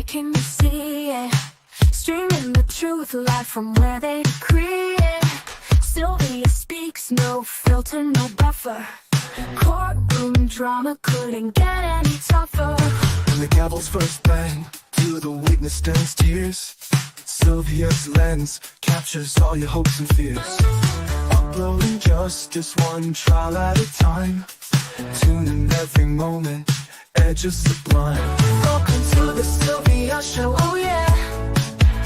Can you see it? Streaming the truth live from where they decree it. Sylvia speaks, no filter, no buffer. Courtroom drama couldn't get any tougher. When the gavel's first bang, to the witness turns tears. Sylvia's lens captures all your hopes and fears. Uploading justice one trial at a time. Tune in every moment, edges sublime. Welcome to the Sylvia Show, oh yeah.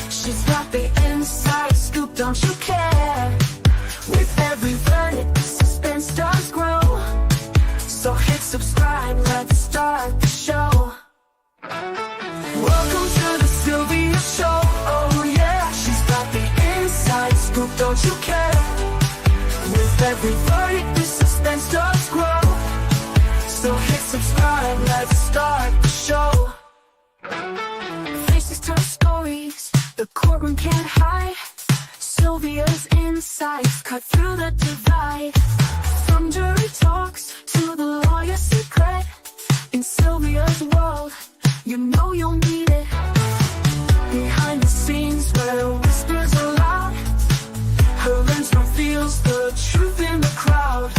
She's got the inside scoop, don't you care? With every verdict, the suspense does grow. So hit subscribe, let's start the show. Welcome to the Sylvia Show, oh yeah. She's got the inside scoop, don't you care? With every verdict, the suspense does grow. So hit subscribe, let's start the show. Faces tell stories, the courtroom can't hide. Sylvia's insights cut through the divide. From jury talks to the lawyer's secret. In Sylvia's world, you know you'll need it. Behind the scenes where whispers are loud, her lens reveals the truth in the crowd.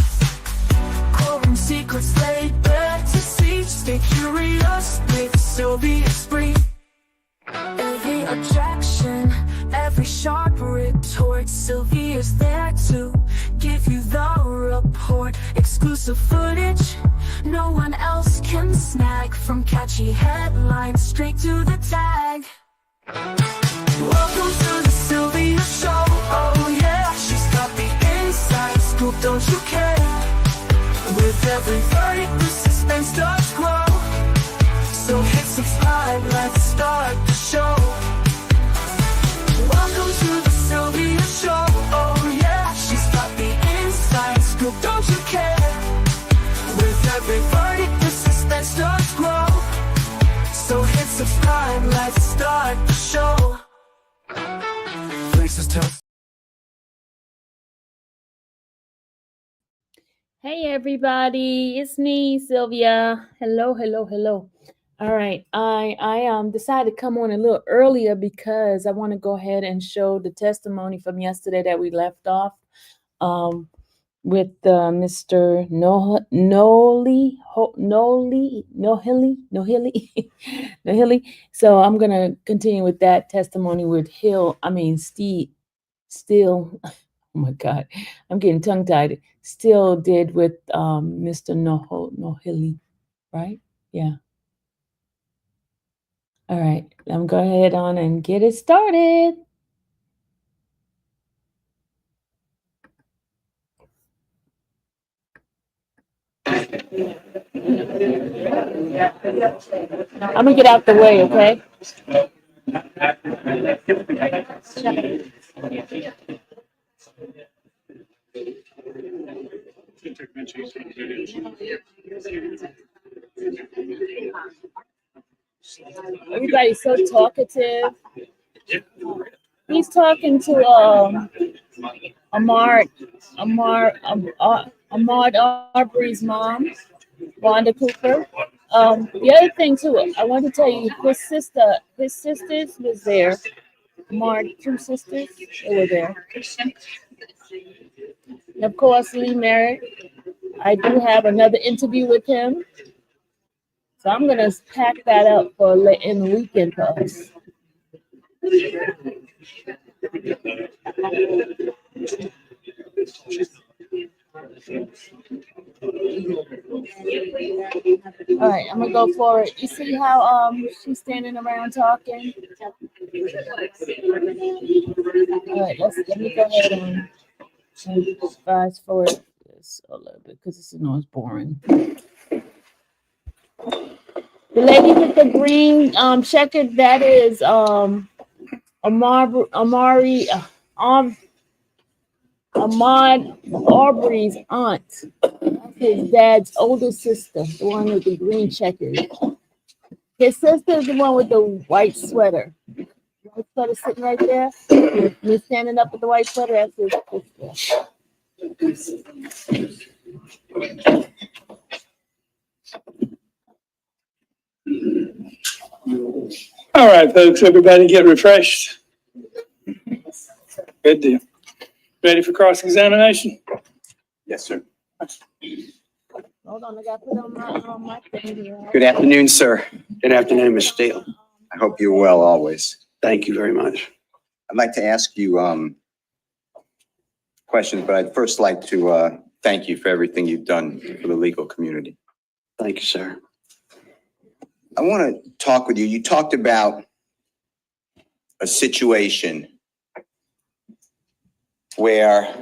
Courtroom secrets laid bare to see. Stay curious with Sylvia Spree. Every objection, every sharp retort, Sylvia's there to give you the report. Exclusive footage no one else can snag. From catchy headlines straight to the tag. Welcome to the Sylvia Show, oh yeah. She's got the inside scoop, don't you care? With every verdict, the suspense does grow. So hit subscribe, let's start the show. Welcome to the Sylvia Show, oh yeah. She's got the inside scoop, don't you care? With every verdict, the suspense does grow. So hit subscribe, let's start the show. Faces tell. Hey everybody, it's me, Sylvia. Hello. All right, I decided to come on a little earlier because I want to go ahead and show the testimony from yesterday that we left off with Mr. Nohili. So I'm gonna continue with that testimony with Still. Oh my God, I'm getting tongue-tied. Still did with Mr. Nohili, right? Yeah. All right, let me go ahead on and get it started. I'm gonna get out the way, okay? Everybody's so talkative. He's talking to Ahmaud Arbery's mom, Wanda Cooper. The other thing too, I want to tell you, his sisters was there. Ahmaud, two sisters, they were there. And of course, Lee Merritt. I do have another interview with him. So I'm going to pack that up for in the weekend for us. All right, I'm going to go for it. You see how she's standing around talking? All right, let me go ahead and fast forward this a little bit because this is boring. The lady with the green checkered, that is Ahmaud Arbery's aunt. That's his dad's older sister, the one with the green checkers. His sister is the one with the white sweater. White sweater sitting right there. He's standing up with the white sweater. That's his sister. All right, folks, everybody get refreshed. Good deal. Ready for cross-examination? Yes, sir. Hold on, I got to put on my thing here. Good afternoon, sir. Good afternoon, Ms. Steele. I hope you're well always. Thank you very much. I'd like to ask you questions, but I'd first like to thank you for everything you've done for the legal community. Thank you, sir. I want to talk with you. You talked about a situation where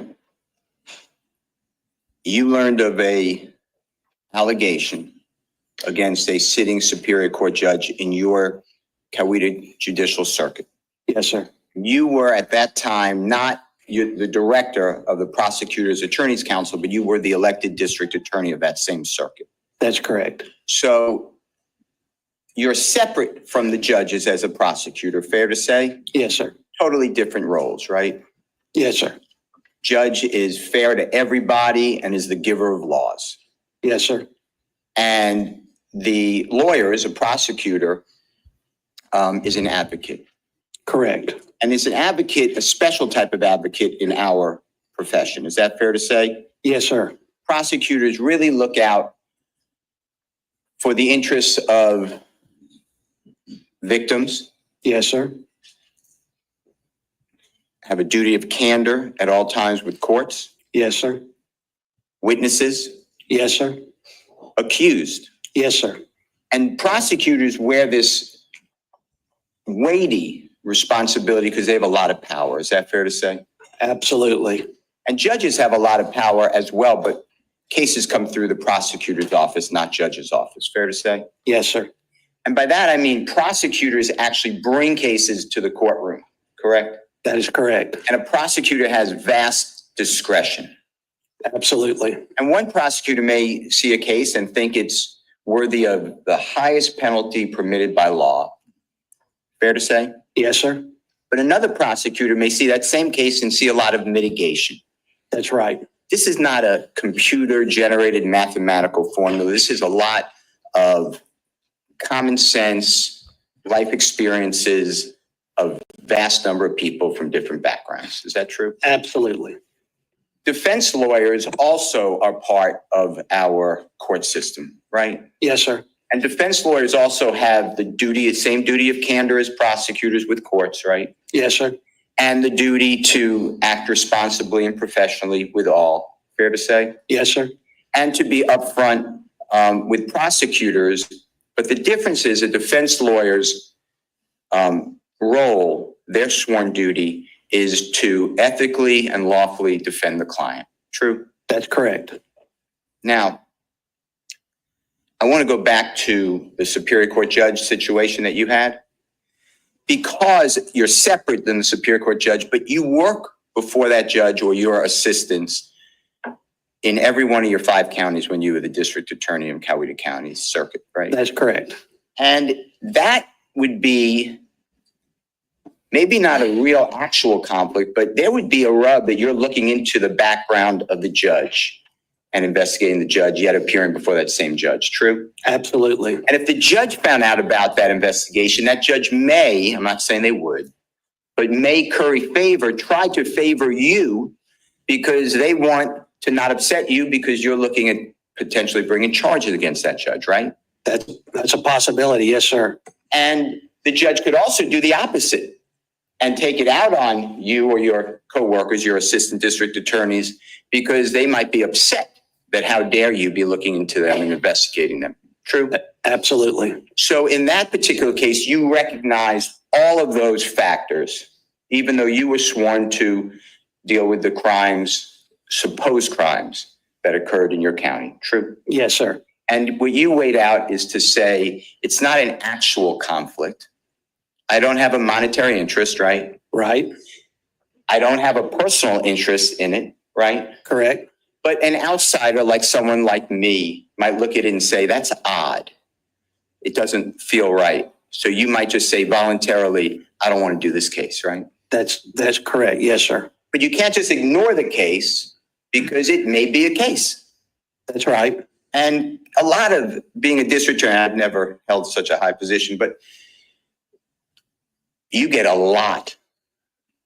you learned of a allegation against a sitting Superior Court judge in your Coweta Judicial Circuit. Yes, sir. You were at that time not the director of the Prosecutor's Attorney's Council, but you were the elected district attorney of that same circuit. That's correct. So you're separate from the judges as a prosecutor, fair to say? Yes, sir. Totally different roles, right? Yes, sir. Judge is fair to everybody and is the giver of laws. Yes, sir. And the lawyer is a prosecutor, is an advocate. Correct. And is an advocate, a special type of advocate in our profession. Is that fair to say? Yes, sir. Prosecutors really look out for the interests of victims. Yes, sir. Have a duty of candor at all times with courts. Yes, sir. Witnesses. Yes, sir. Accused. Yes, sir. And prosecutors wear this weighty responsibility because they have a lot of power. Is that fair to say? Absolutely. And judges have a lot of power as well, but cases come through the prosecutor's office, not judge's office. Fair to say? Yes, sir. And by that, I mean prosecutors actually bring cases to the courtroom, correct? That is correct. And a prosecutor has vast discretion. Absolutely. And one prosecutor may see a case and think it's worthy of the highest penalty permitted by law. Fair to say? Yes, sir. But another prosecutor may see that same case and see a lot of mitigation. That's right. This is not a computer-generated mathematical formula. This is a lot of common sense, life experiences of vast number of people from different backgrounds. Is that true? Absolutely. Defense lawyers also are part of our court system, right? Yes, sir. And defense lawyers also have the same duty of candor as prosecutors with courts, right? Yes, sir. And the duty to act responsibly and professionally with all. Fair to say? Yes, sir. And to be upfront with prosecutors. But the difference is a defense lawyer's role, their sworn duty, is to ethically and lawfully defend the client. True? That's correct. Now, I want to go back to the Superior Court judge situation that you had. Because you're separate than the Superior Court judge, but you work before that judge or your assistants in every one of your 5 counties when you were the district attorney in Coweta County Circuit, right? That's correct. And that would be maybe not a real actual conflict, but there would be a rub that you're looking into the background of the judge and investigating the judge, yet appearing before that same judge. True? Absolutely. And if the judge found out about that investigation, that judge may, I'm not saying they would, but may curry favor, try to favor you because they want to not upset you because you're looking at potentially bringing charges against that judge, right? That's a possibility. Yes, sir. And the judge could also do the opposite and take it out on you or your coworkers, your assistant district attorneys, because they might be upset that how dare you be looking into them and investigating them. True? Absolutely. So in that particular case, you recognize all of those factors, even though you were sworn to deal with the crimes, supposed crimes that occurred in your county. True? Yes, sir. And what you weighed out is to say, it's not an actual conflict. I don't have a monetary interest, right? Right. I don't have a personal interest in it, right? Correct. But an outsider, like someone like me, might look at it and say, that's odd. It doesn't feel right. So you might just say voluntarily, I don't want to do this case, right? That's correct. Yes, sir. But you can't just ignore the case because it may be a case. That's right. And a lot of being a district attorney, I've never held such a high position, but you get a lot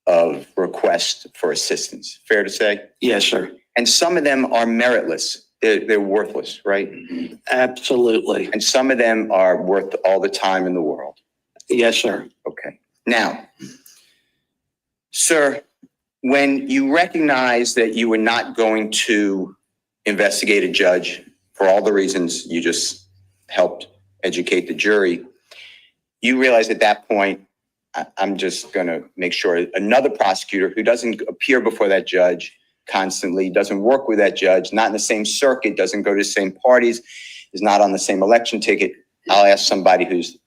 of requests for assistance, fair to say? Yes, sir. And some of them are meritless. They're worthless, right? Absolutely. And some of them are worth all the time in the world. Yes, sir. Okay. Now, sir, when you recognize that you were not going to investigate a judge for all the reasons you just helped educate the jury, you realize at that point, I'm just going to make sure another prosecutor who doesn't appear before that judge constantly, doesn't work with that judge, not in the same circuit, doesn't go to the same parties, is not on the same election ticket. I'll ask somebody who's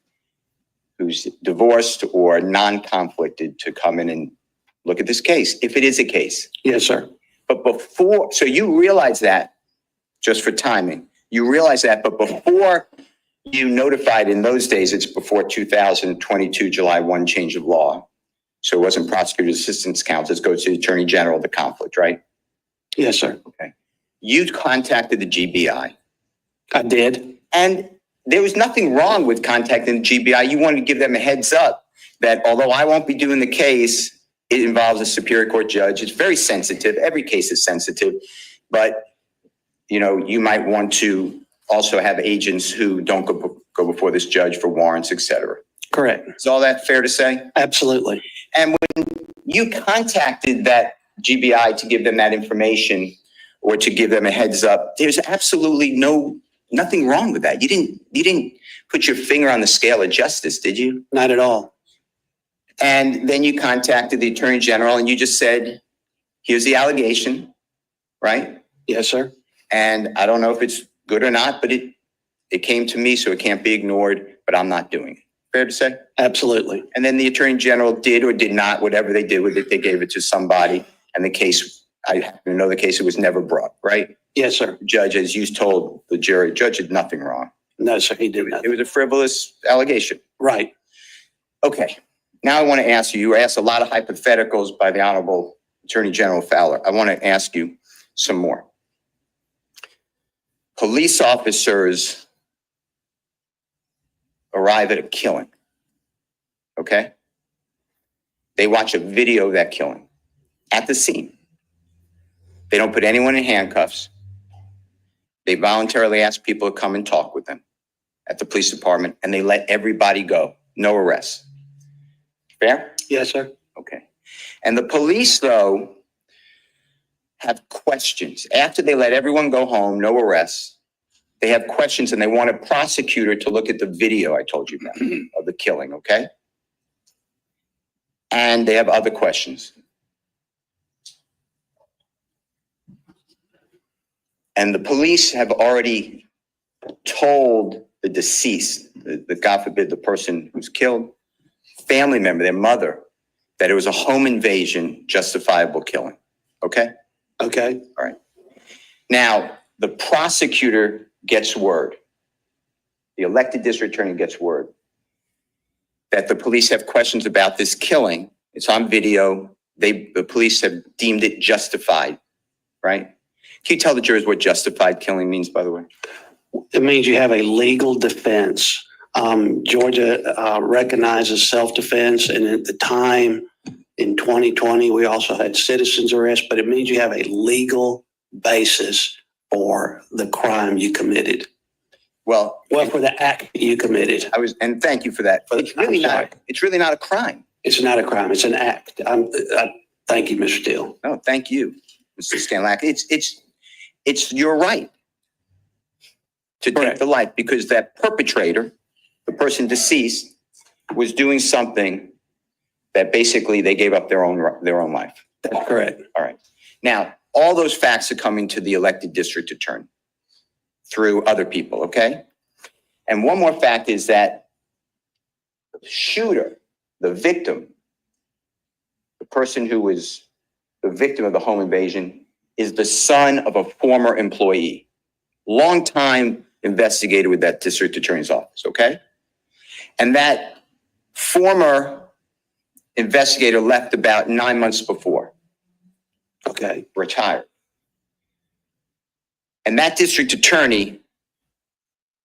divorced or non-conflicted to come in and look at this case, if it is a case. Yes, sir. But before, so you realize that, just for timing, you realize that, but before you notified, in those days, it's before 2022, July 1 change of law. So it wasn't prosecutor's assistance counsel, it goes to the attorney general, the conflict, right? Yes, sir. Okay. You contacted the GBI. I did. And there was nothing wrong with contacting the GBI. You wanted to give them a heads up that although I won't be doing the case, it involves a Superior Court judge. It's very sensitive. Every case is sensitive. But, you might want to also have agents who don't go before this judge for warrants, et cetera. Correct. Is all that fair to say? Absolutely. And when you contacted that GBI to give them that information or to give them a heads up, there's absolutely nothing wrong with that. You didn't put your finger on the scale of justice, did you? Not at all. And then you contacted the attorney general and you just said, here's the allegation, right? Yes, sir. And I don't know if it's good or not, but it came to me, so it can't be ignored, but I'm not doing it. Fair to say? Absolutely. And then the attorney general did or did not, whatever they did with it, they gave it to somebody. And the case, I happen to know the case, it was never brought, right? Yes, sir. The judge, as you told the jury, judge did nothing wrong. No, sir, he did not. It was a frivolous allegation. Right. Okay. Now I want to ask you, you were asked a lot of hypotheticals by the Honorable Attorney General Fowler. I want to ask you some more. Police officers arrive at a killing, okay? They watch a video of that killing at the scene. They don't put anyone in handcuffs. They voluntarily ask people to come and talk with them at the police department, and they let everybody go. No arrests. Fair? Yes, sir. Okay. And the police, though, have questions. After they let everyone go home, no arrests, they have questions and they want a prosecutor to look at the video I told you about of the killing, okay? And they have other questions. And the police have already told the deceased, the God forbid, the person who's killed, family member, their mother, that it was a home invasion, justifiable killing. Okay? Okay. All right. Now, the prosecutor gets word. The elected district attorney gets word that the police have questions about this killing. It's on video. The police have deemed it justified, right? Can you tell the jurors what justified killing means, by the way? It means you have a legal defense. Georgia recognizes self-defense, and at the time in 2020, we also had citizens arrest, but it means you have a legal basis for the crime you committed. Well, for the act you committed. and thank you for that. It's really not a crime. It's not a crime. It's an act. Thank you, Mr. Steele. No, thank you, Mr. Scanlack. It's your right to take the life, because that perpetrator, the person deceased, was doing something that basically they gave up their own life. That's correct. All right. Now, all those facts are coming to the elected district attorney through other people, okay? And one more fact is that the shooter, the victim, the person who was the victim of the home invasion, is the son of a former employee, longtime investigator with that district attorney's office, okay? And that former investigator left about 9 months before. Okay. Retired. And that district attorney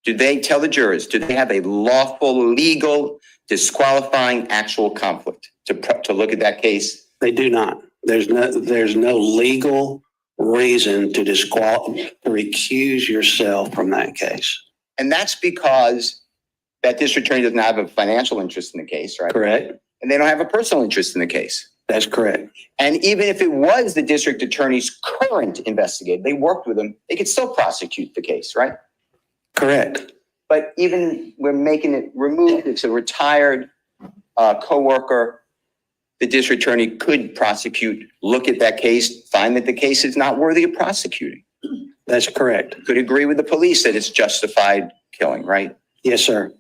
Do they tell the jurors, do they have a lawful, legal, disqualifying actual conflict to look at that case? They do not. There's no legal reason to recuse yourself from that case. And that's because that district attorney doesn't have a financial interest in the case, right? Correct. And they don't have a personal interest in the case. That's correct. And even if it was the district attorney's current investigator, they worked with him, they could still prosecute the case, right? Correct. But even we're making it removed, it's a retired coworker, the district attorney could prosecute, look at that case, find that the case is not worthy of prosecuting. That's correct. Could agree with the police that it's justified killing, right? Yes, sir.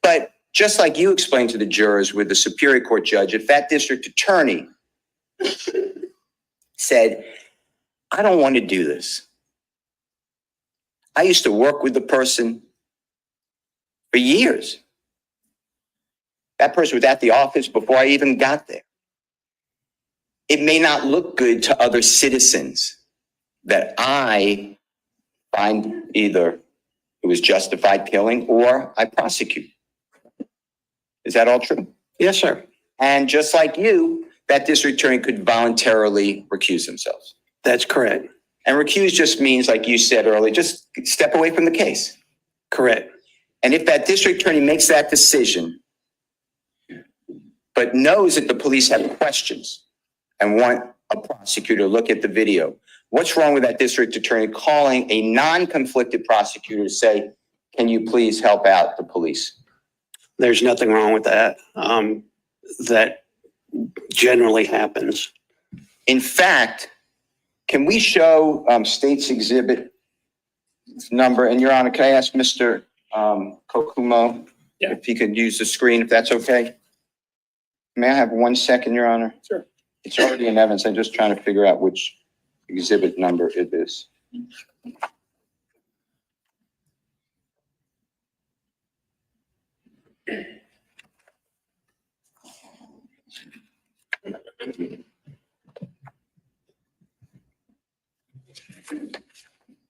But just like you explained to the jurors with the Superior Court judge, if that district attorney said, I don't want to do this. I used to work with the person for years. That person was at the office before I even got there. It may not look good to other citizens that I find either it was justified killing or I prosecute. Is that all true? Yes, sir. And just like you, that district attorney could voluntarily recuse themselves. That's correct. And recuse just means, like you said earlier, just step away from the case. Correct. And if that district attorney makes that decision, but knows that the police have questions and want a prosecutor to look at the video, what's wrong with that district attorney calling a non-conflicted prosecutor to say, can you please help out the police? There's nothing wrong with that. That generally happens. In fact, can we show state's exhibit number? And Your Honor, can I ask Mr. Kokumo if he could use the screen, if that's okay? May I have 1 second, Your Honor? Sure. It's already in evidence. I'm just trying to figure out which exhibit number it is.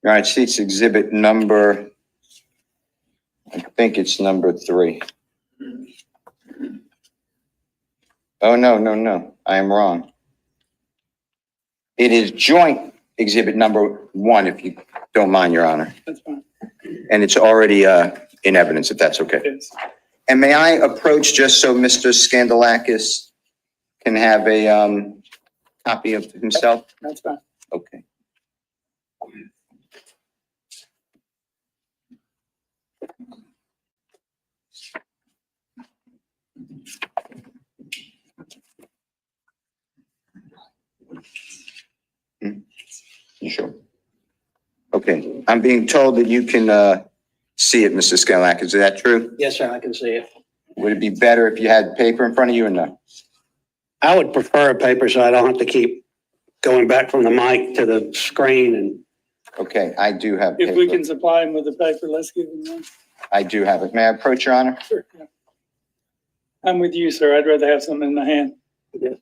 All right, state's exhibit number, I think it's number 3. Oh, no, I am wrong. It is joint exhibit number 1, if you don't mind, Your Honor. That's fine. And it's already in evidence, if that's okay. Yes. And may I approach just so Mr. Skandalakis can have a copy of himself? That's fine. Okay. You sure? Okay, I'm being told that you can see it, Mr. Skandalakis. Is that true? Yes, sir. I can see it. Would it be better if you had paper in front of you or no? I would prefer a paper so I don't have to keep going back from the mic to the screen. And Okay, I do have If we paper. can supply him with the paper, let's give him one. I do have it. May I approach, Your Honor? Sure. Yeah. I'm with you, sir. I'd rather have something in my hand. Your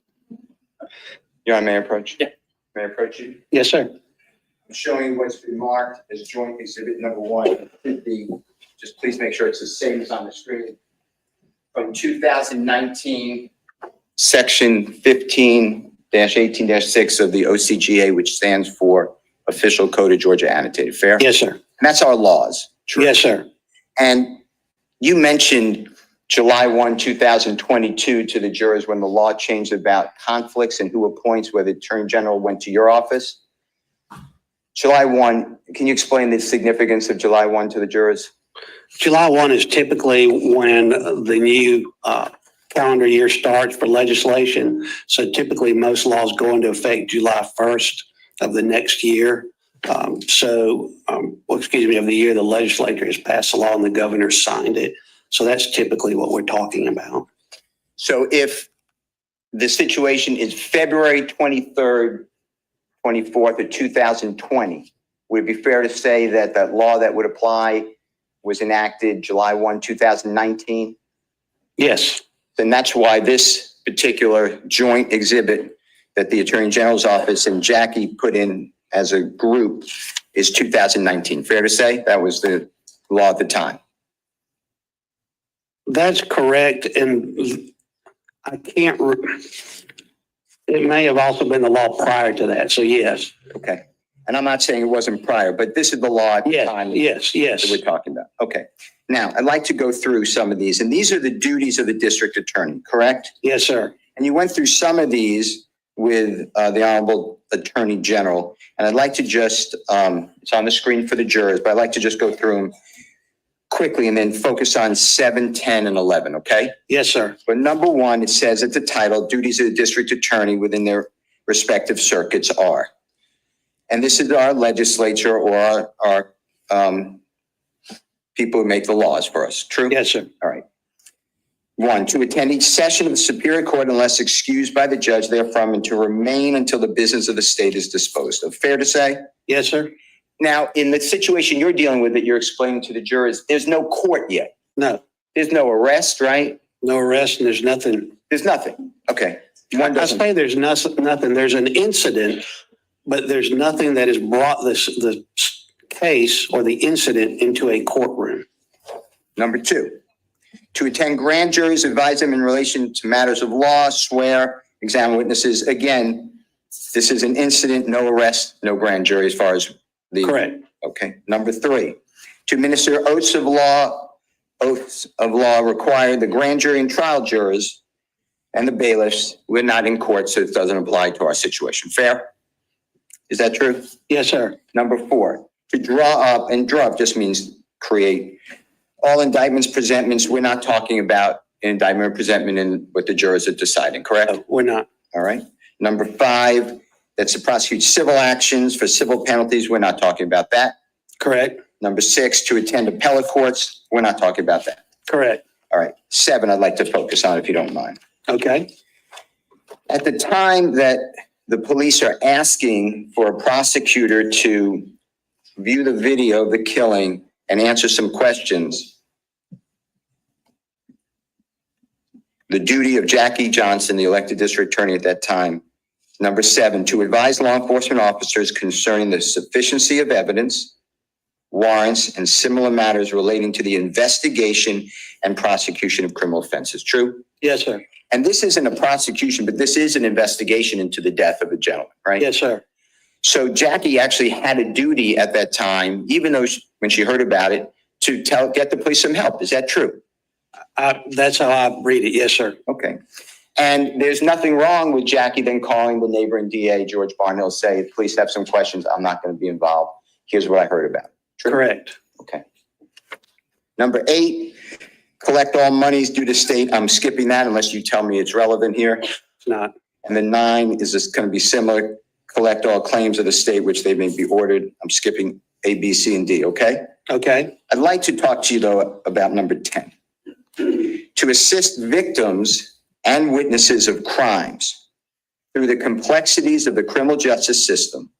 Honor, may I approach? Yeah. May I approach you? yes, sir. I'm showing you what's been marked as joint exhibit number 1. It should be, just please make sure it's the same as on the screen. From 2019, section 15-18-6 of the OCGA, which stands for Official Code of Georgia Annotated. Fair? Yes, sir. And that's our laws. True. Yes, sir. And you mentioned July 1, 2022 to the jurors when the law changed about conflicts and who appoints, where the Attorney General went to your office. July 1, can you explain the significance of July 1 to the jurors? July 1 is typically when the new calendar year starts for legislation. So typically most laws go into effect July 1st of the next year. Of the year the legislature has passed the law and the governor signed it. So that's typically what we're talking about. So if the situation is February 23rd, 24th of 2020, would it be fair to say that that law that would apply was enacted July 1, 2019? Yes. Then that's why this particular joint exhibit that the Attorney General's office and Jackie put in as a group is 2019. Fair to say? That was the law at the time. That's correct, and I can't, it may have also been the law prior to that, so yes. Okay. And I'm not saying it wasn't prior, but this is the law at the Yes, time yes, yes. that we're talking about. Okay. Now, I'd like to go through some of these, and these are the duties of the district attorney, correct? Yes, sir. And you went through some of these with the Honorable Attorney General, and I'd like to just, it's on the screen for the jurors, but I'd like to just go through them quickly and then focus on 7, 10, and 11, okay? Yes, sir. But number 1, it says at the title, duties of the district attorney within their respective circuits are. And this is our legislature or our people who make the laws for us. True? Yes, sir. All right. 1, to attend each session of the Superior Court unless excused by the judge therefrom, and to remain until the business of the state is disposed of. Fair to say? Yes, sir. Now, in the situation you're dealing with that you're explaining to the jurors, there's no court yet. No, There's no arrest, right? no arrest, and there's nothing. There's nothing. Okay. One I doesn't. say there's nothing. There's an incident, but there's nothing that has brought the case or the incident into a courtroom. Number 2, to attend grand juries, advise them in relation to matters of law, swear, examine witnesses. Again, this is an incident, no arrest, no grand jury as far as the. Correct. Okay. Number 3, to administer oaths of law require the grand jury and trial jurors and the bailiffs. We're not in court, so it doesn't apply to our situation. Fair? Is that true? Yes, sir. Number 4, to draw up, and draw up just means create. All indictments, presentments, we're not talking about an indictment or presentment in what the jurors are deciding, correct? No, we're not. All right. Number 5, that's to prosecute civil actions for civil penalties. We're not talking about that. Correct. Number 6, to attend appellate courts. We're not talking about that. Correct. All right. 7, I'd like to focus on if you don't mind. Okay. At the time that the police are asking for a prosecutor to view the video of the killing and answer some questions, the duty of Jackie Johnson, the elected district attorney at that time. Number 7, to advise law enforcement officers concerning the sufficiency of evidence, warrants, and similar matters relating to the investigation and prosecution of criminal offenses. True? Yes, sir. And this isn't a prosecution, but this is an investigation into the death of a gentleman, right? Yes, sir. So Jackie actually had a duty at that time, even though when she heard about it, to get the police some help. Is that true? That's how I read it. Yes, sir. Okay. And there's nothing wrong with Jackie then calling the neighboring DA, George Barnhill, say, police have some questions. I'm not going to be involved. Here's what I heard about. True? Correct. Okay. Number 8, collect all monies due to state. I'm skipping that unless you tell me it's relevant here. It's not. And then 9 is this going to be similar. Collect all claims of the state which they may be ordered. I'm skipping A, B, C, and D. Okay. Okay. I'd like to talk to you though about number 10. To assist victims and witnesses of crimes through the complexities of the criminal justice system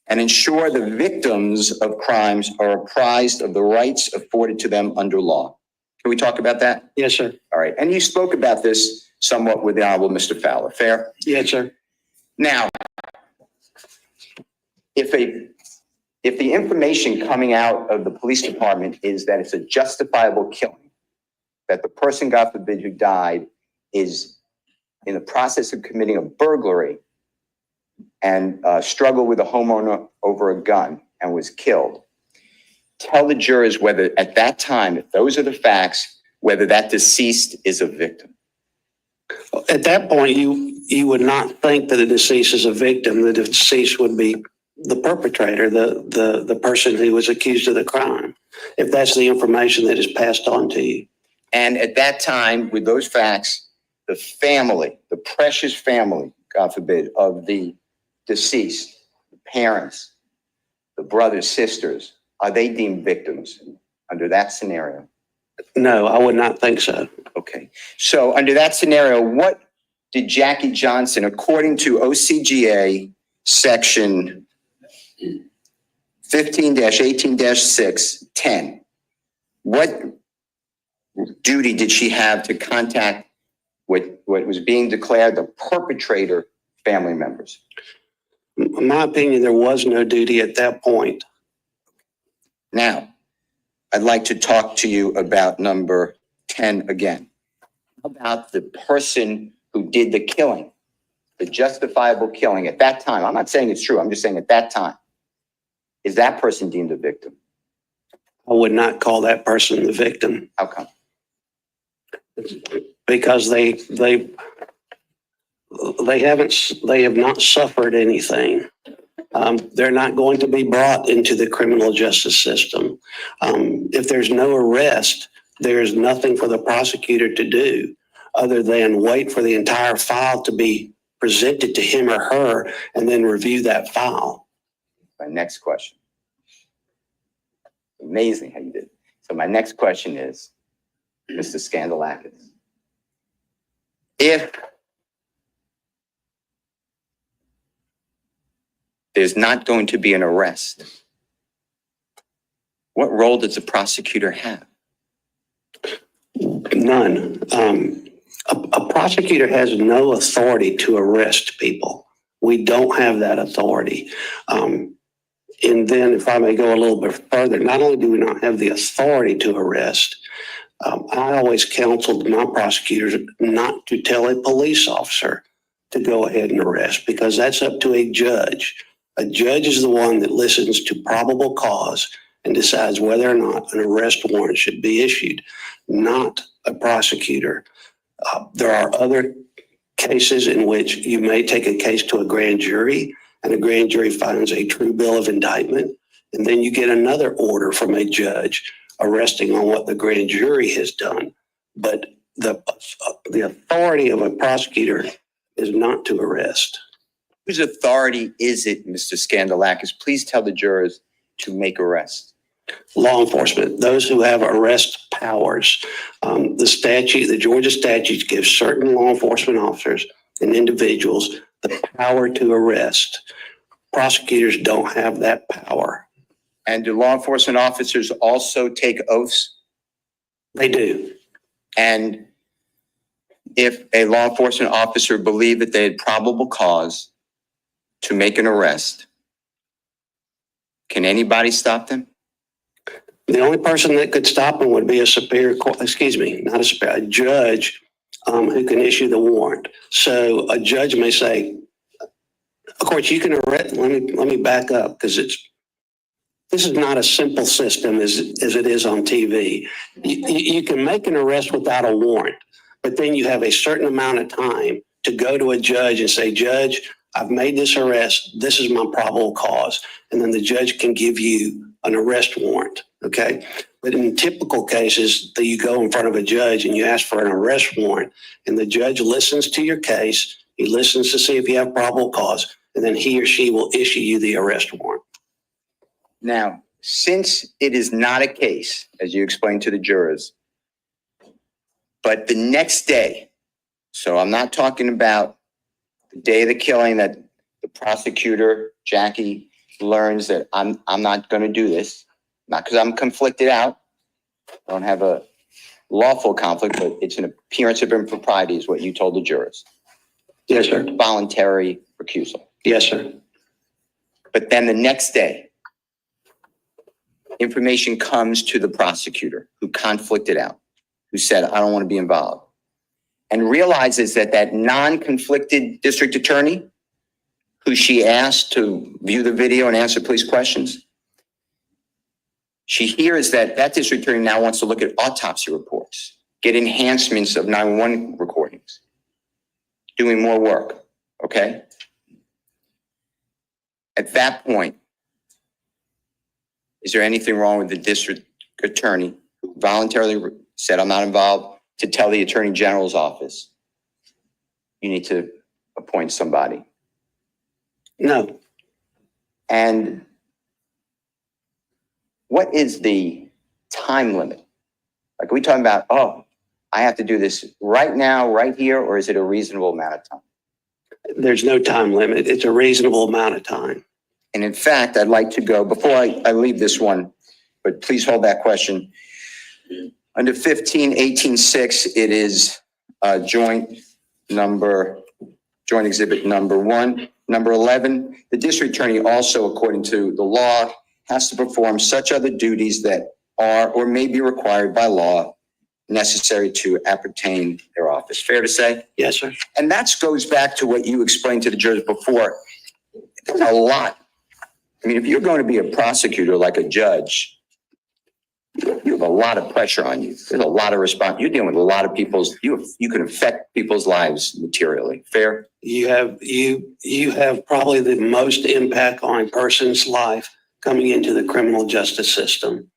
and ensure the victims of crimes are apprised of the rights afforded to them under law. Can we talk about that? Yes, sir. All right. And you spoke about this somewhat with the Honorable Mr. Fowler. Fair? Yes, sir. Now, if the information coming out of the police department is that it's a justifiable killing, that the person, God forbid, who died is in the process of committing a burglary and struggled with a homeowner over a gun and was killed, tell the jurors whether at that time, if those are the facts, whether that deceased is a victim. At that point, you would not think that the deceased is a victim. The deceased would be the perpetrator, the person who was accused of the crime, if that's the information that is passed on to you. And at that time, with those facts, the family, the precious family, God forbid, of the deceased, the parents, the brothers, sisters, are they deemed victims under that scenario? No, I would not think so. Okay. So under that scenario, what did Jackie Johnson, according to OCGA section 15-18-6, what duty did she have to contact what was being declared the perpetrator family members? In my opinion, there was no duty at that point. Now, I'd like to talk to you about number 10 again. About the person who did the killing, the justifiable killing at that time. I'm not saying it's true. I'm just saying at that time. Is that person deemed a victim? I would not call that person the victim. How come? Because they have not suffered anything. They're not going to be brought into the criminal justice system. If there's no arrest, there's nothing for the prosecutor to do other than wait for the entire file to be presented to him or her and then review that file. My next question. Amazing how you did. So my next question is, Mr. Scandalakis, if there's not going to be an arrest, what role does the prosecutor have? None. A prosecutor has no authority to arrest people. We don't have that authority. And then if I may go a little bit further, not only do we not have the authority to arrest, I always counseled my prosecutors not to tell a police officer to go ahead and arrest, because that's up to a judge. A judge is the one that listens to probable cause and decides whether or not an arrest warrant should be issued, not a prosecutor. There are other cases in which you may take a case to a grand jury and a grand jury finds a true bill of indictment, and then you get another order from a judge arresting on what the grand jury has done. But the authority of a prosecutor is not to arrest. Whose authority is it, Mr. Scandalakis? Please tell the jurors to make arrests. Law enforcement, those who have arrest powers. The Georgia statutes give certain law enforcement officers and individuals the power to arrest. Prosecutors don't have that power. And do law enforcement officers also take oaths? They do. And if a law enforcement officer believed that they had probable cause to make an arrest, can anybody stop them? The only person that could stop them would be a superior court, a judge who can issue the warrant. So a judge may say, of course, you can arrest. Let me back up, because this is not a simple system as it is on TV. You can make an arrest without a warrant, but then you have a certain amount of time to go to a judge and say, Judge, I've made this arrest. This is my probable cause. And then the judge can give you an arrest warrant. Okay. But in typical cases, that you go in front of a judge and you ask for an arrest warrant, and the judge listens to your case. He listens to see if you have probable cause, and then he or she will issue you the arrest warrant. Now, since it is not a case, as you explained to the jurors, but the next day, so I'm not talking about the day of the killing that the prosecutor, Jackie, learns that I'm not going to do this, not because I'm conflicted out. I don't have a lawful conflict, but it's an appearance of impropriety is what you told the jurors. Yes, sir. Voluntary recusal. Yes, sir. But then the next day, information comes to the prosecutor who conflicted out, who said, I don't want to be involved, and realizes that non-conflicted district attorney who she asked to view the video and answer police questions, she hears that district attorney now wants to look at autopsy reports, get enhancements of 911 recordings, doing more work, okay? At that point, is there anything wrong with the district attorney who voluntarily said, I'm not involved, to tell the attorney general's office, you need to appoint somebody? No. And what is the time limit? Like, are we talking about, oh, I have to do this right now, right here, or is it a reasonable amount of time? There's no time limit. It's a reasonable amount of time. And in fact, I'd like to go, before I leave this one, but please hold that question. Under 15-18-6, it is joint exhibit number 1. Number 11, the district attorney also, according to the law, has to perform such other duties that are or may be required by law necessary to appertain their office. Fair to say? Yes, sir. And that goes back to what you explained to the jurors before. There's a lot. I mean, if you're going to be a prosecutor like a judge, you have a lot of pressure on you. There's a lot of response. You're dealing with a lot of you can affect people's lives materially. Fair? You have probably the most impact on a person's life coming into the criminal justice system.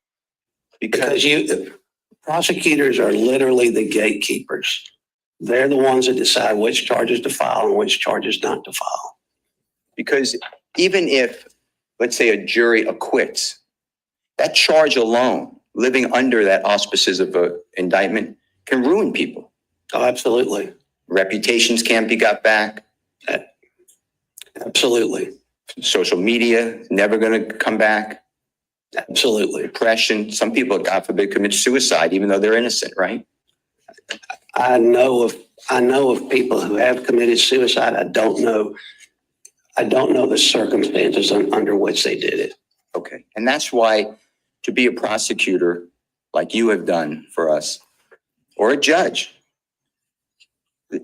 Because prosecutors are literally the gatekeepers. They're the ones that decide which charges to file and which charges not to file. Because even if, let's say, a jury acquits, that charge alone, living under that auspices of an indictment, can ruin people. Oh, absolutely. Reputations can't be got back. Absolutely. Social media, never going to come back. Absolutely. Depression. Some people, God forbid, commit suicide, even though they're innocent, right? I know of people who have committed suicide. I don't know the circumstances under which they did it. Okay. And that's why to be a prosecutor, like you have done for us, or a judge,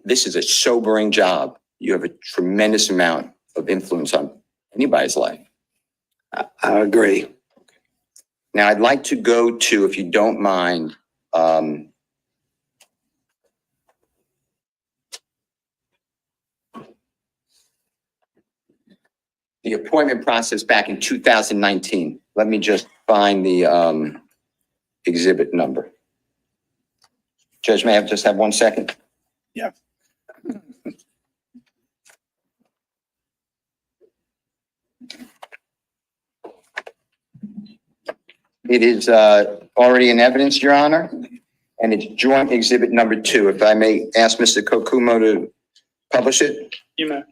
this is a sobering job. You have a tremendous amount of influence on anybody's life. I agree. Now, I'd like to go to, if you don't mind, the appointment process back in 2019. Let me just find the exhibit number. Judge, may I just have 1 second? Yeah. It is already in evidence, Your Honor, and it's joint exhibit number 2. If I may ask Mr. Kokumo to publish it. You may.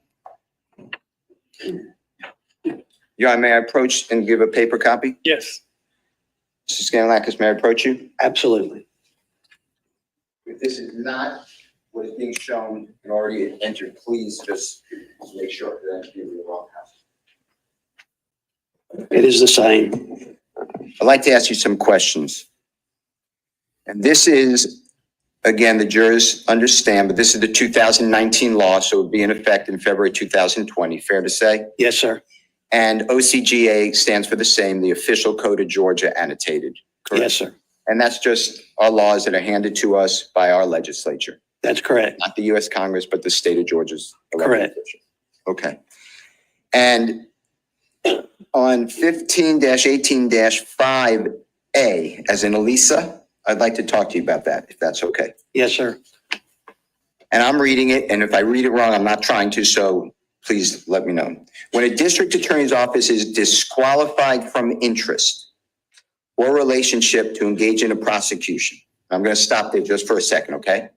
Your Honor, may I approach and give a paper copy? Yes. Mr. Scanlakis, may I approach you? Absolutely. If this is not what is being shown and already entered, please just make sure that you're in the wrong house. It is the same. I'd like to ask you some questions. And this is, again, the jurors understand, but this is the 2019 law, so it would be in effect in February 2020, fair to say? Yes, sir. And OCGA stands for the same, the official code of Georgia annotated, correct? Yes, sir. And that's just our laws that are handed to us by our legislature, That's correct. not the U.S. Congress, but the state of Georgia's elected Correct. officials. Okay. And on 15-18-5A, as in Elisa, I'd like to talk to you about that, if that's okay. Yes, sir. And I'm reading it, and if I read it wrong, I'm not trying to, so please let me know. When a district attorney's office is disqualified from interest or relationship to engage in a prosecution, I'm going to stop there just for a second, okay?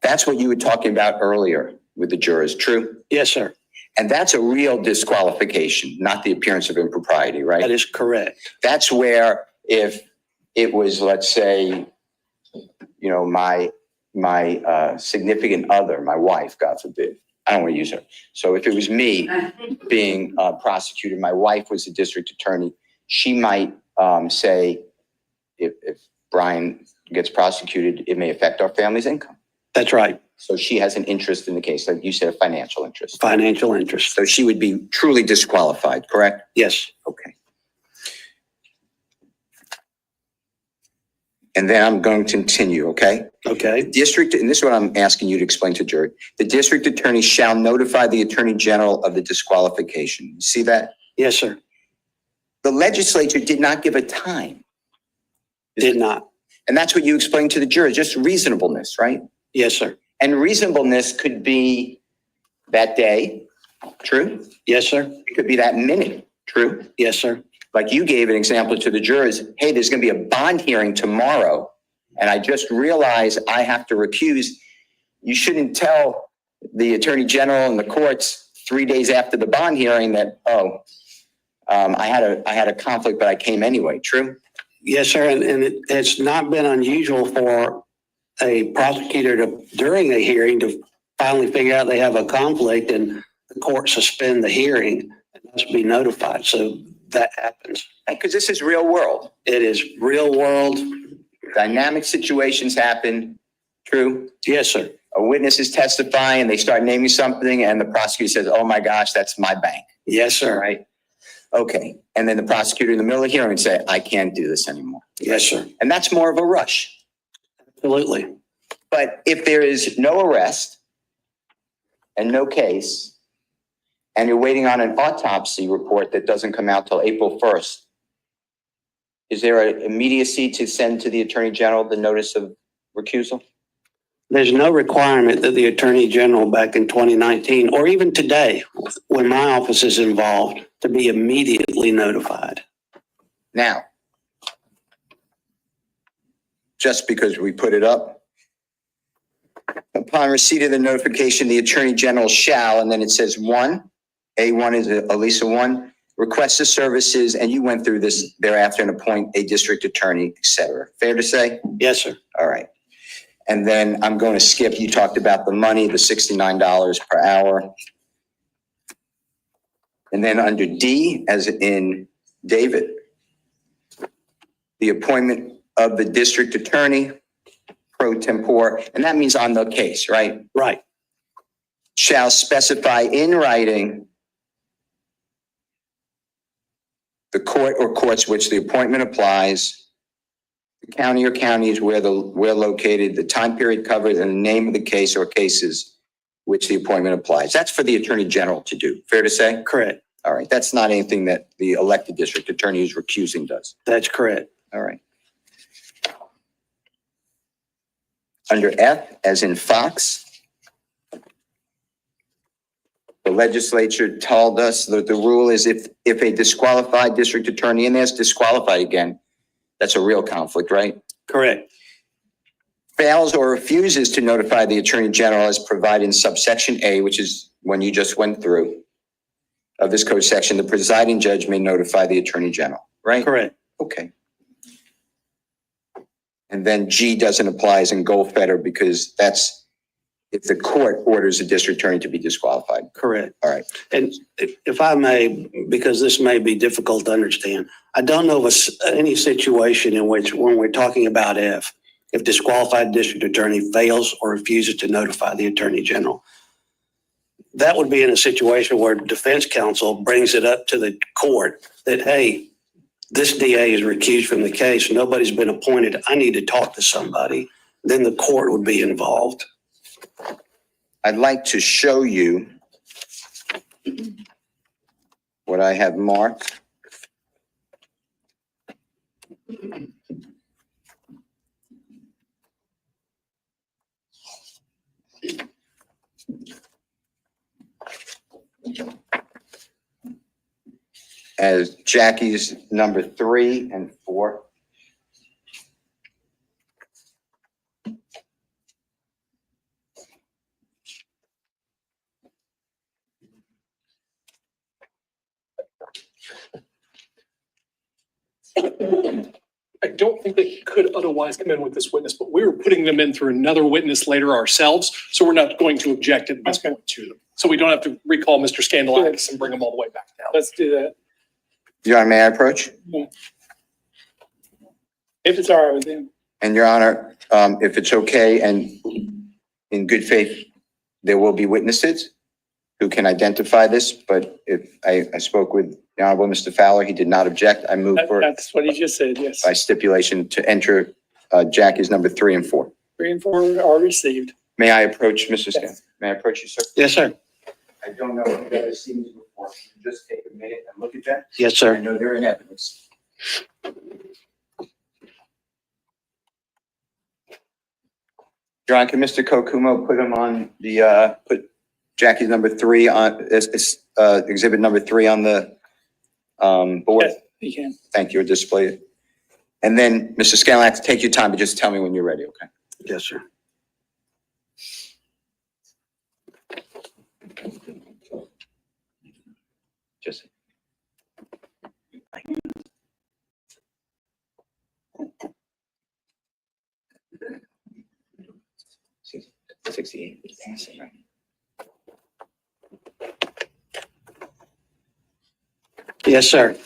That's what you were talking about earlier with the jurors, true? Yes, sir. And that's a real disqualification, not the appearance of impropriety, right? That is correct. That's where if it was, let's say, you know, my significant other, my wife, God forbid, I don't want to use her. So if it was me being a prosecutor, my wife was a district attorney, she might say, if Brian gets prosecuted, it may affect our family's income. That's right. So she has an interest in the case, like you said, a financial interest. Financial interest. So she would be truly disqualified, correct? Yes. Okay. And then I'm going to continue, okay? Okay. District, and this is what I'm asking you to explain to the jury. The district attorney shall notify the attorney general of the disqualification. You see that? Yes, sir. The legislature did not give a time. Did not. And that's what you explained to the jury, just reasonableness, right? Yes, sir. And reasonableness could be that day, true? Yes, sir. It could be that minute, true? Yes, sir. Like you gave an example to the jurors, hey, there's going to be a bond hearing tomorrow, and I just realized I have to recuse. You shouldn't tell the attorney general and the courts 3 days after the bond hearing that, I had a conflict, but I came anyway, true? Yes, sir. And it's not been unusual for a prosecutor to, during a hearing, to finally figure out they have a conflict and the court suspend the hearing and must be notified. So that happens. Because this is real world. It is real world. Dynamic situations happen. True. Yes, sir. A witness is testifying and they start naming something and the prosecutor says, oh my gosh, that's my bank. Yes, sir. Right? Okay. And then the prosecutor in the middle of the hearing would say, I can't do this anymore. Yes, sir. And that's more of a rush. Absolutely. But if there is no arrest and no case, and you're waiting on an autopsy report that doesn't come out till April 1st, is there an immediacy to send to the Attorney General the notice of recusal? There's no requirement that the Attorney General back in 2019, or even today, when my office is involved, to be immediately notified. Now, just because we put it up, upon receipt of the notification, the Attorney General shall, and then it says one, A1 is Elisa 1, request the services, and you went through this thereafter, and appoint a district attorney, et cetera. Fair to say? Yes, sir. All right. And then I'm going to skip, you talked about the money, the $69 per hour. And then under D, as in David, the appointment of the district attorney pro tempore, and that means on the case, right? Right. Shall specify in writing the court or courts which the appointment applies, the county or counties where located, the time period covered, and the name of the case or cases which the appointment applies. That's for the Attorney General to do. Fair to say? Correct. All right. That's not anything that the elected district attorney who's recusing does. That's correct. All right. Under F, as in Fox, the legislature told us that the rule is if a disqualified district attorney, and there's disqualified again, that's a real conflict, right? Correct. Fails or refuses to notify the Attorney General as provided in subsection A, which is when you just went through of this code section, the presiding judge may notify the Attorney General, right? Correct. Okay. And then G doesn't apply as in Goldfeder because that's if the court orders the district attorney to be disqualified. Correct. All right. And if I may, because this may be difficult to understand, I don't know of any situation in which when we're talking about F, if disqualified district attorney fails or refuses to notify the Attorney General, that would be in a situation where defense counsel brings it up to the court that, hey, this DA is recused from the case. Nobody's been appointed. I need to talk to somebody. Then the court would be involved. I'd like to show you what I have marked. As Jackie's number 3 and 4. I don't think they could otherwise come in with this witness, but we were putting them in through another witness later ourselves, so we're not going to object at this point to them. So we don't have to recall Mr. Scandalakis and bring them all the way back down. Let's do that. Your Honor, may I approach? If it's all right with him. And Your Honor, if it's okay and in good faith, there will be witnesses who can identify this, but if I spoke with the Honorable Mr. Fowler, he did not object. I moved for That's what he just said, yes. by stipulation to enter Jackie's number 3 and 4. 3 and 4 are received. May I approach Mr. Scan? May I approach you, sir? Yes, sir. I don't know if you've ever seen these before. Just take a minute and look at them. Yes, I sir. know they're in evidence. John, can Mr. Kokumo put them on the, put Jackie's number 3 on, exhibit number 3 on the board? Yes, he can. Thank you, or display it. And then, Mr. Scanlon, take your time, but just tell me when you're ready, okay? Yes, sir. Just. $68. Yes, sir.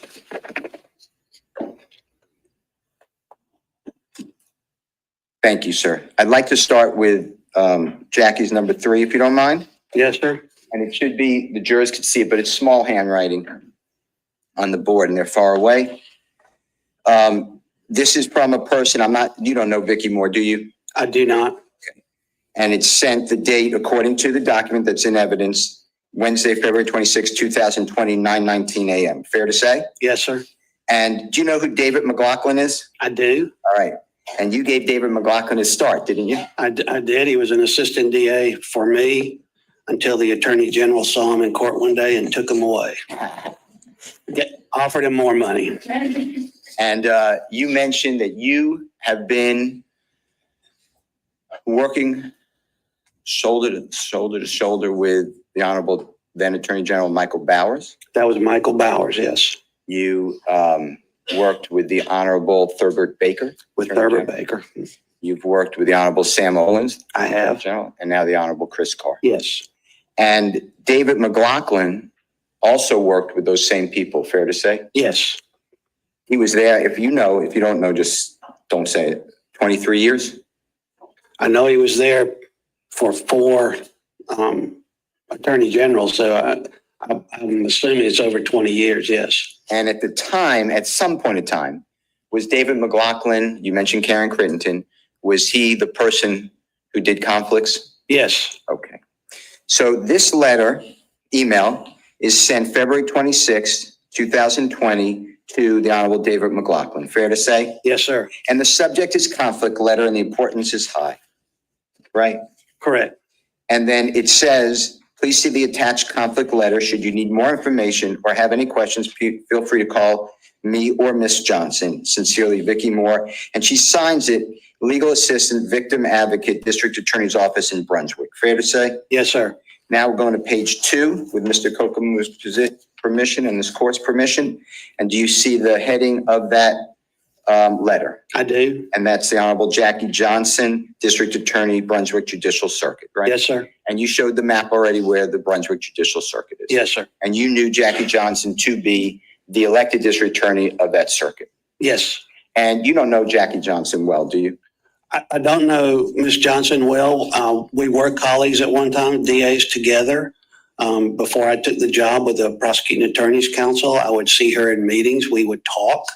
Thank you, sir. I'd like to start with Jackie's number 3, if you don't mind. Yes, sir. And it should be, the jurors can see it, but it's small handwriting on the board and they're far away. This is from a person, you don't know Vicky Moore, do you? I do not. And it's sent the date according to the document that's in evidence, Wednesday, February 26, 2020, 9:19 a.m. Fair to say? Yes, sir. And do you know who David McLaughlin is? I do. All right. And you gave David McLaughlin his start, didn't you? I did. He was an assistant DA for me until the Attorney General saw him in court one day and took him away. Offered him more money. And you mentioned that you have been working shoulder to shoulder with the Honorable then Attorney General Michael Bowers. That was Michael Bowers, yes. You worked with the Honorable Thurbert Baker. With Thurbert Baker. You've worked with the Honorable Sam Owens. I have. General, and now the Honorable Chris Carr. Yes. And David McLaughlin also worked with those same people, fair to say? Yes. He was there, if you don't know, just don't say it, 23 years? I know he was there for 4 attorney generals, so I'm assuming it's over 20 years, yes. And at the time, at some point in time, was David McLaughlin, you mentioned Karen Crittenton, was he the person who did conflicts? Yes. Okay. So this email is sent February 26, 2020 to the Honorable David McLaughlin, fair to say? Yes, sir. And the subject is conflict letter and the importance is high, right? Correct. And then it says, please see the attached conflict letter. Should you need more information or have any questions, feel free to call me or Miss Johnson. Sincerely, Vicky Moore. And she signs it, legal assistant, victim advocate, district attorney's office in Brunswick. Fair to say? Yes, sir. Now we're going to page 2 with Mr. Kokomu's permission and this court's permission. And do you see the heading of that letter? I do. And that's the Honorable Jackie Johnson, District Attorney, Brunswick Judicial Circuit, right? Yes, sir. And you showed the map already where the Brunswick Judicial Circuit is. Yes, sir. And you knew Jackie Johnson to be the elected district attorney of that circuit. Yes. And you don't know Jackie Johnson well, do you? I don't know Ms. Johnson well. We were colleagues at one time, DAs together. Before I took the job with the Prosecuting Attorneys Council, I would see her in meetings. We would talk.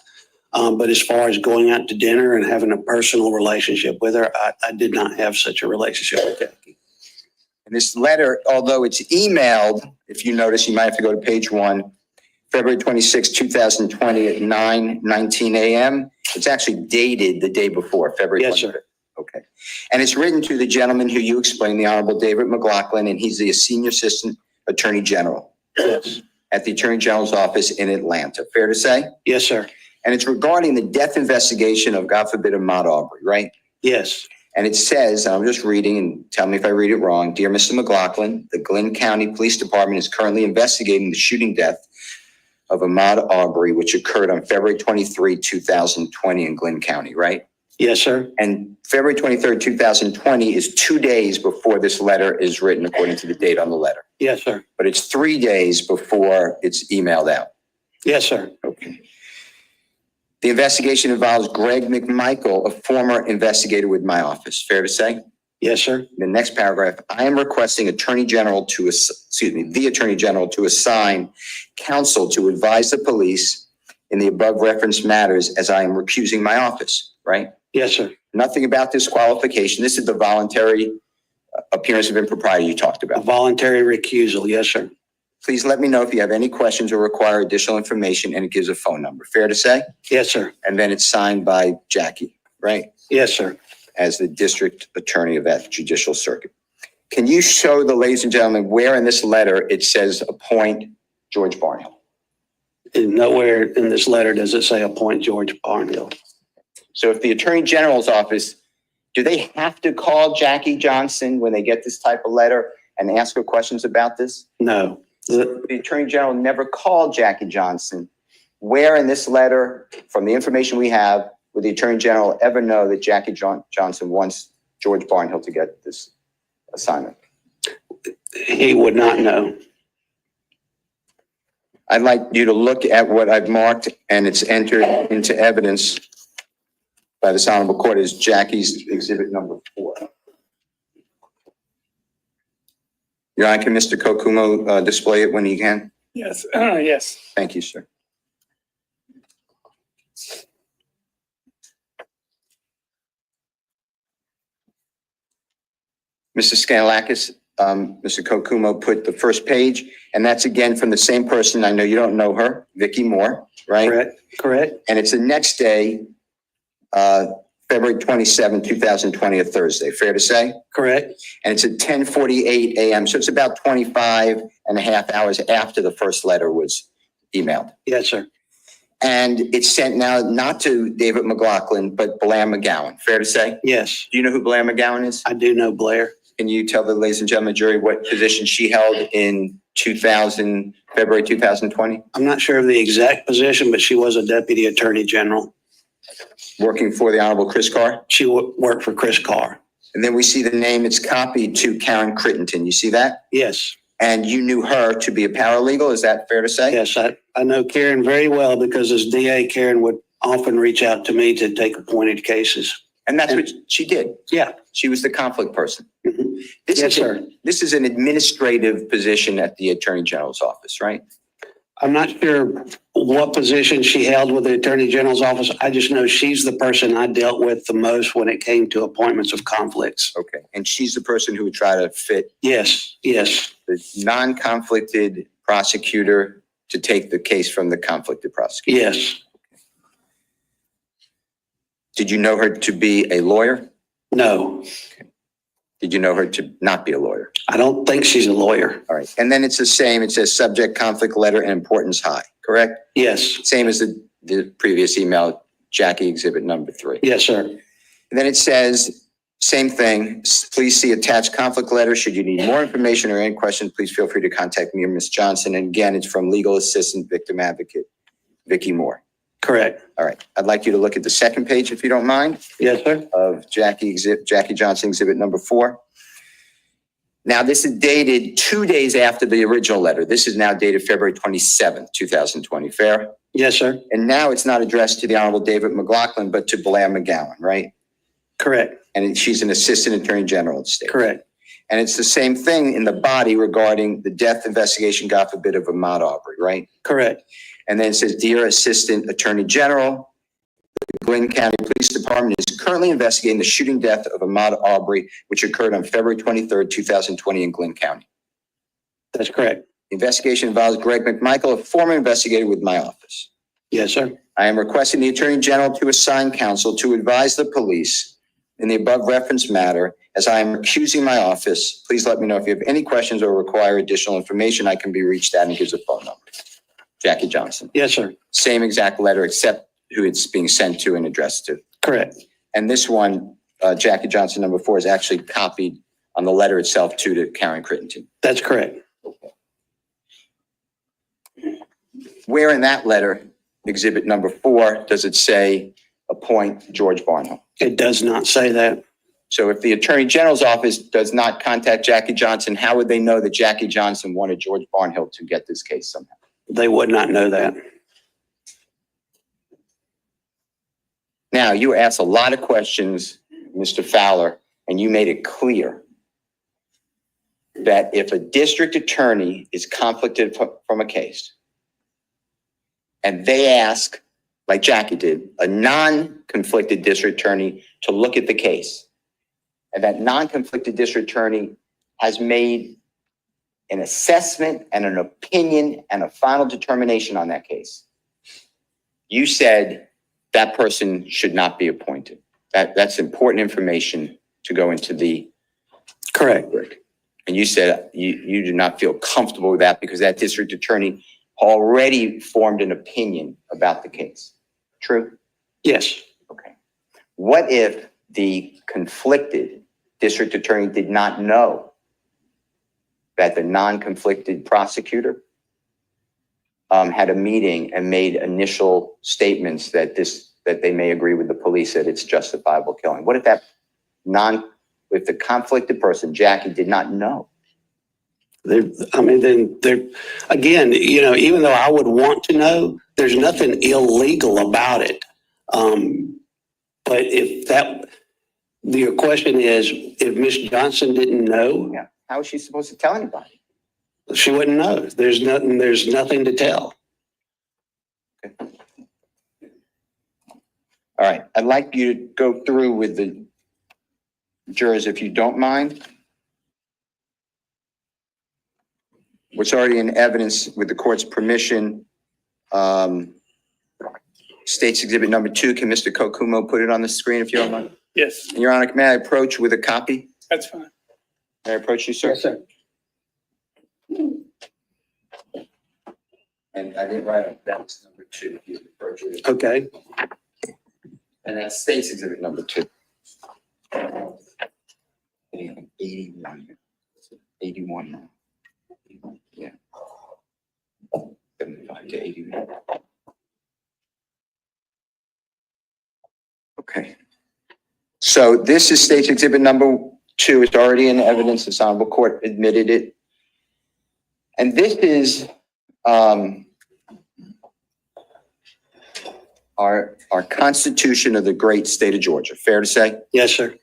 But as far as going out to dinner and having a personal relationship with her, I did not have such a relationship with Jackie. And this letter, although it's emailed, if you notice, you might have to go to page 1, February 26, 2020 at 9:19 a.m. It's actually dated the day before, February 25th. Yes, sir. Okay. And it's written to the gentleman who you explained, the Honorable David McLaughlin, and he's the Senior Assistant Attorney General. Yes. At the Attorney General's office in Atlanta. Fair to say? Yes, sir. And it's regarding the death investigation of, God forbid, Ahmaud Arbery, right? Yes. And it says, I'm just reading and tell me if I read it wrong. Dear Mr. McLaughlin, the Glynn County Police Department is currently investigating the shooting death of Ahmaud Arbery, which occurred on February 23, 2020 in Glynn County, right? Yes, sir. And February 23rd, 2020 is 2 days before this letter is written, according to the date on the letter. Yes, sir. But it's 3 days before it's emailed out. Yes, sir. Okay. The investigation involves Greg McMichael, a former investigator with my office. Fair to say? Yes, sir. The next paragraph, I am requesting the Attorney General to assign counsel to advise the police in the above referenced matters as I am recusing my office, right? Yes, sir. Nothing about disqualification. This is the voluntary appearance of impropriety you talked A about. voluntary recusal. Yes, sir. Please let me know if you have any questions or require additional information, and it gives a phone number. Fair to say? Yes, sir. And then it's signed by Jackie, right? Yes, sir. As the district attorney of that judicial circuit. Can you show the ladies and gentlemen where in this letter it says appoint George Barnhill? And nowhere in this letter does it say appoint George Barnhill. So if the Attorney General's office, do they have to call Jackie Johnson when they get this type of letter and ask her questions about this? No. The Attorney General never called Jackie Johnson. Where in this letter, from the information we have, would the Attorney General ever know that Jackie Johnson wants George Barnhill to get this assignment? He would not know. I'd like you to look at what I've marked, and it's entered into evidence by this honorable court is Jackie's exhibit number 4. Your Honor, can Mr. Kokumo display it when he can? Yes, yes. Thank you, sir. Mr. Scanlakis, Mr. Kokumo put the first page, and that's again from the same person. I know you don't know her, Vicky Moore, right? Correct, correct, And it's the next day, February 27, 2020, a Thursday, fair to say? correct. And it's at 10:48 a.m. So it's about 25 and a half hours after the first letter was emailed. Yes, sir. And it's sent now not to David McLaughlin, but Blair McGowan, fair to say? Yes, Do you know who Blair McGowan is? I do know Blair. Can you tell the ladies and gentlemen, jury, what position she held in February 2020? I'm not sure of the exact position, but she was a deputy attorney general. Working for the Honorable Chris Carr? She worked for Chris Carr. And then we see the name, it's copied to Karen Crittenton. You see that? Yes, And you knew her to be a paralegal, is that fair to say? yes, I know Karen very well because as DA, Karen would often reach out to me to take appointed cases. And that's what she did. Yeah. She was the conflict person. Mhm. This Yes, is sir. This is an administrative position at the Attorney General's office, right? I'm not sure what position she held with the Attorney General's office. I just know she's the person I dealt with the most when it came to appointments of conflicts. Okay. And she's the person who would try to fit Yes, yes, the non-conflicted prosecutor to take the case from the conflicted prosecutor. yes. Did you know her to be a lawyer? No, Did you know her to not be a lawyer? I don't think she's a lawyer. All right. And then it's the same. It says subject, conflict letter, and importance high, correct? Yes, Same as the previous email, Jackie exhibit number 3. yes, sir. And then it says, same thing, please see attached conflict letter. Should you need more information or any questions, please feel free to contact me or Ms. Johnson. And again, it's from legal assistant victim advocate, Vicky Moore. Correct. All right. I'd like you to look at the second page, if you don't mind, Yes, sir. of Jackie Johnson exhibit number 4. Now, this is dated 2 days after the original letter. This is now dated February 27th, 2020. Fair? Yes, sir. And now it's not addressed to the Honorable David McLaughlin, but to Blair McGowan, right? Correct, And she's an assistant attorney general of the state. correct. And it's the same thing in the body regarding the death investigation, God forbid, of Ahmaud Arbery, right? Correct. And then it says, Dear Assistant Attorney General, the Glynn County Police Department is currently investigating the shooting death of Ahmaud Arbery, which occurred on February 23rd, 2020 in Glynn County. That's correct. The investigation involves Greg McMichael, a former investigator with my office. Yes, sir. I am requesting the Attorney General to assign counsel to advise the police in the above referenced matter. As I am recusing my office, please let me know if you have any questions or require additional information. I can be reached at, and gives a phone number. Jackie Johnson. Yes, sir. Same exact letter, except who it's being sent to and addressed to. Correct. And this one, Jackie Johnson, number 4, is actually copied on the letter itself to Karen Crittenton. That's correct. Where in that letter, exhibit number 4, does it say appoint George Barnhill? It does not say that. So if the Attorney General's office does not contact Jackie Johnson, how would they know that Jackie Johnson wanted George Barnhill to get this case somehow? They would not know that. Now, you asked a lot of questions, Mr. Fowler, and you made it clear that if a district attorney is conflicted from a case, and they ask, like Jackie did, a non-conflicted district attorney to look at the case, and that non-conflicted district attorney has made an assessment and an opinion and a final determination on that case, you said that person should not be appointed. That's important information to go into the Correct. record. And you said you do not feel comfortable with that because that district attorney already formed an opinion about the case. True? Yes. Okay. What if the conflicted district attorney did not know that the non-conflicted prosecutor had a meeting and made initial statements that they may agree with the police that it's justifiable killing? What if if the conflicted person, Jackie, did not know? Then again, even though I would want to know, there's nothing illegal about it. But if that, your question is, if Ms. Johnson didn't know, Yeah. How is she supposed to tell anybody? she wouldn't know. There's nothing to tell. All right, I'd like you to go through with the jurors, if you don't mind. What's already in evidence with the court's permission. State's Exhibit number 2. Can Mr. Kokumo put it on the screen if you don't mind? Yes, Your Honor, may I approach with a copy? that's fine. May I approach you, sir? sir. And I didn't write it. That's number 2. If you approach it. Okay. And that's State's Exhibit number 2. 81. 81 now. Yeah. 75 to 81. Okay. So this is State's Exhibit number 2. It's already in evidence. This honorable court admitted it. And this is our Constitution of the great state of Georgia. Fair to say? Yes, sir.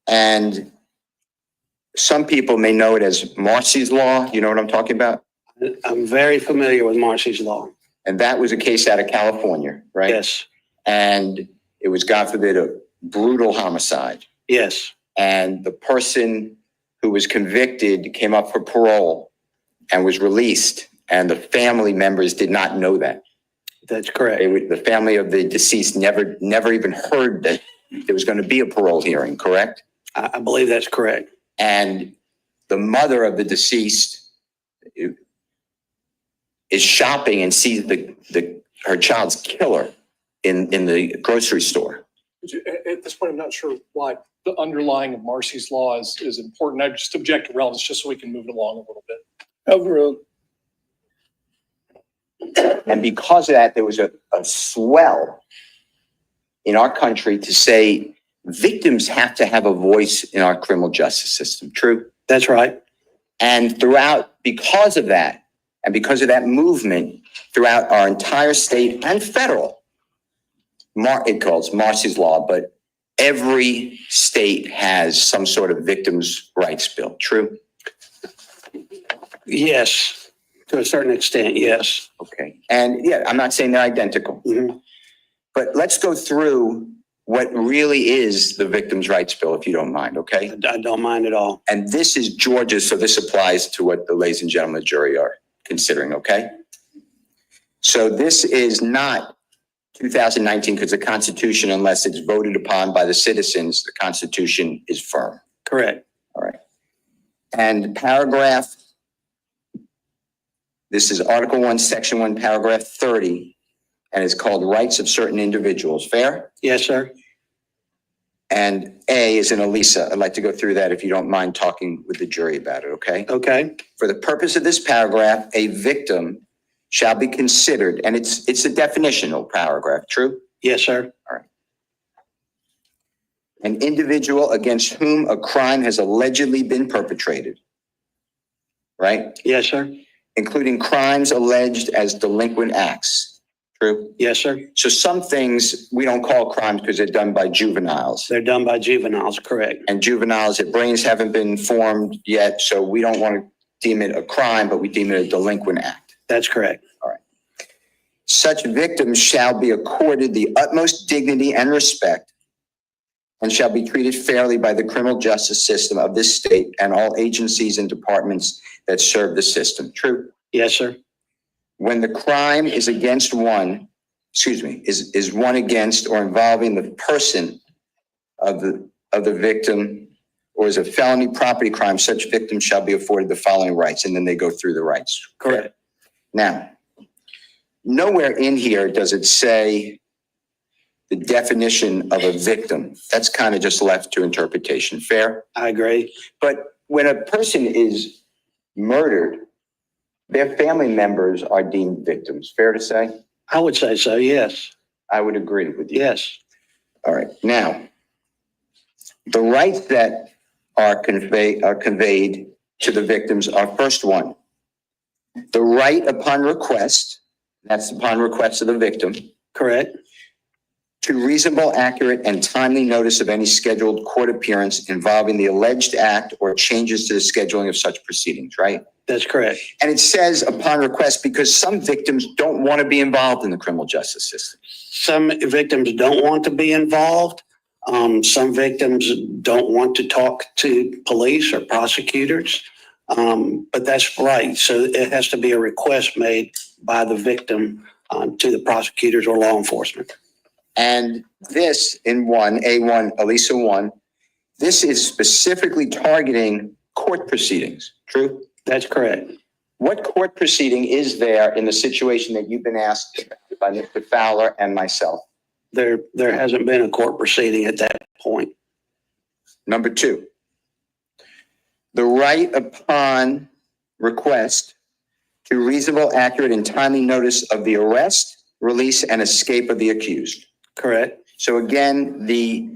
And some people may know it as Marcy's Law. You know what I'm talking about? I'm very familiar with Marcy's Law. And that was a case out of California, right? Yes. And it was, God forbid, a brutal homicide. Yes. And the person who was convicted came up for parole and was released. And the family members did not know that. That's correct. The family of the deceased never even heard that there was going to be a parole hearing, correct? I believe that's correct. And the mother of the deceased is shopping and sees her child's killer in the grocery store. At this point, I'm not sure why the underlying of Marcy's Law is important. I just object to relevance just so we can move it along a little bit. Overruled. And because of that, there was a swell in our country to say victims have to have a voice in our criminal justice system. True? That's right. And because of that, and because of that movement throughout our entire state and federal, it calls Marcy's Law, but every state has some sort of victims' rights bill. True? Yes. To a certain extent, yes. Okay. And yeah, I'm not saying they're identical, but let's go through what really is the victims' rights bill, if you don't mind. Okay. I don't mind at all. And this is Georgia, so this applies to what the ladies and gentlemen of the jury are considering. Okay. So this is not 2019 because the Constitution, unless it's voted upon by the citizens, the Constitution is firm. Correct. All right. And this is Article 1, Section 1, Paragraph 30, and it's called Rights of Certain Individuals. Fair? Yes, sir. And A is in Elisa. I'd like to go through that if you don't mind talking with the jury about it, okay? Okay. For the purpose of this paragraph, a victim shall be considered, and it's a definitional paragraph, true? Yes, sir. All right. An individual against whom a crime has allegedly been perpetrated, right? Yes, sir. Including crimes alleged as delinquent acts, true? Yes, sir. So some things we don't call crimes because they're done by juveniles. They're done by juveniles, correct. And juveniles, their brains haven't been formed yet, so we don't want to deem it a crime, but we deem it a delinquent act. That's correct. All right. Such victims shall be accorded the utmost dignity and respect and shall be treated fairly by the criminal justice system of this state and all agencies and departments that serve the system. True? Yes, sir. When the crime is against one, is one against or involving the person of the victim or is a felony property crime, such victim shall be afforded the following rights. And then they go through the rights. Correct. Now, nowhere in here does it say the definition of a victim. That's kind of just left to interpretation. Fair? I agree. But when a person is murdered, their family members are deemed victims. Fair to say? I would say so, yes. I would agree with you. Yes. All right. Now, the rights that are conveyed to the victims are, first one, the right upon request, that's upon request of the victim, Correct. to reasonable, accurate, and timely notice of any scheduled court appearance involving the alleged act or changes to the scheduling of such proceedings, right? That's correct. And it says upon request because some victims don't want to be involved in the criminal justice system. Some victims don't want to be involved. Some victims don't want to talk to police or prosecutors. But that's right. So it has to be a request made by the victim to the prosecutors or law enforcement. And this in A1, Elisa 1, this is specifically targeting court proceedings, true? That's correct. What court proceeding is there in the situation that you've been asked about by Mr. Fowler and myself? There hasn't been a court proceeding at that point. Number 2, the right upon request to reasonable, accurate, and timely notice of the arrest, release, and escape of the accused. Correct. So again, the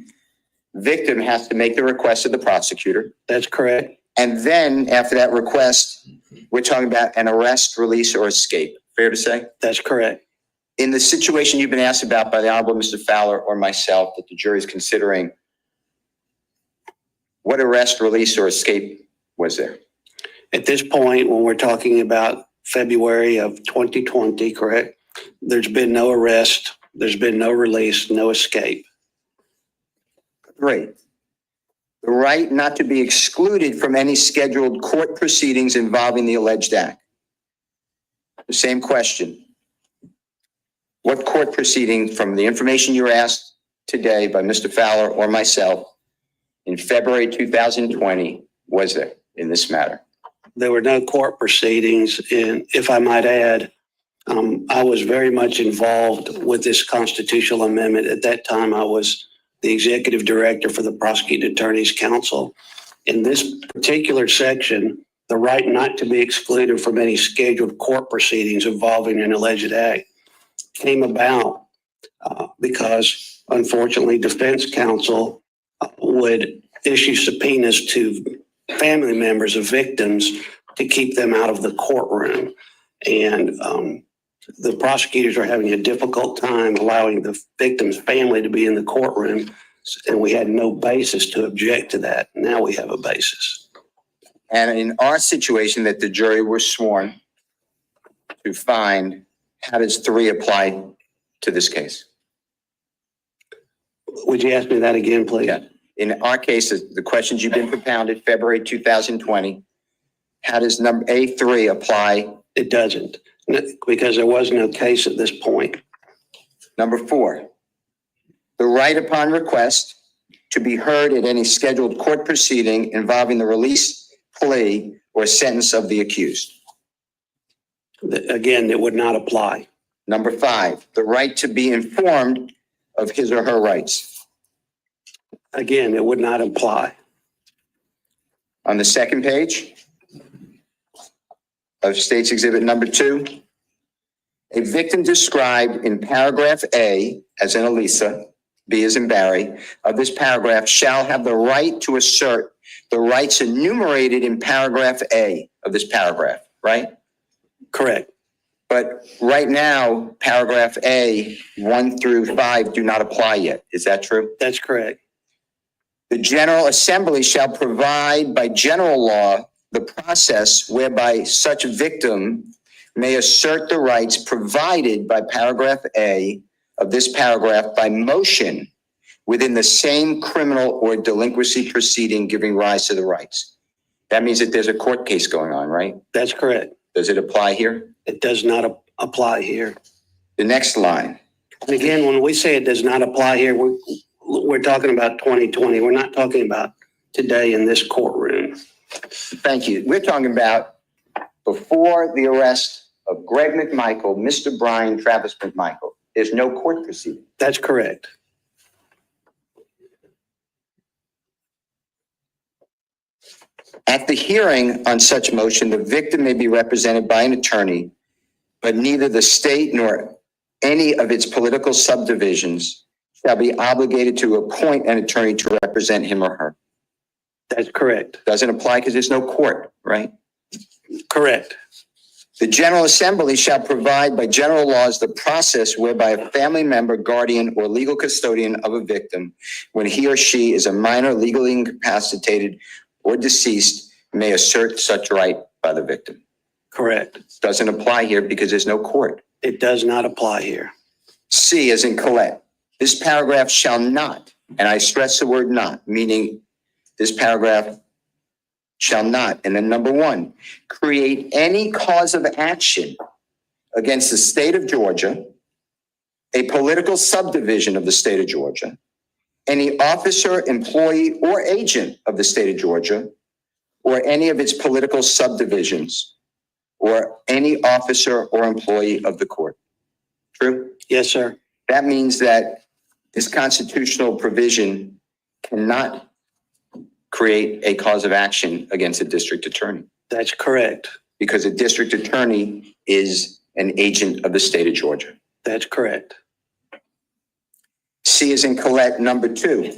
victim has to make the request of the prosecutor. That's correct. And then after that request, we're talking about an arrest, release, or escape. Fair to say? That's correct. In the situation you've been asked about by the Honorable Mr. Fowler or myself that the jury is considering, what arrest, release, or escape was there? At this point, when we're talking about February of 2020, correct? There's been no arrest. There's been no release, no escape. Great. The right not to be excluded from any scheduled court proceedings involving the alleged act. The same question. What court proceeding from the information you were asked today by Mr. Fowler or myself in February 2020 was there in this matter? There were no court proceedings. And if I might add, I was very much involved with this constitutional amendment. At that time, I was the executive director for the Prosecuting Attorneys Council. In this particular section, the right not to be excluded from any scheduled court proceedings involving an alleged act came about because, unfortunately, defense counsel would issue subpoenas to family members of victims to keep them out of the courtroom. And the prosecutors are having a difficult time allowing the victim's family to be in the courtroom, and we had no basis to object to that. Now we have a basis. And in our situation that the jury were sworn to find, how does 3 apply to this case? Would you ask me that again, please? Yeah. In our case, the questions you've been propounded, February 2020, how does number A3 apply? It doesn't, because there was no case at this point. Number 4, the right upon request to be heard at any scheduled court proceeding involving the release, plea, or sentence of the accused. Again, it would not apply. Number 5, the right to be informed of his or her rights. Again, it would not apply. On the second page of State's Exhibit number 2, a victim described in paragraph A, as in Elisa, B as in Barry, of this paragraph shall have the right to assert the rights enumerated in paragraph A of this paragraph, right? Correct. But right now, paragraph A, 1 through 5 do not apply yet. Is that true? That's correct. The General Assembly shall provide by general law the process whereby such victim may assert the rights provided by paragraph A of this paragraph by motion within the same criminal or delinquency proceeding giving rise to the rights. That means that there's a court case going on, right? That's correct. Does it apply here? It does not apply here. The next line. And again, when we say it does not apply here, we're talking about 2020. We're not talking about today in this courtroom. Thank you. We're talking about before the arrest of Greg McMichael, Mr. Brian Travis McMichael. There's no court proceeding. That's correct. At the hearing on such motion, the victim may be represented by an attorney, but neither the state nor any of its political subdivisions shall be obligated to appoint an attorney to represent him or her. That's correct. Doesn't apply because there's no court, right? Correct. The General Assembly shall provide by general laws the process whereby a family member, guardian, or legal custodian of a victim, when he or she is a minor, legally incapacitated, or deceased, may assert such right by the victim. Correct. Doesn't apply here because there's no court. It does not apply here. C as in Colette. This paragraph shall not, and I stress the word not, meaning this paragraph shall not, and then number 1, create any cause of action against the state of Georgia, a political subdivision of the state of Georgia, any officer, employee, or agent of the state of Georgia, or any of its political subdivisions, or any officer or employee of the court. True? Yes, sir. That means that this constitutional provision cannot create a cause of action against a district attorney That's correct. because a district attorney is an agent of the state of Georgia. That's correct. C is in Colette, number 2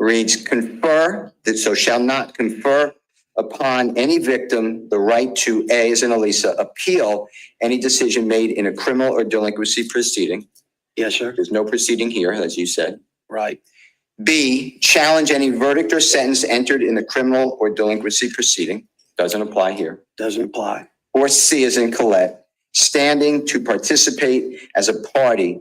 reads confer, so shall not confer upon any victim the right to A as in Elisa, appeal any decision made in a criminal or delinquency proceeding. Yes, sir. There's no proceeding here, as you said. Right. B, challenge any verdict or sentence entered in the criminal or delinquency proceeding. Doesn't apply here. Doesn't apply. Or C as in Colette, standing to participate as a party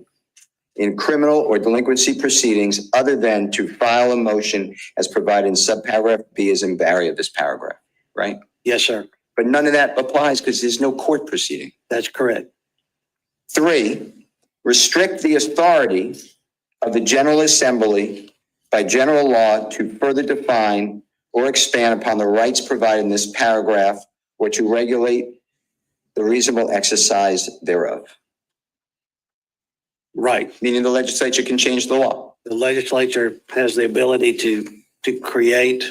in criminal or delinquency proceedings other than to file a motion as provided in subparagraph B as in Barry of this paragraph, right? Yes, sir. But none of that applies because there's no court proceeding. That's correct. 3, restrict the authority of the General Assembly by general law to further define or expand upon the rights provided in this paragraph or to regulate the reasonable exercise thereof. Right. Meaning the legislature can change the law. The legislature has the ability to create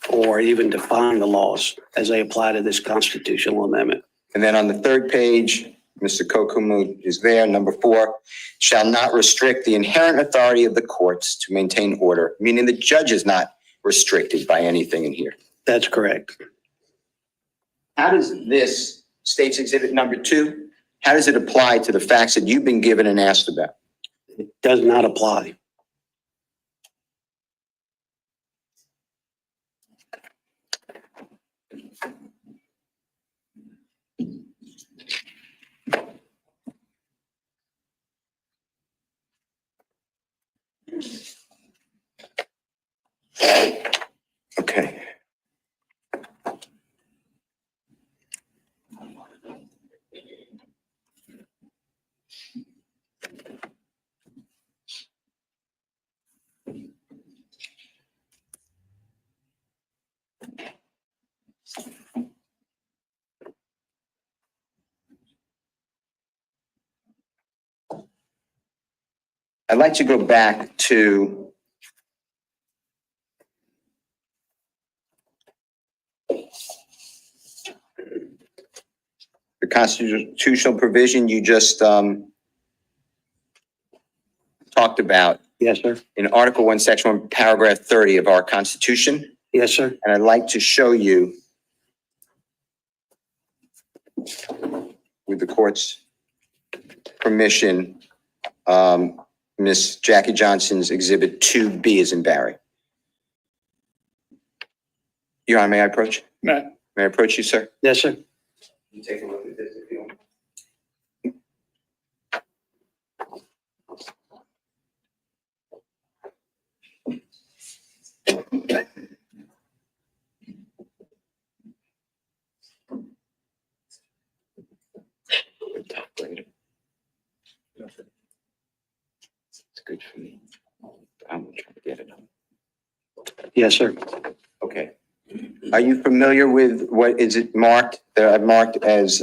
or even define the laws as they apply to this constitutional amendment. And then on the 3rd page, Mr. Kokumu is there. Number 4, shall not restrict the inherent authority of the courts to maintain order, meaning the judge is not restricted by anything in here. That's correct. How does this State's Exhibit number 2, how does it apply to the facts that you've been given and asked about? It does not apply. Okay. I'd like to go back to the constitutional provision you just talked about Yes, sir. in Article 1, Section 1, Paragraph 30 of our Constitution. Yes, sir. And I'd like to show you, with the court's permission, Miss Jackie Johnson's Exhibit 2B is in Barry. Your Honor, may I approach? Matt, May I approach you, sir? Yes, sir. You take a look at this if you want. It's good for me. I'm trying to get it. Yes, sir. Okay. Are you familiar with what is it marked, that I've marked as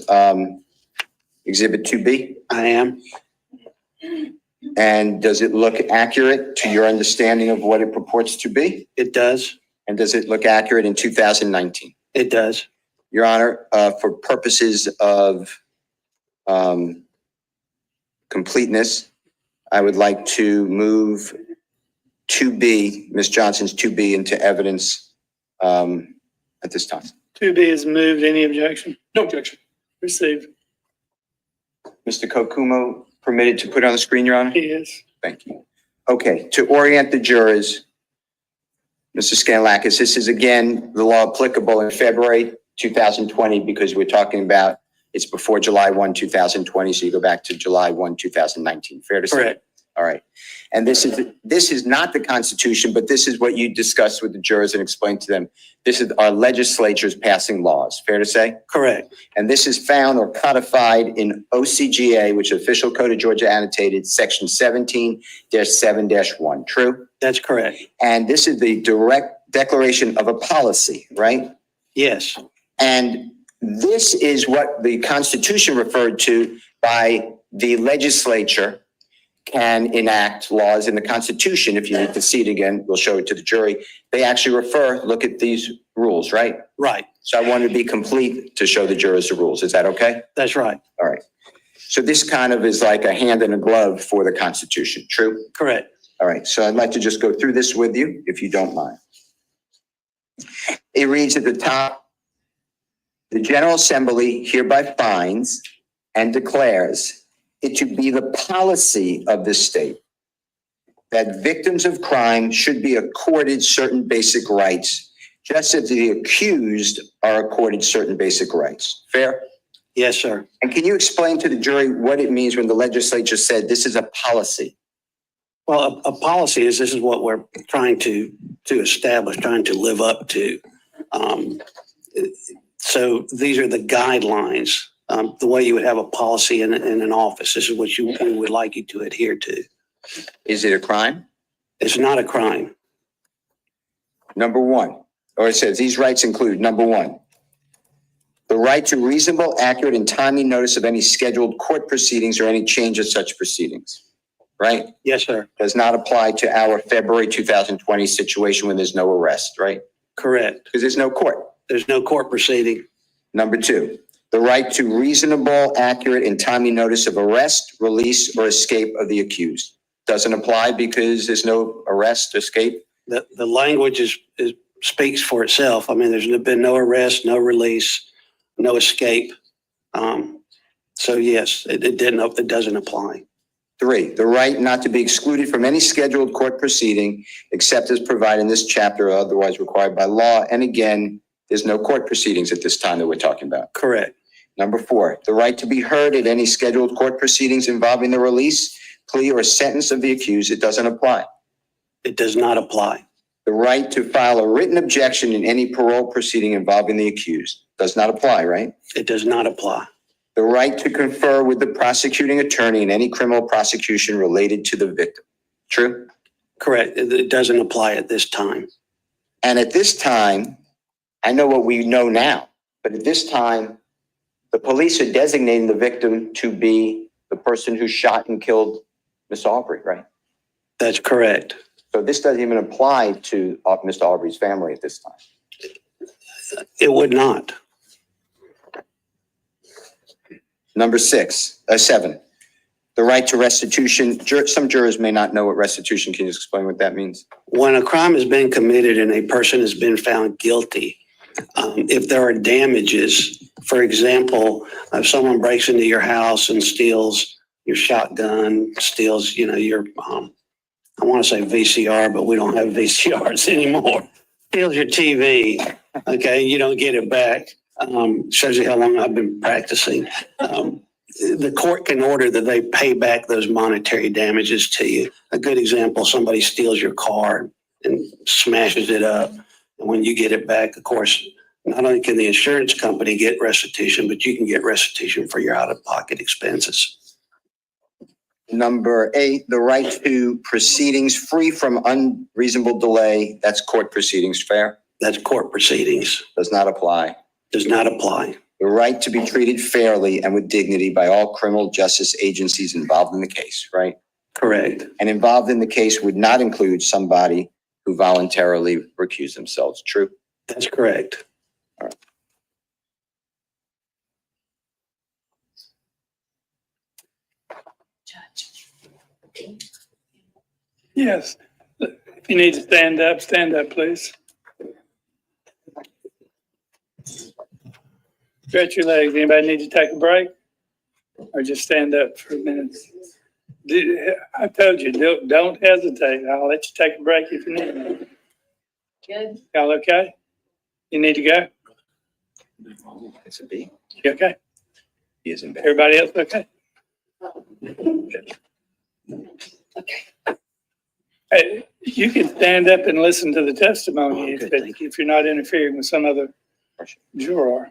Exhibit 2B? I am. And does it look accurate to your understanding of what it purports to be? It does. And does it look accurate in 2019? It does. Your Honor, for purposes of completeness, I would like to move 2B, Ms. Johnson's 2B into evidence at this time. 2B is moved. Any objection? No objection. Received. Mr. Kokumo, permitted to put on the screen, Your Honor? He is. Thank you. Okay, to orient the jurors, Mr. Scanlakis, this is again the law applicable in February 2020 because we're talking about it's before July 1, 2020, so you go back to July 1, 2019. Fair to say? Correct. All right. And this is not the Constitution, but this is what you discussed with the jurors and explained to them. This is our legislatures passing laws. Fair to say? Correct. And this is found or codified in OCGA, which is Official Code of Georgia Annotated, Section 17-7-1. True? That's correct. And this is the direct declaration of a policy, right? Yes. And this is what the Constitution referred to by the legislature can enact laws in the Constitution. If you need to see it again, we'll show it to the jury. They actually look at these rules, right? Right. So I wanted to be complete to show the jurors the rules. Is that okay? That's right. All right. So this kind of is like a hand in a glove for the Constitution. True? Correct. All right. So I'd like to just go through this with you, if you don't mind. It reads at the top, the General Assembly hereby finds and declares it to be the policy of the state that victims of crime should be accorded certain basic rights, just as the accused are accorded certain basic rights. Fair? Yes, sir. And can you explain to the jury what it means when the legislature said this is a policy? Well, a policy is, this is what we're trying to establish, trying to live up to. So these are the guidelines, the way you would have a policy in an office. This is what we would like you to adhere to. Is it a crime? It's not a crime. Number one, or it says these rights include, number one, the right to reasonable, accurate, and timely notice of any scheduled court proceedings or any change of such proceedings, right? Yes, sir. Does not apply to our February 2020 situation when there's no arrest, right? Correct. Because there's no court. There's no court proceeding. Number two, the right to reasonable, accurate, and timely notice of arrest, release, or escape of the accused. Doesn't apply because there's no arrest, escape. The language speaks for itself. I mean, there's been no arrest, no release, no escape. So yes, it doesn't apply. Three, the right not to be excluded from any scheduled court proceeding except as provided in this chapter or otherwise required by law. And again, there's no court proceedings at this time that we're talking about. Correct. Number four, the right to be heard at any scheduled court proceedings involving the release, plea, or sentence of the accused. It doesn't apply. It does not apply. The right to file a written objection in any parole proceeding involving the accused. Does not apply, right? It does not apply. The right to confer with the prosecuting attorney in any criminal prosecution related to the victim. True? Correct. It doesn't apply at this time. And at this time, I know what we know now, but at this time, the police are designating the victim to be the person who shot and killed Miss Aubrey, right? That's correct. So this doesn't even apply to Mr. Aubrey's family at this time. It would not. Number seven, the right to restitution. Some jurors may not know what restitution. Can you explain what that means? When a crime has been committed and a person has been found guilty, if there are damages, for example, if someone breaks into your house and steals your shotgun, steals, your, I want to say VCR, but we don't have VCRs anymore. Steals your TV, okay, you don't get it back. Shows you how long I've been practicing. The court can order that they pay back those monetary damages to you. A good example, somebody steals your car and smashes it up. And when you get it back, of course, not only can the insurance company get restitution, but you can get restitution for your out-of-pocket expenses. Number 8, the right to proceedings free from unreasonable delay. That's court proceedings. Fair? That's court proceedings. Does not apply. Does not apply. The right to be treated fairly and with dignity by all criminal justice agencies involved in the case, right? Correct. And involved in the case would not include somebody who voluntarily recused themselves. True? That's correct. All right. Yes. If you need to stand up, please. Stretch your legs. Anybody need to take a break? Or just stand up for a minute? I told you, don't hesitate. I'll let you take a break if you need. Good. Y'all okay? You need to go? It's a B. You okay? He isn't bad. Everybody else okay? Hey, you can stand up and listen to the testimony if you're not interfering with some other juror.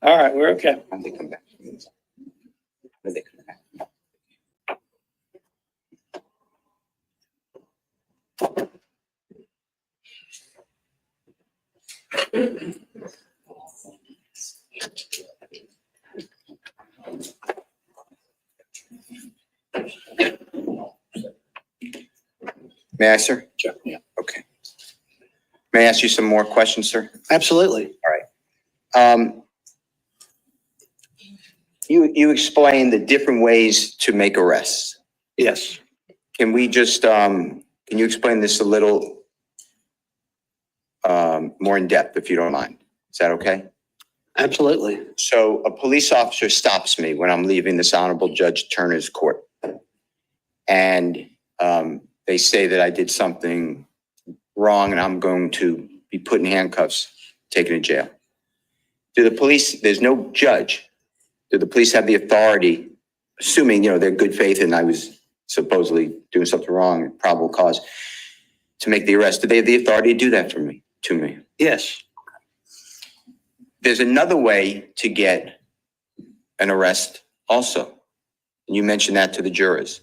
All right, we're okay. When they come back. When they come back. May I, sir? Sure, yeah. Okay. May I ask you some more questions, sir? Absolutely. You explained the different ways to make arrests. Yes. Can we just, can you explain this a little more in depth, if you don't mind? Is that okay? Absolutely. So a police officer stops me when I'm leaving this Honorable Judge Turner's court. And they say that I did something wrong and I'm going to be put in handcuffs, taken to jail. Do the police, there's no judge. Do the police have the authority, assuming, you know, they're good faith and I was supposedly doing something wrong, probable cause, to make the arrest? Do they have the authority to do that for me, to me? Yes. There's another way to get an arrest also. And you mentioned that to the jurors.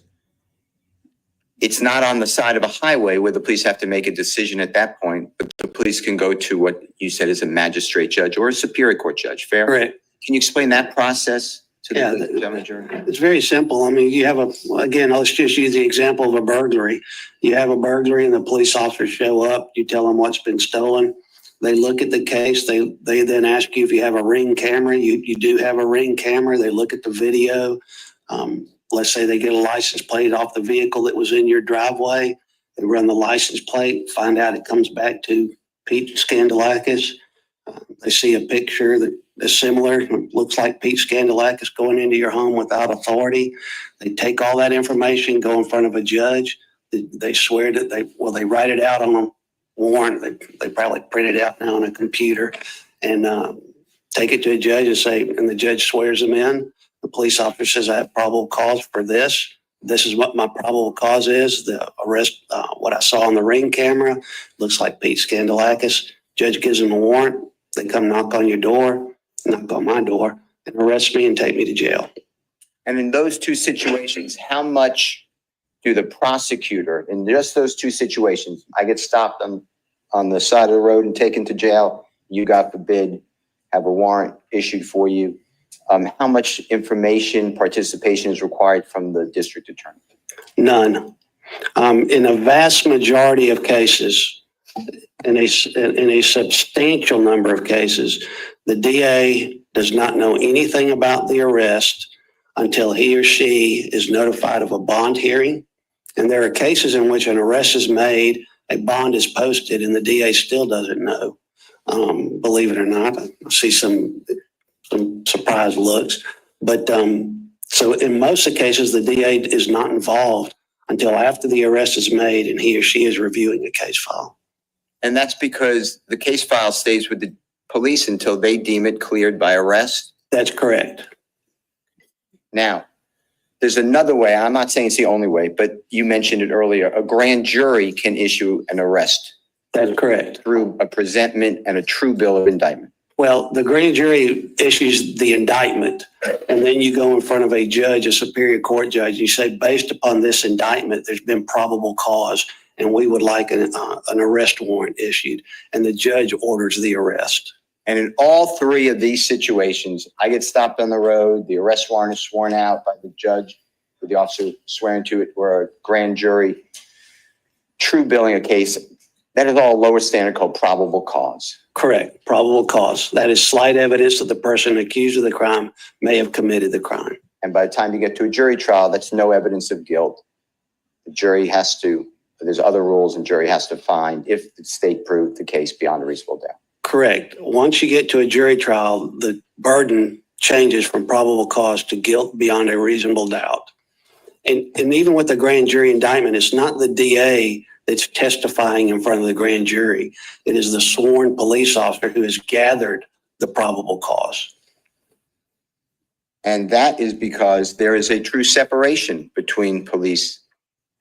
It's not on the side of a highway where the police have to make a decision at that point, but the police can go to what you said is a magistrate judge or a superior court judge. Fair? Correct. Can you explain that process to the gentleman jury? It's very simple. I mean, you have again, let's just use the example of a burglary. You have a burglary and the police officers show up. You tell them what's been stolen. They look at the case. They then ask you if you have a Ring camera. You do have a Ring camera. They look at the video. Let's say they get a license plate off the vehicle that was in your driveway. They run the license plate, find out it comes back to Pete Scandalakis. They see a picture that is similar, looks like Pete Scandalakis going into your home without authority. They take all that information, go in front of a judge. They swear that they write it out on a warrant. They probably print it out now on a computer and take it to a judge and say, and the judge swears them in. The police officer says, I have probable cause for this. This is what my probable cause is. The arrest, what I saw on the Ring camera, looks like Pete Scandalakis. Judge gives them a warrant. They come knock on your door, knock on my door, and arrest me and take me to jail. And in those two situations, how much do the prosecutor, in just those two situations, I get stopped on the side of the road and taken to jail, you, God forbid, have a warrant issued for you, how much information, participation is required from the district attorney? None. In a vast majority of cases, in a substantial number of cases, the DA does not know anything about the arrest until he or she is notified of a bond hearing. And there are cases in which an arrest is made, a bond is posted, and the DA still doesn't know. Believe it or not, I see some surprised looks. But so in most of the cases, the DA is not involved until after the arrest is made and he or she is reviewing a case file. And that's because the case file stays with the police until they deem it cleared by arrest? That's correct. Now, there's another way. I'm not saying it's the only way, but you mentioned it earlier. A grand jury can issue an arrest. That's correct. Through a presentment and a true bill of indictment. Well, the grand jury issues the indictment, and then you go in front of a judge, a superior court judge, and you say, based upon this indictment, there's been probable cause, and we would like an arrest warrant issued, and the judge orders the arrest. And in all three of these situations, I get stopped on the road, the arrest warrant is sworn out by the judge, with the officer swearing to it, or a grand jury, true billing a case. That is all a lower standard called probable cause. Correct. Probable cause. That is slight evidence that the person accused of the crime may have committed the crime. And by the time you get to a jury trial, that's no evidence of guilt. The jury has to, there's other rules, and jury has to find if the state proved the case beyond a reasonable doubt. Correct. Once you get to a jury trial, the burden changes from probable cause to guilt beyond a reasonable doubt. And even with the grand jury indictment, it's not the DA that's testifying in front of the grand jury. It is the sworn police officer who has gathered the probable cause. And that is because there is a true separation between police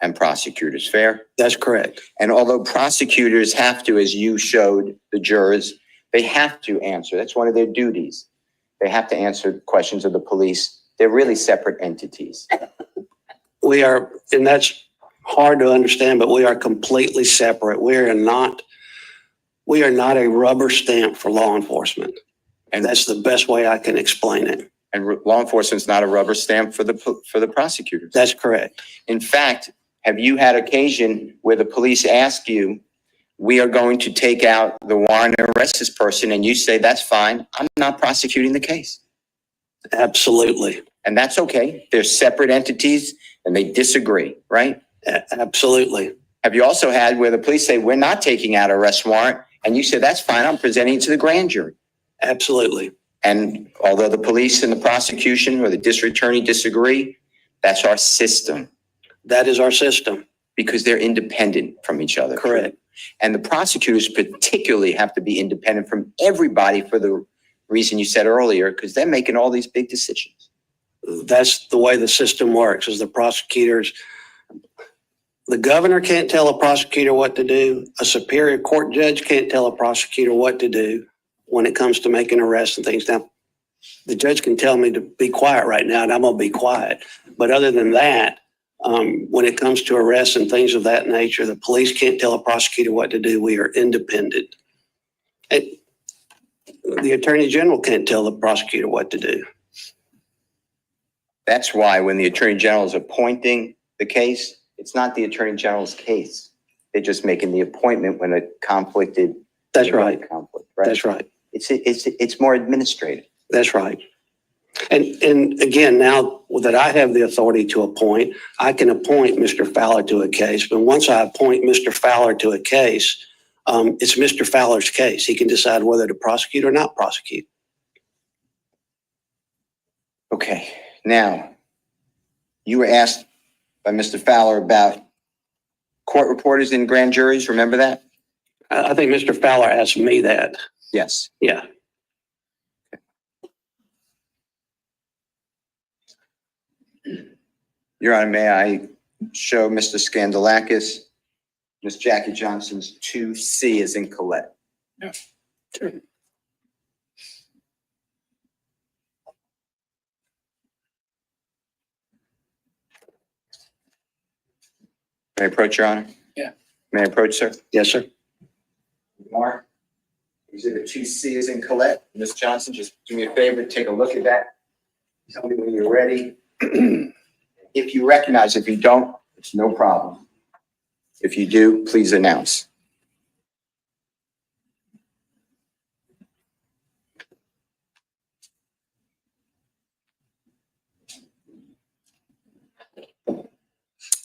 and prosecutors. Fair? That's correct. And although prosecutors have to, as you showed the jurors, they have to answer. That's one of their duties. They have to answer questions of the police. They're really separate entities. We are, and that's hard to understand, but we are completely separate. We are not a rubber stamp for law enforcement. And that's the best way I can explain it. And law enforcement's not a rubber stamp for the prosecutors. That's correct. In fact, have you had occasion where the police ask you, we are going to take out the warrant and arrest this person, and you say, that's fine, I'm not prosecuting the case? Absolutely. And that's okay. They're separate entities and they disagree, right? Absolutely. Have you also had where the police say, we're not taking out an arrest warrant, and you say, that's fine, I'm presenting it to the grand jury? Absolutely. And although the police and the prosecution or the district attorney disagree, that's our system. That is our system. Because they're independent from each other. Correct. And the prosecutors particularly have to be independent from everybody for the reason you said earlier, because they're making all these big decisions. That's the way the system works, is the prosecutors. The governor can't tell a prosecutor what to do. A superior court judge can't tell a prosecutor what to do when it comes to making arrests and things. Now, the judge can tell me to be quiet right now, and I'm going to be quiet. But other than that, when it comes to arrests and things of that nature, the police can't tell a prosecutor what to do. We are independent. The attorney general can't tell the prosecutor what to do. That's why when the attorney general is appointing the case, it's not the attorney general's case. They're just making the appointment when a conflicted. That's right. Conflict, right? That's right. It's more administrative. That's right. And again, now that I have the authority to appoint, I can appoint Mr. Fowler to a case. But once I appoint Mr. Fowler to a case, it's Mr. Fowler's case. He can decide whether to prosecute or not prosecute. Okay. Now, you were asked by Mr. Fowler about court reporters in grand juries. Remember that? I think Mr. Fowler asked me that. Yes. Yeah. Your Honor, may I show Mr. Skandalakis, Ms. Jackie Johnson's 2C as in Colette? Yeah, sure. May I approach, Your Honor? Yeah. May I approach, sir? Yes, sir. Mark, exhibit 2C is in Colette. Ms. Johnson, just do me a favor, take a look at that. Tell me when you're ready. If you recognize, if you don't, it's no problem. If you do, please announce.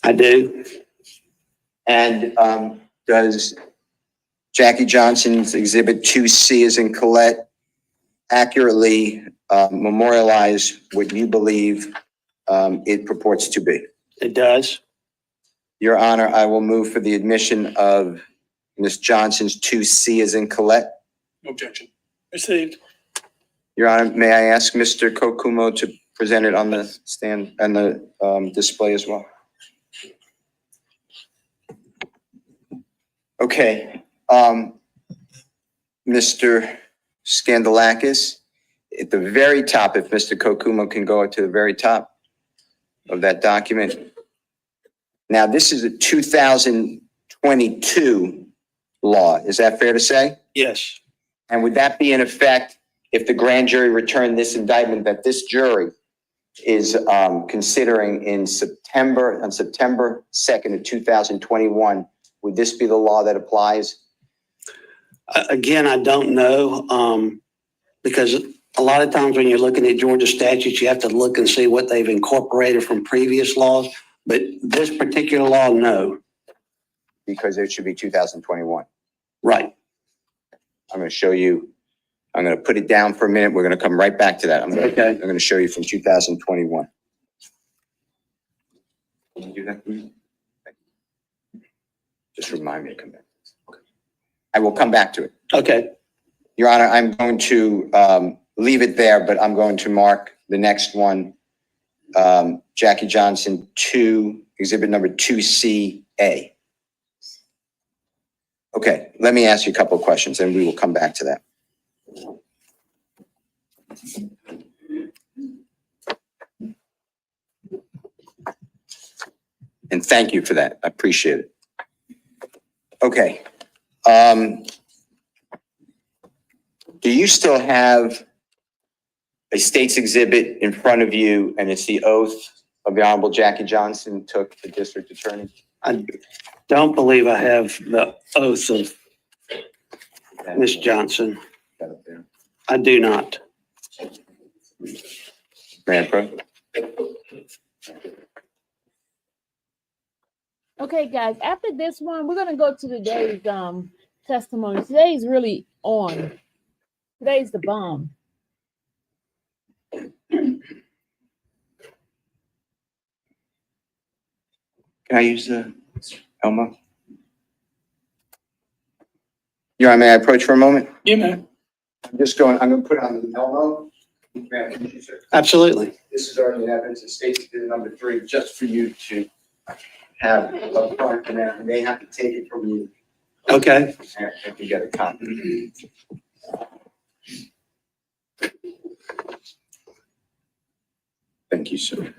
I do. And does Jackie Johnson's exhibit 2C as in Colette accurately memorialize what you believe it purports to be? It does. Your Honor, I will move for the admission of Ms. Johnson's 2C as in Colette. No objection. Received. Your Honor, may I ask Mr. Kokumo to present it on the stand and the display as well? Okay. Mr. Skandalakis, at the very top, if Mr. Kokumo can go to the very top of that document. Now, this is a 2022 law. Is that fair to say? Yes. And would that be in effect if the grand jury returned this indictment that this jury is considering on September 2nd of 2021? Would this be the law that applies? Again, I don't know, because a lot of times when you're looking at Georgia statutes, you have to look and see what they've incorporated from previous laws. But this particular law, no. Because it should be 2021. Right. I'm going to show you, I'm going to put it down for a minute. We're going to come right back to that. I'm Okay. going to show you from 2021. Can you do that for me? Just remind me to come back. Okay. I will come back to it. Okay. Your Honor, I'm going to leave it there, but I'm going to mark the next one, Jackie Johnson 2, exhibit number 2CA. Okay, let me ask you a couple of questions and we will come back to that. And thank you for that. I appreciate it. Okay. Do you still have a state's exhibit in front of you and it's the oath of the Honorable Jackie Johnson took the district attorney? I don't believe I have the oath of Ms. Johnson. I do not. Madam Pro? Okay, guys, after this one, we're gonna go to today's testimony. Today's really on. Today's the bomb. Can I use the Elmo? Your Honor, may I approach for a moment? You may. I'm going to put on the Elmo. Absolutely. This is already in evidence. It states it number 3, just for you to have up front, and then they have to take it from you. Okay. And if you get a copy. Thank you, sir.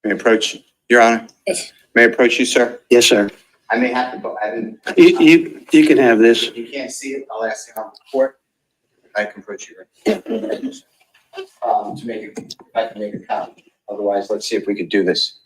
May I approach, Your Honor? Yes. May I approach you, sir? Yes, sir. I may have to go, I didn't. You can have this. If you can't see it, I'll ask the Honorable Court. I can approach you. To make it, if I can make a copy. Otherwise, let's see if we could do this.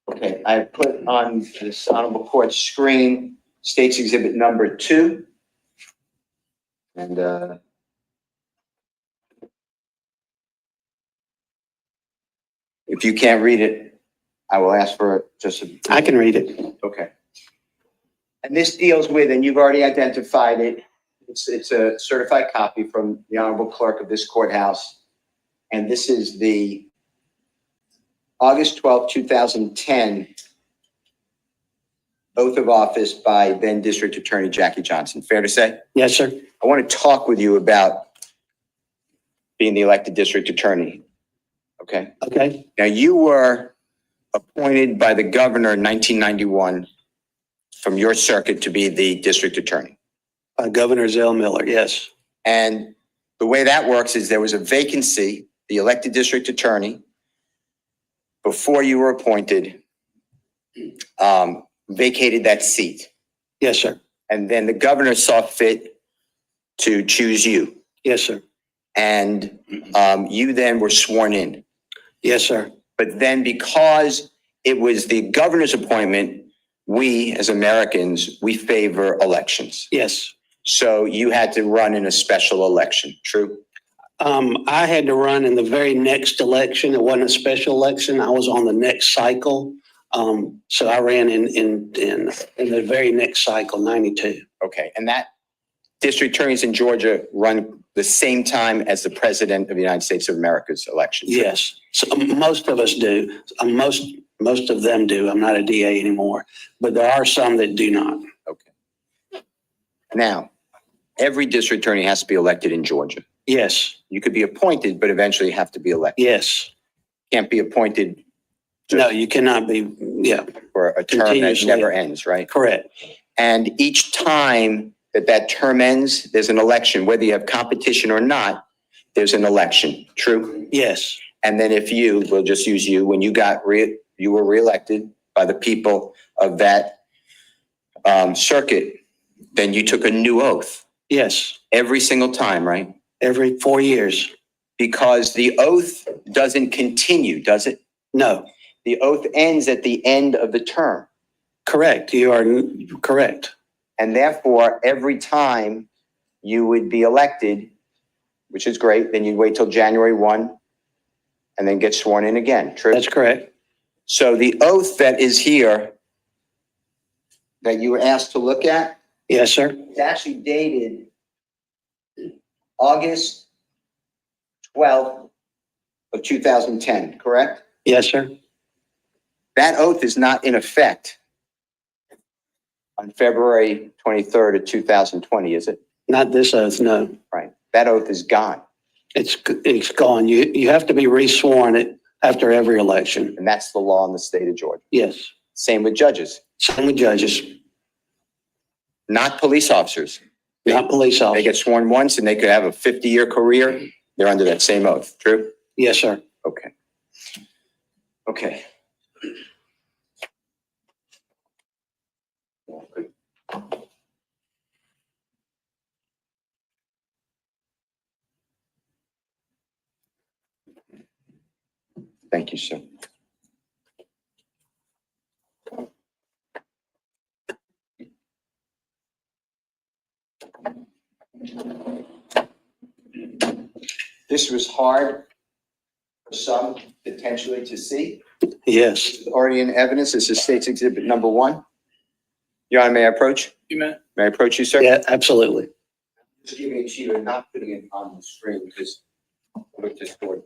Okay, I put on this Honorable Court screen, State's Exhibit number 2. And, if you can't read it, I will ask for just a. I can read it. Okay. And this deals with, and you've already identified it, it's a certified copy from the Honorable Clerk of this courthouse. And this is the August 12, 2010 oath of office by then District Attorney Jackie Johnson. Fair to say? Yes, sir. I want to talk with you about being the elected district attorney. Okay? Okay. Now, you were appointed by the governor in 1991 from your circuit to be the district attorney. Governor Zell Miller, yes. And the way that works is there was a vacancy, the elected district attorney, before you were appointed, vacated that seat. Yes, sir. And then the governor saw fit to choose you. Yes, sir. And you then were sworn in. Yes, sir. But then because it was the governor's appointment, we as Americans, we favor elections. Yes. So you had to run in a special election, true? I had to run in the very next election. It wasn't a special election. I was on the next cycle. So I ran in the very next cycle, 92. Okay, and that district attorneys in Georgia run the same time as the president of the United States of America's election? True? Yes. So most of us do. Most of them do. I'm not a DA anymore, but there are some that do not. Okay. Now, every district attorney has to be elected in Georgia. Yes. You could be appointed, but eventually have to be elected. Yes. Can't be appointed No, you cannot be. Yeah. for a term that Continuously. never ends, right? Correct. And each time that term ends, there's an election, whether you have competition or not. there's an election, true? Yes, And then if we'll just use you, when you you were reelected by the people of that circuit, then you took a new oath yes, every single time, right? every 4 years. Because the oath doesn't continue, does it? No, The oath ends at the end of the term. correct. You are correct. And therefore, every time you would be elected, which is great, then you'd wait till January 1 and then get sworn in again, true? That's correct. So the oath that is here that you were asked to look at Yes, sir. is actually dated August 12th of 2010, correct? Yes, sir. That oath is not in effect on February 23rd of 2020, is it? Not this oath, no. Right. That oath is gone. It's gone. You have to be resworn after every election. And that's the law in the state of Georgia. Yes. Same with judges, Same with judges, not police officers. not police They officers. get sworn once and they could have a 50-year career. They're under that same oath. True? Yes, sir. Okay. Okay. Thank you, sir. This was hard for some potentially to see. Yes. Already in evidence, this is State's Exhibit number 1. Your Honor, may I approach? You may. May I approach you, sir? Yeah, absolutely. Just giving it to you and not putting it on the screen because look discord.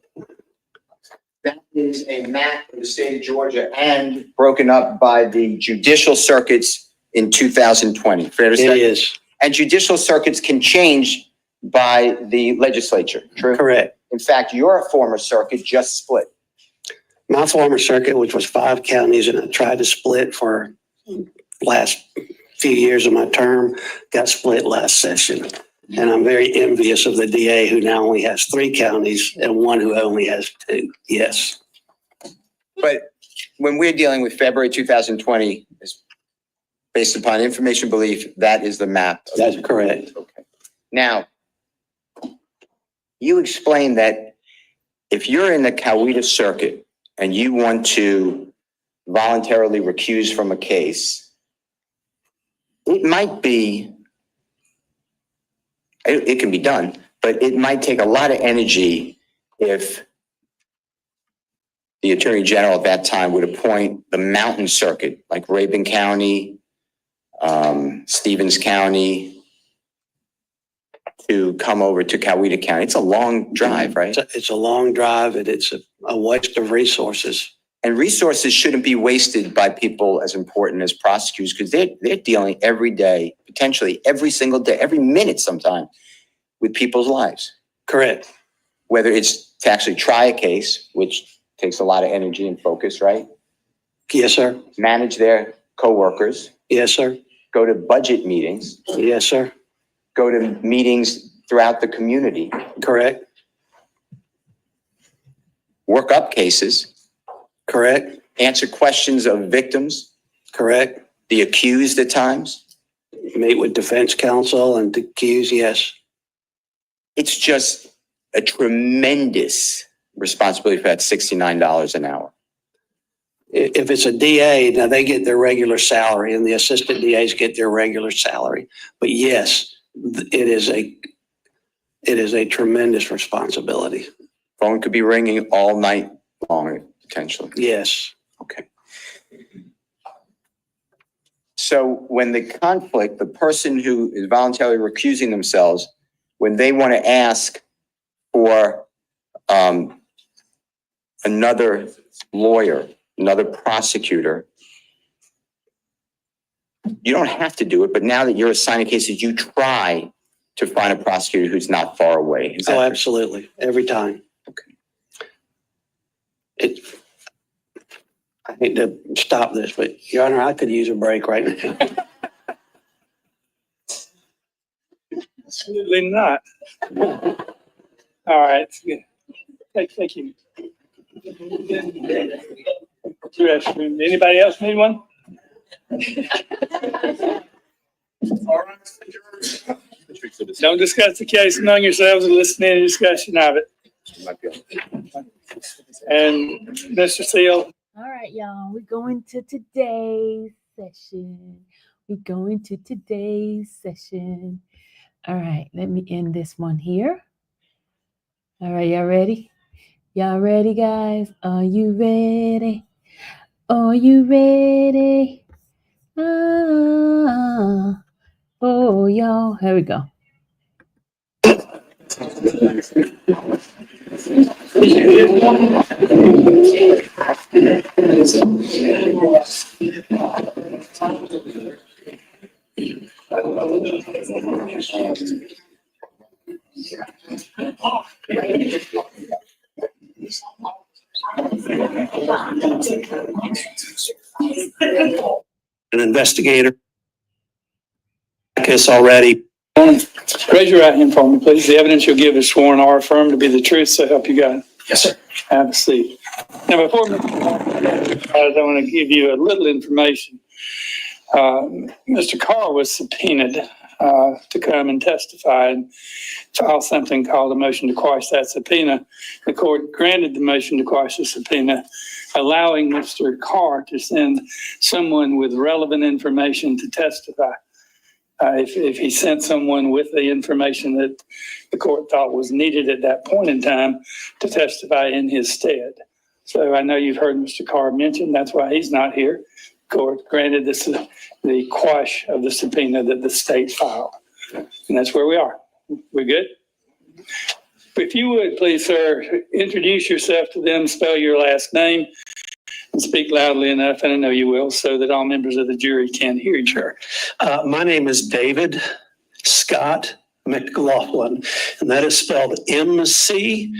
That is a map of the state of Georgia and broken up by the judicial circuits in 2020. Fair to It say? is. And judicial circuits can change by the legislature, true? Correct. In fact, your former circuit just split. My former circuit, which was 5 counties, and I tried to split for last few years of my term, got split last session. And I'm very envious of the DA who now only has 3 counties and one who only has 2. Yes. But when we're dealing with February 2020, is based upon information belief, that is the map. That's correct. Okay. Now, you explained that if you're in the Coweta circuit and you want to voluntarily recuse from a case, it might be, it can be done, but it might take a lot of energy if the Attorney General at that time would appoint the mountain circuit, like Rabun County, Stevens County, to come over to Coweta County. It's a long drive, right? It's a long drive and it's a waste of resources. And resources shouldn't be wasted by people as important as prosecutors because they're dealing every day, potentially every single day, every minute sometime with people's lives. Correct. Whether it's to actually try a case, which takes a lot of energy and focus, right? Yes, sir. Manage their coworkers, Yes, sir. go to budget meetings, Yes, sir. go to meetings throughout the community, Correct. work up cases, Correct. answer questions of victims, Correct. the accused at times. Meet with defense counsel and the accused. Yes. It's just a tremendous responsibility for that $69 an hour. If it's a DA, now they get their regular salary and the assistant DAs get their regular salary. But yes, it is a tremendous responsibility. Phone could be ringing all night long, potentially. Yes. Okay. So when the conflict, the person who is voluntarily recusing themselves, when they want to ask for another lawyer, another prosecutor, you don't have to do it, but now that you're assigning cases, you try to find a prosecutor who's not far away. Is that Oh, absolutely. Every time. Okay. I hate to stop this, but Your Honor, I could use a break right now. Absolutely not. All right. Good. Thank you. Anybody else need one? Don't discuss the case among yourselves and listen to any discussion of it. And Mr. Seal. All right, y'all. We're going to today's session. All right, let me end this one here. All right, y'all ready? Y'all ready, guys? Are you ready? Are you ready? Oh, y'all. Here we go. An investigator. This already. Raise your right hand for me, please. The evidence you'll give is sworn or affirmed to be the truth, so help you God. Yes, sir. Have a seat. Now, before I want to give you a little information. Mr. Carr was subpoenaed to come and testify and file something called a motion to quash that subpoena. The court granted the motion to quash the subpoena, allowing Mr. Carr to send someone with relevant information to testify. If he sent someone with the information that the court thought was needed at that point in time to testify in his stead. So I know you've heard Mr. Carr mention, that's why he's not here. Court granted the quash of the subpoena that the state filed. And that's where we are. We good? If you would, please, sir, introduce yourself to them, spell your last name, and speak loudly enough, and I know you will, so that all members of the jury can hear you. Sure. My name is David Scott McLaughlin, and that is spelled MC,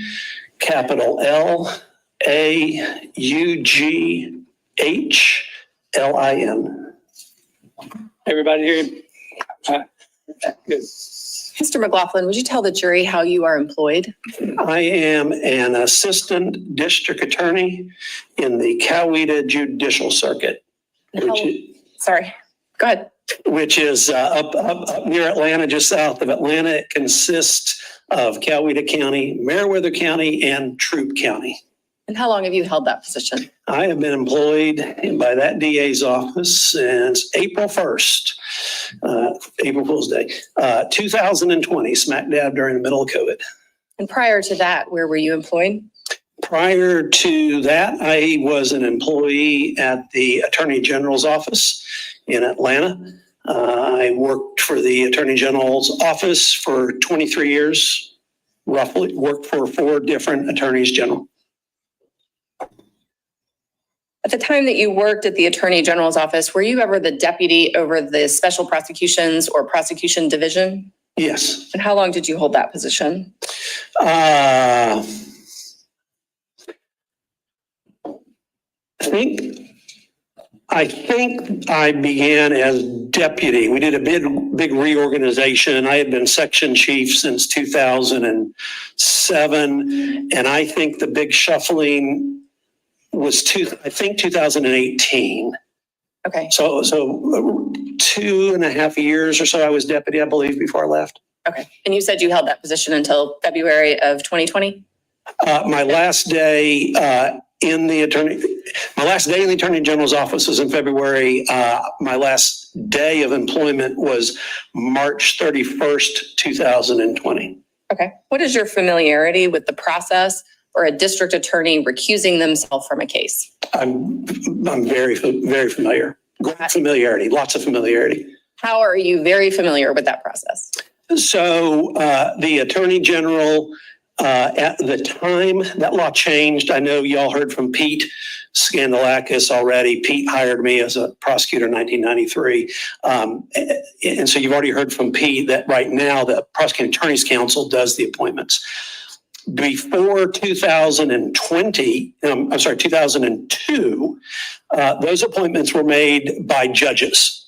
capital LAUGHLIN. Everybody hear him? Good. Mr. McLaughlin, would you tell the jury how you are employed? I am an assistant district attorney in the Coweta Judicial Circuit, Sorry, go ahead. which is up near Atlanta, just south of Atlanta. It consists of Coweta County, Meriwether County, and Troup County. And how long have you held that position? I have been employed by that DA's office since April 1st, April Fool's Day, 2020, smack dab during the middle of COVID. And prior to that, where were you employed? Prior to that, I was an employee at the Attorney General's office in Atlanta. I worked for the Attorney General's office for 23 years, roughly, worked for 4 different attorneys general. At the time that you worked at the Attorney General's office, were you ever the deputy over the special prosecutions or prosecution division? Yes. And how long did you hold that position? I think I began as deputy. We did a big reorganization. I had been section chief since 2007, and I think the big shuffling was 2018. Okay. So 2.5 years or so I was deputy, I believe, before I left. Okay. And you said you held that position until February of 2020? My last day in the Attorney General's office was in February. My last day of employment was March 31st, 2020. Okay. What is your familiarity with the process for a district attorney recusing themselves from a case? I'm very familiar. Great familiarity, lots of familiarity. How are you very familiar with that process? So the Attorney General, at the time that law changed, I know y'all heard from Pete Scandalakis already. Pete hired me as a prosecutor in 1993. And so you've already heard from Pete that right now the Prosecuting Attorneys Council does the appointments. Before 2002, those appointments were made by judges.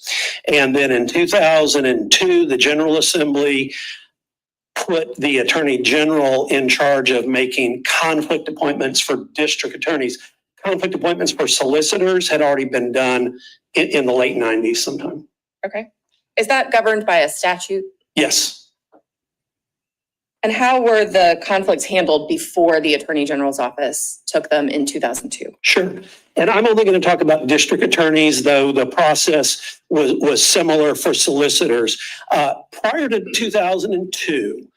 And then in 2002, the General Assembly put the Attorney General in charge of making conflict appointments for district attorneys. Conflict appointments for solicitors had already been done in the late 90s sometime. Okay. Is that governed by a statute? Yes. And how were the conflicts handled before the Attorney General's office took them in 2002? Sure. And I'm only going to talk about district attorneys, though the process was similar for solicitors. Prior to 2002,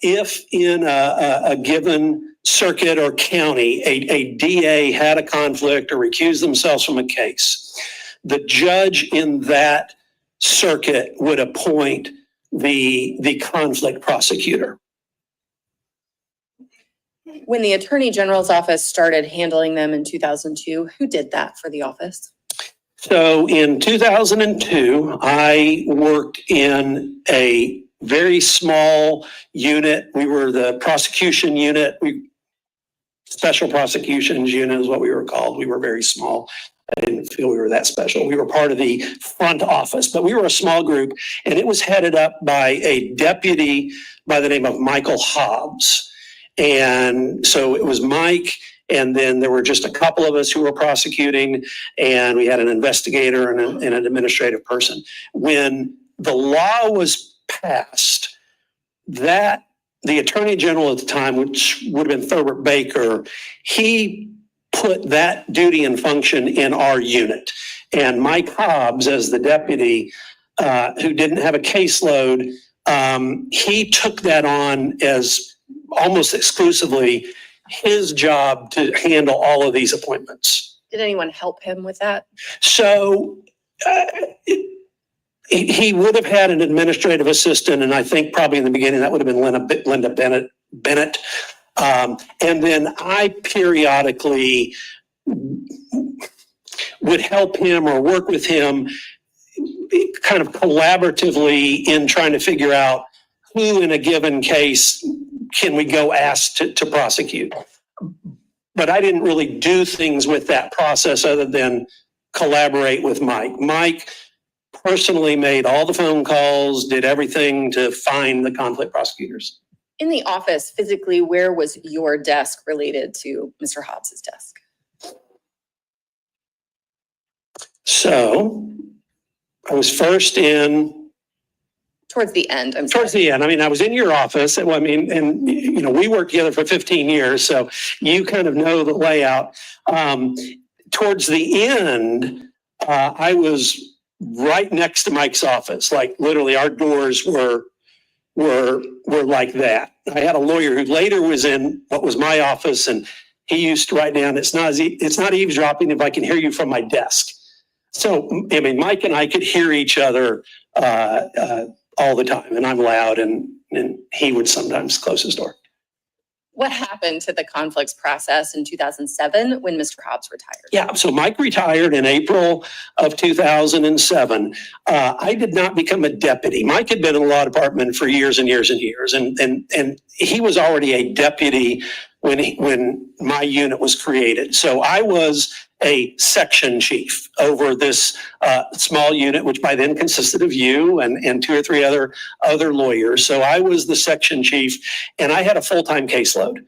if in a given circuit or county, a DA had a conflict or recused themselves from a case, the judge in that circuit would appoint the conflict prosecutor. When the Attorney General's office started handling them in 2002, who did that for the office? So in 2002, I worked in a very small unit. We were the prosecution unit. Special prosecutions unit is what we were called. We were very small. I didn't feel we were that special. We were part of the front office, but we were a small group, and it was headed up by a deputy by the name of Michael Hobbs. And so it was Mike, and then there were just a couple of us who were prosecuting, and we had an investigator and an administrative person. When the law was passed, that the Attorney General at the time, which would have been Thurber Baker, he put that duty and function in our unit. And Mike Hobbs, as the deputy, who didn't have a caseload, he took that on as almost exclusively his job to handle all of these appointments. Did anyone help him with that? So he would have had an administrative assistant, and I think probably in the beginning that would have been Linda Bennett. And then I periodically would help him or work with him kind of collaboratively in trying to figure out who in a given case can we go ask to prosecute. But I didn't really do things with that process other than collaborate with Mike. Mike personally made all the phone calls, did everything to find the conflict prosecutors. In the office, physically, where was your desk related to Mr. Hobbs's desk? So I was first in. Towards the end. Towards the end. I mean, I was in your office. And we worked together for 15 years. So you kind of know the layout. Towards the end, I was right next to Mike's office. Like literally our doors were like that. I had a lawyer who later was in what was my office, and he used to write down, it's not eavesdropping if I can hear you from my desk. So, I mean, Mike and I could hear each other all the time, and I'm loud, and he would sometimes close his door. What happened to the conflicts process in 2007 when Mr. Hobbs retired? Yeah, so Mike retired in April of 2007. I did not become a deputy. Mike had been in the law department for years and years and years, and he was already a deputy when my unit was created. So I was a section chief over this small unit, which by then consisted of you and two or three other lawyers. So I was the section chief, and I had a full-time caseload.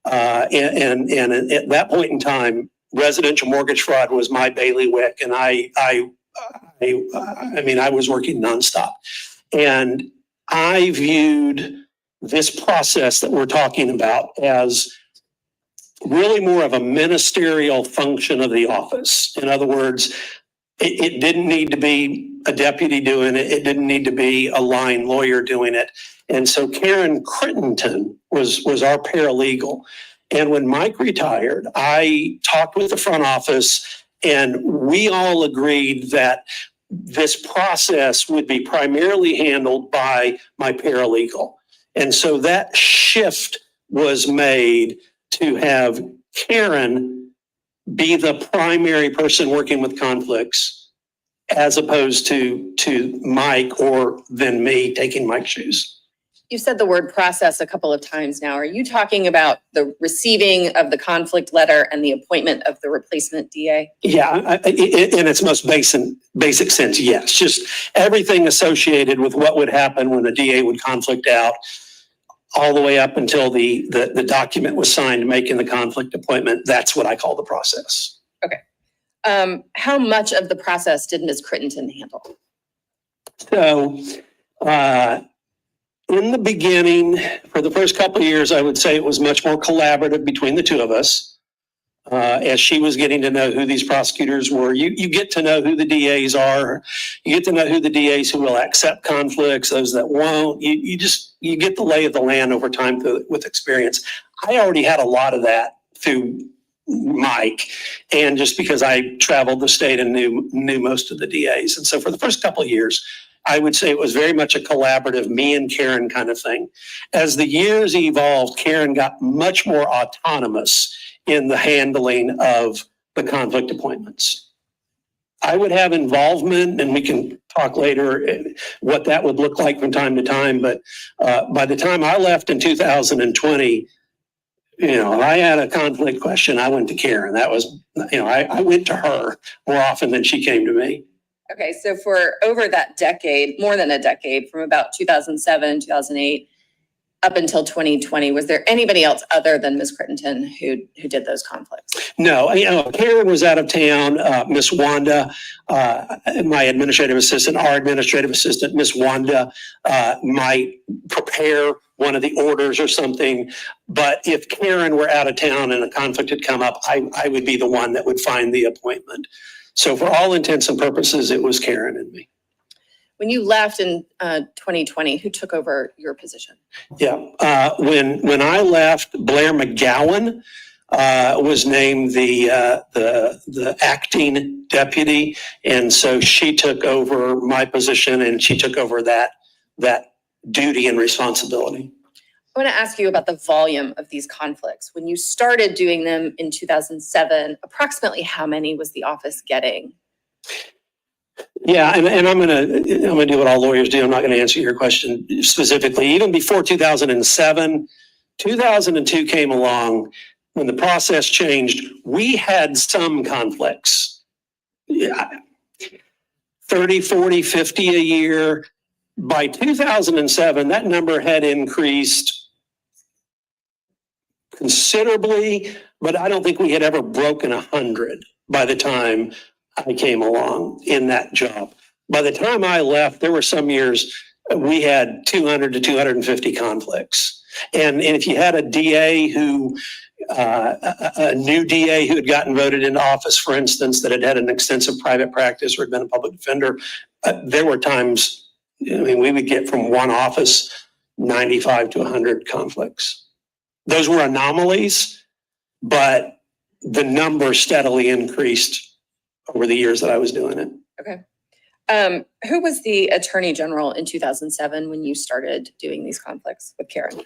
And at that point in time, residential mortgage fraud was my bailiwick, and I mean, I was working nonstop. And I viewed this process that we're talking about as really more of a ministerial function of the office. In other words, it didn't need to be a deputy doing it. It didn't need to be a line lawyer doing it. And so Karen Crittenton was our paralegal. And when Mike retired, I talked with the front office, and we all agreed that this process would be primarily handled by my paralegal. And so that shift was made to have Karen be the primary person working with conflicts, as opposed to Mike or then me taking Mike's shoes. You've said the word process a couple of times now. Are you talking about the receiving of the conflict letter and the appointment of the replacement DA? Yeah, in its most basic sense, yes. Just everything associated with what would happen when the DA would conflict out. all the way up until the document was signed making the conflict appointment. That's what I call the process. How much of the process did Ms. Crittenden handle? So, in the beginning, for the first couple of years, I would say it was much more collaborative between the two of us. As she was getting to know who these prosecutors were, you get to know who the DAs are. You get to know who the DAs who will accept conflicts, those that won't. You get the lay of the land over time with experience. I already had a lot of that through Mike, and just because I traveled the state and knew most of the DAs. And so for the first couple of years, I would say it was very much a collaborative, me and Karen kind of thing. As the years evolved, Karen got much more autonomous in the handling of the conflict appointments. I would have involvement, and we can talk later what that would look like from time to time. But by the time I left in 2020, if I had a conflict question, I went to Karen. That was, I went to her more often than she came to me. Okay, so for over that decade, more than a decade, from about 2007, 2008, up until 2020, was there anybody else other than Ms. Crittenden who did those conflicts? No, Karen was out of town. Miss Wanda, my administrative assistant, our administrative assistant, Miss Wanda, might prepare one of the orders or something. But if Karen were out of town and a conflict had come up, I would be the one that would find the appointment. So for all intents and purposes, it was Karen and me. When you left in 2020, who took over your position? Yeah, when I left, Blair McGowan was named the acting deputy, and so she took over my position, and she took over that duty and responsibility. I want to ask you about the volume of these conflicts. When you started doing them in 2007, approximately how many was the office getting? Yeah, and I'm gonna do what all lawyers do. I'm not gonna answer your question specifically. Even before 2007, 2002 came along. When the process changed, we had some conflicts. Yeah, 30, 40, 50 a year. By 2007, that number had increased considerably, but I don't think we had ever broken 100 by the time I came along in that job. By the time I left, there were some years we had 200 to 250 conflicts. And if you had a DA a new DA who had gotten voted into office, for instance, that had had an extensive private practice or had been a public defender, there were times, we would get from one office 95 to 100 conflicts. Those were anomalies, but the number steadily increased over the years that I was doing it. Okay. Who was the Attorney General in 2007 when you started doing these conflicts with Karen?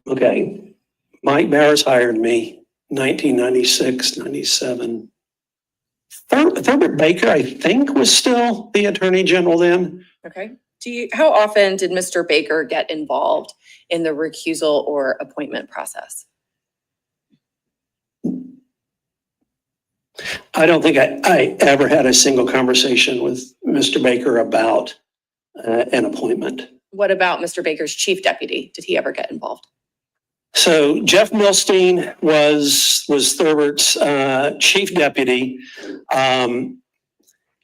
Okay. Mike Bowers hired me 1996, 97. Thurber Baker, I think, was still the Attorney General then. Okay. How often did Mr. Baker get involved in the recusal or appointment process? I don't think I ever had a single conversation with Mr. Baker about an appointment. What about Mr. Baker's chief deputy? Did he ever get involved? So Jeff Milstein was Thurbert's chief deputy.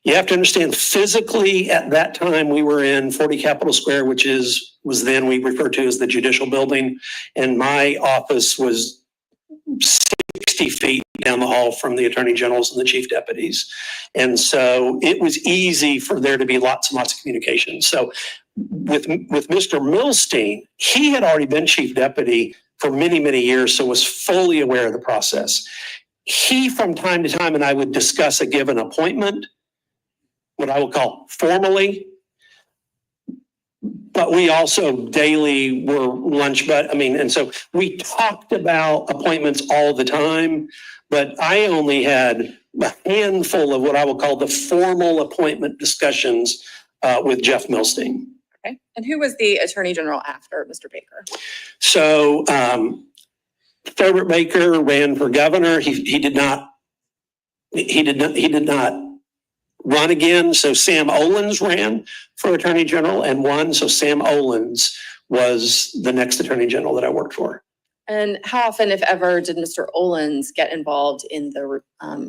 You have to understand, physically at that time we were in 40 Capitol Square, which was then we referred to as the Judicial Building, and my office was 60 feet down the hall from the Attorney Generals and the chief deputies. And so it was easy for there to be lots and lots of communication. So with Mr. Milstein, he had already been chief deputy for many, many years, so was fully aware of the process. He, from time to time, and I would discuss a given appointment, what I would call formally, but we also daily were and so we talked about appointments all the time, but I only had a handful of what I would call the formal appointment discussions with Jeff Milstein. Okay. And who was the Attorney General after Mr. Baker? So Thurber Baker ran for governor. He did not run again. So Sam Olens ran for Attorney General and won. So Sam Olens was the next Attorney General that I worked for. And how often, if ever, did Mr. Olens get involved in the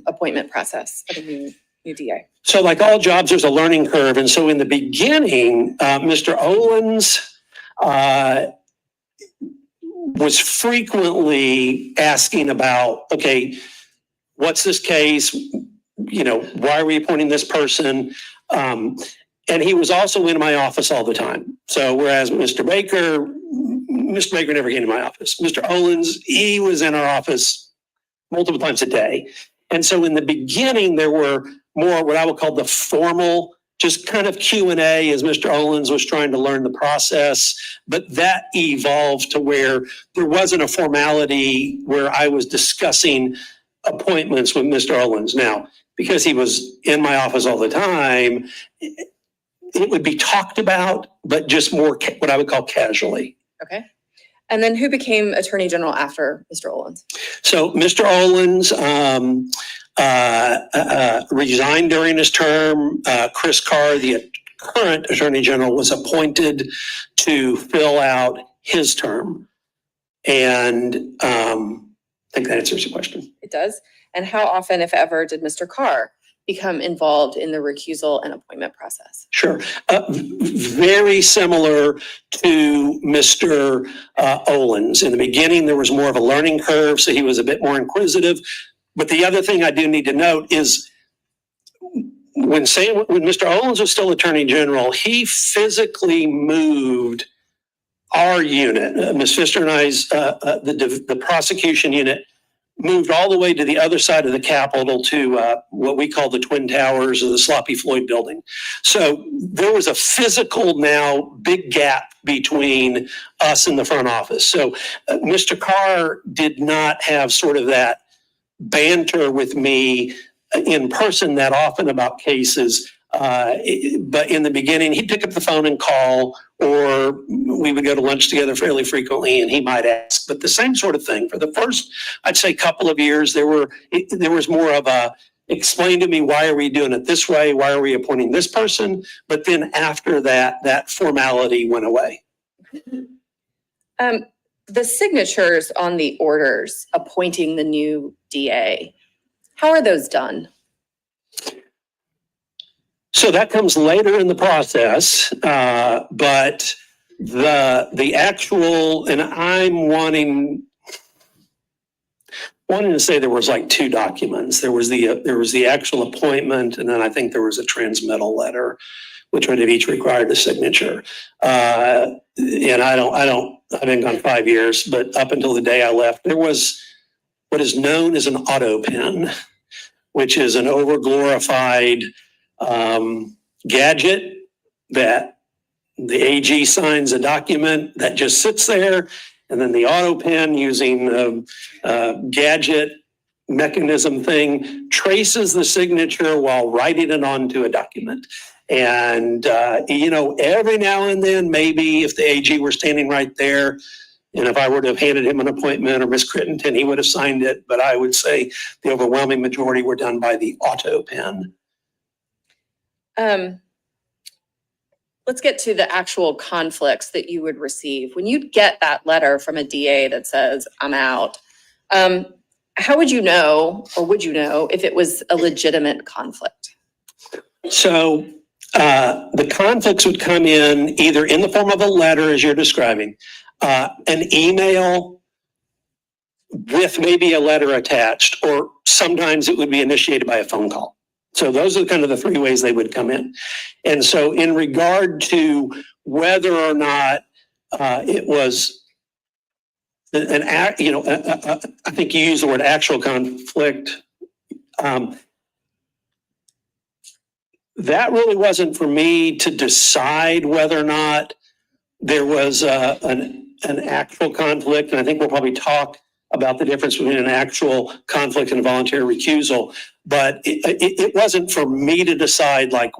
appointment process of a new DA? So like all jobs, there's a learning curve. And so in the beginning, Mr. Olens was frequently asking about, okay, what's this case? You know, why are we appointing this person? And he was also in my office all the time. So whereas Mr. Baker never came to my office. Mr. Olens, he was in our office multiple times a day. And so in the beginning, there were more what I would call the formal, just kind of Q&A as Mr. Olens was trying to learn the process. But that evolved to where there wasn't a formality where I was discussing appointments with Mr. Olens. Now, because he was in my office all the time, it would be talked about, but just more what I would call casually. Okay. And then who became Attorney General after Mr. Olens? So Mr. Olens resigned during his term. Chris Carr, the current Attorney General, was appointed to fill out his term. And I think that answers your question. It does. And how often, if ever, did Mr. Carr become involved in the recusal and appointment process? Sure. Very similar to Mr. Olens. In the beginning, there was more of a learning curve, so he was a bit more inquisitive. But the other thing I do need to note is when Mr. Olens was still Attorney General, he physically moved our unit, Ms. Pfister and I's, the prosecution unit, moved all the way to the other side of the Capitol to what we call the Twin Towers or the Sloppy Floyd building. So there was a physical now big gap between us and the front office. So Mr. Carr did not have sort of that banter with me in person that often about cases. But in the beginning, he'd pick up the phone and call, or we would go to lunch together fairly frequently and he might ask. But the same sort of thing. For the first, I'd say, couple of years, there was more of a, explain to me, why are we doing it this way? Why are we appointing this person? But then after that, that formality went away. The signatures on the orders appointing the new DA, how are those done? So that comes later in the process, but the actual, and I'm wanting to say there was like two documents. There was the actual appointment, and then I think there was a transmittal letter, which would have each required a signature. And I've been gone 5 years, but up until the day I left, there was what is known as an auto pen, which is an overglorified gadget that the AG signs a document that just sits there, and then the auto pen, using a gadget mechanism thing, traces the signature while writing it onto a document. And every now and then, maybe if the AG were standing right there, and if I were to have handed him an appointment, or Ms. Crittenden, he would have signed it. But I would say the overwhelming majority were done by the auto pen. Let's get to the actual conflicts that you would receive. When you get that letter from a DA that says, I'm out, how would you know, or would you know, if it was a legitimate conflict? So the conflicts would come in either in the form of a letter, as you're describing, an email with maybe a letter attached, or sometimes it would be initiated by a phone call. So those are kind of the three ways they would come in. And so in regard to whether or not it was I think you used the word actual conflict. That really wasn't for me to decide whether or not there was an actual conflict. And I think we'll probably talk about the difference between an actual conflict and a voluntary recusal. But it wasn't for me to decide like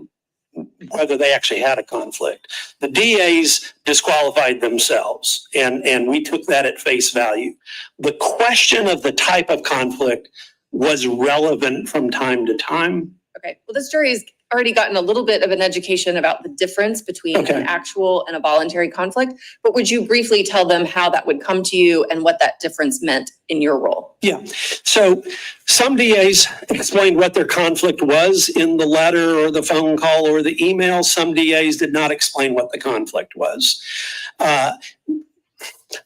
whether they actually had a conflict. The DAs disqualified themselves, and we took that at face value. The question of the type of conflict was relevant from time to time. Okay, well, this jury is already gotten a little bit of an education about the difference between Okay. an actual and a voluntary conflict, but would you briefly tell them how that would come to you and what that difference meant in your role? Yeah. So some DAs explained what their conflict was in the letter or the phone call or the email. Some DAs did not explain what the conflict was.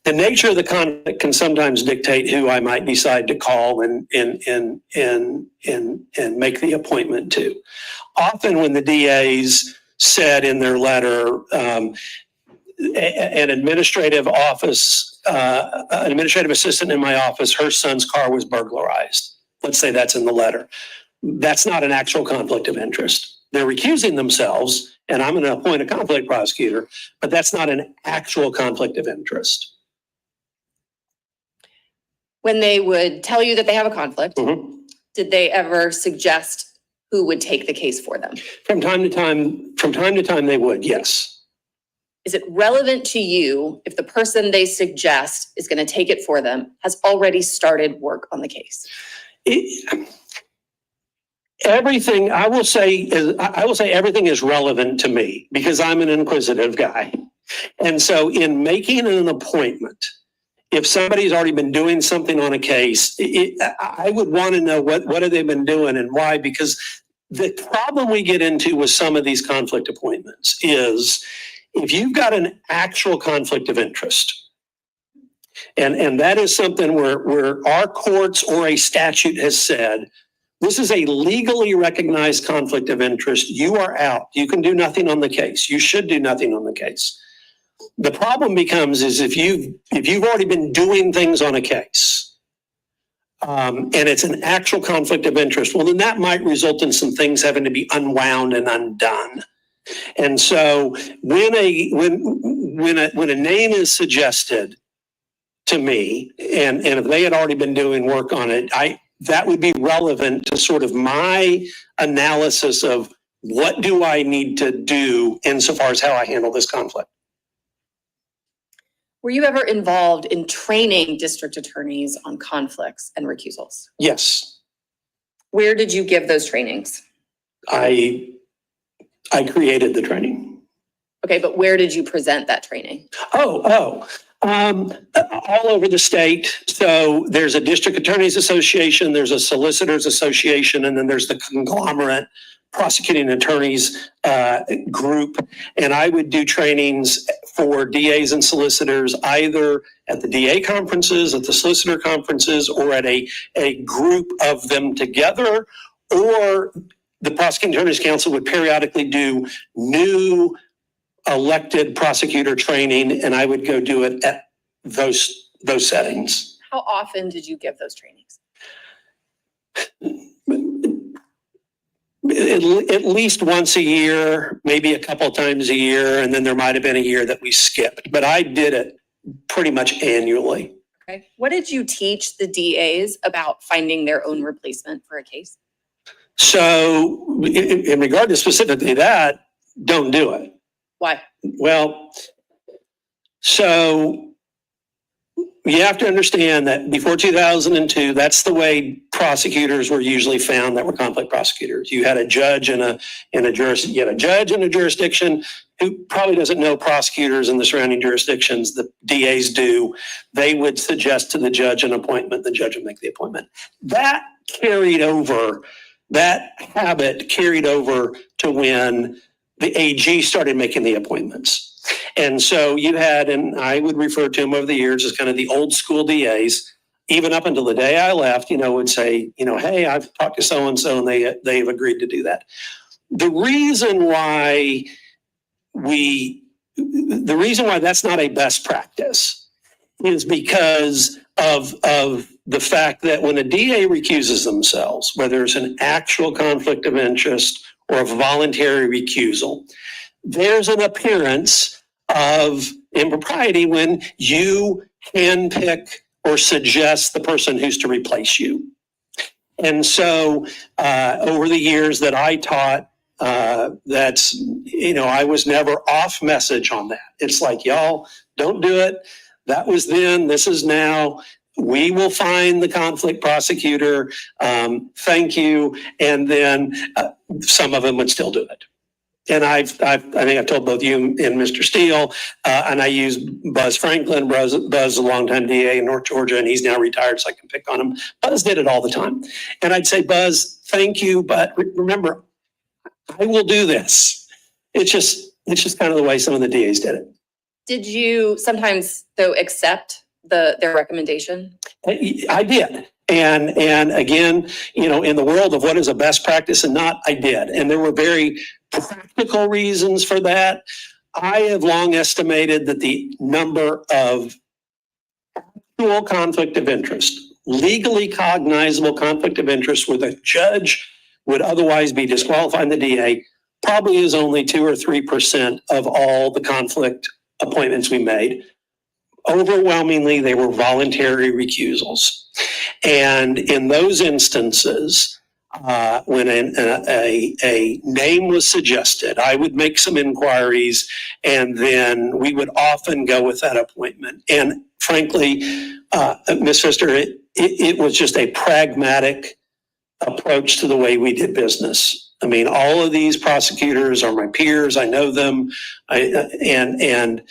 The nature of the conflict can sometimes dictate who I might decide to call and make the appointment to. Often when the DAs said in their letter, an administrative assistant in my office, her son's car was burglarized. Let's say that's in the letter. That's not an actual conflict of interest. They're recusing themselves, and I'm going to appoint a conflict prosecutor, but that's not an actual conflict of interest. When they would tell you that they have a conflict, Mhm. did they ever suggest who would take the case for them? From time to time, they would, yes. Is it relevant to you if the person they suggest is going to take it for them has already started work on the case? Everything, I will say everything is relevant to me because I'm an inquisitive guy. And so in making an appointment, if somebody's already been doing something on a case, I would want to know what have they been doing and why, because the problem we get into with some of these conflict appointments is if you've got an actual conflict of interest, and that is something where our courts or a statute has said, this is a legally recognized conflict of interest. You are out. You can do nothing on the case. You should do nothing on the case. The problem becomes is if you've already been doing things on a case, and it's an actual conflict of interest, well, then that might result in some things having to be unwound and undone. And so when a name is suggested to me, and if they had already been doing work on it, that would be relevant to sort of my analysis of what do I need to do insofar as how I handle this conflict. Were you ever involved in training district attorneys on conflicts and recusals? Yes. Where did you give those trainings? I created the training. Okay, but where did you present that training? All over the state. So there's a district attorneys association, there's a solicitors association, and then there's the conglomerate prosecuting attorneys group. And I would do trainings for DAs and solicitors, either at the DA conferences, at the solicitor conferences, or at a group of them together, or the Prosecuting Attorneys Council would periodically do new elected prosecutor training, and I would go do it at those settings. How often did you give those trainings? At least once a year, maybe a couple times a year, and then there might have been a year that we skipped, but I did it pretty much annually. Okay. What did you teach the DAs about finding their own replacement for a case? So in regard to specifically that, don't do it. Why? Well, so you have to understand that before 2002, that's the way prosecutors were usually found that were conflict prosecutors. You had a judge and a jurisdiction who probably doesn't know prosecutors in the surrounding jurisdictions. The DAs do. They would suggest to the judge an appointment. The judge would make the appointment. That habit carried over to when the AG started making the appointments. And so you had, and I would refer to them over the years as kind of the old school DAs, even up until the day I left, would say, hey, I've talked to so-and-so and they've agreed to do that. The reason why that's not a best practice is because of the fact that when a DA recuses themselves, whether it's an actual conflict of interest or a voluntary recusal, there's an appearance of impropriety when you handpick or suggest the person who's to replace you. And so over the years that I taught, I was never off message on that. It's like, y'all, don't do it. That was then, this is now. we will find the conflict prosecutor. Thank you. And then some of them would still do it. And I think I've told both you and Mr. Steele, and I use Buzz Franklin. Buzz is a longtime DA in North Georgia, and he's now retired, so I can pick on him. Buzz did it all the time. And I'd say, Buzz, thank you, but remember, I will do this. It's just kind of the way some of the DAs did it. Did you sometimes, though, accept their recommendation? I did. And again, in the world of what is a best practice and not, I did. And there were very practical reasons for that. I have long estimated that the number of actual conflict of interest, legally cognizable conflict of interest where the judge would otherwise be disqualifying the DA, probably is only 2 or 3% of all the conflict appointments we made. Overwhelmingly, they were voluntary recusals. And in those instances, when a name was suggested, I would make some inquiries, and then we would often go with that appointment. And frankly, Ms. Pfister, it was just a pragmatic approach to the way we did business. I mean, all of these prosecutors are my peers. I know them. And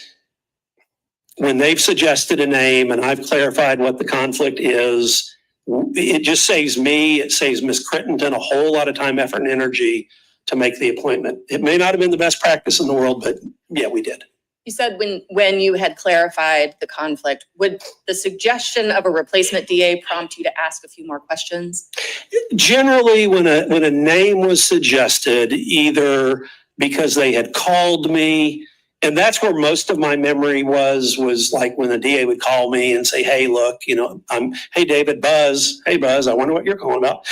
when they've suggested a name and I've clarified what the conflict is, it just saves me, it saves Ms. Crittenden a whole lot of time, effort, and energy to make the appointment. It may not have been the best practice in the world, but yeah, we did. You said when you had clarified the conflict, would the suggestion of a replacement DA prompt you to ask a few more questions? Generally, when a name was suggested, either because they had called me, and that's where most of my memory was like when the DA would call me and say, hey, look, hey, David, Buzz. Hey, Buzz, I wonder what you're calling about.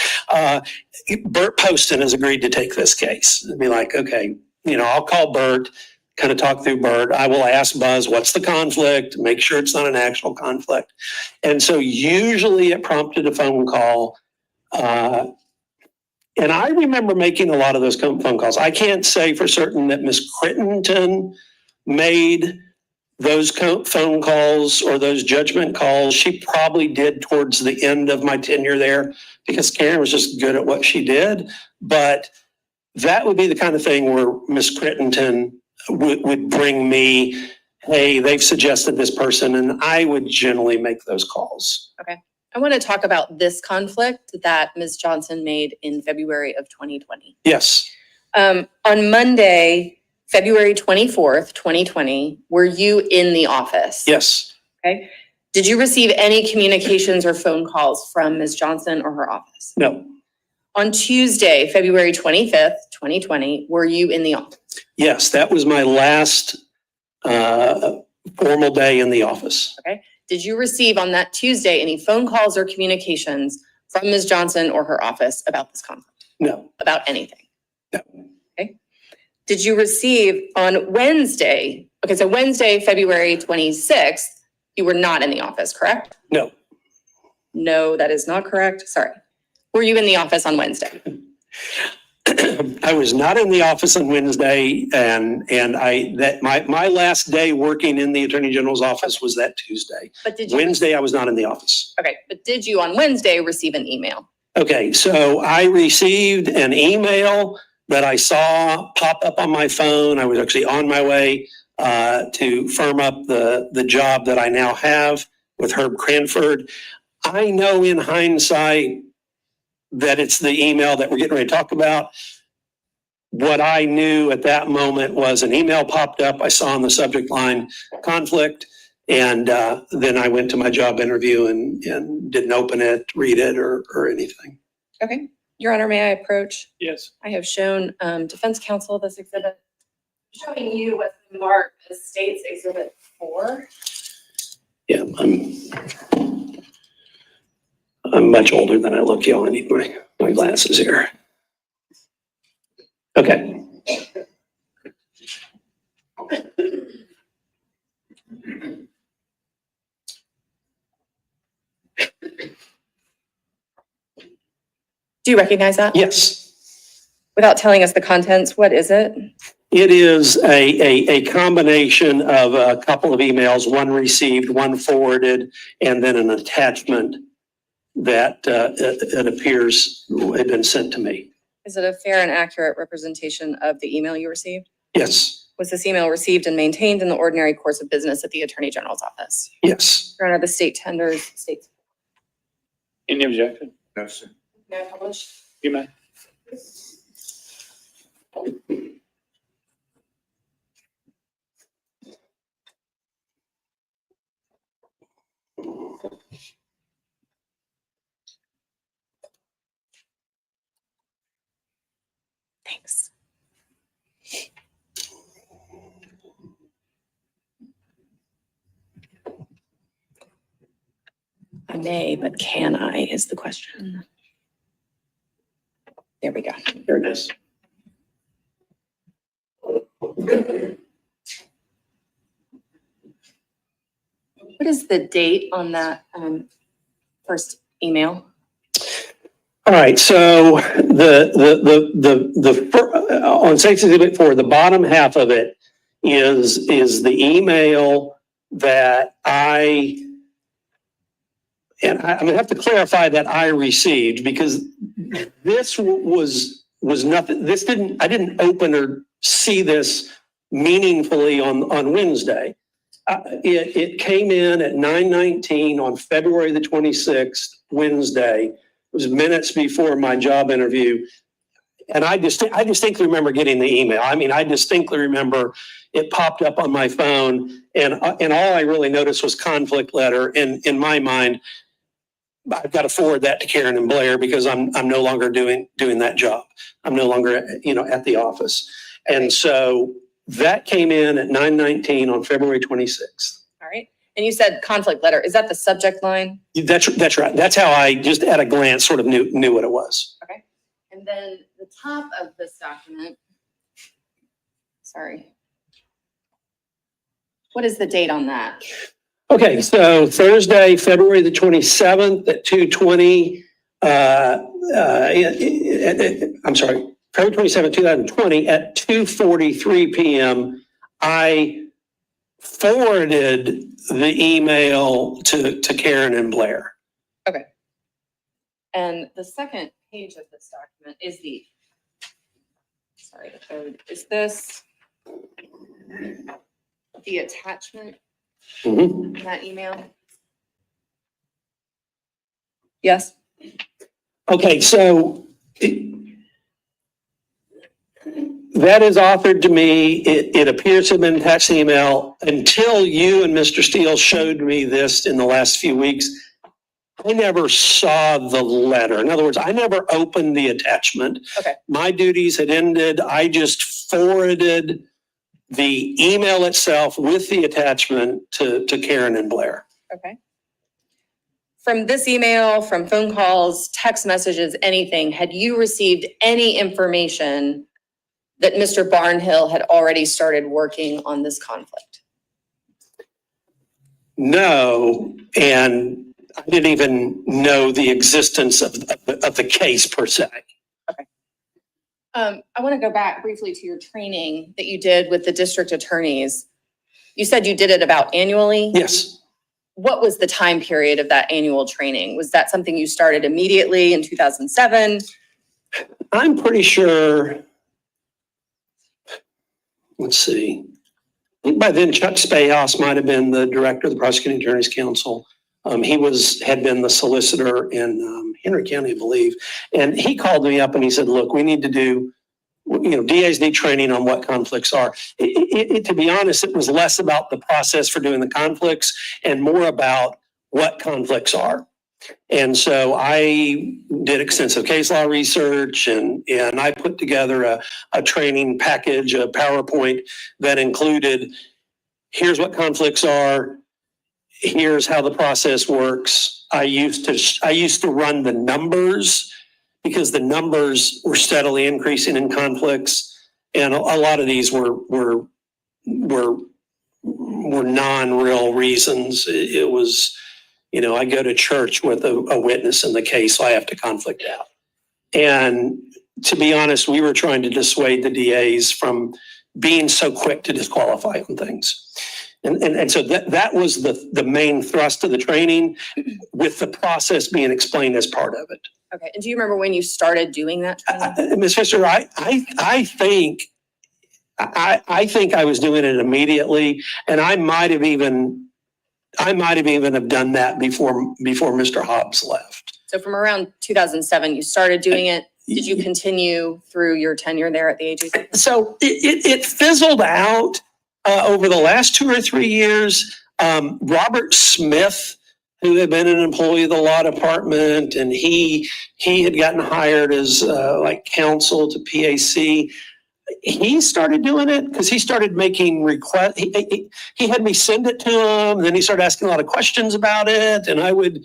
Bert Poston has agreed to take this case. I'd be like, okay, I'll call Bert, kind of talk through Bert. I will ask Buzz, what's the conflict? Make sure it's not an actual conflict. And so usually it prompted a phone call. And I remember making a lot of those phone calls. I can't say for certain that Ms. Crittenden made those phone calls or those judgment calls. She probably did towards the end of my tenure there because Karen was just good at what she did. But that would be the kind of thing where Ms. Crittenden would bring me, hey, they've suggested this person, and I would generally make those calls. Okay. I want to talk about this conflict that Ms. Johnson made in February of 2020. Yes. On Monday, February 24th, 2020, were you in the office? Yes. Okay. Did you receive any communications or phone calls from Ms. Johnson or her office? No. On Tuesday, February 25th, 2020, were you in the office? Yes, that was my last formal day in the office. Okay. Did you receive on that Tuesday any phone calls or communications from Ms. Johnson or her office about this conflict? No. About anything? No. Okay. Did you receive on Wednesday? Okay, so Wednesday, February 26th, you were not in the office, correct? No. No, that is not correct. Sorry. Were you in the office on Wednesday? I was not in the office on Wednesday, and my last day working in the Attorney General's office was that Tuesday. But did you? Wednesday, I was not in the office. Okay, but did you on Wednesday receive an email? Okay, so I received an email that I saw pop up on my phone. I was actually on my way to firm up the job that I now have with Herb Cranford. I know in hindsight that it's the email that we're getting ready to talk about. What I knew at that moment was an email popped up. I saw on the subject line conflict. And then I went to my job interview and didn't open it, read it, or anything. Okay. Your Honor, may I approach? Yes. I have shown defense counsel this exhibit. Showing you what's marked as State's Exhibit 4. Yeah, I'm much older than I look, y'all. I need my glasses here. Okay. Do you recognize that? Yes. Without telling us the contents, what is it? It is a combination of a couple of emails, one received, one forwarded, and then an attachment that it appears had been sent to me. Is it a fair and accurate representation of the email you received? Yes, Was this email received and maintained in the ordinary course of business at the Attorney General's office? yes. Your Honor, the state tenders, states. Any objection? No, sir. May I publish? You may. Thanks. I may, but can I is the question. There we go. There it is. What is the date on that first email? All right, so on Section Exhibit 4, the bottom half of it is the email that I'm gonna have to clarify that I received, because this was nothing, I didn't open or see this meaningfully on Wednesday. It came in at 9:19 on February the 26th, Wednesday. It was minutes before my job interview. And I distinctly remember getting the email. I mean, I distinctly remember it popped up on my phone, and all I really noticed was conflict letter. And in my mind, I've got to forward that to Karen and Blair, because I'm no longer doing that job. I'm no longer, at the office. And so that came in at 9:19 on February 26th. All right. And you said conflict letter. Is that the subject line? That's right. That's how I just at a glance sort of knew what it was. Okay. And then the top of this document. Sorry. What is the date on that? Okay, so Thursday, February the 27th at 2:20, I'm sorry, February 27th, 2020 at 2:43 p.m., I forwarded the email to Karen and Blair. Okay. And the second page of this document is the third, is this the attachment? Mhm. That email? Yes. Okay, so that is authored to me. It appears to have been attached to the email. Until you and Mr. Steele showed me this in the last few weeks, I never saw the letter. In other words, I never opened the attachment. Okay. My duties had ended. I just forwarded the email itself with the attachment to Karen and Blair. Okay. From this email, from phone calls, text messages, anything, had you received any information that Mr. Barnhill had already started working on this conflict? No, and I didn't even know the existence of the case per se. I want to go back briefly to your training that you did with the district attorneys. You said you did it about annually? Yes. What was the time period of that annual training? Was that something you started immediately in 2007? I'm pretty sure, let's see. I think by then Chuck Spayhouse might have been the director of the Prosecuting Attorneys Council. He had been the solicitor in Henry County, I believe. And he called me up and he said, look, we need to do, DAs need training on what conflicts are. To be honest, it was less about the process for doing the conflicts and more about what conflicts are. And so I did extensive case law research and I put together a training package, a PowerPoint that included, here's what conflicts are. Here's how the process works. I used to run the numbers because the numbers were steadily increasing in conflicts, and a lot of these were non-real reasons. It was, I go to church with a witness in the case, so I have to conflict out. And to be honest, we were trying to dissuade the DAs from being so quick to disqualify on things. And so that was the main thrust of the training, with the process being explained as part of it. Okay, and do you remember when you started doing that training? Ms. Fisher, I think I was doing it immediately, and I might have even have done that before Mr. Hobbs left. So from around 2007, you started doing it. Did you continue through your tenure there at the agency? So it fizzled out over the last 2 or 3 years. Robert Smith, who had been an employee of the law department, and he had gotten hired as like counsel to PAC. He started doing it because he started making requests. He had me send it to him, and then he started asking a lot of questions about it, and I would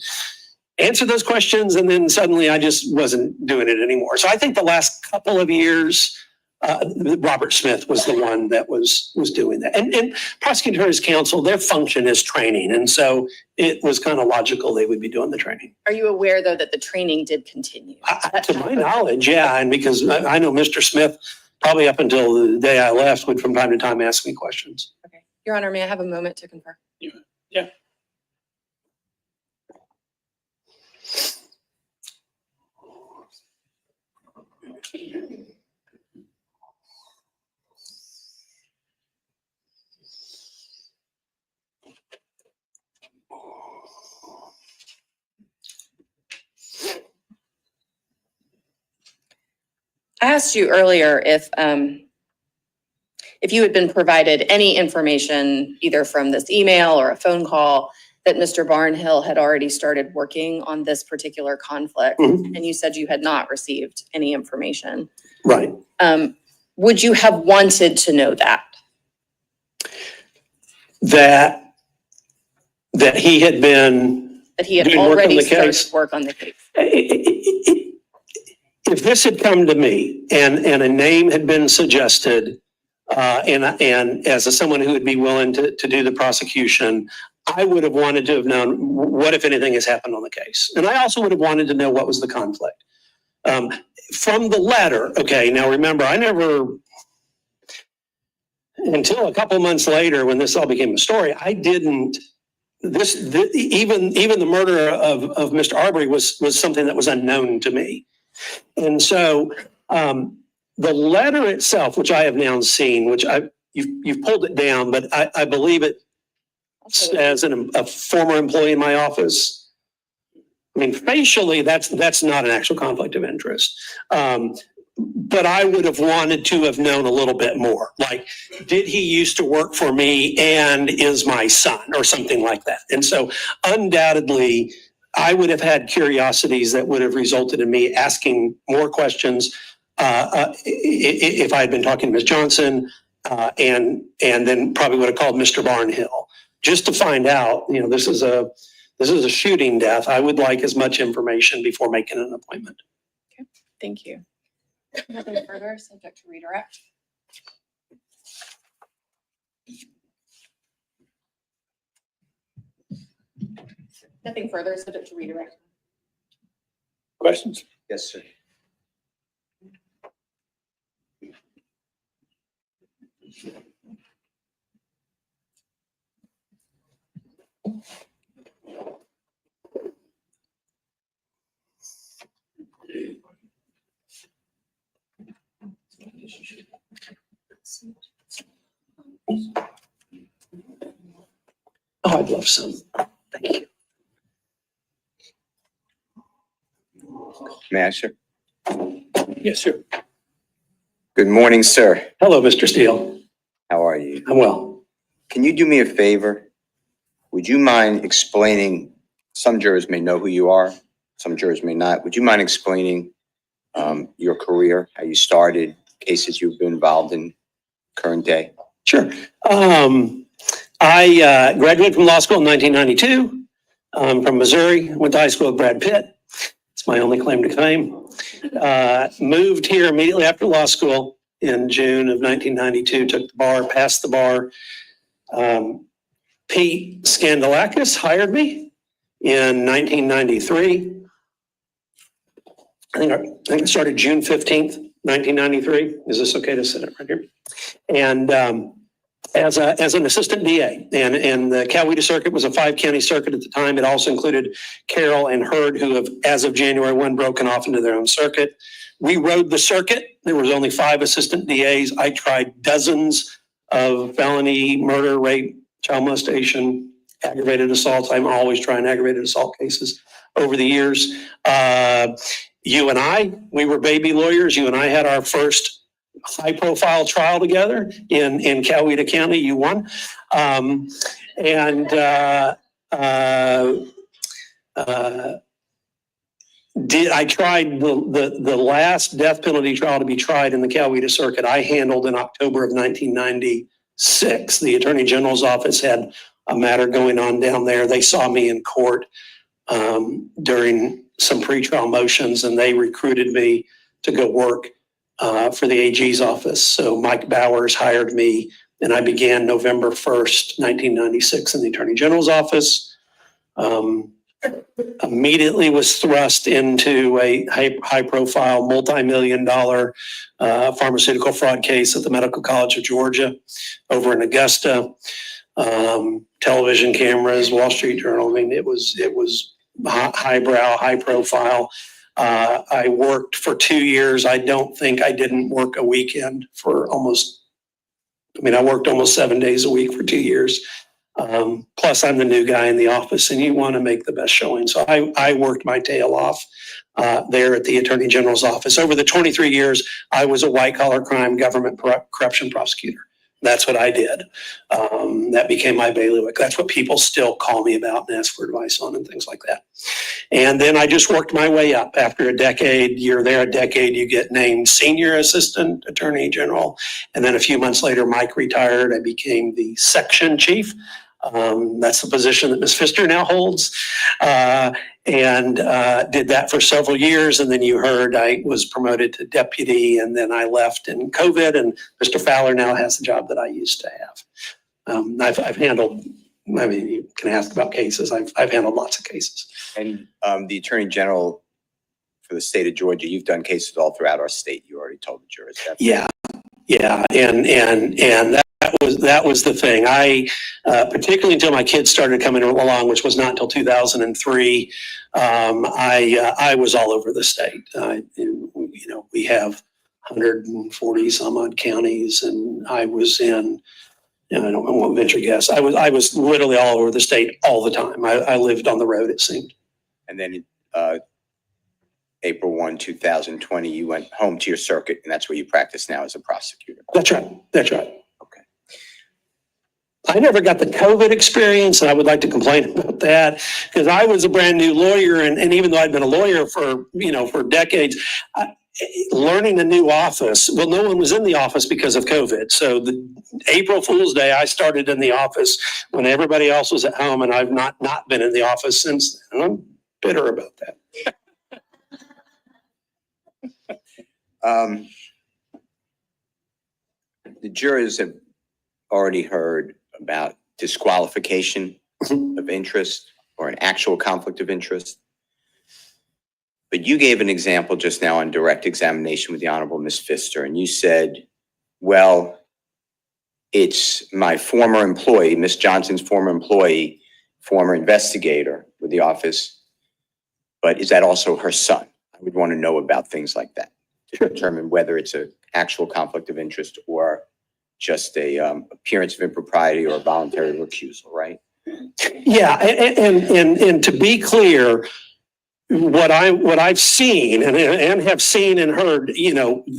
answer those questions, and then suddenly I just wasn't doing it anymore. So I think the last couple of years, Robert Smith was the one that was doing that. And Prosecutorial counsel, their function is training, and so it was kind of logical they would be doing the training. Are you aware, though, that the training did continue? To my knowledge, yeah, and because I know Mr. Smith, probably up until the day I left, would from time to time ask me questions. Okay. Your Honor, may I have a moment to confer? Yeah. I asked you earlier if you had been provided any information, either from this email or a phone call, that Mr. Barnhill had already started working on this particular conflict, and you said you had not received any information. Right. Would you have wanted to know that? That he had been That he had doing work on already the started case? work on the case? If this had come to me and a name had been suggested, and as someone who would be willing to do the prosecution, I would have wanted to have known what, if anything, has happened on the case. And I also would have wanted to know what was the conflict. From the letter, okay, now remember, I never, until a couple months later when this all became a story, I didn't, even the murder of Mr. Arbery was something that was unknown to me. And so the letter itself, which I have now seen, which you've pulled it down, but I believe it as a former employee in my office. I mean, facially, that's not an actual conflict of interest. But I would have wanted to have known a little bit more. Like, did he used to work for me and is my son, or something like that? And so undoubtedly, I would have had curiosities that would have resulted in me asking more questions if I had been talking to Ms. Johnson, and then probably would have called Mr. Barnhill just to find out, this is a shooting death. I would like as much information before making an appointment. Okay, thank you. Nothing further, subject to redirect. Nothing further, subject to redirect. Questions? Yes, sir. Oh, I'd love some. Thank you. May I, sir? Yes, sir. Good morning, sir. Hello, Mr. Steele. How are you? I'm well. Can you do me a favor? Would you mind explaining, some jurors may know who you are, some jurors may not. Would you mind explaining your career, how you started, cases you've been involved in current day? Sure. I graduated from law school in 1992. I'm from Missouri. Went to high school with Brad Pitt. It's my only claim to fame. Moved here immediately after law school in June of 1992. Took the bar, passed the bar. Pete Skandalakis hired me in 1993. I think I started June 15th 1993. Is this okay to sit it right here? And as an assistant DA, and the Coweta Circuit was a 5-county circuit at the time. It also included Carroll and Hurd, who have, as of January 1, broken off into their own circuit. We rode the circuit. There was only 5 assistant DAs. I tried dozens of felony, murder, rape, child molestation, aggravated assaults. I'm always trying aggravated assault cases over the years. You and I, we were baby lawyers. You and I had our first high-profile trial together in Coweta County. You won. I tried the last death penalty trial to be tried in the Coweta Circuit. I handled in October of 1996. The Attorney General's office had a matter going on down there. They saw me in court during some pretrial motions, and they recruited me to go work for the AG's office. So Mike Bowers hired me, and I began November 1st, 1996 in the Attorney General's office. Immediately was thrust into a high-profile, multi-million-dollar pharmaceutical fraud case at the Medical College of Georgia over in Augusta. Television cameras, Wall Street Journal. I mean, it was highbrow, high-profile. I worked for 2 years. I don't think I didn't work a weekend for I worked almost 7 days a week for 2 years. Plus, I'm the new guy in the office, and you want to make the best showing. So I worked my tail off there at the Attorney General's office. Over the 23 years, I was a white-collar crime government corruption prosecutor. That's what I did. That became my bailiwick. That's what people still call me about and ask for advice on and things like that. And then I just worked my way up. After a decade, you're there a decade, you get named Senior Assistant Attorney General. And then a few months later, Mike retired. I became the Section Chief. That's the position that Ms. Pfister now holds. And did that for several years. And then you heard I was promoted to deputy, and then I left in COVID, and Mr. Fowler now has the job that I used to have. I've handled, you can ask about cases. I've handled lots of cases. And the Attorney General for the state of Georgia, you've done cases all throughout our state. You already told the jurors that. Yeah. And that was the thing. I, particularly until my kids started coming along, which was not until 2003, I was all over the state. We have 140 some odd counties, and I was in, I won't venture guess. I was literally all over the state all the time. I lived on the road, it seemed. And then April 1, 2020, you went home to your circuit, and that's where you practice now as a prosecutor. That's right. Okay. I never got the COVID experience, and I would like to complain about that, because I was a brand new lawyer, and even though I'd been a lawyer for decades, learning a new office, well, no one was in the office because of COVID. So the April Fool's Day, I started in the office when everybody else was at home, and I've not been in the office since then. I'm bitter about that. The jurors have already heard about disqualification of interest or an actual conflict of interest. But you gave an example just now on direct examination with the Honorable Ms. Pfister, and you said, well, it's my former employee, Ms. Johnson's former employee, former investigator with the office, but is that also her son? I would want to know about things like that to determine whether it's an actual conflict of interest or just a appearance of impropriety or a voluntary recusal, right? Yeah, and to be clear, what I've seen and have seen and heard,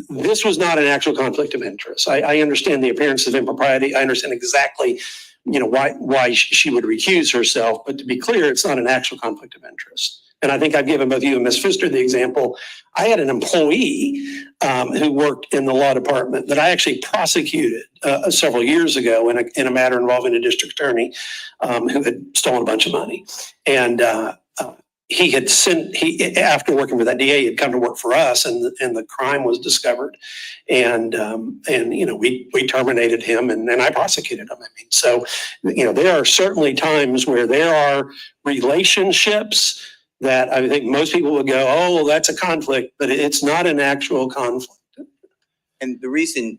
this was not an actual conflict of interest. I understand the appearance of impropriety. I understand exactly, why she would recuse herself. But to be clear, it's not an actual conflict of interest. And I think I've given both you and Ms. Pfister the example. I had an employee who worked in the law department that I actually prosecuted several years ago in a matter involving a district attorney who had stolen a bunch of money. And he had after working for that DA, he had come to work for us, and the crime was discovered, and we terminated him, and I prosecuted him. So there are certainly times where there are relationships that I think most people would go, oh, well, that's a conflict, but it's not an actual conflict. And the reason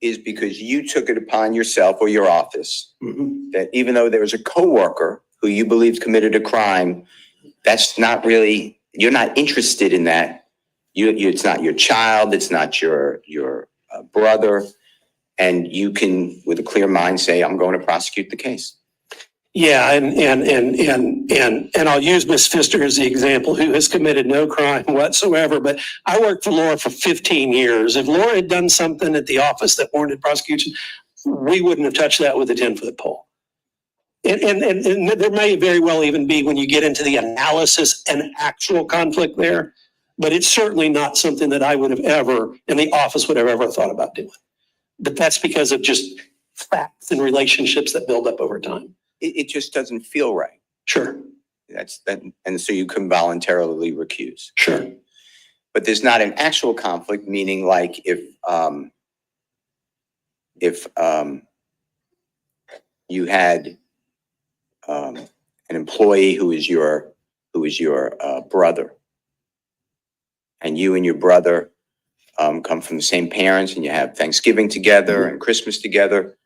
is because you took it upon yourself or your office that even though there was a coworker who you believed committed a crime, that's not really, you're not interested in that. It's not your child, it's not your brother, and you can, with a clear mind, say, I'm going to prosecute the case. Yeah, and I'll use Ms. Pfister as the example, who has committed no crime whatsoever, but I worked for Laura for 15 years. If Laura had done something at the office that warranted prosecution, we wouldn't have touched that with a 10-foot pole. And there may very well even be, when you get into the analysis, an actual conflict there, but it's certainly not something that I would have ever, in the office would have ever thought about doing. But that's because of just facts and relationships that build up over time. It just doesn't feel right. Sure. That's that, and so you can voluntarily recuse. Sure. But there's not an actual conflict, meaning like if you had an employee who is your brother, and you and your brother come from the same parents, and you have Thanksgiving together and Christmas together,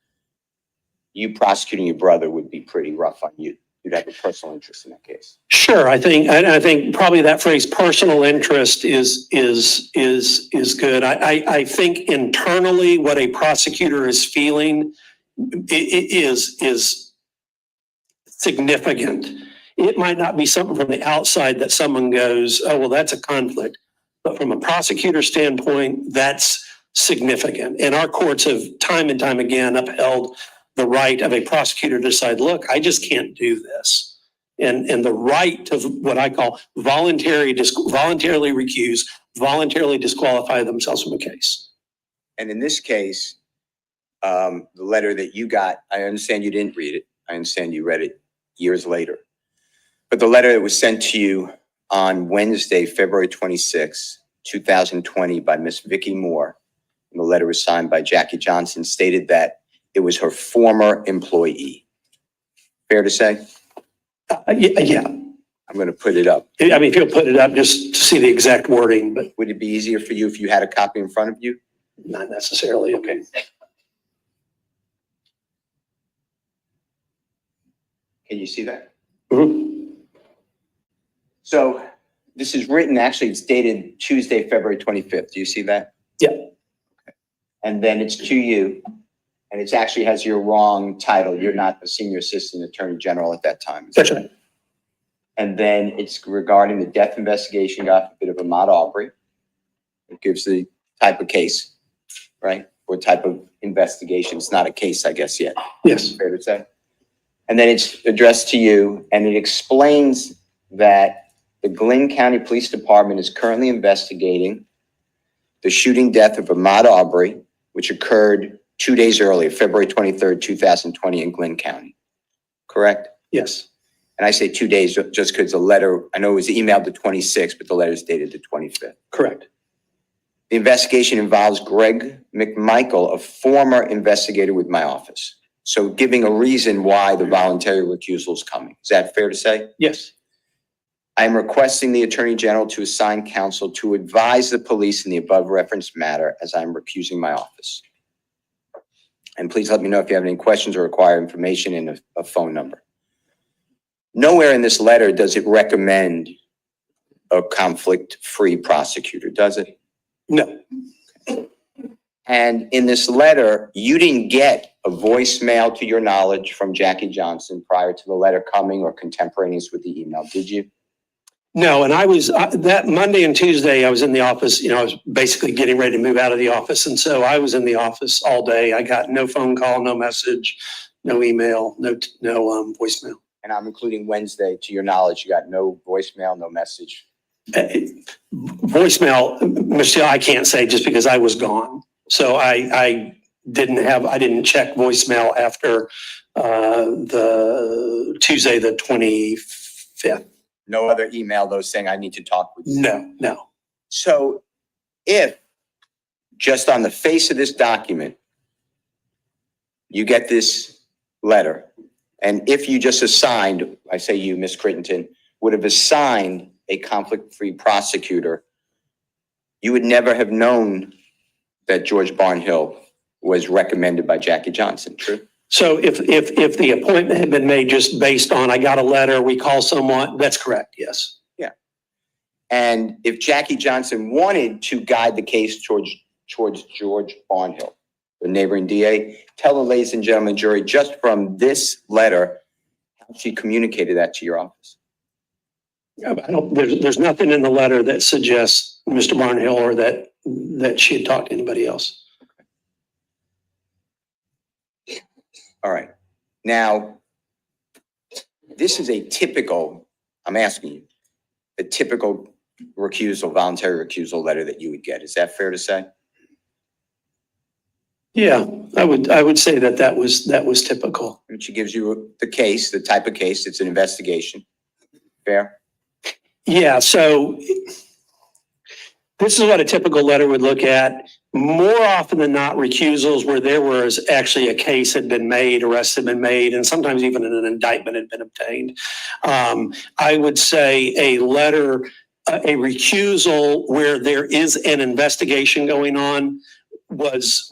you prosecuting your brother would be pretty rough on you. You'd have a personal interest in that case. Sure, I think probably that phrase "personal interest" is good. I think internally what a prosecutor is feeling is significant. It might not be something from the outside that someone goes, "Oh, well, that's a conflict," but from a prosecutor standpoint, that's significant. And our courts have time and time again upheld the right of a prosecutor to decide, look, I just can't do this. And the right to what I call voluntarily recuse, voluntarily disqualify themselves from a case. And in this case, the letter that you got, I understand you didn't read it. I understand you read it years later. But the letter that was sent to you on Wednesday, February 26, 2020 by Miss Vicky Moore, and the letter was signed by Jackie Johnson, stated that it was her former employee. Fair to say? Yeah. I'm going to put it up. I mean, if you'll put it up just to see the exact wording, but Would it be easier for you if you had a copy in front of you? not necessarily. Okay. Can you see that? Mhm. So this is written, actually, it's dated Tuesday, February 25th. Do you see that? Yeah. Okay. And then it's to you, and it actually has your wrong title. You're not the Senior Assistant Attorney General at that time. That's right. And then it's regarding the death investigation, got a bit of Ahmaud Arbery. It gives the type of case, right? Or type of investigation. It's not a case, I guess, yet. Yes. Fair to say. And then it's addressed to you, and it explains that the Glynn County Police Department is currently investigating the shooting death of Ahmaud Arbery, which occurred 2 days earlier, February 23rd, 2020 in Glynn County. Correct? Yes. And I say 2 days just because the letter, I know it was emailed the 26th, but the letter is dated the 25th. Correct. The investigation involves Greg McMichael, a former investigator with my office. So giving a reason why the voluntary recusal is coming. Is that fair to say? Yes. I am requesting the Attorney General to assign counsel to advise the police in the above referenced matter as I'm recusing my office. And please let me know if you have any questions or require information and a phone number. Nowhere in this letter does it recommend a conflict-free prosecutor, does it? No. And in this letter, you didn't get a voicemail to your knowledge from Jackie Johnson prior to the letter coming or contemporaneous with the email, did you? No, and I was, that Monday and Tuesday, I was in the office, I was basically getting ready to move out of the office. And so I was in the office all day. I got no phone call, no message, no email, no voicemail. And I'm including Wednesday, to your knowledge, you got no voicemail, no message. Voicemail, Michelle, I can't say just because I was gone. So I didn't check voicemail after the Tuesday, the 25th. No other email, though, saying I need to talk with you? No. So if just on the face of this document, you get this letter, and if you just assigned, I say you, Ms. Crittenton, would have assigned a conflict-free prosecutor, you would never have known that George Barnhill was recommended by Jackie Johnson, true? So if the appointment had been made just based on, I got a letter, we call someone, that's correct, yes. And if Jackie Johnson wanted to guide the case towards George Barnhill, the neighboring DA, tell the ladies and gentlemen jury, just from this letter, how she communicated that to your office. There's nothing in the letter that suggests Mr. Barnhill or that she had talked to anybody else. All right. Now, this is a typical, I'm asking you, a typical recusal, voluntary recusal letter that you would get. Is that fair to say? Yeah, I would say that was typical. Which gives you the case, the type of case, it's an investigation. Fair? Yeah, so this is what a typical letter would look at. More often than not, recusals where there was actually a case had been made, arrest had been made, and sometimes even an indictment had been obtained. I would say a letter, a recusal where there is an investigation going on was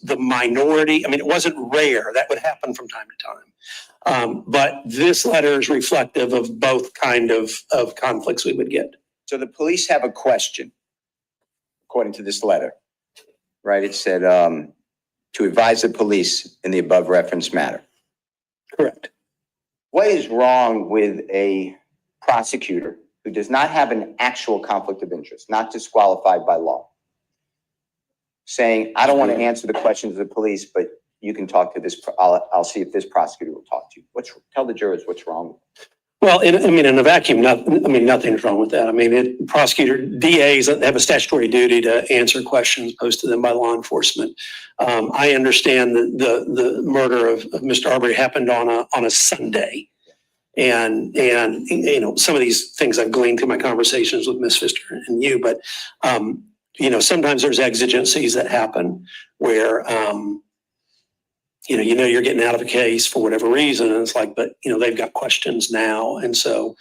the minority. I mean, it wasn't rare. That would happen from time to time. But this letter is reflective of both kind of conflicts we would get. So the police have a question, according to this letter, right? It said, to advise the police in the above referenced matter. Correct. What is wrong with a prosecutor who does not have an actual conflict of interest, not disqualified by law, saying, I don't want to answer the questions of the police, but you can talk to this, I'll see if this prosecutor will talk to you. Tell the jurors what's wrong. Well, in a vacuum, nothing's wrong with that. I mean, DAs have a statutory duty to answer questions posed to them by law enforcement. I understand that the murder of Mr. Arbery happened on a Sunday. And some of these things I've gleaned through my conversations with Ms. Pfister and you, but, sometimes there's exigencies that happen where, you're getting out of a case for whatever reason. And it's like, but, they've got questions now. And so,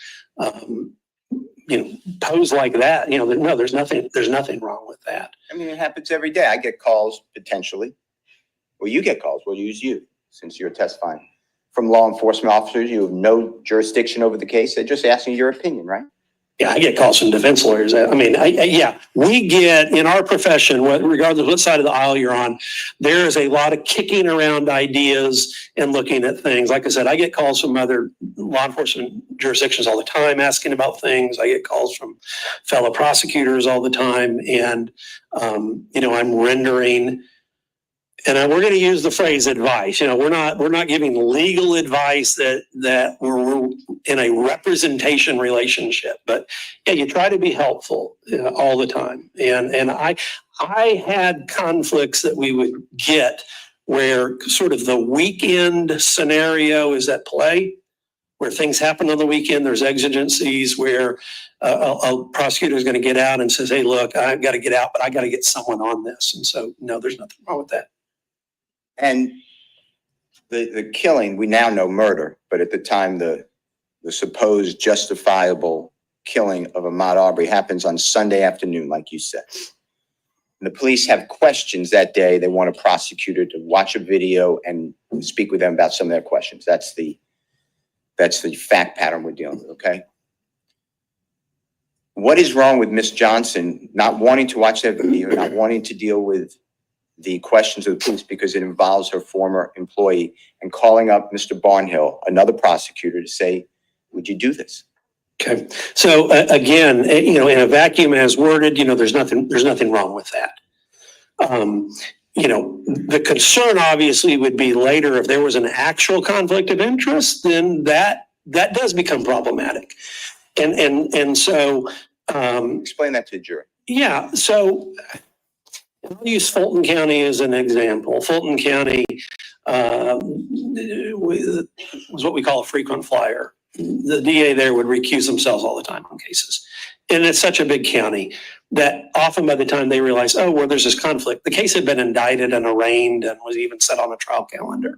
posed like that, no, there's nothing wrong with that. I mean, it happens every day. I get calls potentially, or you get calls. We'll use you since you're testifying. From law enforcement officers, you have no jurisdiction over the case. They're just asking your opinion, right? Yeah, I get calls from defense lawyers. We get in our profession, regardless of what side of the aisle you're on, there is a lot of kicking around ideas and looking at things. Like I said, I get calls from other law enforcement jurisdictions all the time asking about things. I get calls from fellow prosecutors all the time. And, I'm rendering, and we're going to use the phrase advice. We're not giving legal advice that we're in a representation relationship, but yeah, you try to be helpful all the time. And I had conflicts that we would get where sort of the weekend scenario is at play, where things happen on the weekend. There's exigencies where a prosecutor is going to get out and says, hey, look, I've got to get out, but I got to get someone on this. And so, no, there's nothing wrong with that. And the killing, we now know murder, but at the time the supposed justifiable killing of Ahmaud Arbery happens on Sunday afternoon, like you said. And the police have questions that day. They want a prosecutor to watch a video and speak with them about some of their questions. That's the fact pattern we're dealing with, okay? What is wrong with Ms. Johnson not wanting to watch that video, not wanting to deal with the questions of the police because it involves her former employee, and calling up Mr. Barnhill, another prosecutor, to say, would you do this? Okay. So again, in a vacuum as worded, there's nothing wrong with that. The concern obviously would be later if there was an actual conflict of interest, then that does become problematic. And so explain that to the jury. Yeah. So I'll use Fulton County as an example. Fulton County was what we call a frequent flyer. The DA there would recuse themselves all the time on cases. And it's such a big county that often by the time they realize, oh, well, there's this conflict, the case had been indicted and arraigned and was even set on a trial calendar.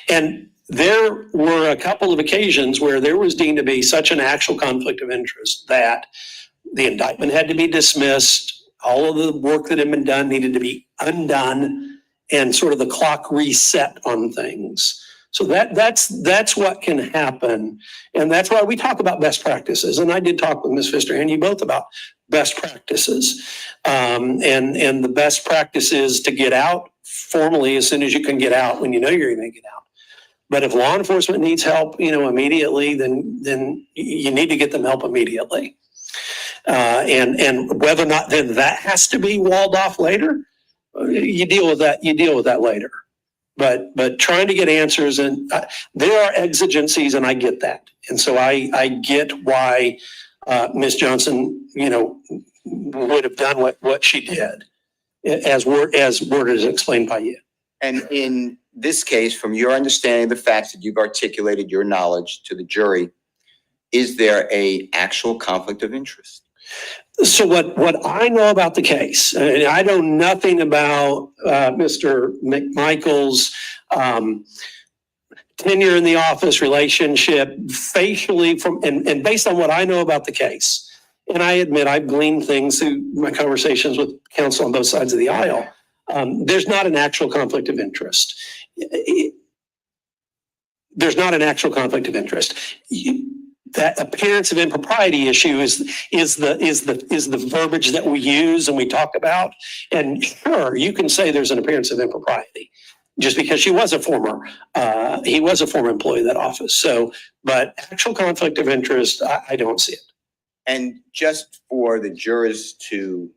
And there were a couple of occasions where there was deemed to be such an actual conflict of interest that the indictment had to be dismissed, all of the work that had been done needed to be undone and sort of the clock reset on things. So that's what can happen. And that's why we talk about best practices. And I did talk with Ms. Pfister and you both about best practices. And the best practice is to get out formally as soon as you can get out when you know you're going to get out. But if law enforcement needs help, immediately, then you need to get them help immediately. And whether or not then that has to be walled off later, you deal with that later. But trying to get answers, and there are exigencies, and I get that. And so I get why Ms. Johnson, would have done what she did, as worded as explained by you. And in this case, from your understanding of the facts that you've articulated your knowledge to the jury, is there a actual conflict of interest? So what I know about the case, and I know nothing about Mr. McMichael's tenure in the office, relationship, facially and based on what I know about the case, and I admit I've gleaned things through my conversations with counsel on both sides of the aisle. There's not an actual conflict of interest. There's not an actual conflict of interest. That appearance of impropriety issue is the verbiage that we use and we talk about. And sure, you can say there's an appearance of impropriety just because he was a former employee of that office. So, but actual conflict of interest, I don't see it. And just for the jurors to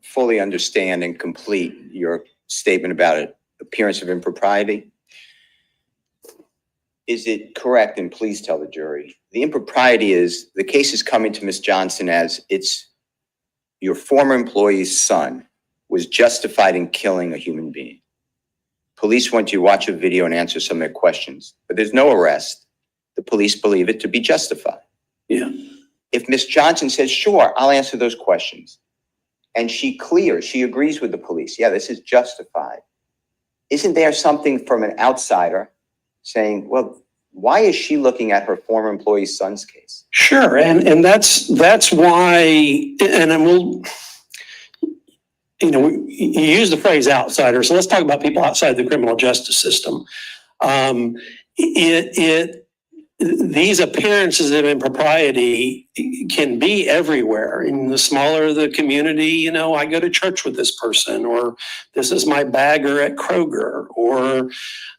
fully understand and complete your statement about it, appearance of impropriety, is it correct, and please tell the jury, the impropriety is the case is coming to Ms. Johnson as it's your former employee's son was justified in killing a human being. Police want you to watch a video and answer some of their questions, but there's no arrest. The police believe it to be justified. Yeah. If Ms. Johnson says, sure, I'll answer those questions, and she agrees with the police, yeah, this is justified, isn't there something from an outsider saying, well, why is she looking at her former employee's son's case? Sure, and that's why, and then you use the phrase outsider, so let's talk about people outside the criminal justice system. These appearances of impropriety can be everywhere. In the smaller the community, I go to church with this person, or this is my bagger at Kroger, or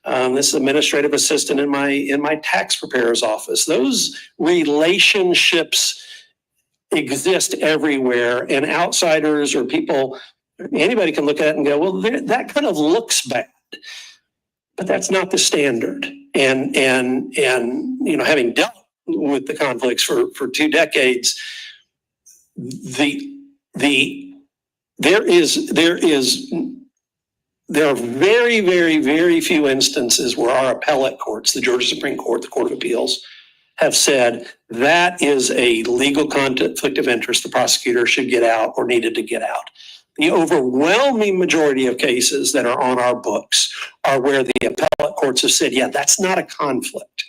this administrative assistant in my tax preparer's office. Those relationships exist everywhere, and outsiders or people, anybody can look at it and go, well, that kind of looks bad. But that's not the standard. And having dealt with the conflicts for 2 decades, there are very, very, very few instances where our appellate courts, the Georgia Supreme Court, the Court of Appeals, have said that is a legal conflict of interest the prosecutor should get out or needed to get out. The overwhelming majority of cases that are on our books are where the appellate courts have said, yeah, that's not a conflict.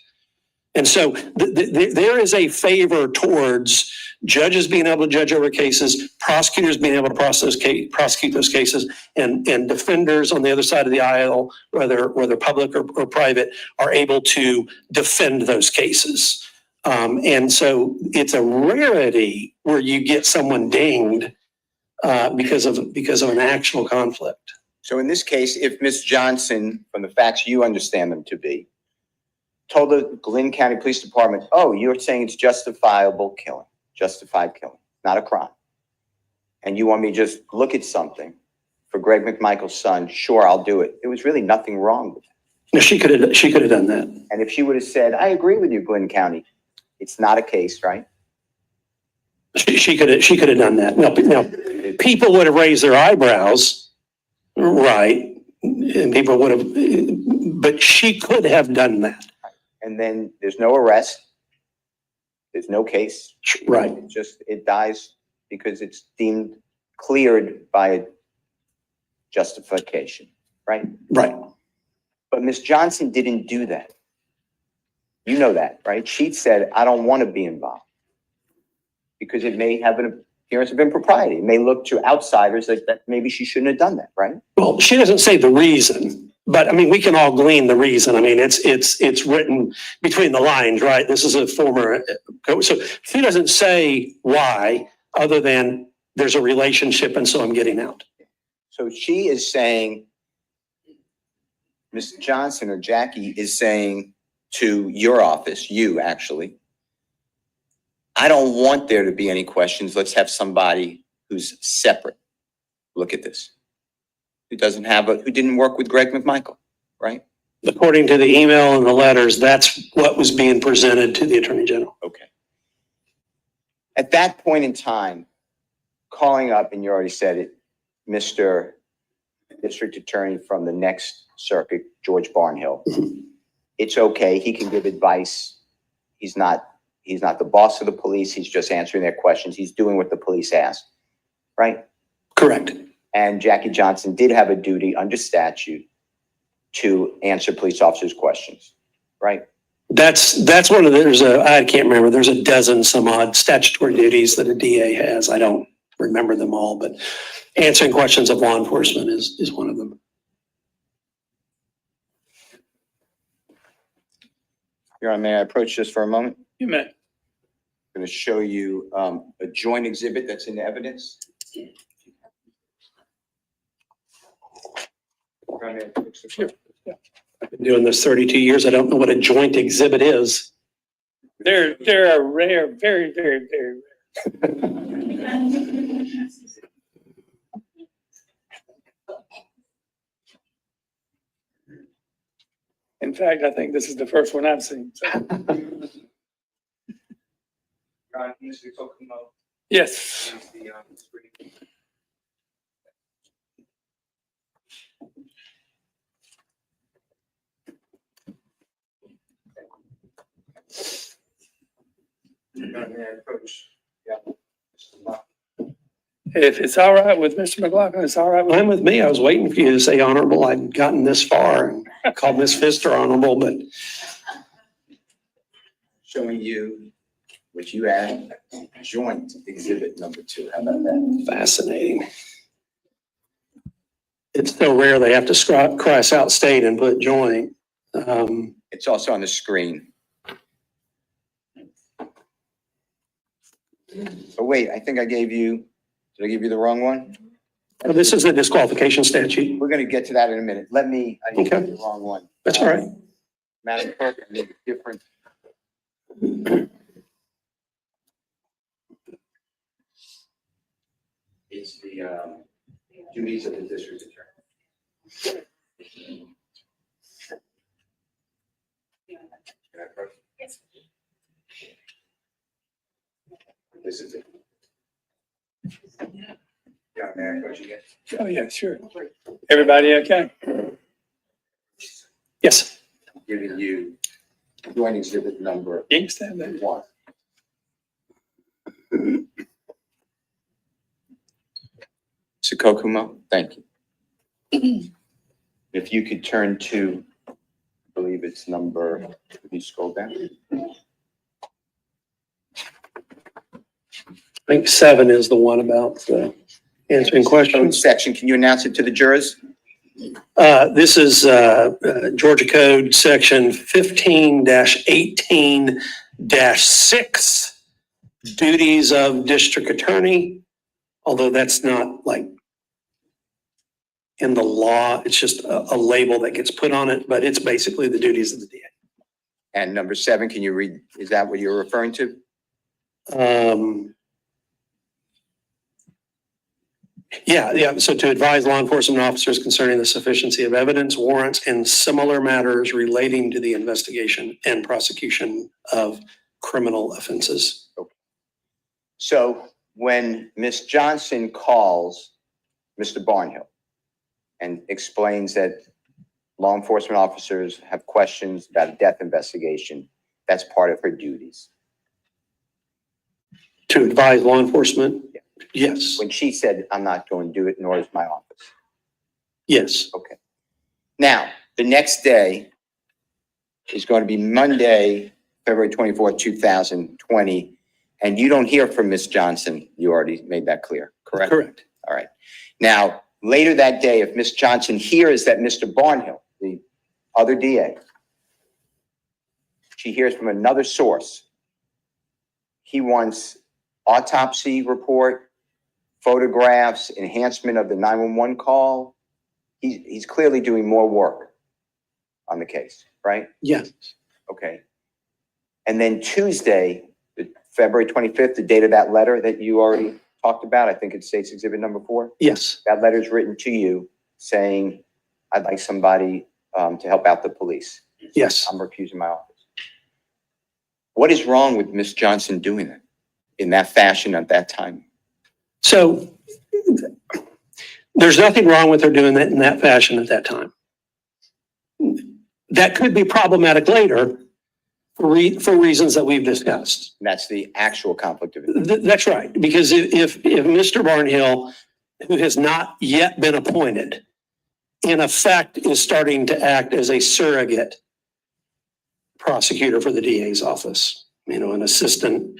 And so there is a favor towards judges being able to judge over cases, prosecutors being able to prosecute those cases, and defenders on the other side of the aisle, whether public or private, are able to defend those cases. And so it's a rarity where you get someone dinged because of an actual conflict. So in this case, if Ms. Johnson, from the facts you understand them to be, told the Glynn County Police Department, oh, you're saying it's justified killing, not a crime, and you want me to just look at something for Greg McMichael's son, sure, I'll do it. There was really nothing wrong with that. No, she could have done that. And if she would have said, I agree with you, Glynn County, it's not a case, right? She could have done that. Now, people would have raised their eyebrows, right? And people would have, but she could have done that. And then there's no arrest. There's no case. Right. It dies because it's deemed cleared by justification, right? Right. But Ms. Johnson didn't do that. You know that, right? She said, I don't want to be involved because it may have appearance of impropriety. It may look to outsiders like that maybe she shouldn't have done that, right? Well, she doesn't say the reason, but I mean, we can all glean the reason. I mean, it's written between the lines, right? This is a former, so she doesn't say why, other than there's a relationship and so I'm getting out. So she is saying, Ms. Johnson or Jackie is saying to your office, you actually, I don't want there to be any questions. Let's have somebody who's separate look at this. Who didn't work with Greg McMichael, right? According to the email and the letters, that's what was being presented to the Attorney General. Okay. At that point in time, calling up, and you already said it, Mr. District Attorney from the next circuit, George Barnhill. It's okay. He can give advice. He's not the boss of the police. He's just answering their questions. He's doing what the police ask, right? Correct. And Jackie Johnson did have a duty under statute to answer police officers' questions, right? That's one of the, I can't remember, there's a dozen some odd statutory duties that a DA has. I don't remember them all, but answering questions of law enforcement is one of them. Your Honor, may I approach this for a moment? You may. I'm going to show you a joint exhibit that's in evidence. Sure. I've been doing this 32 years. I don't know what a joint exhibit is. They're a rare, very, very, very rare. In fact, I think this is the first one I've seen. So. Yes. If it's all right with Mr. McLaughlin, it's all right with Fine with me. I was waiting for you to say honorable. I'd gotten this far and called Miss Pfister honorable, but Showing you what you add, joint exhibit number 2. How about that? fascinating. It's so rare they have to cross out state and put joint. It's also on the screen. Oh, wait, I think did I give you the wrong one? This is a disqualification statute. We're going to get to that in a minute. I gave Okay. you the wrong one. That's all right. Madam Clerk, I need a different. It's the duties of the district attorney. Can I approach? Yes. This is it. Yeah, may I approach again? Oh, yeah, sure. Everybody okay? Yes. Giving you joint exhibit number You can stand there. 1. Kokumo, thank you. If you could turn to, I believe it's number, could you scroll down? I think 7 is the one about answering Code questions. section, can you announce it to the jurors? This is Georgia Code Section 15-18-6, duties of district attorney, although that's not like in the law, it's just a label that gets put on it, but it's basically the duties of the DA. And number 7, can you read, is that what you're referring to? Yeah. So to advise law enforcement officers concerning the sufficiency of evidence, warrants, and similar matters relating to the investigation and prosecution of criminal offenses. So when Ms. Johnson calls Mr. Barnhill and explains that law enforcement officers have questions about a death investigation, that's part of her duties. To advise law enforcement? Yes. When she said, I'm not going to do it, nor is my office. Yes. Okay. Now, the next day is going to be Monday, February 24th, 2020. And you don't hear from Ms. Johnson. You already made that clear, correct? Correct. All right. Now, later that day, if Ms. Johnson hears that Mr. Barnhill, the other DA, she hears from another source, he wants autopsy report, photographs, enhancement of the 911 call. He's clearly doing more work on the case, right? Yes. Okay. And then Tuesday, February 25th, the date of that letter that you already talked about, I think it states exhibit number 4. Yes. That letter is written to you saying, I'd like somebody to help out the police. Yes. I'm recusing my office. What is wrong with Ms. Johnson doing that in that fashion at that time? So there's nothing wrong with her doing that in that fashion at that time. That could be problematic later for reasons that we've discussed. That's the actual conflict of interest. That's right, because if Mr. Barnhill, who has not yet been appointed, in effect is starting to act as a surrogate prosecutor for the DA's office, an assistant,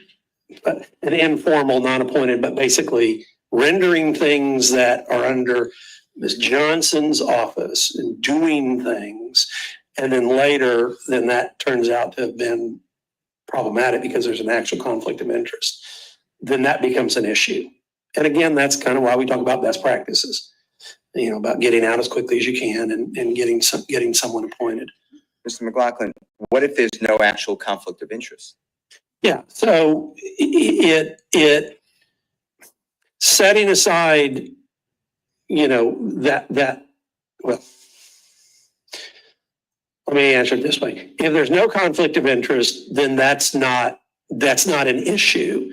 but an informal, non-appointed, but basically rendering things that are under Ms. Johnson's office and doing things. And then later, then that turns out to have been problematic because there's an actual conflict of interest. Then that becomes an issue. And again, that's kind of why we talk about best practices, about getting out as quickly as you can and getting someone appointed. Mr. McLaughlin, what if there's no actual conflict of interest? Yeah, so it setting aside, that well, let me answer it this way. If there's no conflict of interest, then that's not an issue.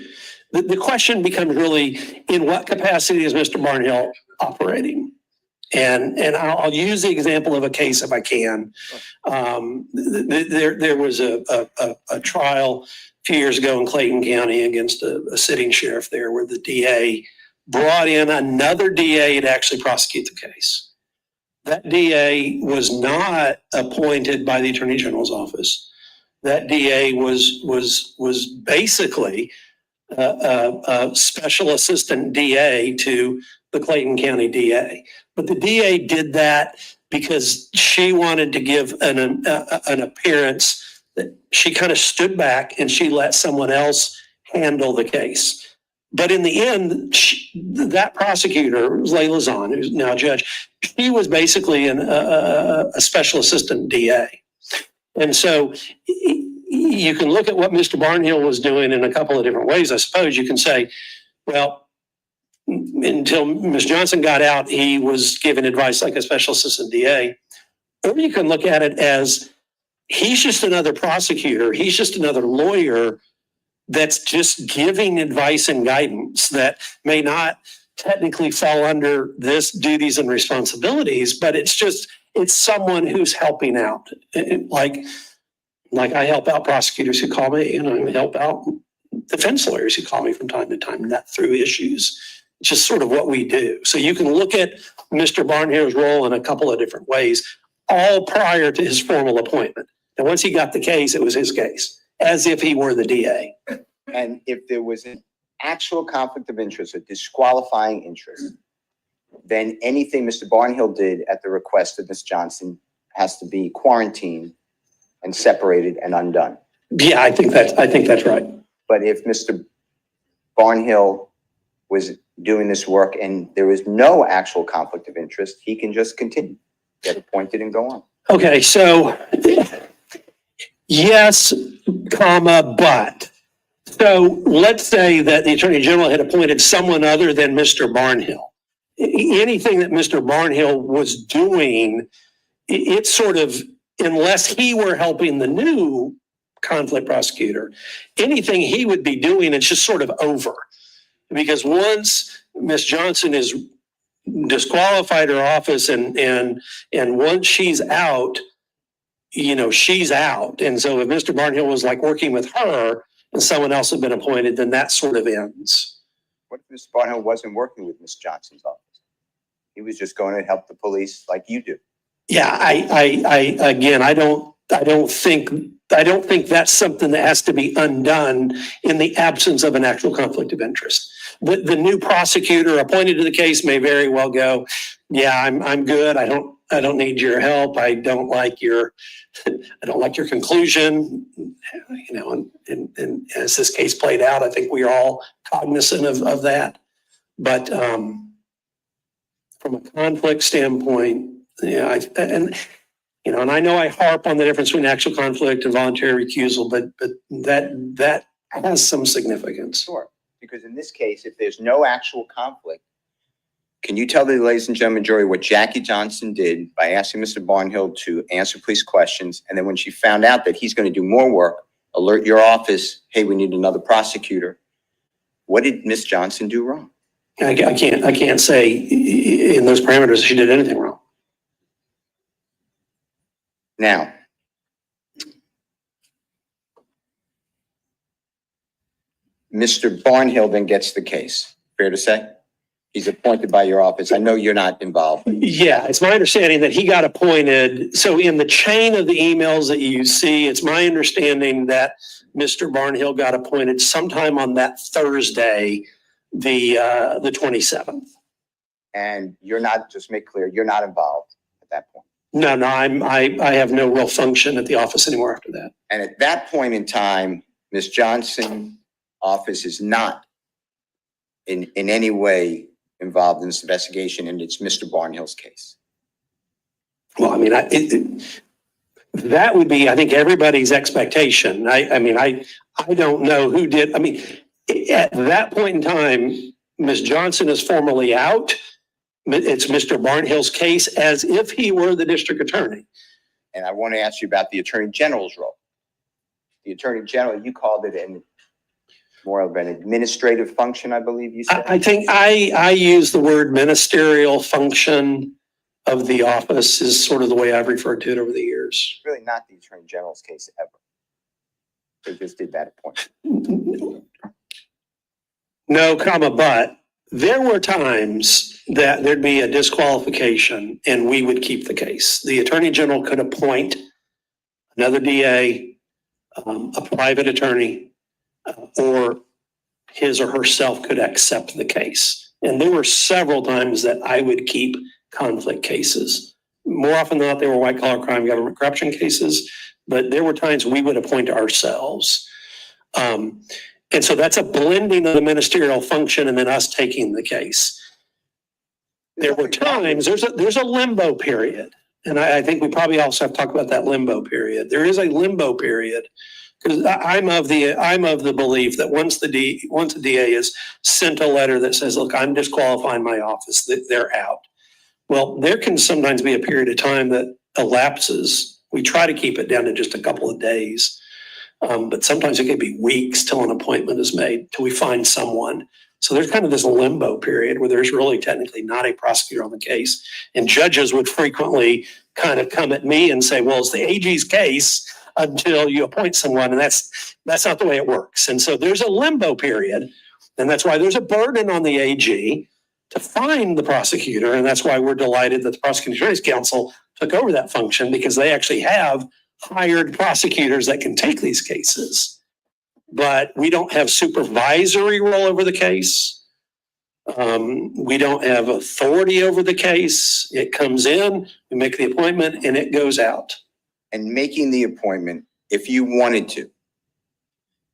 The question becomes really, in what capacity is Mr. Barnhill operating? And I'll use the example of a case if I can. There was a trial a few years ago in Clayton County against a sitting sheriff there where the DA brought in another DA to actually prosecute the case. That DA was not appointed by the Attorney General's office. That DA was basically a special assistant DA to the Clayton County DA. But the DA did that because she wanted to give an appearance that she kind of stood back and she let someone else handle the case. But in the end, that prosecutor, Layla Zahn, who's now a judge, she was basically a special assistant DA. And so you can look at what Mr. Barnhill was doing in a couple of different ways. I suppose you can say, well, until Ms. Johnson got out, he was giving advice like a special assistant DA. Or you can look at it as he's just another prosecutor. He's just another lawyer that's just giving advice and guidance that may not technically fall under this duties and responsibilities, but it's someone who's helping out. Like I help out prosecutors who call me, and I help out defense lawyers who call me from time to time, not through issues. It's just sort of what we do. So you can look at Mr. Barnhill's role in a couple of different ways, all prior to his formal appointment. And once he got the case, it was his case, as if he were the DA. And if there was an actual conflict of interest, a disqualifying interest, then anything Mr. Barnhill did at the request of Ms. Johnson has to be quarantined and separated and undone. Yeah, I think that's right. But if Mr. Barnhill was doing this work and there was no actual conflict of interest, he can just continue, get appointed and go on. Okay, so yes, comma, but. So let's say that the Attorney General had appointed someone other than Mr. Barnhill. Anything that Mr. Barnhill was doing, it's sort of, unless he were helping the new conflict prosecutor, anything he would be doing, it's just sort of over. Because once Ms. Johnson is disqualified her office and once she's out, she's out. And so if Mr. Barnhill was like working with her and someone else had been appointed, then that sort of ends. What if Mr. Barnhill wasn't working with Ms. Johnson's office? He was just going to help the police like you do. Yeah, I again, I don't I don't think that's something that has to be undone in the absence of an actual conflict of interest. The new prosecutor appointed to the case may very well go, yeah, I'm good. I don't need your help. I don't like your conclusion. You know, and as this case played out, I think we are all cognizant of that. But from a conflict standpoint, yeah, and I know I harp on the difference between actual conflict and voluntary recusal, but that has some significance. Sure, because in this case, if there's no actual conflict, can you tell the ladies and gentlemen jury what Jackie Johnson did by asking Mr. Barnhill to answer police questions, and then when she found out that he's going to do more work, alert your office, hey, we need another prosecutor. What did Miss Johnson do wrong? I can't say in those parameters she did anything wrong. Now, Mr. Barnhill then gets the case. Fair to say? He's appointed by your office. I know you're not involved. Yeah, it's my understanding that he got appointed. So in the chain of the emails that you see, it's my understanding that Mr. Barnhill got appointed sometime on that Thursday, the 27th. And you're not, just make clear, you're not involved at that point. No, I have no real function at the office anymore after that. And at that point in time, Ms. Johnson's office is not in any way involved in this investigation, and it's Mr. Barnhill's case. Well, I mean, that would be, I think, everybody's expectation. I don't know who did. I mean, at that point in time, Ms. Johnson is formally out. It's Mr. Barnhill's case as if he were the district attorney. And I want to ask you about the Attorney General's role. The Attorney General, you called it more of an administrative function, I believe you said. I think I use the word ministerial function of the office is sort of the way I've referred to it over the years. It's really not the Attorney General's case ever. They just did that appointment. No, but there were times that there'd be a disqualification and we would keep the case. The Attorney General could appoint another DA, a private attorney, or his or herself could accept the case. And there were several times that I would keep conflict cases. More often than not, they were white collar crime, government corruption cases, but there were times we would appoint ourselves. And so that's a blending of the ministerial function and then us taking the case. There were times, there's a limbo period. And I think we probably also have to talk about that limbo period. There is a limbo period because I'm of the belief that once the DA is sent a letter that says, look, I'm disqualifying my office, that they're out. Well, there can sometimes be a period of time that elapses. We try to keep it down to just a couple of days. But sometimes it can be weeks till an appointment is made, till we find someone. So there's kind of this limbo period where there's really technically not a prosecutor on the case. And judges would frequently kind of come at me and say, well, it's the AG's case until you appoint someone. And that's not the way it works. And so there's a limbo period. And that's why there's a burden on the AG to find the prosecutor. And that's why we're delighted that the Prosecutorial Council took over that function, because they actually have hired prosecutors that can take these cases. But we don't have supervisory role over the case. We don't have authority over the case. It comes in, we make the appointment, and it goes out. And making the appointment, if you wanted to,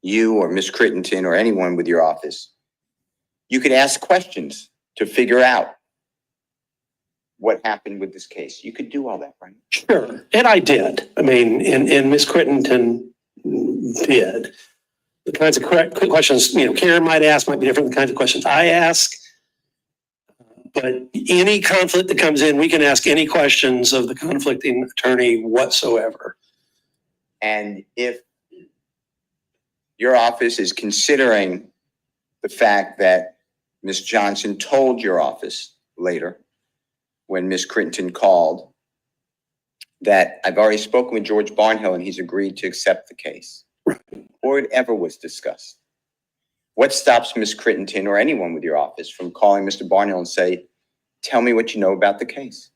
you or Ms. Crittenton or anyone with your office, you could ask questions to figure out what happened with this case. You could do all that, right? Sure, and I did. I mean, and Ms. Crittenton did. The kinds of questions, Karen might ask might be different than the kinds of questions I ask. But any conflict that comes in, we can ask any questions of the conflicting attorney whatsoever. And if your office is considering the fact that Ms. Johnson told your office later, when Ms. Crittenton called, that I've already spoken with George Barnhill and he's agreed to accept the case, or it ever was discussed. What stops Ms. Crittenton or anyone with your office from calling Mr. Barnhill and say, tell me what you know about the case?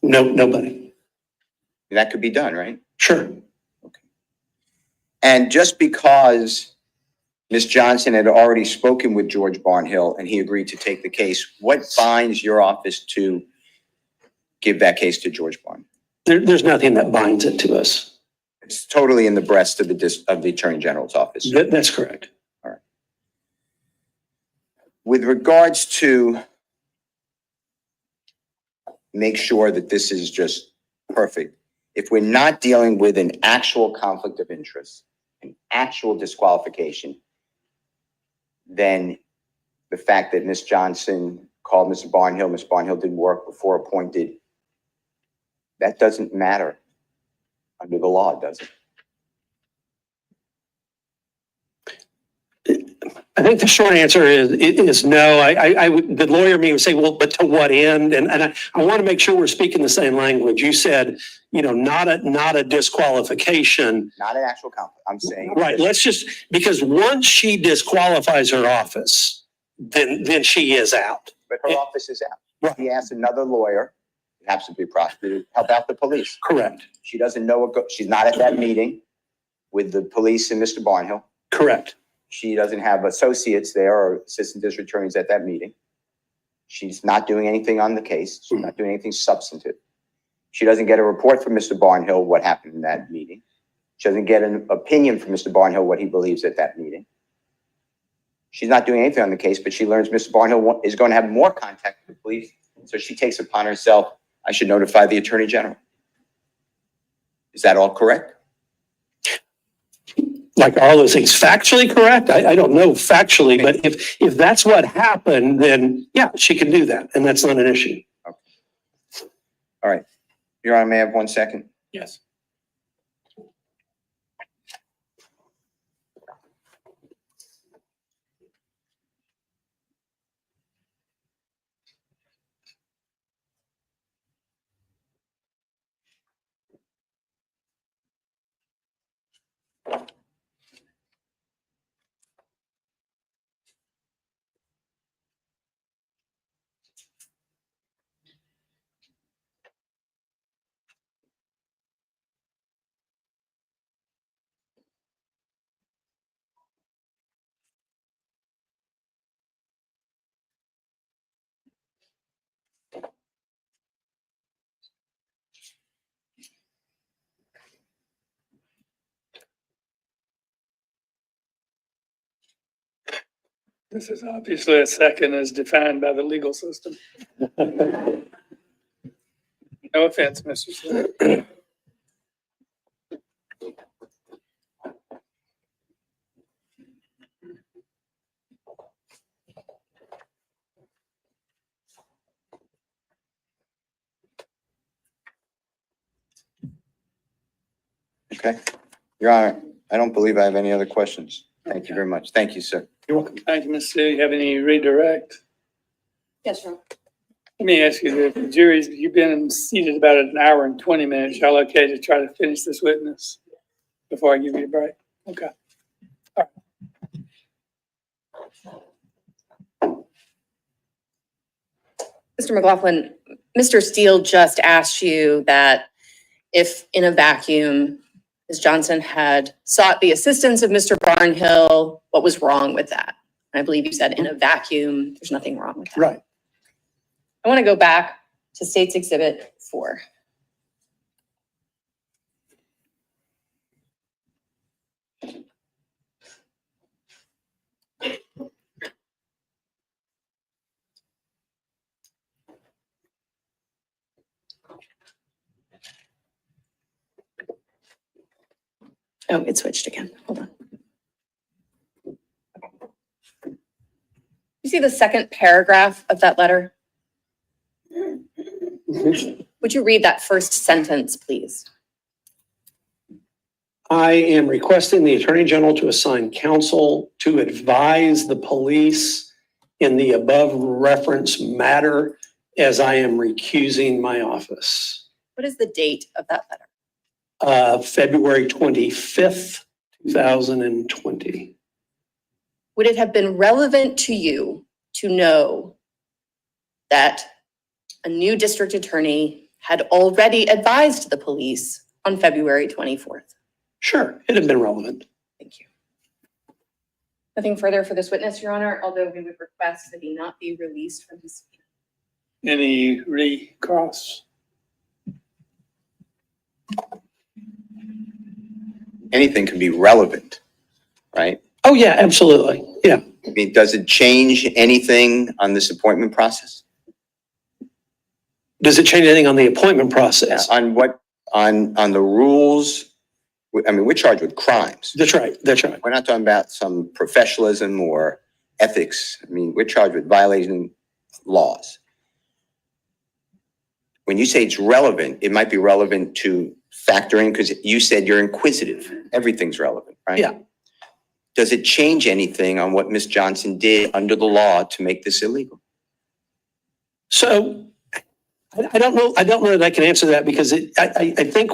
No, nobody. That could be done, right? Sure. And just because Ms. Johnson had already spoken with George Barnhill and he agreed to take the case, what binds your office to give that case to George Barnhill? There's nothing that binds it to us. It's totally in the breast of the Attorney General's office. That's correct. With regards to make sure that this is just perfect, if we're not dealing with an actual conflict of interest, an actual disqualification, then the fact that Ms. Johnson called Mr. Barnhill, Ms. Barnhill didn't work before appointed, that doesn't matter under the law, does it? I think the short answer is no. The lawyer me would say, well, but to what end? And I want to make sure we're speaking the same language. You said, not a disqualification. Not an actual conflict. I'm saying. Right. Because once she disqualifies her office, then she is out. But her office is out. Right. He asked another lawyer, it happens to be a prosecutor, to help out the police. Correct. She doesn't know she's not at that meeting with the police and Mr. Barnhill. Correct. She doesn't have associates there or assistant district attorneys at that meeting. She's not doing anything on the case. She's not doing anything substantive. She doesn't get a report from Mr. Barnhill what happened in that meeting. She doesn't get an opinion from Mr. Barnhill what he believes at that meeting. She's not doing anything on the case, but she learns Mr. Barnhill is going to have more contact with the police. So she takes upon herself, I should notify the Attorney General. Is that all correct? Like all those things factually correct? I don't know factually, but if that's what happened, then yeah, she can do that. And that's not an issue. Okay. All right. Your Honor, may I have 1 second? Yes. This is obviously a second as defined by the legal system. No offense, Mr. Smith. Okay. Your Honor, I don't believe I have any other questions. Thank you very much. Thank you, sir. You're welcome. Thank you, Ms. Sue. You have any redirect? Yes, sir. Let me ask you, the jury's, you've been seated about an hour and 20 minutes. Y'all okay to try to finish this witness before I give you a break? Okay. All right. Mr. McLaughlin, Mr. Steele just asked you that if in a vacuum, Ms. Johnson had sought the assistance of Mr. Barnhill, what was wrong with that? And I believe you said in a vacuum, there's nothing wrong with that. Right. I want to go back to State's Exhibit 4. Oh, it switched again. Hold on. You see the second paragraph of that letter? Would you read that first sentence, please? I am requesting the Attorney General to assign counsel to advise the police in the above referenced matter as I am recusing my office. What is the date of that letter? February 25th, 2020. Would it have been relevant to you to know that a new district attorney had already advised the police on February 24th? Sure, it'd have been relevant. Thank you. Nothing further for this witness, Your Honor, although we would request that he not be released from his subpoena. Any recross? Anything can be relevant, right? Oh, yeah, absolutely. Yeah. I mean, does it change anything on this appointment process? Does it change anything on the appointment process? On what, on the rules? I mean, we're charged with crimes. That's right. That's right. We're not talking about some professionalism or ethics. I mean, we're charged with violating laws. When you say it's relevant, it might be relevant to factor in, because you said you're inquisitive. Everything's relevant, right? Yeah. Does it change anything on what Ms. Johnson did under the law to make this illegal? So I don't know. I don't know that I can answer that, because I think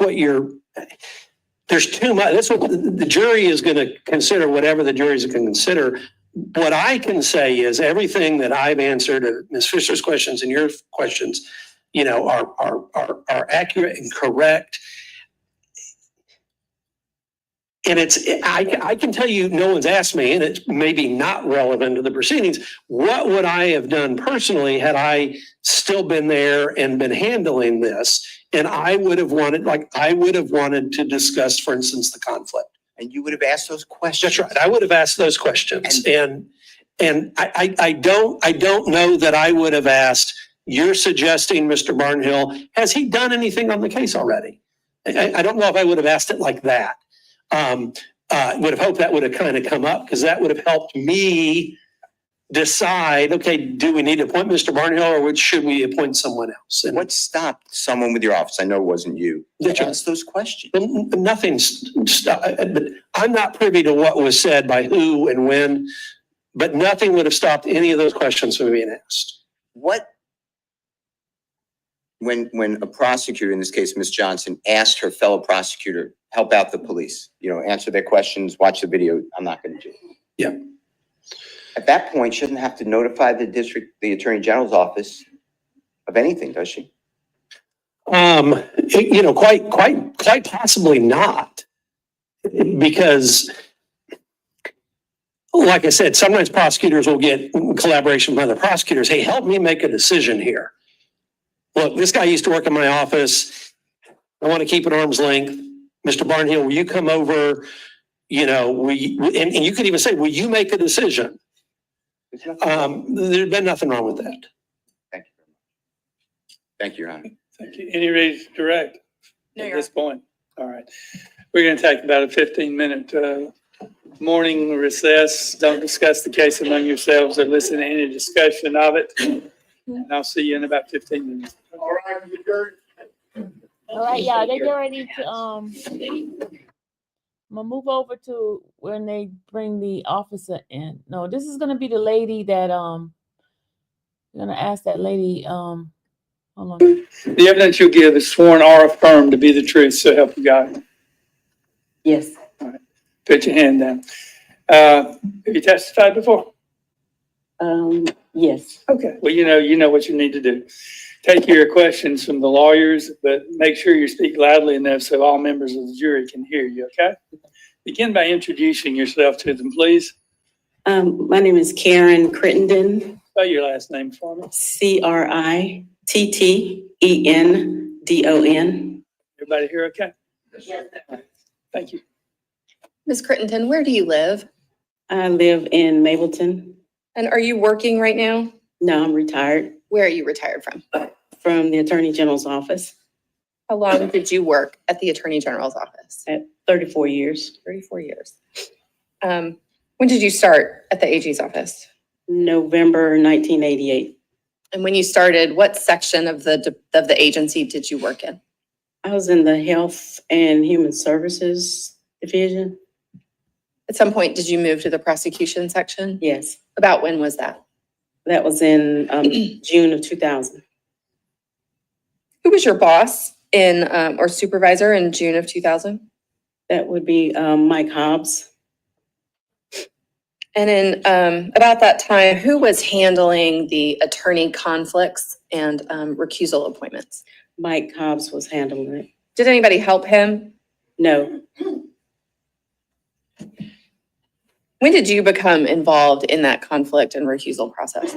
there's too much. That's what the jury is going to consider, whatever the jury is going to consider. What I can say is everything that I've answered, Ms. Fisher's questions and your questions, are accurate and correct. And I can tell you, no one's asked me, and it's maybe not relevant to the proceedings. What would I have done personally had I still been there and been handling this? And I would have wanted to discuss, for instance, the conflict. And you would have asked those questions. That's right. I would have asked those questions. And I don't know that I would have asked, you're suggesting, Mr. Barnhill, has he done anything on the case already? I don't know if I would have asked it like that. I would have hoped that would have kind of come up, because that would have helped me decide, okay, do we need to appoint Mr. Barnhill, or should we appoint someone else? And What stopped someone with your office? I know it wasn't you. That's right. Ask those questions. nothing's stopped. I'm not privy to what was said by who and when, but nothing would have stopped any of those questions from being asked. When a prosecutor, in this case, Ms. Johnson, asked her fellow prosecutor, help out the police, answer their questions, watch the video, I'm not going to do it. Yeah. At that point, she doesn't have to notify the Attorney General's office of anything, does she? Quite possibly not, because, like I said, sometimes prosecutors will get collaboration from other prosecutors. Hey, help me make a decision here. Look, this guy used to work in my office. I want to keep it arm's length. Mr. Barnhill, will you come over? And you could even say, will you make a decision? There's been nothing wrong with that. Thank you very much. Thank you, Your Honor. Thank you. Any reason to direct No, at Your this point? All right. We're going to take about a 15-minute morning recess. Don't discuss the case among yourselves or listen to any discussion of it. And I'll see you in about 15 minutes. All right, yeah, they get ready to, I'm gonna move over to when they bring the officer in. No, this is gonna be the lady that, I'm gonna ask that lady, hold on. The evidence you'll give is sworn or affirmed to be the truth, so help you God. Yes. All right. Put your hand down. Have you testified before? Yes. Okay. Well, you know what you need to do. Take your questions from the lawyers, but make sure you speak loudly enough so all members of the jury can hear you, okay? Begin by introducing yourself to them, please. My name is Karen Crittenden. Spell your last name for me. Crittendon. Everybody here okay? Yes. Thank you. Ms. Crittenden, where do you live? I live in Mableton. And are you working right now? No, I'm retired Where are you retired from? from the Attorney General's office How long did you work at the Attorney General's office? at 34 years. 34 years. When did you start at the AG's office? November 1988. And when you started, what section of the agency did you work in? I was in the Health and Human Services Division. At some point, did you move to the prosecution section? Yes, About when was that? that was in June of 2000. Who was your boss or supervisor in June of 2000? That would be Mike Hobbs. And in about that time, who was handling the attorney conflicts and recusal appointments? Mike Hobbs was handling it. Did anybody help him? No, When did you become involved in that conflict and recusal process?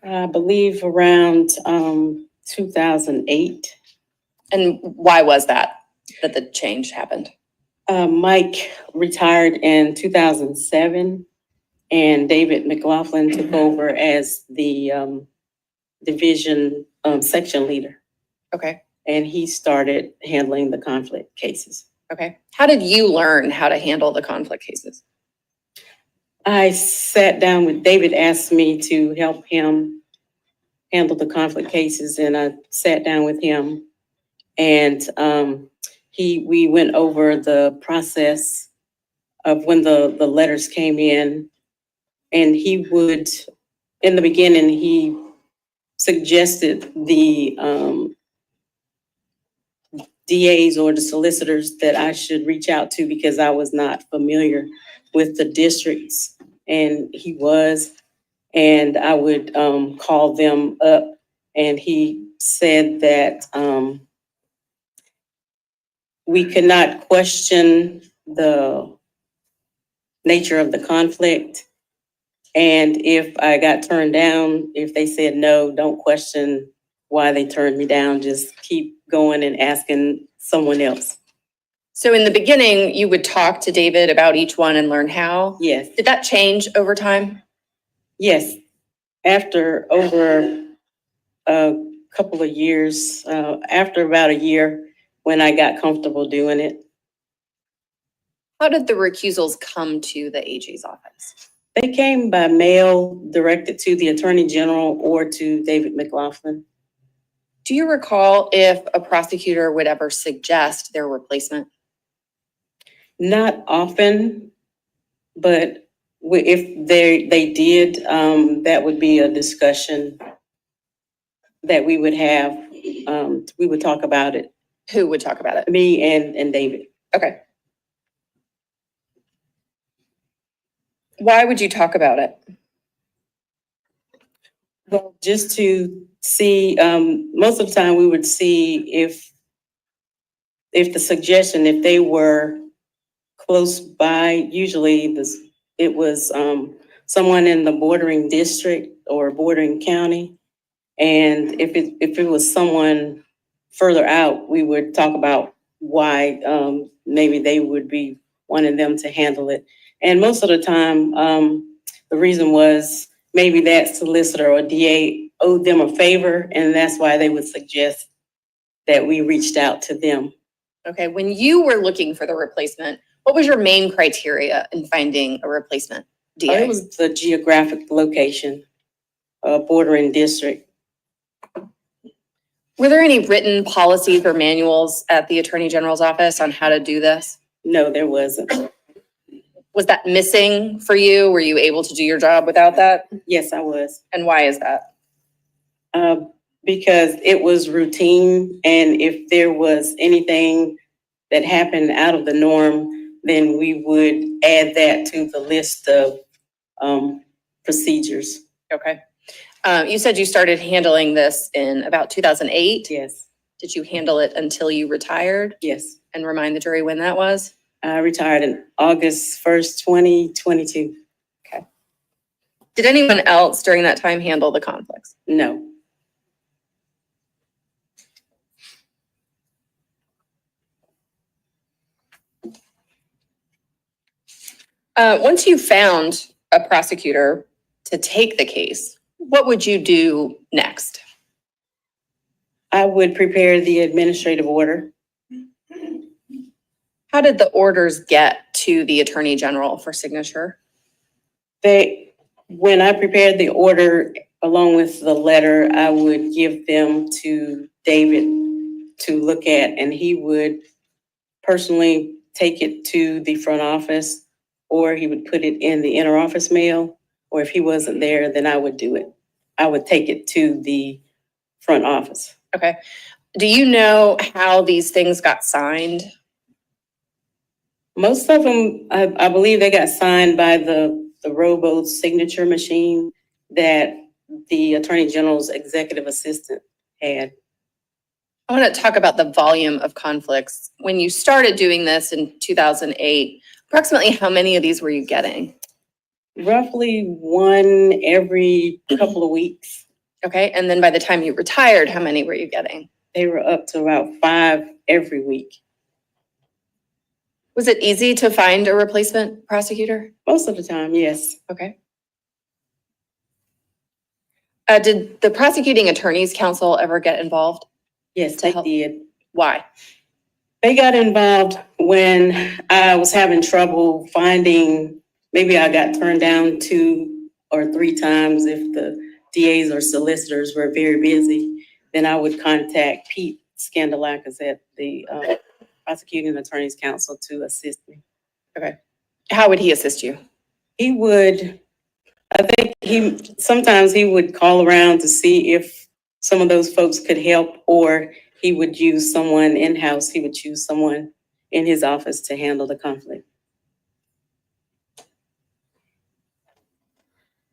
I believe around 2008. And why was that the change happened? Mike retired in 2007, and David McLaughlin took over as the division section leader, Okay, and he started handling the conflict cases. okay. How did you learn how to handle the conflict cases? I sat down with David, asked me to help him handle the conflict cases, and I sat down with him, and we went over the process of when the letters came in, and he would, in the beginning, he suggested the DAs or the solicitors that I should reach out to because I was not familiar with the districts, and he was, and I would call them up, and he said that we could not question the nature of the conflict. And if I got turned down, if they said no, don't question why they turned me down. Just keep going and asking someone else. So in the beginning, you would talk to David about each one and learn how. Yes, Did that change over time? yes. After over a couple of years, after about a year, when I got comfortable doing it. How did the recusals come to the AG's office? They came by mail directed to the Attorney General or to David McLaughlin. Do you recall if a prosecutor would ever suggest their replacement? Not often, but if they did, that would be a discussion that we would have. We would talk about it, Who would talk about it? me and David. Okay. Why would you talk about it? Well, just to see, most of the time we would see if the suggestion, if they were close by, usually it was someone in the bordering district or bordering county. And if it was someone further out, we would talk about why maybe they would be wanting them to handle it. And most of the time, the reason was maybe that solicitor or DA owed them a favor, and that's why they would suggest that we reached out to them. Okay, when you were looking for the replacement, what was your main criteria in finding a replacement DA? It was the geographic location, bordering district. Were there any written policies or manuals at the Attorney General's office on how to do this? No, there wasn't. Was that missing for you? Were you able to do your job without that? Yes, I was. And why is that? Because it was routine, and if there was anything that happened out of the norm, then we would add that to the list of procedures. Okay. You said you started handling this in about 2008. Yes, Did you handle it until you retired? yes. And remind the jury when that was? I retired in August 1st, 2022. Did anyone else during that time handle the conflicts? No. Once you found a prosecutor to take the case, what would you do next? I would prepare the administrative order. How did the orders get to the Attorney General for signature? When I prepared the order along with the letter, I would give them to David to look at, and he would personally take it to the front office, or he would put it in the interoffice mail, or if he wasn't there, then I would do it. I would take it to the front office. Okay. Do you know how these things got signed? Most of them, I believe they got signed by the robo signature machine that the Attorney General's executive assistant had. I want to talk about the volume of conflicts. When you started doing this in 2008, approximately how many of these were you getting? Roughly one every couple of weeks. Okay, and then by the time you retired, how many were you getting? They were up to about 5 every week. Was it easy to find a replacement prosecutor? Most of the time, yes. Okay. Did the prosecuting attorneys council ever get involved? Yes, To they help. did. Why? They got involved when I was having trouble finding, maybe I got turned down 2 or 3 times if the DAs or solicitors were very busy. Then I would contact Pete Scandalakis at the Prosecuting Attorneys Council to assist me. How would he assist you? He would, I think sometimes he would call around to see if some of those folks could help, or he would use someone in-house. He would choose someone in his office to handle the conflict.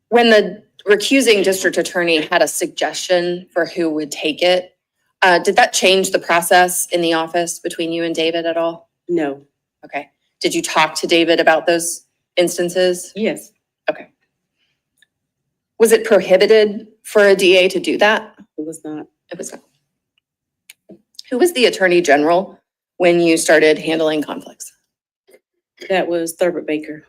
When the recusing district attorney had a suggestion for who would take it, did that change the process in the office between you and David at all? No, Okay. Did you talk to David about those instances? yes, Okay. Was it prohibited for a DA to do that? it was not. It was not. Who was the attorney general when you started handling conflicts? That was Thurbert Baker.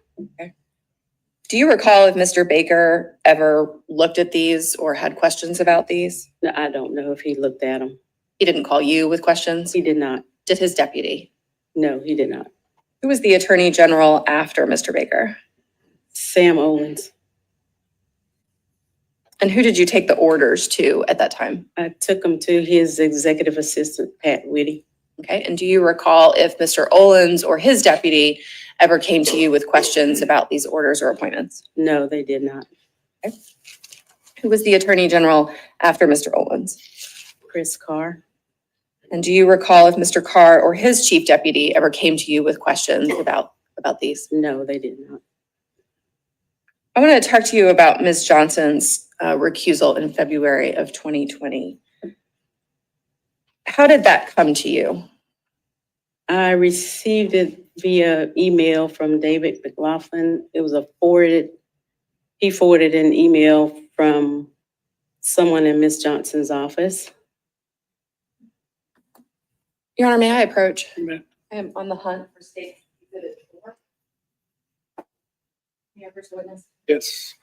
Do you recall if Mr. Baker ever looked at these or had questions about these? No, I don't know if he looked at them. He didn't call you with questions? He did not. Did his deputy? No, he did not. Who was the attorney general after Mr. Baker? Sam Owens. And who did you take the orders to at that time? I took him to his executive assistant, Pat Whitty. Okay, and do you recall if Mr. Owens or his deputy ever came to you with questions about these orders or appointments? No, they did not. Who was the attorney general after Mr. Owens? Chris Carr. And do you recall if Mr. Carr or his chief deputy ever came to you with questions about these? No, they did not. I want to talk to you about Ms. Johnson's recusal in February of 2020. How did that come to you? I received it via email from David McLaughlin. It was he forwarded an email from someone in Ms. Johnson's office. Your Honor, may I approach? Amen. I am on the hunt for state exhibit 4. May I approach the witness? Yes.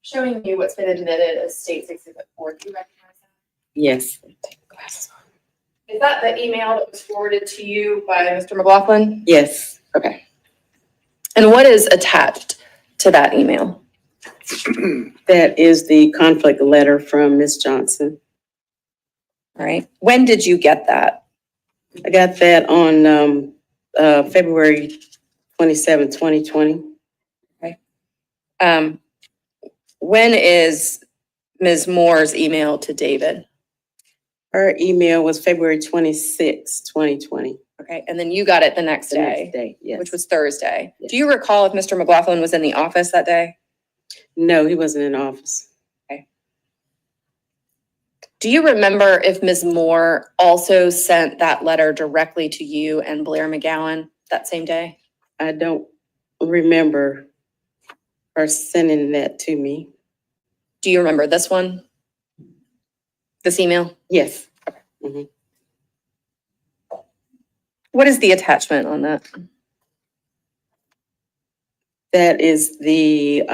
Showing you what's been admitted as state's exhibit 4. Do you recognize that? Yes. Take the glasses off. Is that the email that was forwarded to you by Mr. McLaughlin? Yes. Okay. And what is attached to that email? That is the conflict letter from Ms. Johnson. All right. When did you get that? I got that on February 27, 2020. When is Ms. Moore's email to David? Her email was February 26, 2020. Okay, and then you got it the next The day, next day, yes. which was Thursday. Yes. Do you recall if Mr. McLaughlin was in the office that day? No, he wasn't in office. Do you remember if Ms. Moore also sent that letter directly to you and Blair McGowan that same day? I don't remember her sending that to me. Do you remember this one? This email? Yes. What is the attachment on that? That is the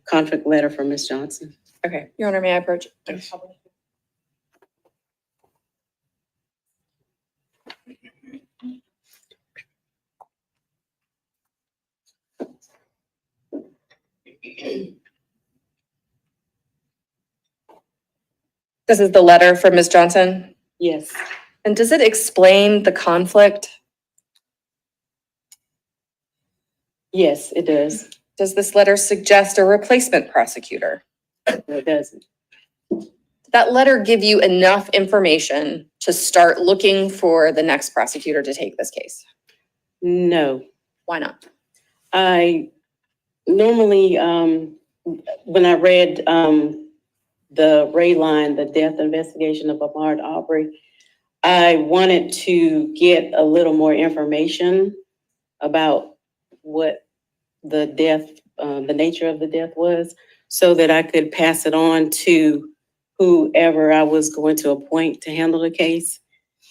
conflict letter from Ms. Johnson. Okay, Your Honor, may I approach? Yes. This is the letter from Ms. Johnson. Yes. And does it explain the conflict? Yes, it does. Does this letter suggest a replacement prosecutor? It doesn't. Did that letter give you enough information to start looking for the next prosecutor to take this case? No. Why not? I normally, when I read the Ray line, the death investigation of Ahmaud Arbery, I wanted to get a little more information about what the death, the nature of the death was, so that I could pass it on to whoever I was going to appoint to handle the case.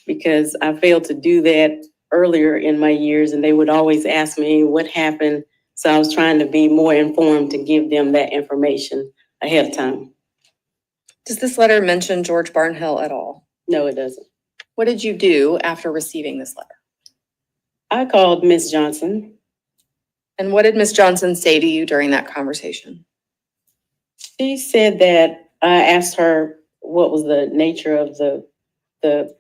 Because I failed to do that earlier in my years, and they would always ask me what happened. So I was trying to be more informed to give them that information ahead of time. Does this letter mention George Barnhill at all? No, it doesn't. What did you do after receiving this letter? I called Miss Johnson. And what did Ms. Johnson say to you during that conversation? She said that I asked her what was the nature of the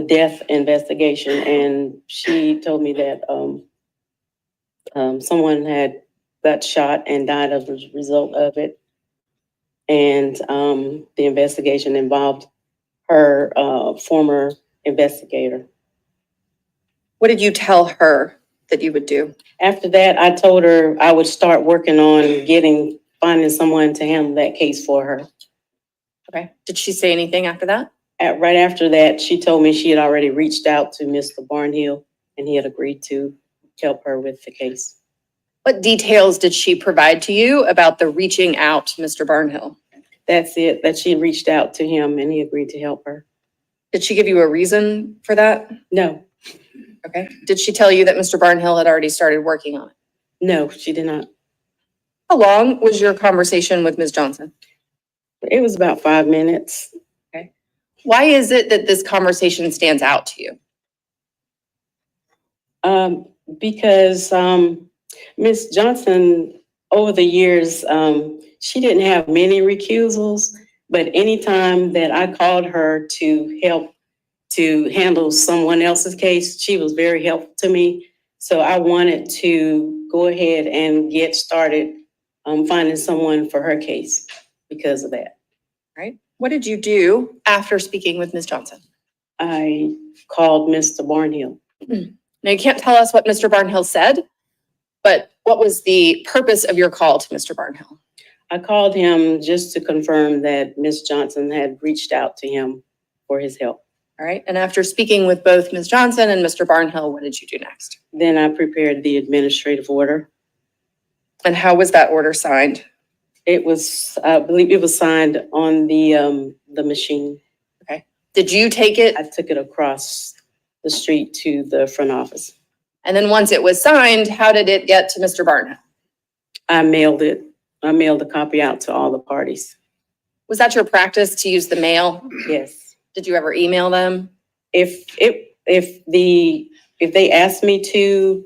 death investigation, and she told me that someone had got shot and died as a result of it. And the investigation involved her former investigator. What did you tell her that you would do? After that, I told her I would start working on finding someone to handle that case for her. Okay. Did she say anything after that? Right after that, she told me she had already reached out to Mr. Barnhill and he had agreed to help her with the case. What details did she provide to you about the reaching out to Mr. Barnhill? That's it, that she reached out to him and he agreed to help her. Did she give you a reason for that? No, Okay. Did she tell you that Mr. Barnhill had already started working on it? no, she did not. How long was your conversation with Ms. Johnson? It was about 5 minutes. Why is it that this conversation stands out to you? Because Ms. Johnson, over the years, she didn't have many recusals, but anytime that I called her to help to handle someone else's case, she was very helpful to me. So I wanted to go ahead and get started finding someone for her case because of that. Right. What did you do after speaking with Ms. Johnson? I called Mr. Barnhill. Now, you can't tell us what Mr. Barnhill said, but what was the purpose of your call to Mr. Barnhill? I called him just to confirm that Ms. Johnson had reached out to him for his help. All right. And after speaking with both Ms. Johnson and Mr. Barnhill, what did you do next? Then I prepared the administrative order. And how was that order signed? It was, I believe it was signed on the machine. Did you take it? I took it across the street to the front office. And then once it was signed, how did it get to Mr. Barnhill? I mailed it. I mailed a copy out to all the parties. Was that your practice to use the mail? Yes. Did you ever email them? If they asked me to,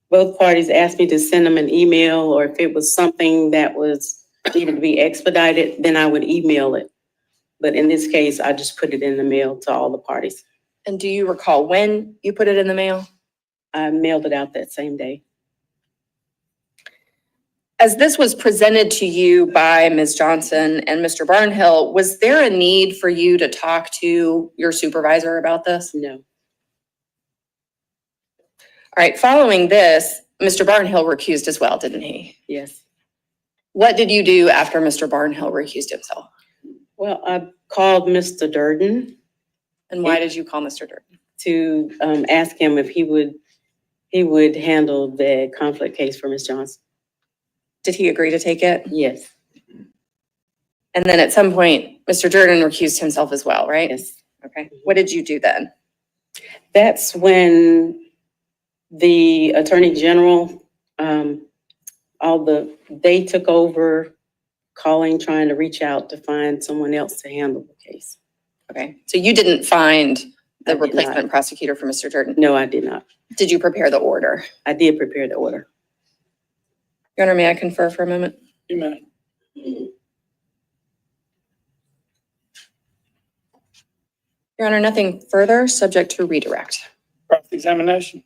both parties asked me to send them an email, or if it was something that was needed to be expedited, then I would email it. But in this case, I just put it in the mail to all the parties. And do you recall when you put it in the mail? I mailed it out that same day. As this was presented to you by Ms. Johnson and Mr. Barnhill, was there a need for you to talk to your supervisor about this? No. All right, following this, Mr. Barnhill recused as well, didn't he? Yes. What did you do after Mr. Barnhill recused himself? Well, I called Mr. Durden And why did you call Mr. Durden? to ask him if he would handle the conflict case for Ms. Johnson. Did he agree to take it? Yes. And then at some point, Mr. Durden recused himself as well, right? Yes. Okay. What did you do then? That's when the Attorney General, they took over calling, trying to reach out to find someone else to handle the case. Okay. So you didn't find I the did not. replacement prosecutor for Mr. Durden? No, I did not. Did you prepare the order? I did prepare the order. Your Honor, may I confer for a moment? You may. Your Honor, nothing further, subject to redirect. Cross-examination.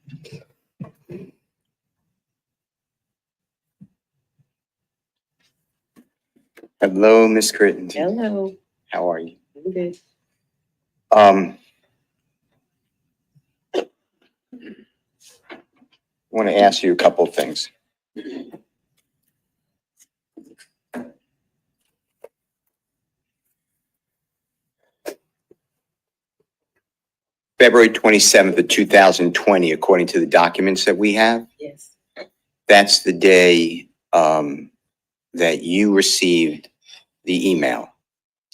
Hello, Ms. Crittenden. Hello. How are you? I'm good. I want to ask you a couple of things. February 27th of 2020, according to the documents that we have, Yes, that's the day that you received the email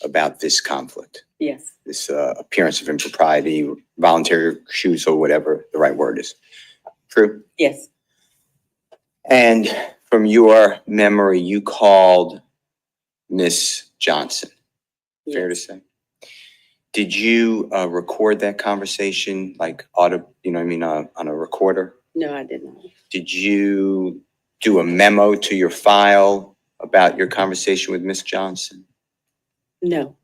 about this conflict, yes, this appearance of impropriety, voluntary recusal, whatever the right word is. True? yes, And from your memory, you called Miss Johnson, fair to yes. say? Did you record that conversation, like on a recorder? No, I did not. Did you do a memo to your file about your conversation with Miss Johnson? No,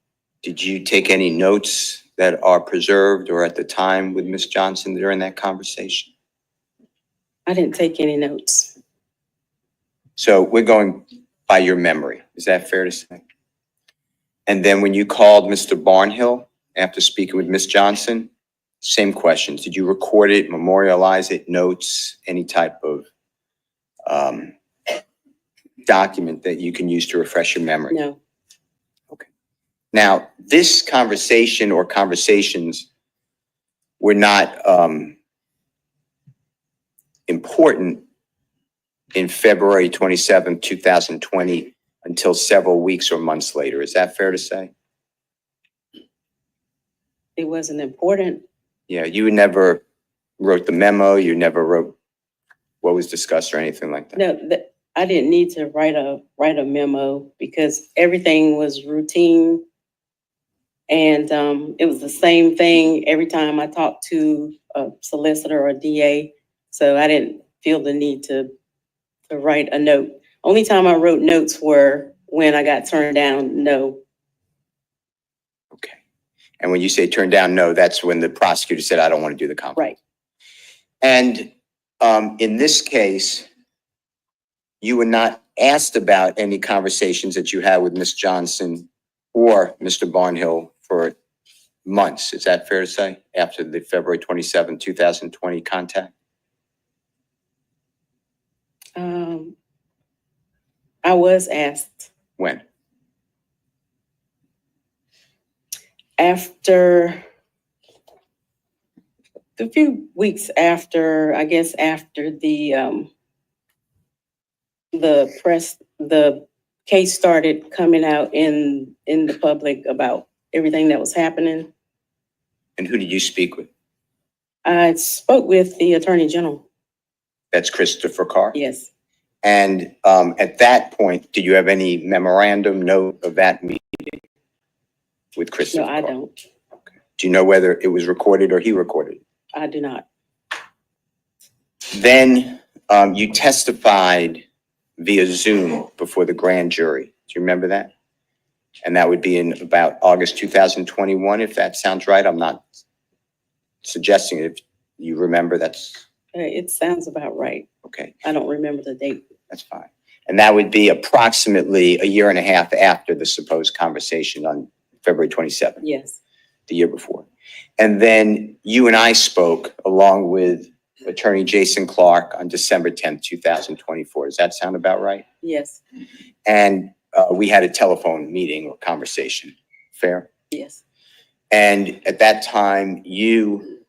Did you take any notes that are preserved or at the time with Miss Johnson during that conversation? I didn't take any notes. So we're going by your memory. Is that fair to say? And then when you called Mr. Barnhill after speaking with Miss Johnson, same questions. Did you record it, memorialize it, notes, any type of document that you can use to refresh your memory? No, Now, this conversation or conversations were not important in February 27, 2020 until several weeks or months later. Is that fair to say? it wasn't important. Yeah, you never wrote the memo, you never wrote what was discussed or anything like that? No, I didn't need to write a memo because everything was routine. And it was the same thing every time I talked to a solicitor or a DA. So I didn't feel the need to write a note. Only time I wrote notes were when I got turned down, no. Okay. And when you say turn down, no, that's when the prosecutor said, I don't want to do the conflict. Right. And in this case, you were not asked about any conversations that you had with Ms. Johnson or Mr. Barnhill for months. Is that fair to say, after the February 27, 2020 contact? I was asked When? after a few weeks after, I guess after the case started coming out in the public about everything that was happening. And who did you speak with? I spoke with the Attorney General. That's Christopher Carr? Yes, And at that point, did you have any memorandum note of that meeting with Christopher no, I Carr? don't. Do you know whether it was recorded or he recorded? I do not. Then you testified via Zoom before the grand jury. Do you remember that? And that would be in about August 2021, if that sounds right. I'm not suggesting it. If you remember, that's It sounds about right. okay. I don't remember the date. That's fine. And that would be approximately a year and a half after the supposed conversation on February 27th. Yes, The year before. And then you and I spoke along with Attorney Jason Clark on December 10th, 2024. Does that sound about right? yes, And we had a telephone meeting or conversation. Fair? yes, And at that time, you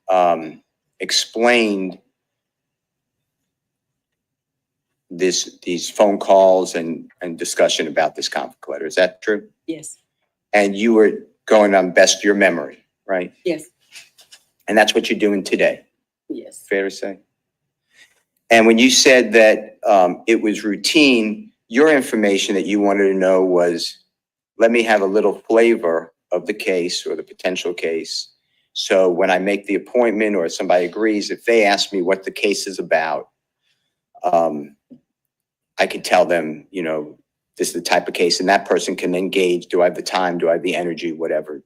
explained these phone calls and discussion about this conflict letter. Is that true? yes, And you were going on best your memory, right? yes, And that's what you're doing today. yes, Fair to say? And when you said that it was routine, your information that you wanted to know was, let me have a little flavor of the case or the potential case. So when I make the appointment or somebody agrees, if they ask me what the case is about, I could tell them, you know, this is the type of case, and that person can engage. Do I have the time? Do I have the energy? Whatever,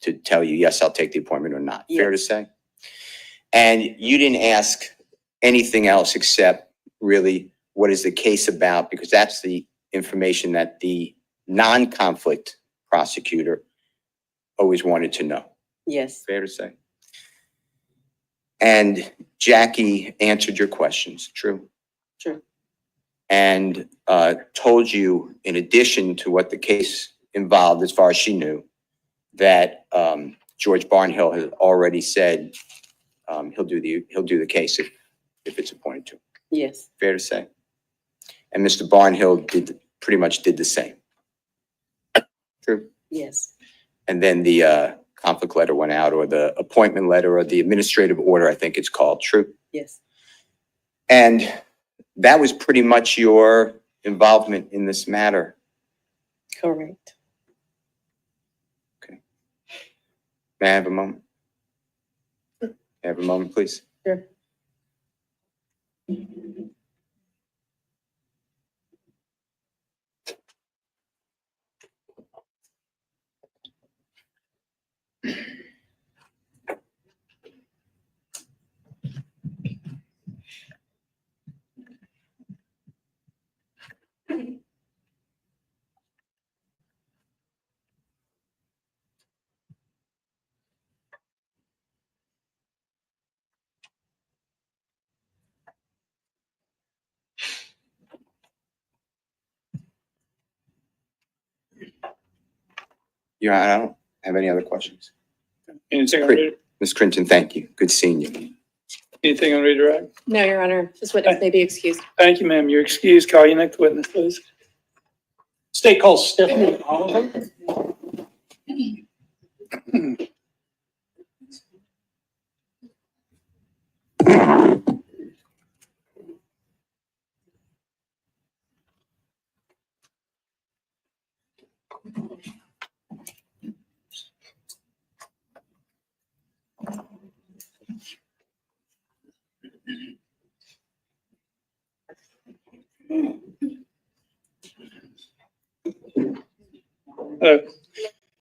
to tell you, yes, I'll take the appointment or not. Fair to say? And you didn't ask anything else except really what is the case about, because that's the information that the non-conflict prosecutor always wanted to know. yes, Fair to say? And Jackie answered your questions, true? true. And told you, in addition to what the case involved, as far as she knew, that George Barnhill has already said he'll do the case if it's appointed to him. Yes. Fair to say? And Mr. Barnhill pretty much did the same. True? Yes. And then the conflict letter went out, or the appointment letter, or the administrative order, I think it's called. True? Yes. And that was pretty much your involvement in this matter. Correct. Okay. May I have a moment? May I have a moment, please? Sure. Yeah, I don't have any other questions. Anything on Great. redirect? Ms. Crinton, thank you. Good seeing you. Anything on redirect? No, Your Honor, this witness may be excused. Thank you, ma'am. You're excused. Call your next witness, please. State calls Stephanie Oliver.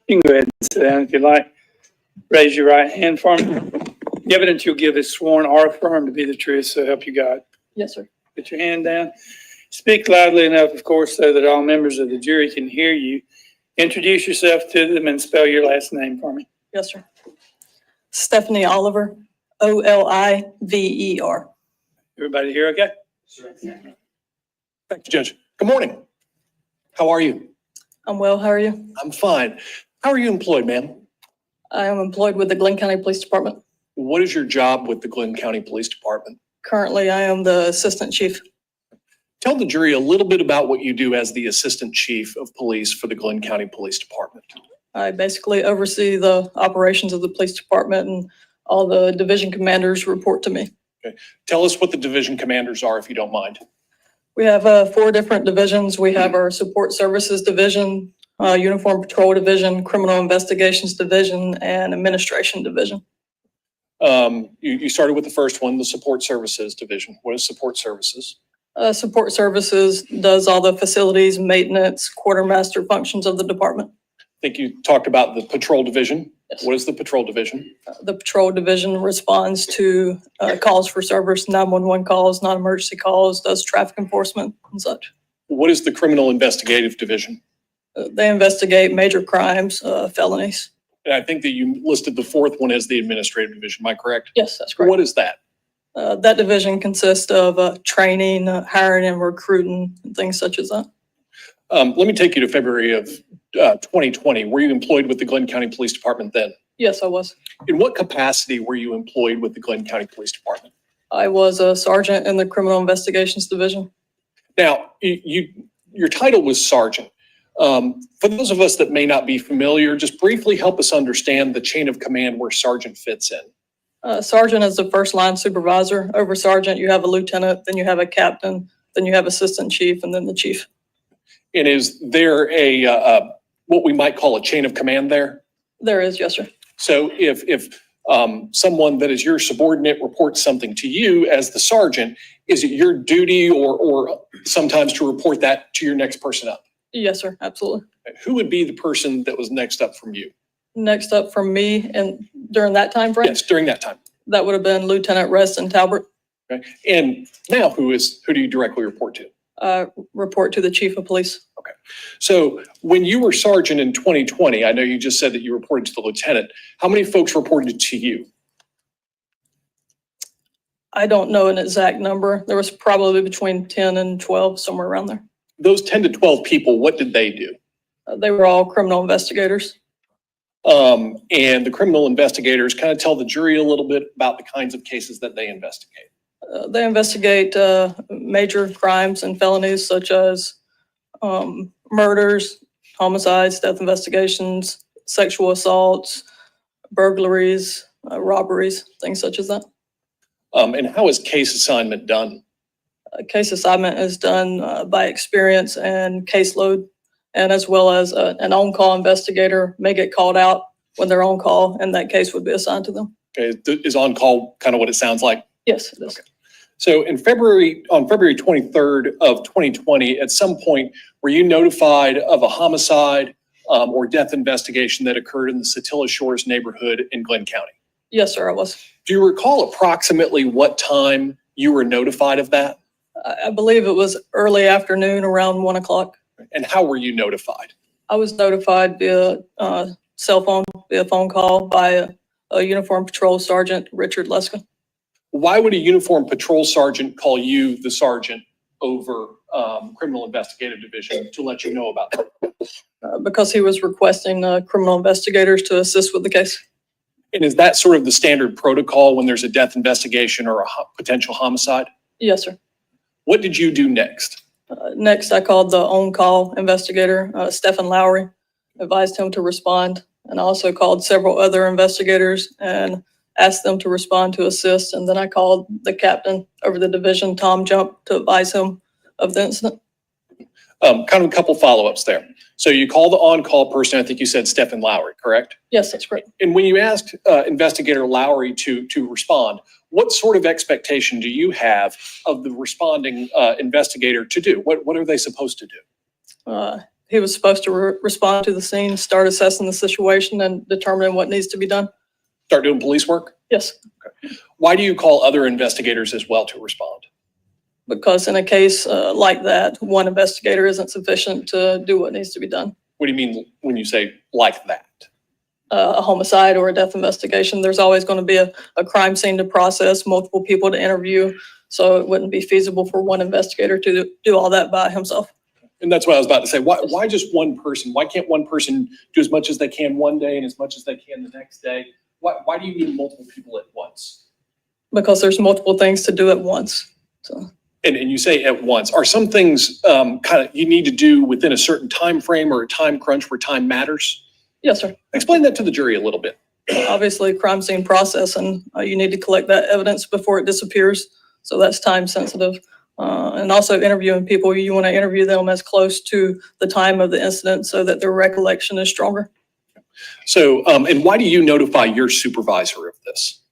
You can go ahead and sit down if you like. Raise your right hand for me. The evidence you'll give is sworn or affirmed to be the truth, so help you God. Yes, sir. Put your hand down. Speak loudly enough, of course, so that all members of the jury can hear you. Introduce yourself to them and spell your last name for me. Yes, sir. Stephanie Oliver, Oliver. Everybody here okay? Thank you, Judge. Good morning. How are you? I'm well, how are you? I'm fine. How are you employed, ma'am? I am employed with the Glenn County Police Department. What is your job with the Glenn County Police Department? Currently, I am the Assistant Chief. Tell the jury a little bit about what you do as the Assistant Chief of Police for the Glenn County Police Department. I basically oversee the operations of the police department, and all the division commanders report to me. Tell us what the division commanders are, if you don't mind. We have 4 different divisions. We have our Support Services Division, Uniform Patrol Division, Criminal Investigations Division, and Administration Division. You started with the first one, the Support Services Division. What is Support Services? Support Services does all the facilities, maintenance, quartermaster functions of the department. I think you talked about the Patrol Division. Yes. What is the Patrol Division? The Patrol Division responds to calls for service, 911 calls, non-emergency calls, does traffic enforcement and such. What is the Criminal Investigative Division? They investigate major crimes, felonies. And I think that you listed the fourth one as the Administrative Division. Am I correct? Yes, that's correct. What is that? That division consists of training, hiring and recruiting, and things such as that. Let me take you to February of 2020. Were you employed with the Glenn County Police Department then? Yes, I was. In what capacity were you employed with the Glenn County Police Department? I was a sergeant in the Criminal Investigations Division. Now, your title was sergeant. For those of us that may not be familiar, just briefly help us understand the chain of command where sergeant fits in. Sergeant is the first line supervisor. Over sergeant, you have a lieutenant, then you have a captain, then you have assistant chief, and then the chief. And is there a what we might call a chain of command there? There is, yes, sir. So if someone that is your subordinate reports something to you as the sergeant, is it your duty or sometimes to report that to your next person up? Yes, sir, absolutely. Who would be the person that was next up from you? Next up from me, and during that time frame, Yes, during that time. that would have been Lieutenant Reston Talbert. Okay. And now who do you directly report to? Report to the chief of police. So when you were sergeant in 2020, I know you just said that you reported to the lieutenant. How many folks reported to you? I don't know an exact number. There was probably between 10 and 12, somewhere around there. Those 10 to 12 people, what did they do? They were all criminal investigators. And the criminal investigators kind of tell the jury a little bit about the kinds of cases that they investigate. They investigate major crimes and felonies such as murders, homicides, death investigations, sexual assaults, burglaries, robberies, things such as that. And how is case assignment done? Case assignment is done by experience and caseload, and as well as an on-call investigator may get called out when they're on call, and that case would be assigned to them. Okay, is on call kind of what it sounds like? Yes, it is. Okay. So on February 23rd of 2020, at some point, were you notified of a homicide or death investigation that occurred in the Satilla Shores neighborhood in Glenn County? Yes, sir, I was. Do you recall approximately what time you were notified of that? I believe it was early afternoon, around 1 o'clock. And how were you notified? I was notified via cell phone, via phone call by a uniformed patrol sergeant, Richard Leska. Why would a uniformed patrol sergeant call you, the sergeant, over criminal investigative division to let you know about that? Because he was requesting criminal investigators to assist with the case. And is that sort of the standard protocol when there's a death investigation or a potential homicide? Yes, sir. What did you do next? Next, I called the on-call investigator, Stephen Lowry, advised him to respond, and I also called several other investigators and asked them to respond to assist. And then I called the captain over the division, Tom Jump, to advise him of the incident. Kind of a couple follow-ups there. So you call the on-call person, I think you said Stephen Lowry, correct? Yes, that's correct. And when you asked Investigator Lowry to respond, what sort of expectation do you have of the responding investigator to do? What are they supposed to do? He was supposed to respond to the scene, start assessing the situation, and determining what needs to be done. Start doing police work? Yes. Okay. Why do you call other investigators as well to respond? Because in a case like that, one investigator isn't sufficient to do what needs to be done. What do you mean when you say like that? A homicide or a death investigation, there's always going to be a crime scene to process, multiple people to interview. So it wouldn't be feasible for one investigator to do all that by himself. And that's what I was about to say. Why just one person? Why can't one person do as much as they can one day and as much as they can the next day? Why do you need multiple people at once? Because there's multiple things to do at once. So. And you say at once. Are some things kind of you need to do within a certain time frame or a time crunch where time matters? Yes, sir. Explain that to the jury a little bit. Obviously, crime scene process, and you need to collect that evidence before it disappears. So that's time sensitive. And also interviewing people, you want to interview them as close to the time of the incident so that their recollection is stronger. So, and why do you notify your supervisor of this?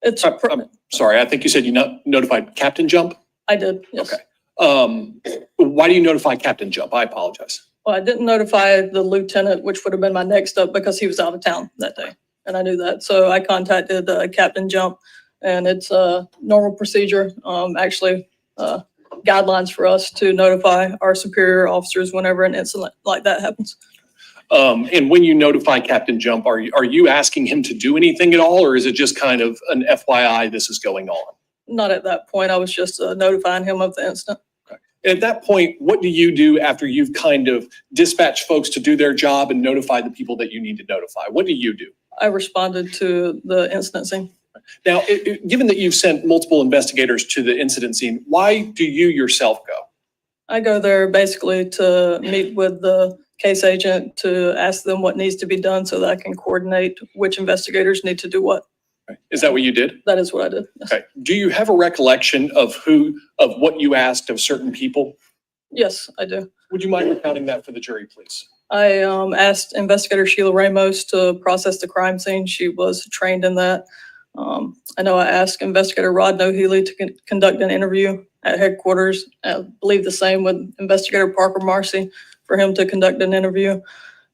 I'm sorry, I think you said you notified Captain Jump? I did, yes. Okay. Why do you notify Captain Jump? I apologize. Well, I didn't notify the lieutenant, which would have been my next up because he was out of town that day. And I knew that. So I contacted Captain Jump, and it's a normal procedure, actually guidelines for us to notify our superior officers whenever an incident like that happens. And when you notify Captain Jump, are you asking him to do anything at all, or is it just kind of an FYI, this is going on? Not at that point. I was just notifying him of the incident. Okay. And at that point, what do you do after you've kind of dispatched folks to do their job and notify the people that you need to notify? What do you do? I responded to the incident scene. Now, given that you've sent multiple investigators to the incident scene, why do you yourself go? I go there basically to meet with the case agent to ask them what needs to be done so that I can coordinate which investigators need to do what. Okay. Is that what you did? That is what I did. Yes. Okay. Do you have a recollection of what you asked of certain people? Yes, I do. Would you mind recounting that for the jury, please? I asked Investigator Sheila Ramos to process the crime scene. She was trained in that. I know I asked Investigator Rod Nohealy to conduct an interview at headquarters. I believe the same with Investigator Parker Marcy for him to conduct an interview.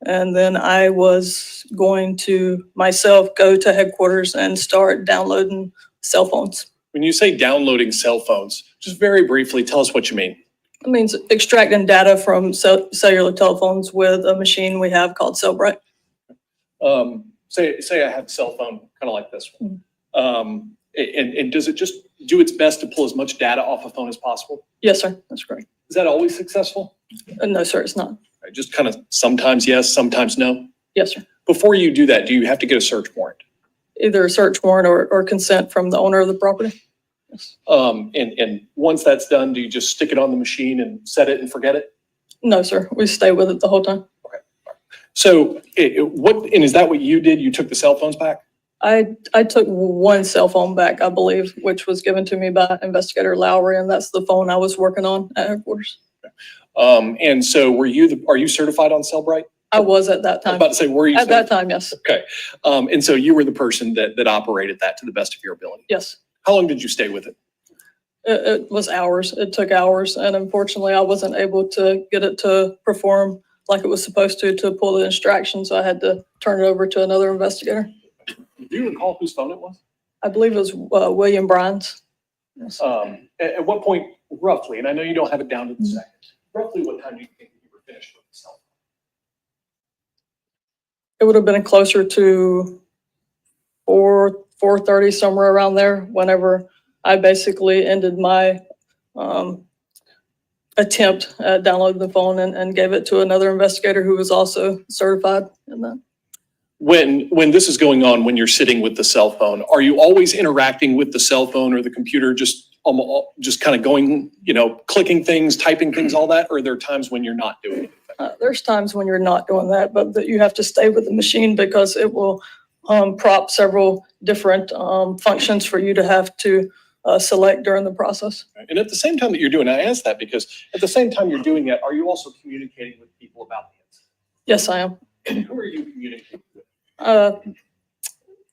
And then I was going to myself go to headquarters and start downloading cell phones. When you say downloading cell phones, just very briefly, tell us what you mean. It means extracting data from cellular telephones with a machine we have called Cellbrite. Say I have a cell phone kind of like this one. And does it just do its best to pull as much data off a phone as possible? Yes, sir. That's correct. Is that always successful? No, sir, it's not. Just kind of sometimes yes, sometimes no? Yes, sir. Before you do that, do you have to get a search warrant? Either a search warrant or consent from the owner of the property. Yes. And once that's done, do you just stick it on the machine and set it and forget it? No, sir. We stay with it the whole time. So and is that what you did? You took the cell phones back? I took one cell phone back, I believe, which was given to me by Investigator Lowry, and that's the phone I was working on at headquarters. And so are you certified on Cellbrite? I was at that I was time. about to say, were you? At that time, yes. Okay. And so you were the person that operated that to the best of your ability. Yes. How long did you stay with it? It was hours. It took hours. And unfortunately, I wasn't able to get it to perform like it was supposed to pull the instructions. So I had to turn it over to another investigator. Do you recall whose phone it was? I believe it was William Bryan's. Yes. At what point, roughly, and I know you don't have it down to the second, roughly what time do you think you were finished with the cell phone? It would have been closer to 4:30, somewhere around there, whenever I basically ended my attempt at downloading the phone and gave it to another investigator who was also certified in that. When this is going on, when you're sitting with the cell phone, are you always interacting with the cell phone or the computer, just kind of going, clicking things, typing things, all that? Or are there times when you're not doing anything? There's times when you're not doing that, but that you have to stay with the machine because it will prompt several different functions for you to have to select during the process. And at the same time that you're doing, I ask that because at the same time you're doing that, are you also communicating with people about the incident? Yes, I am. And who are you communicating with?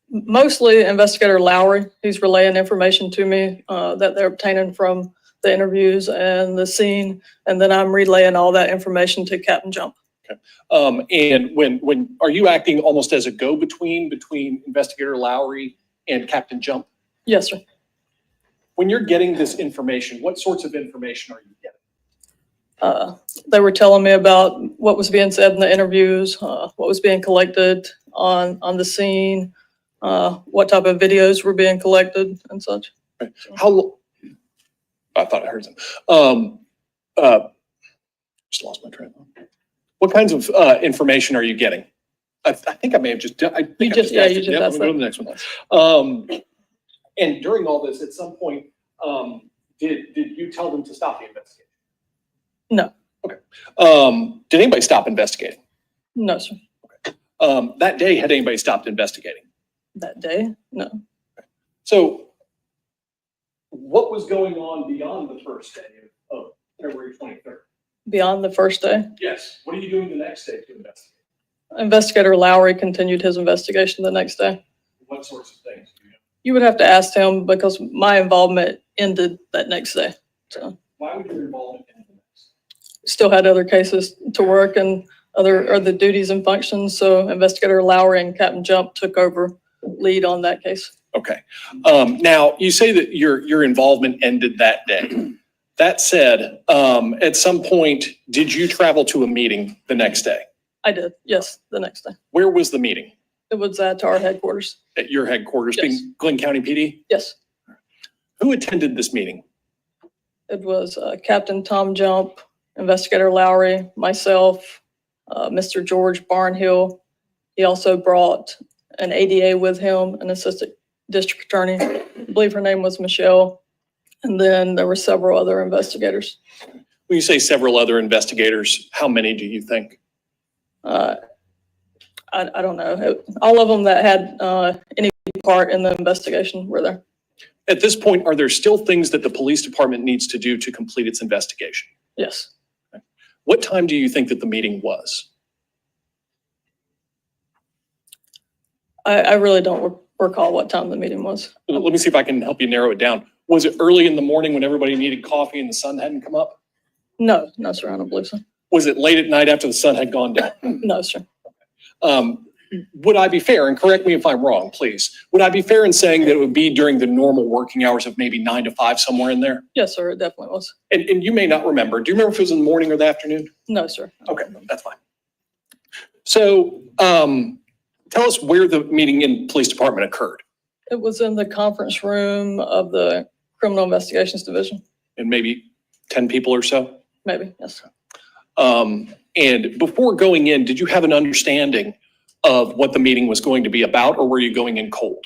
Mostly Investigator Lowry. He's relaying information to me that they're obtaining from the interviews and the scene, and then I'm relaying all that information to Captain Jump. Okay. And when are you acting almost as a go-between between Investigator Lowry and Captain Jump? Yes, sir. When you're getting this information, what sorts of information are you getting? They were telling me about what was being said in the interviews, what was being collected on the scene, what type of videos were being collected and such. Right. I thought I heard some. Just lost my train of thought. What kinds of information are you getting? I think I may have just done. You just asked We'll go to the next one. And during all this, at some point, did you tell them to stop the investigation? No. Okay. Did anybody stop investigating? No, sir. That day, had anybody stopped investigating? That day? No. So what was going on beyond the first day of February 23rd? Beyond the first day? Yes. What are you doing the next day to investigate? Investigator Lowry continued his investigation the next day. What sorts of things do you do? You would have to ask him because my involvement ended that next day. So Why would your involvement end the next? still had other cases to work and other duties and functions. So Investigator Lowry and Captain Jump took over lead on that case. Okay. Now you say that your involvement ended that day. That said, at some point, did you travel to a meeting the next day? I did, yes, the next day. Where was the meeting? It was at our headquarters. At your headquarters, Yes. being Glenn County PD? Yes, Who attended this meeting? it was Captain Tom Jump, Investigator Lowry, myself, Mr. George Barnhill. He also brought an ADA with him, an assistant district attorney. I believe her name was Michelle. And then there were several other investigators. When you say several other investigators, how many do you think? I don't know. All of them that had any part in the investigation were there. At this point, are there still things that the police department needs to do to complete its investigation? Yes. What time do you think that the meeting was? I really don't recall what time the meeting was. Let me see if I can help you narrow it down. Was it early in the morning when everybody needed coffee and the sun hadn't come up? No, sir, I don't believe so. Was it late at night after the sun had gone down? No, sir. Would I be fair, and correct me if I'm wrong, please, would I be fair in saying that it would be during the normal working hours of maybe 9 to 5, somewhere in there? Yes, sir, it definitely was. And you may not remember. Do you remember if it was in the morning or the afternoon? No, sir. Okay, that's fine. So tell us where the meeting in police department occurred. It was in the conference room of the Criminal Investigations Division, And maybe 10 people or so? maybe, yes. And before going in, did you have an understanding of what the meeting was going to be about, or were you going in cold?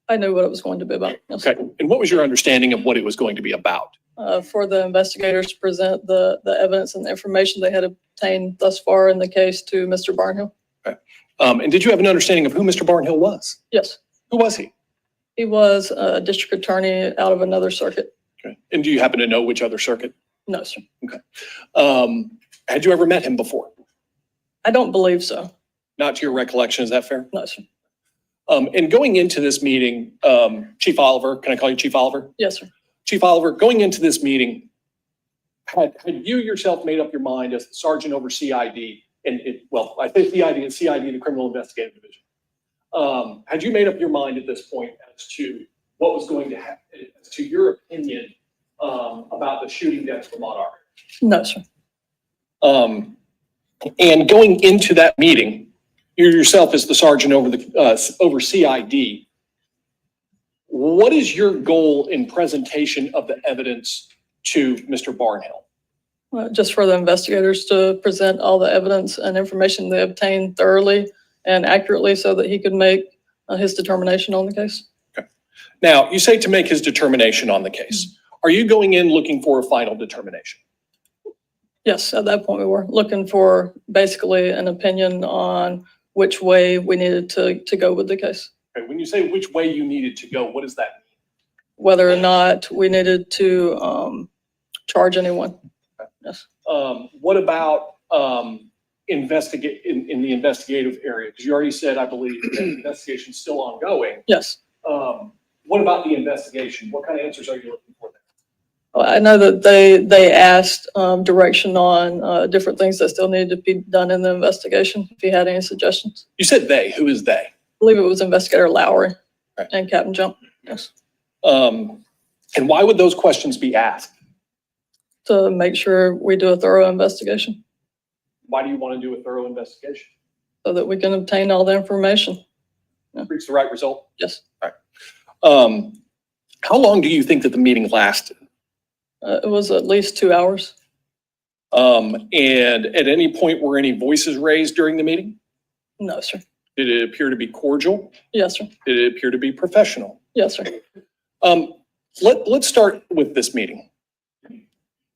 I knew what it was going to be about. Yes. Okay. And what was your understanding of what it was going to be about? For the investigators to present the evidence and the information they had obtained thus far in the case to Mr. Barnhill. And did you have an understanding of who Mr. Barnhill was? Yes, Who was he? he was a district attorney out of another circuit. Okay. And do you happen to know which other circuit? No, sir. Had you ever met him before? I don't believe so. Not to your recollection, is that fair? No, sir. And going into this meeting, Chief Oliver, can I call you Chief Oliver? Yes, sir. Chief Oliver, going into this meeting, had you yourself made up your mind as the sergeant over CID, and I think CID and CID, the Criminal Investigative Division. Had you made up your mind at this point as to what was going to happen, as to your opinion about the shooting deaths of Ahmaud Arbery? No, sir. And going into that meeting, you yourself as the sergeant over CID, what is your goal in presentation of the evidence to Mr. Barnhill? Just for the investigators to present all the evidence and information they obtained thoroughly and accurately so that he could make his determination on the case. Okay. Now, you say to make his determination on the case. Are you going in looking for a final determination? Yes, at that point we were looking for basically an opinion on which way we needed to go with the case. Okay. When you say which way you needed to go, what does that mean? Whether or not we needed to charge anyone. Yes. What about investigate in the investigative area? Because you already said, I believe, that the investigation is still ongoing. Yes. What about the investigation? What kind of answers are you looking for there? I know that they asked direction on different things that still needed to be done in the investigation, if he had any suggestions. You said they. Who is they? I believe it was Investigator Lowry Right. and Captain Jump. Yes. And why would those questions be asked? To make sure we do a thorough investigation Why do you want to do a thorough investigation? so that we can obtain all the information. Reach the right result? Yes. How long do you think that the meeting lasted? It was at least 2 hours. And at any point were any voices raised during the meeting? No, sir. Did it appear to be cordial? Yes, sir. Did it appear to be professional? Yes, sir. Let's start with this meeting.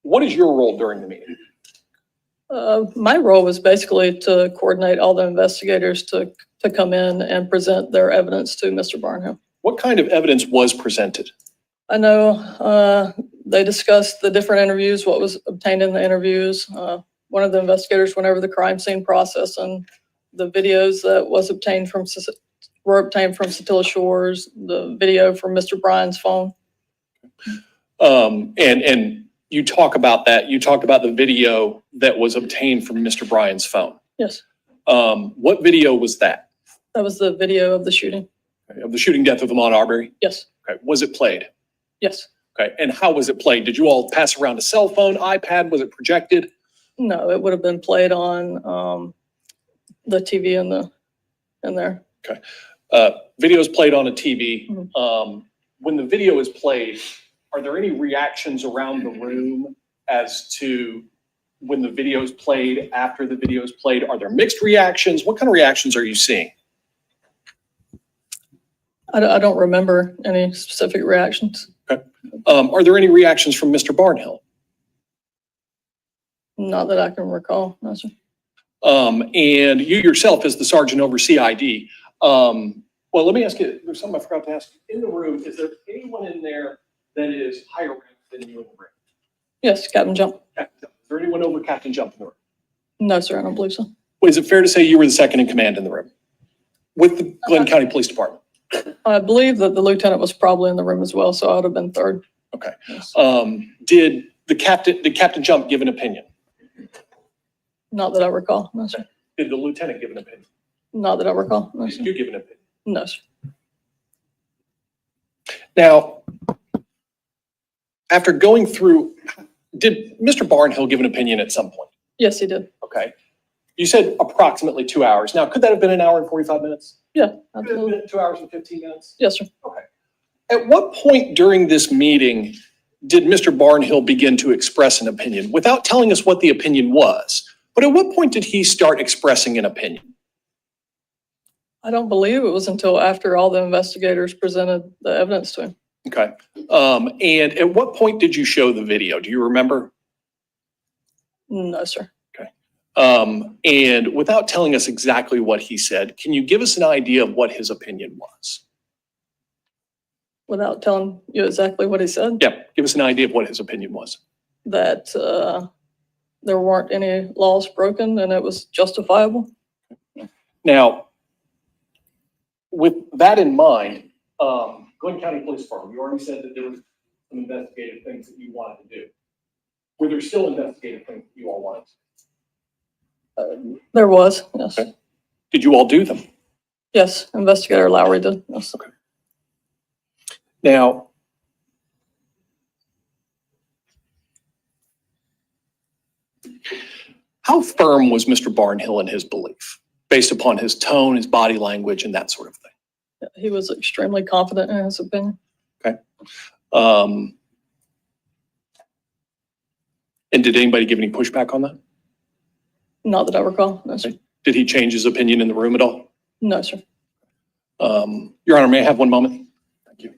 What is your role during the meeting? My role was basically to coordinate all the investigators to come in and present their evidence to Mr. Barnhill. What kind of evidence was presented? I know they discussed the different interviews, what was obtained in the interviews. One of the investigators went over the crime scene process and the videos that were obtained from Satilla Shores, the video from Mr. Bryan's phone. And you talk about that. You talked about the video that was obtained from Mr. Bryan's phone. Yes, What video was that? that was the video of the shooting. Of the shooting death of Ahmaud Arbery? Yes, Okay. Was it played? yes. Okay. And how was it played? Did you all pass around a cell phone, iPad? Was it projected? No, it would have been played on the TV in there. Video is played on a TV. Mhm. When the video is played, are there any reactions around the room as to when the video is played, after the video is played? Are there mixed reactions? What kind of reactions are you seeing? I don't remember any specific reactions. Are there any reactions from Mr. Barnhill? Not that I can recall. No, sir. And you yourself as the sergeant over CID. Well, let me ask you, there's something I forgot to ask you. In the room, is there anyone in there that is higher ranked than you in the room? Yes, Captain Jump. Captain Jump. Is there anyone over Captain Jump in the room? No, sir, I don't believe so. Is it fair to say you were the second in command in the room with the Glenn County Police Department? I believe that the lieutenant was probably in the room as well, so I would have been third. Okay. Yes. Did Captain Jump give an opinion? Not that I recall. No, sir. Did the lieutenant give an opinion? Not that I recall. No, sir. Did you give an opinion? No, sir. Now, after going through, did Mr. Barnhill give an opinion at some point? Yes, he did. Okay. You said approximately 2 hours. Now, could that have been an hour and 45 minutes? Yeah, Could it have absolutely. been 2 hours and 15 minutes? Yes, sir. Okay. At what point during this meeting did Mr. Barnhill begin to express an opinion without telling us what the opinion was? But at what point did he start expressing an opinion? I don't believe it was until after all the investigators presented the evidence to him. Okay. And at what point did you show the video? Do you remember? No, sir. And without telling us exactly what he said, can you give us an idea of what his opinion was? Without telling you exactly what he said, Yeah, give us an idea of what his opinion was. that there weren't any laws broken and it was justifiable. Now, with that in mind, Glenn County Police Department, you already said that there was some investigative things that you wanted to do. Were there still investigative things that you all wanted to do? There was, yes. Okay. Did you all do them? Yes, Investigator Lowry did, yes. Okay. Now, how firm was Mr. Barnhill in his belief, based upon his tone, his body language, and that sort of thing? He was extremely confident in his opinion. And did anybody give any pushback on that? Not that I recall, no, sir. Did he change his opinion in the room at all? No, sir. Your Honor, may I have one moment? Thank you.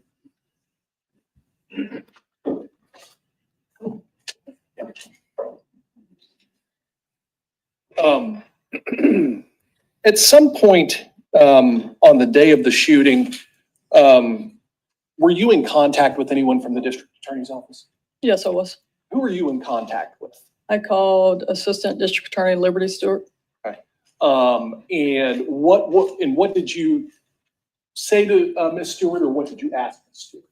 At some point on the day of the shooting, were you in contact with anyone from the district attorney's office? Yes, I was. Who were you in contact with? I called Assistant District Attorney Liberty Stewart. And what did you say to Ms. Stewart, or what did you ask Ms. Stewart?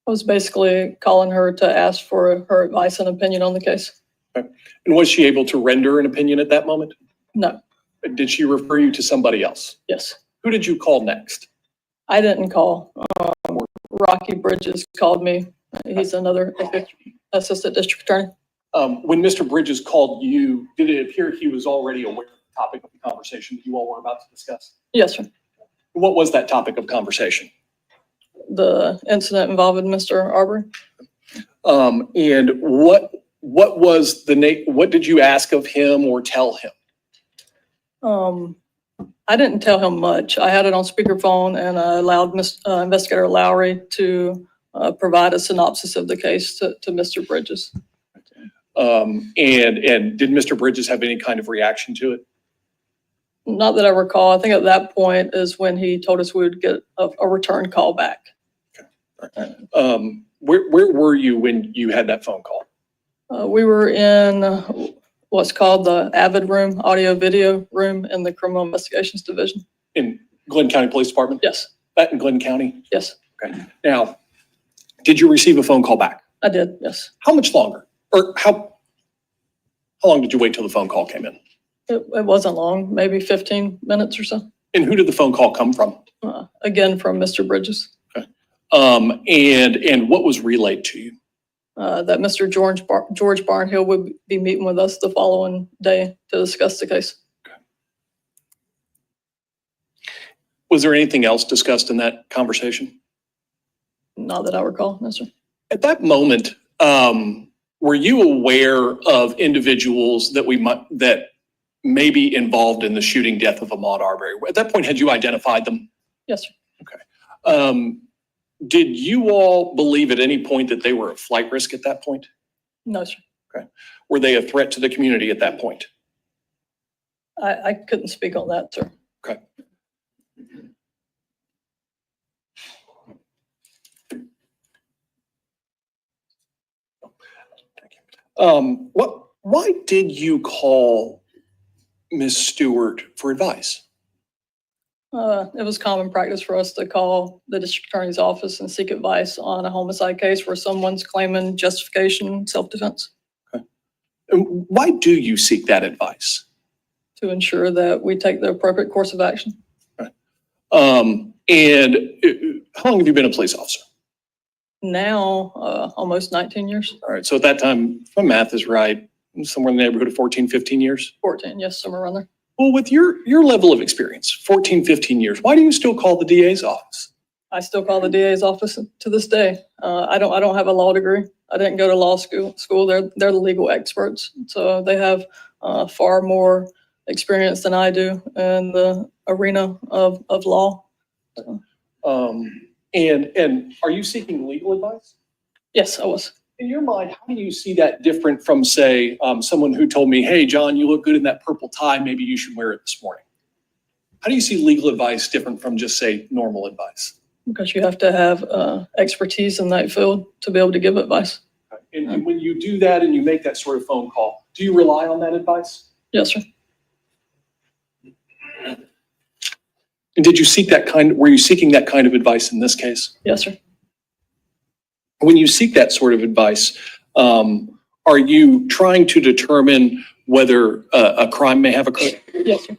I was basically calling her to ask for her advice and opinion on the case. Okay. And was she able to render an opinion at that moment? No, Did she refer you to somebody else? yes. Who did you call next? I didn't call. Rocky Bridges called me. He's another Assistant District Attorney. When Mr. Bridges called you, did it appear he was already aware of the topic of the conversation that you all were about to discuss? Yes, sir. What was that topic of conversation? The incident involving Mr. Arbery. And what was what did you ask of him or tell him? I didn't tell him much. I had it on speakerphone and I allowed Investigator Lowry to provide a synopsis of the case to Mr. Bridges. And did Mr. Bridges have any kind of reaction to it? Not that I recall. I think at that point is when he told us we would get a return call back. Where were you when you had that phone call? We were in what's called the AVID room, audio video room in the Criminal Investigations Division. In Glenn County Police Department? Yes, That in Glenn County? yes, Okay. Now, did you receive a phone call back? I did, yes. How much longer? Or how long did you wait till the phone call came in? It wasn't long, maybe 15 minutes or so. And who did the phone call come from? Again, from Mr. Bridges. And what was relayed to you? That Mr. George Barnhill would be meeting with us the following day to discuss the case. Was there anything else discussed in that conversation? Not that I recall, no, sir. At that moment, were you aware of individuals that may be involved in the shooting death of Ahmaud Arbery? At that point, had you identified them? Yes, sir. Okay. Did you all believe at any point that they were a flight risk at that point? No, sir. Okay. Were they a threat to the community at that point? I couldn't speak on that, sir. Okay. Why did you call Ms. Stewart for advice? It was common practice for us to call the district attorney's office and seek advice on a homicide case where someone's claiming justification, self-defense, And why do you seek that advice? to ensure that we take the appropriate course of action. And how long have you been a police officer? Now, almost 19 years, All right, so at that time, if my math is right, somewhere in the neighborhood of 14, 15 years? 14, yes, somewhere around there. Well, with your level of experience, 14, 15 years, why do you still call the DA's office? I still call the DA's office to this day. I don't have a law degree. I didn't go to law school. They're the legal experts. So they have far more experience than I do in the arena of law. And are you seeking legal advice? Yes, I was. In your mind, how do you see that different from, say, someone who told me, hey, John, you look good in that purple tie, maybe you should wear it this morning? How do you see legal advice different from just, say, normal advice? Because you have to have expertise in that field to be able to give advice. And when you do that and you make that sort of phone call, do you rely on that advice? Yes, sir. And did you seek were you seeking that kind of advice in this case? Yes, sir. When you seek that sort of advice, are you trying to determine whether a crime may have occurred? Yes, sir.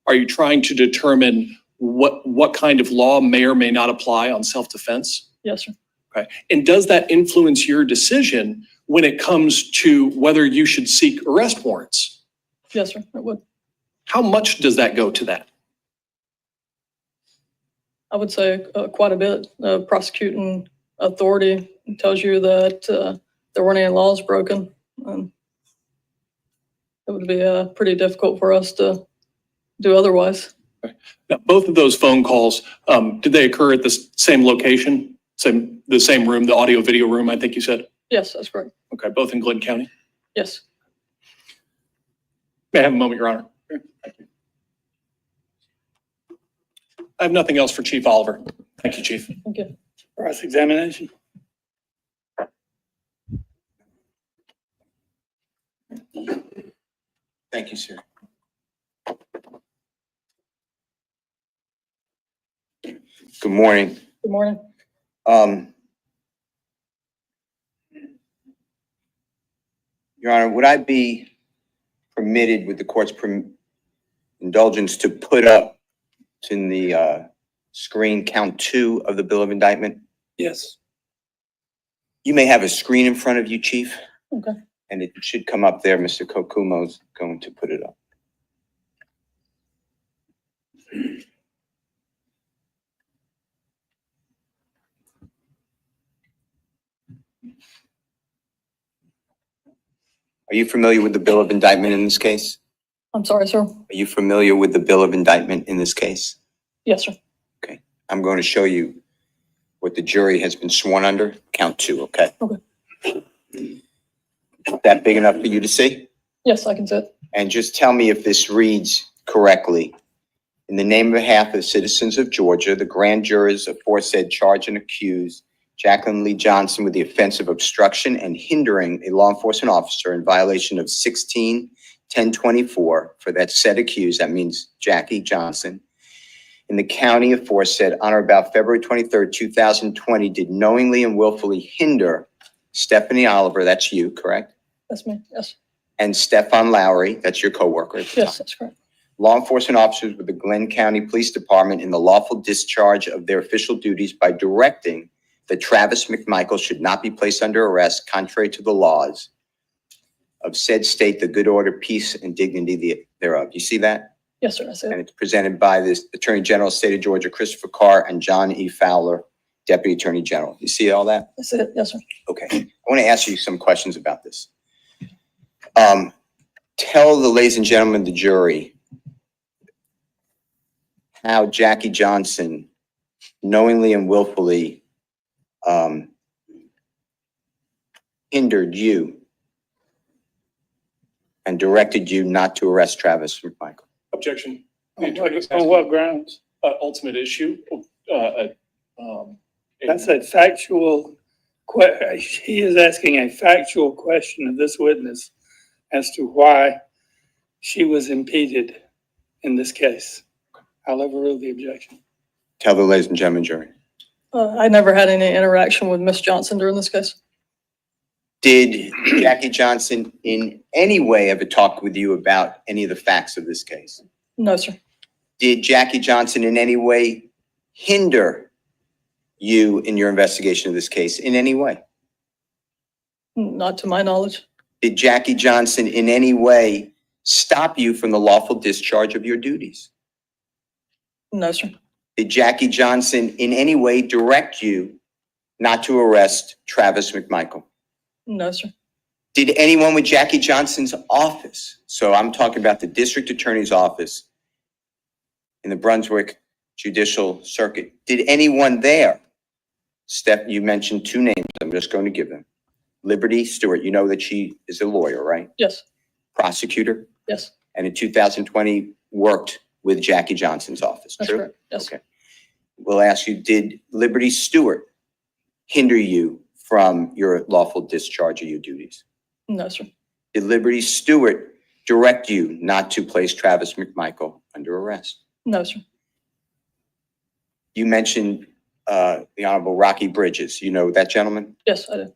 Are you trying to determine what kind of law may or may not apply on self-defense? Yes, sir. Okay. And does that influence your decision when it comes to whether you should seek arrest warrants? Yes, sir. It would. How much does that go to that? I would say quite a bit. The prosecuting authority tells you that there weren't any laws broken. It would be pretty difficult for us to do otherwise. Now, both of those phone calls, did they occur at the same location? The same room, the audio video room, I think you said? Yes, that's correct. Okay, both in Glenn County? Yes. May I have a moment, Your Honor? Thank you. I have nothing else for Chief Oliver. Thank you, Chief. Thank you. Cross-examination. Thank you, sir. Good morning. Good morning. Your Honor, would I be permitted with the court's indulgence to put up in the screen count 2 of the bill of indictment? Yes. You may have a screen in front of you, Chief. Okay. And it should come up there. Mr. Kokumo's going to put it up. Are you familiar with the bill of indictment in this case? I'm sorry, sir. Are you familiar with the bill of indictment in this case? Yes, sir. Okay. I'm going to show you what the jury has been sworn under. Count 2, okay? Okay. Is that big enough for you to see? Yes, I can see it. And just tell me if this reads correctly. In the name of half of the citizens of Georgia, the grand jurors aforesaid charge and accuse Jacqueline Lee Johnson with the offense of obstruction and hindering a law enforcement officer in violation of 16-1024 for that said accused, that means Jackie Johnson, in the county aforesaid on or about February 23rd, 2020, did knowingly and willfully hinder Stephanie Oliver, that's you, correct? That's me. Yes. And Stefan Lowry, that's your coworker at the Yes, time. that's correct. Law enforcement officers with the Glenn County Police Department in the lawful discharge of their official duties by directing that Travis McMichael should not be placed under arrest contrary to the laws of said state, the good order, peace, and dignity thereof. You see that? Yes, sir. I see And it. it's presented by the Attorney General of the State of Georgia, Christopher Carr, and John E. Fowler, Deputy Attorney General. You see all that? I see it. Yes, sir. Okay. I want to ask you some questions about this. Tell the ladies and gentlemen of the jury how Jackie Johnson knowingly and willfully hindered you and directed you not to arrest Travis McMichael. Objection. On what grounds? Ultimate issue. That's a factual he is asking a factual question of this witness as to why she was impeded in this case. I'll overrule the objection. Tell the ladies and gentlemen, jury. I never had any interaction with Miss Johnson during this case. Did Jackie Johnson in any way ever talk with you about any of the facts of this case? No, sir. Did Jackie Johnson in any way hinder you in your investigation of this case in any way? Not to my knowledge. Did Jackie Johnson in any way stop you from the lawful discharge of your duties? No, sir. Did Jackie Johnson in any way direct you not to arrest Travis McMichael? No, sir. Did anyone with Jackie Johnson's office, so I'm talking about the district attorney's office in the Brunswick Judicial Circuit, did anyone there, Steph, you mentioned two names, I'm just going to give them. Liberty Stewart, you know that she is a lawyer, right? Yes, Prosecutor, yes, and in 2020 worked with Jackie Johnson's office, that's true? correct. Yes, Okay. We'll ask you, did Liberty Stewart hinder you from your lawful discharge of your duties? no, sir. Did Liberty Stewart direct you not to place Travis McMichael under arrest? No, sir. You mentioned the Honorable Rocky Bridges. You know that gentleman? Yes, I did.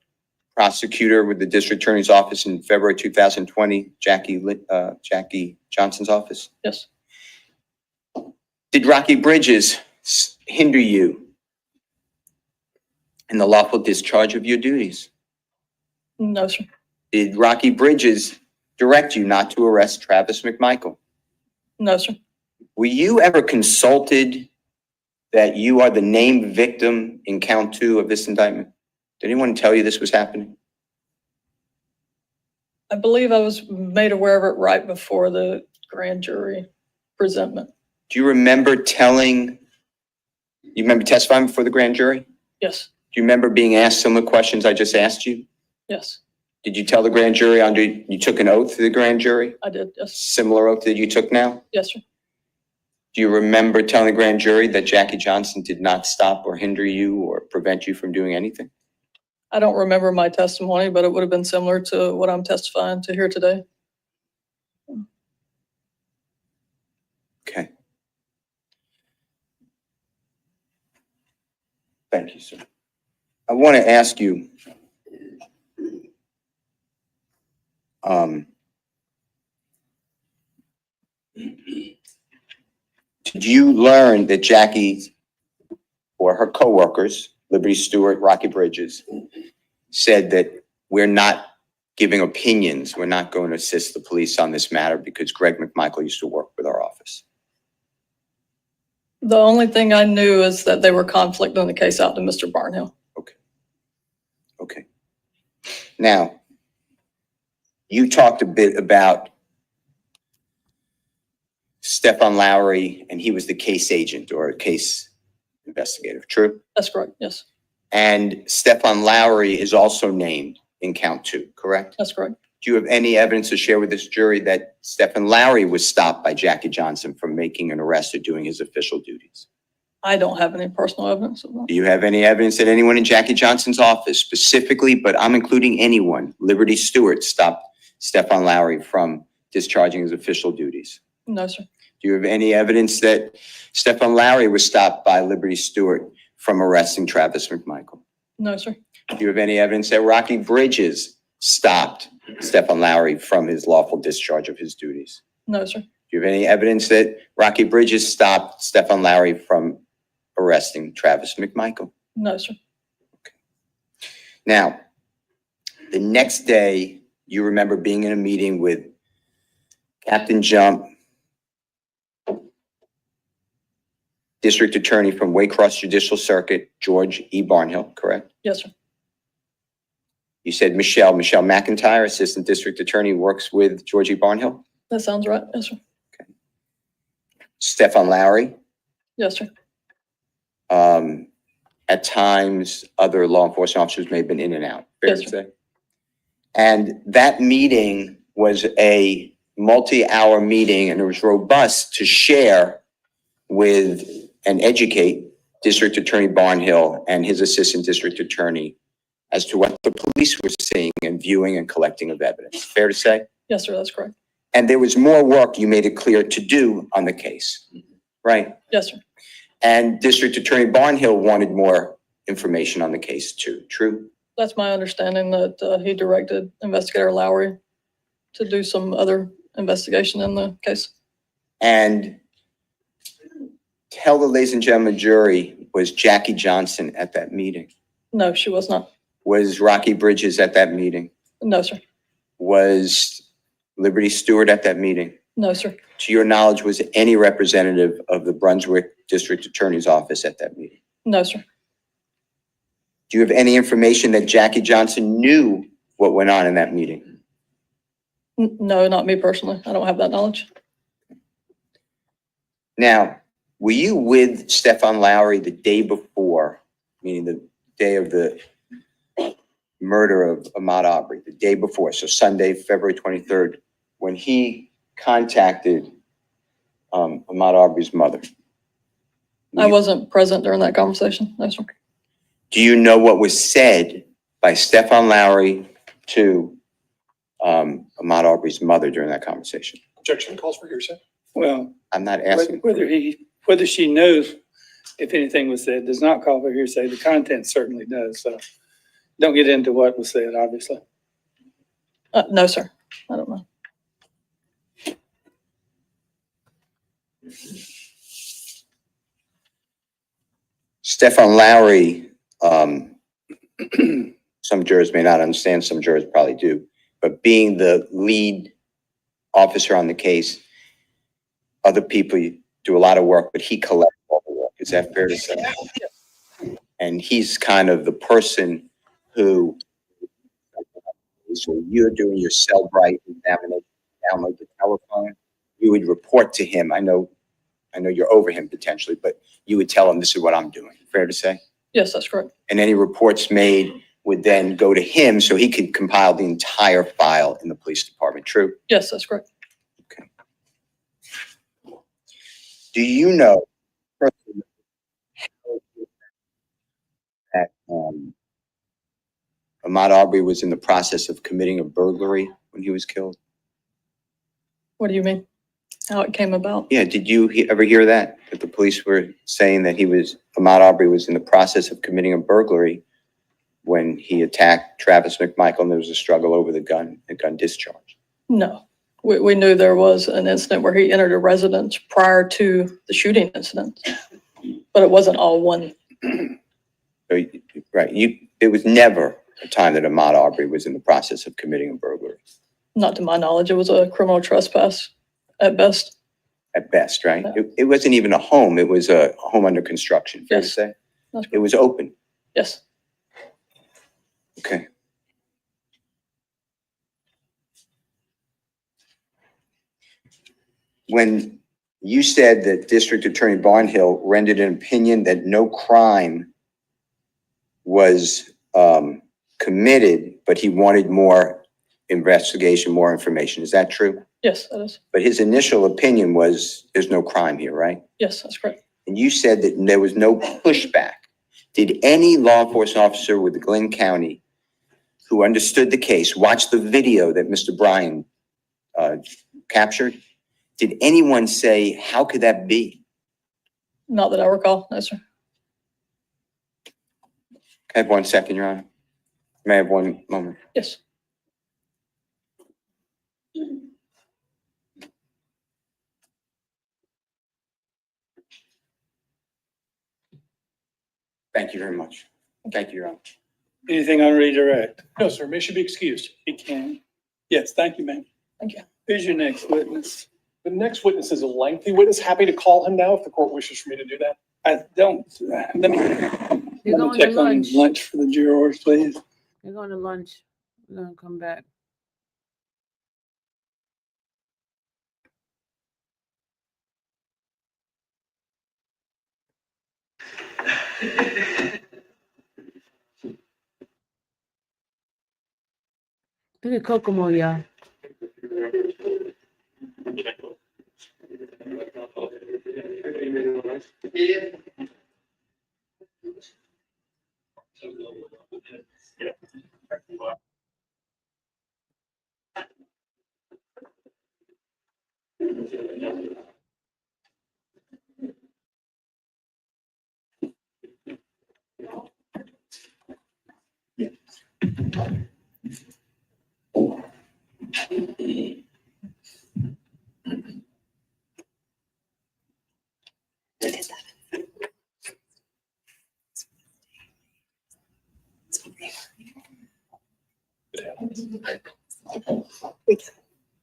Prosecutor with the District Attorney's Office in February 2020, Jackie Johnson's office. Yes, Did Rocky Bridges hinder you in the lawful discharge of your duties? no, sir. Did Rocky Bridges direct you not to arrest Travis McMichael? No, sir. Were you ever consulted that you are the named victim in count 2 of this indictment? Did anyone tell you this was happening? I believe I was made aware of it right before the grand jury presentment. Do you remember testifying before the grand jury? Yes, Do you remember being asked similar questions I just asked you? yes, Did you tell the grand jury you took an oath to the grand jury? I did. Yes, Similar oath that you took now? yes, sir. Do you remember telling the grand jury that Jackie Johnson did not stop or hinder you or prevent you from doing anything? I don't remember my testimony, but it would have been similar to what I'm testifying to here today. Okay. Thank you, sir. I want to ask you, did you learn that Jackie or her coworkers, Liberty Stewart, Rocky Bridges, said that we're not giving opinions, we're not going to assist the police on this matter because Greg McMichael used to work with our office? The only thing I knew is that they were conflicting the case out to Mr. Barnhill. Okay. Now, you talked a bit about Stefan Lowry, and he was the case agent or a case investigator, true? That's correct. Yes, And Stefan Lowry is also named in count 2, correct? that's correct. Do you have any evidence to share with this jury that Stefan Lowry was stopped by Jackie Johnson from making an arrest or doing his official duties? I don't have any personal evidence of that. Do you have any evidence that anyone in Jackie Johnson's office specifically, but I'm including anyone, Liberty Stewart, stopped Stefan Lowry from discharging his official duties? No, sir. Do you have any evidence that Stefan Lowry was stopped by Liberty Stewart from arresting Travis McMichael? No, sir. Do you have any evidence that Rocky Bridges stopped Stefan Lowry from his lawful discharge of his duties? No, sir. Do you have any evidence that Rocky Bridges stopped Stefan Lowry from arresting Travis McMichael? No, sir. Now, the next day, you remember being in a meeting with Captain Jump, District Attorney from Waycross Judicial Circuit, George E. Barnhill, correct? Yes, sir. You said Michelle McIntyre, Assistant District Attorney, works with George E. Barnhill. That sounds right. Yes, sir. Stefan Lowry. Yes, sir. At times, other law enforcement officers may have been in and out. Fair Yes, to sir. say? And that meeting was a multi-hour meeting, and it was robust to share with and educate District Attorney Barnhill and his Assistant District Attorney as to what the police were seeing and viewing and collecting of evidence. Fair to say? Yes, sir. That's correct. And there was more work, you made it clear, to do on the case, right? Yes, sir. And District Attorney Barnhill wanted more information on the case too, true? That's my understanding that he directed Investigator Lowry to do some other investigation in the case. And tell the ladies and gentlemen jury, was Jackie Johnson at that meeting? No, she was not. Was Rocky Bridges at that meeting? No, sir. Was Liberty Stewart at that meeting? No, sir. To your knowledge, was any representative of the Brunswick District Attorney's Office at that meeting? No, sir. Do you have any information that Jackie Johnson knew what went on in that meeting? No, not me personally. I don't have that knowledge. Now, were you with Stefan Lowry the day before, meaning the day of the murder of Ahmaud Arbery, the day before, so Sunday, February 23rd, when he contacted Ahmaud Arbery's mother? I wasn't present during that conversation. No, sir. Do you know what was said by Stefan Lowry to Ahmaud Arbery's mother during that conversation? Objection calls for hearsay. Well, I'm not asking. whether she knows if anything was said does not call for hearsay. The content certainly does. So don't get into what was said, obviously. No, sir. I don't know. Stefan Lowry, some jurors may not understand, some jurors probably do, but being the lead officer on the case, other people do a lot of work, but he collects all the work. Is that fair to say? And he's kind of the person who, so you're doing your cell bright examination, download the telephone, you would report to him. I know you're over him potentially, but you would tell him this is what I'm doing. Fair to say? Yes, that's correct. And any reports made would then go to him so he could compile the entire file in the police department. True? Yes, that's correct. Okay. Do you know personally that Ahmaud Arbery was in the process of committing a burglary when he was killed? What do you mean? How it came about? Yeah, did you ever hear that? That the police were saying that Ahmaud Arbery was in the process of committing a burglary when he attacked Travis McMichael and there was a struggle over the gun discharge? No. We knew there was an incident where he entered a residence prior to the shooting incident, but it wasn't all one. So, right, it was never a time that Ahmaud Arbery was in the process of committing a burglary. Not to my knowledge, it was a criminal trespass at best. At best, right? Yeah. It wasn't even a home. It was a home under construction, fair to Yes. say? That's It was open. Yes. Okay. When you said that District Attorney Barnhill rendered an opinion that no crime was committed, but he wanted more investigation, more information, is that true? Yes, that is. But his initial opinion was there's no crime here, right? Yes, that's correct. And you said that there was no pushback. Did any law enforcement officer with Glenn County who understood the case, watch the video that Mr. Bryan captured? Did anyone say, how could that be? Not that I recall. No, sir. Can I have 1 second, Your Honor? May I have one moment? Yes. Thank you very much. Thank you, Your Honor. Anything on redirect? No, sir. May she be excused. He can. Yes, thank you, ma'am. Thank you. Who's your next witness? The next witness is a lengthy witness. Happy to call him now if the court wishes for me to do that. I don't, let me You're check going to on lunch. lunch for the jurors, please. You're going to lunch. We're going to come back. Look at Kokomo, y'all.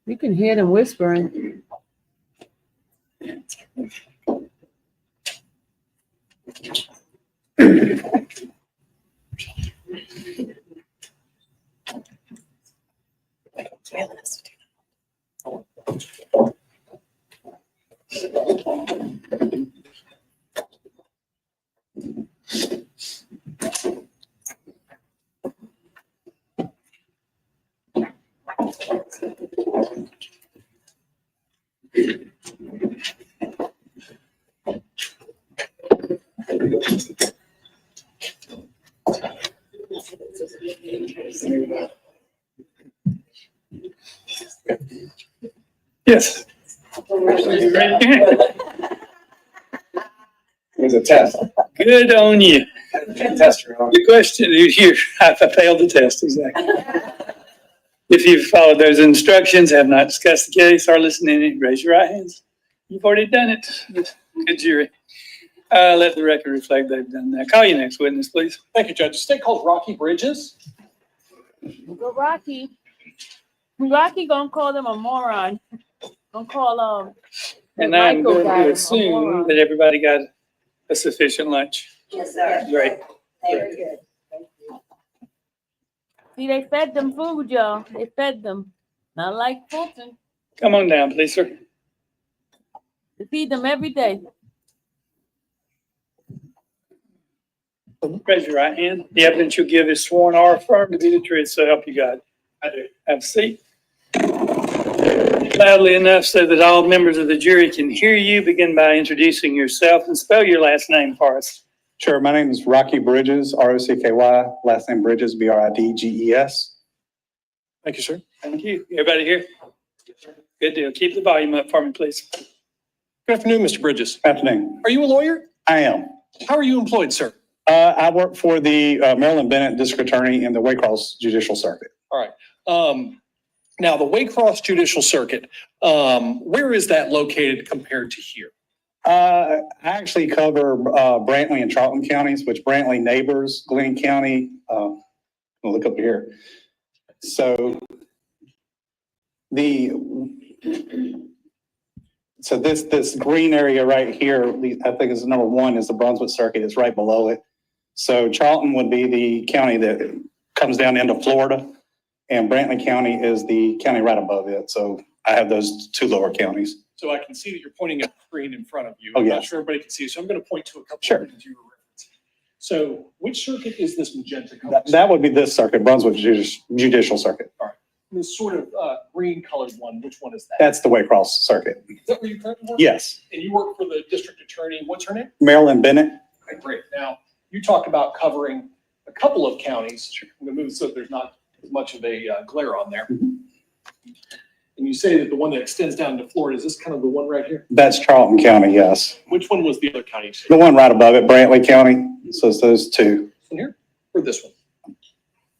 You can hear them whispering. Yes. It was a test. Good on you. Test, Your Honor. The question, I failed the test, exactly. If you've followed those instructions, have not discussed the case or listened to any, raise your right hands. You've already done it. Good jury. Let the record reflect they've done that. Call your next witness, please. Thank you, Judge. The state calls Rocky Bridges. Go Rocky. Rocky gonna call them a moron. Gonna call And I'm Michael going got to him a assume moron. that everybody got a sufficient lunch. Yes, sir. Great. Very good. Thank you. See, they fed them food, y'all. They fed them. Not like Fulton. Come on down, please, sir. They feed them every day. Raise your right hand. The evidence you give is sworn or affirmed to be the truth, so help you God. I do. Have a seat. Loudly enough so that all members of the jury can hear you. Begin by introducing yourself and spell your last name for us. Sure. My name is Rocky Bridges, R-O-C-K-Y, last name Bridges, B-R-I-D-G-E-S. Thank you, sir. Thank you. Everybody here? Good deal. Keep the volume up for me, please. Good afternoon, Mr. Bridges. Afternoon. Are you a lawyer? I am. How are you employed, sir? I work for the Maryland Bennett District Attorney in the Waycross Judicial Circuit. All right. Now, the Waycross Judicial Circuit, where is that located compared to here? I actually cover Brantley and Charlton counties, which Brantley neighbors Glenn County. We'll look up here. So this green area right here, I think is number one, is the Brunswick Circuit. It's right below it. So Charlton would be the county that comes down into Florida, and Brantley County is the county right above it. So I have those two lower counties. So I can see that you're pointing at the screen in front of you. Oh, I'm not yes. sure everybody can see, so I'm going to point to a couple Sure. of things you were referencing. So which circuit is this magenta color? That would be this circuit, Brunswick Judicial Circuit. This sort of green colored one, which one is that? That's the Waycross Circuit. Is that where you currently work? Yes. And you work for the district attorney, what's her name? Maryland Bennett. Okay, great. Now, you talked about covering a couple of counties. I'm going to move so there's not as much of a glare on there. Mhm. And you say that the one that extends down to Florida, is this kind of the one right here? That's Charlton County, yes. Which one was the other county you said? The one right above it, Brantley County. So it's those two. This one here or this one?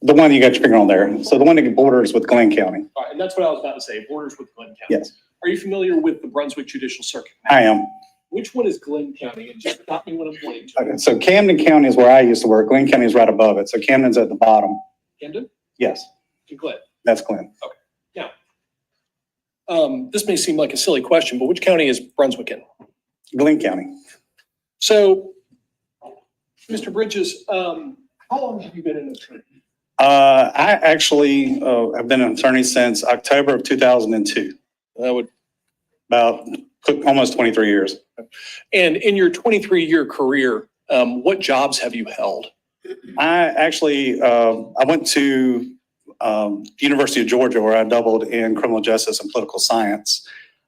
The one you got your finger on there. So the one that borders with Glenn County. All right, and that's what I was about to say, borders with Glenn County. Yes, Are you familiar with the Brunswick Judicial Circuit? I am. Which one is Glenn County? And just stop me when I'm pointing to. Okay, so Camden County is where I used to work. Glenn County is right above it. So Camden's at the bottom. Camden Yes, to Glenn. that's Glenn. This may seem like a silly question, but which county is Brunswick in? Glenn County. So, Mr. Bridges, how long have you been an attorney? I actually have been an attorney since October of 2002, That would. about almost 23 years. And in your 23-year career, what jobs have you held? I actually, I went to University of Georgia, where I doubled in criminal justice and political science.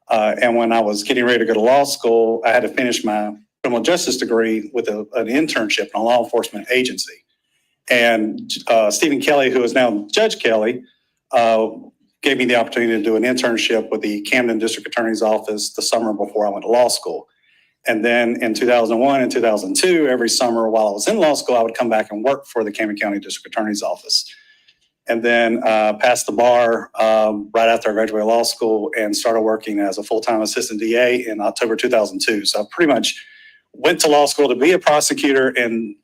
And when I was getting ready to go to law school, I had to finish my criminal justice degree with an internship in a law enforcement agency. And Stephen Kelly, who is now Judge Kelly, gave me the opportunity to do an internship with the Camden District Attorney's Office the summer before I went to law school. And then in 2001 and 2002, every summer while I was in law school, I would come back and work for the Camden County District Attorney's Office. And then passed the bar right after I graduated law school and started working as a full-time assistant DA in October 2002. So I pretty much went to law school to be a prosecutor, and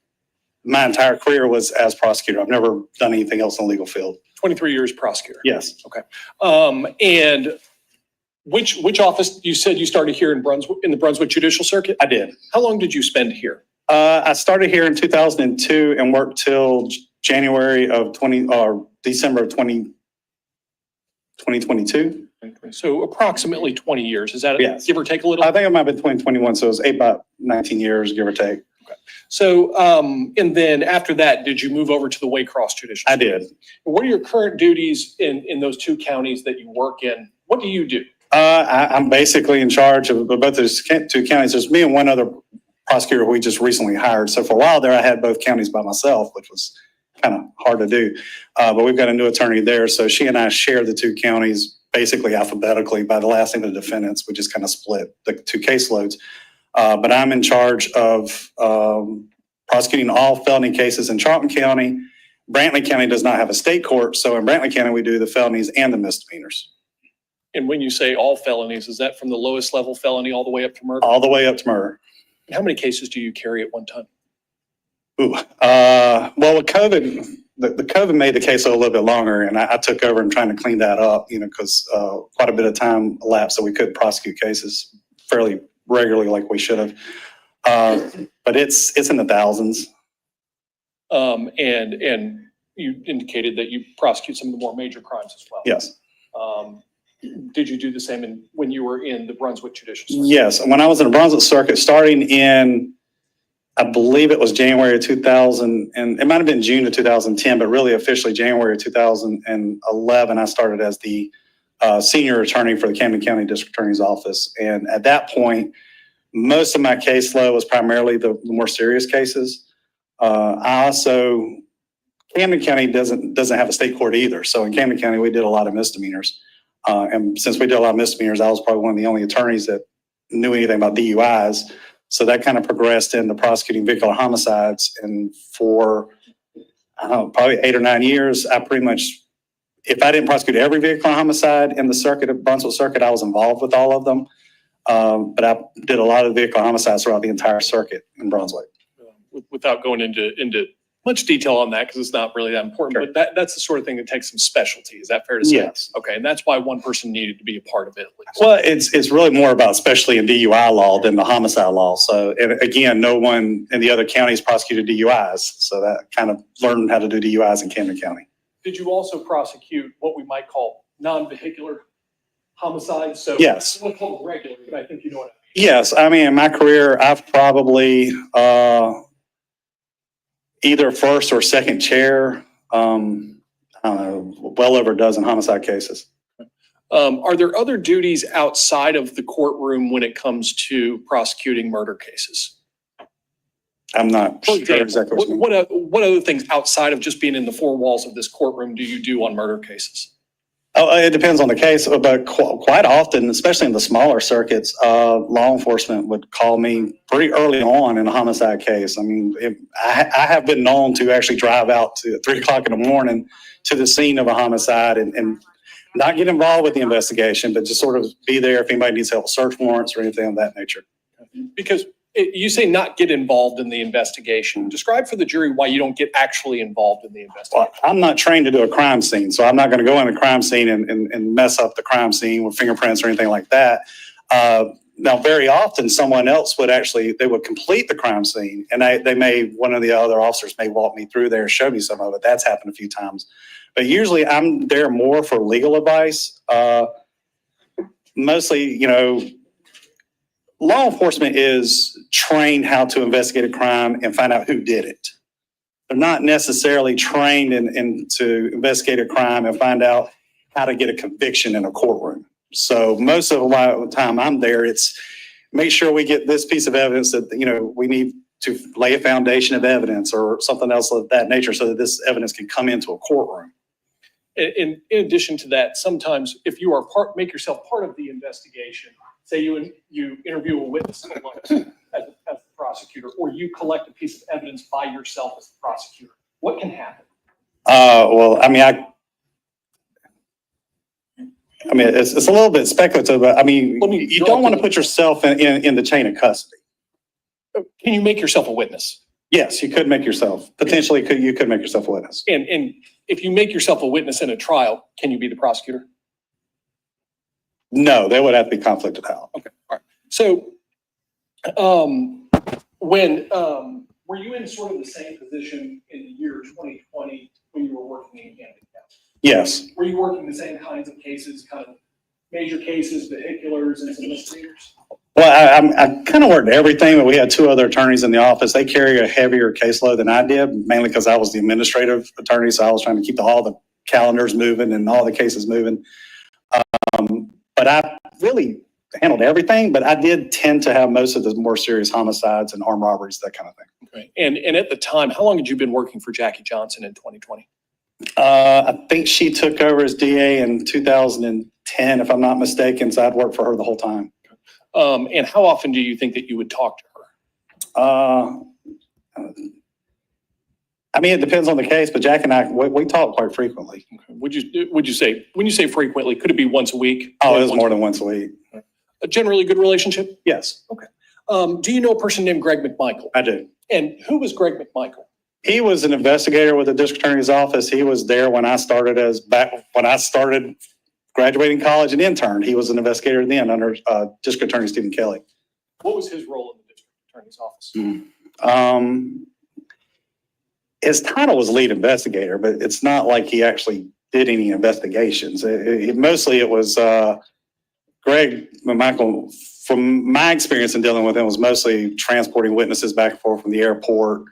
my entire career was as prosecutor. I've never done anything else in the legal field. 23 years prosecutor. Yes. And which office, you said you started here in Brunswick, in the Brunswick Judicial Circuit? I did. How long did you spend here? I started here in 2002 and worked till January of December of 2022. So approximately 20 years. Is that Yes. give or take a little? I think I might have been 2021, so it was about 19 years, give or take. So, and then after that, did you move over to the Waycross Judicial? I did. What are your current duties in those two counties that you work in? What do you do? I'm basically in charge of both those two counties. There's me and one other prosecutor who we just recently hired. So for a while there, I had both counties by myself, which was kind of hard to do. But we've got a new attorney there. So she and I share the two counties basically alphabetically by the last name of the defendants. We just kind of split the two caseloads. But I'm in charge of prosecuting all felony cases in Charlton County. Brantley County does not have a state court. So in Brantley County, we do the felonies and the misdemeanors. And when you say all felonies, is that from the lowest level felony all the way up to murder? All the way up to murder. How many cases do you carry at one time? Ooh, well, with COVID, the COVID made the case a little bit longer, and I took over and trying to clean that up, because quite a bit of time elapsed, so we could prosecute cases fairly regularly like we should have. But it's in the thousands. And you indicated that you prosecute some of the more major crimes as well. Yes. Did you do the same when you were in the Brunswick Judicial Circuit? Yes. When I was in the Brunswick Circuit, starting in, I believe it was January of 2000, and it might have been June of 2010, but really officially January of 2011, I started as the senior attorney for the Camden County District Attorney's Office. And at that point, most of my caseload was primarily the more serious cases. Camden County doesn't have a state court either. So in Camden County, we did a lot of misdemeanors. And since we did a lot of misdemeanors, I was probably one of the only attorneys that knew anything about DUIs. So that kind of progressed into prosecuting vehicular homicides. And for, I don't know, probably 8 or 9 years, I pretty much, if I didn't prosecute every vehicular homicide in the circuit, of Brunswick Circuit, I was involved with all of them. But I did a lot of vehicular homicides throughout the entire circuit in Brunswick. Without going into much detail on that, because it's not really that important, Sure. but that's the sort of thing that takes some specialty. Is that fair to say? Yes. Okay, and that's why one person needed to be a part of it at least. Well, it's really more about, especially in DUI law, than the homicide law. So, and again, no one in the other counties prosecuted DUIs. So that kind of learned how to do DUIs in Camden County. Did you also prosecute what we might call non-vehicular homicides? So Yes. we'll call them regular, but I think you know what I mean. Yes. I mean, in my career, I've probably either first or second chair, I don't know, well over a dozen homicide cases. Are there other duties outside of the courtroom when it comes to prosecuting murder cases? I'm not For sure example, exactly what you mean. what other things outside of just being in the four walls of this courtroom do you do on murder cases? Oh, it depends on the case, but quite often, especially in the smaller circuits, law enforcement would call me pretty early on in a homicide case. I mean, I have been known to actually drive out to 3 o'clock in the morning to the scene of a homicide and not get involved with the investigation, but just sort of be there if anybody needs help with search warrants or anything of that nature. Because you say not get involved in the investigation. Describe for the jury why you don't get actually involved in the investigation. Well, I'm not trained to do a crime scene, so I'm not going to go in a crime scene and mess up the crime scene with fingerprints or anything like that. Now, very often someone else would they would complete the crime scene, and one of the other officers may walk me through there and show me some of it. That's happened a few times. But usually I'm there more for legal advice. Mostly, law enforcement is trained how to investigate a crime and find out who did it. They're not necessarily trained to investigate a crime and find out how to get a conviction in a courtroom. So most of the time I'm there, it's make sure we get this piece of evidence that, we need to lay a foundation of evidence or something else of that nature so that this evidence can come into a courtroom. In addition to that, sometimes if you are make yourself part of the investigation, say you interview a witness as the prosecutor, or you collect a piece of evidence by yourself as the prosecutor, what can happen? Well, I mean, it's a little bit speculative, but you don't want to put yourself in the chain of custody. Can you make yourself a witness? Yes, you could make yourself, potentially you could make yourself a witness. And if you make yourself a witness in a trial, can you be the prosecutor? No, they would have to be conflicted out. Okay, all right. So, were you in sort of the same position in the year 2020 when you were working in Camden County? Yes. Were you working the same kinds of cases, kind of major cases, vehiculars, and some misdemeanors? Well, I kind of worked everything, but we had 2 other attorneys in the office. They carry a heavier caseload than I did, mainly because I was the administrative attorney, so I was trying to keep all the calendars moving and all the cases moving. But I really handled everything, but I did tend to have most of the more serious homicides and armed robberies, that kind of thing. Right. And at the time, how long had you been working for Jackie Johnson in 2020? I think she took over as DA in 2010, if I'm not mistaken, so I'd worked for her the whole time. And how often do you think that you would talk to her? I mean, it depends on the case, but Jack and I, we talk quite frequently. Okay. Would you say, when you say frequently, could it be once a week? Oh, it was more than once a week. A generally good relationship? Yes, Do you know a person named Greg McMichael? I do. And who was Greg McMichael? He was an investigator with the district attorney's office. He was there when I started graduating college and interned. He was an investigator then under District Attorney Stephen Kelly. What was his role in the district attorney's office? His title was lead investigator, but it's not like he actually did any investigations. Mostly it was Greg McMichael, from my experience in dealing with him, was mostly transporting witnesses back and forth from the airport,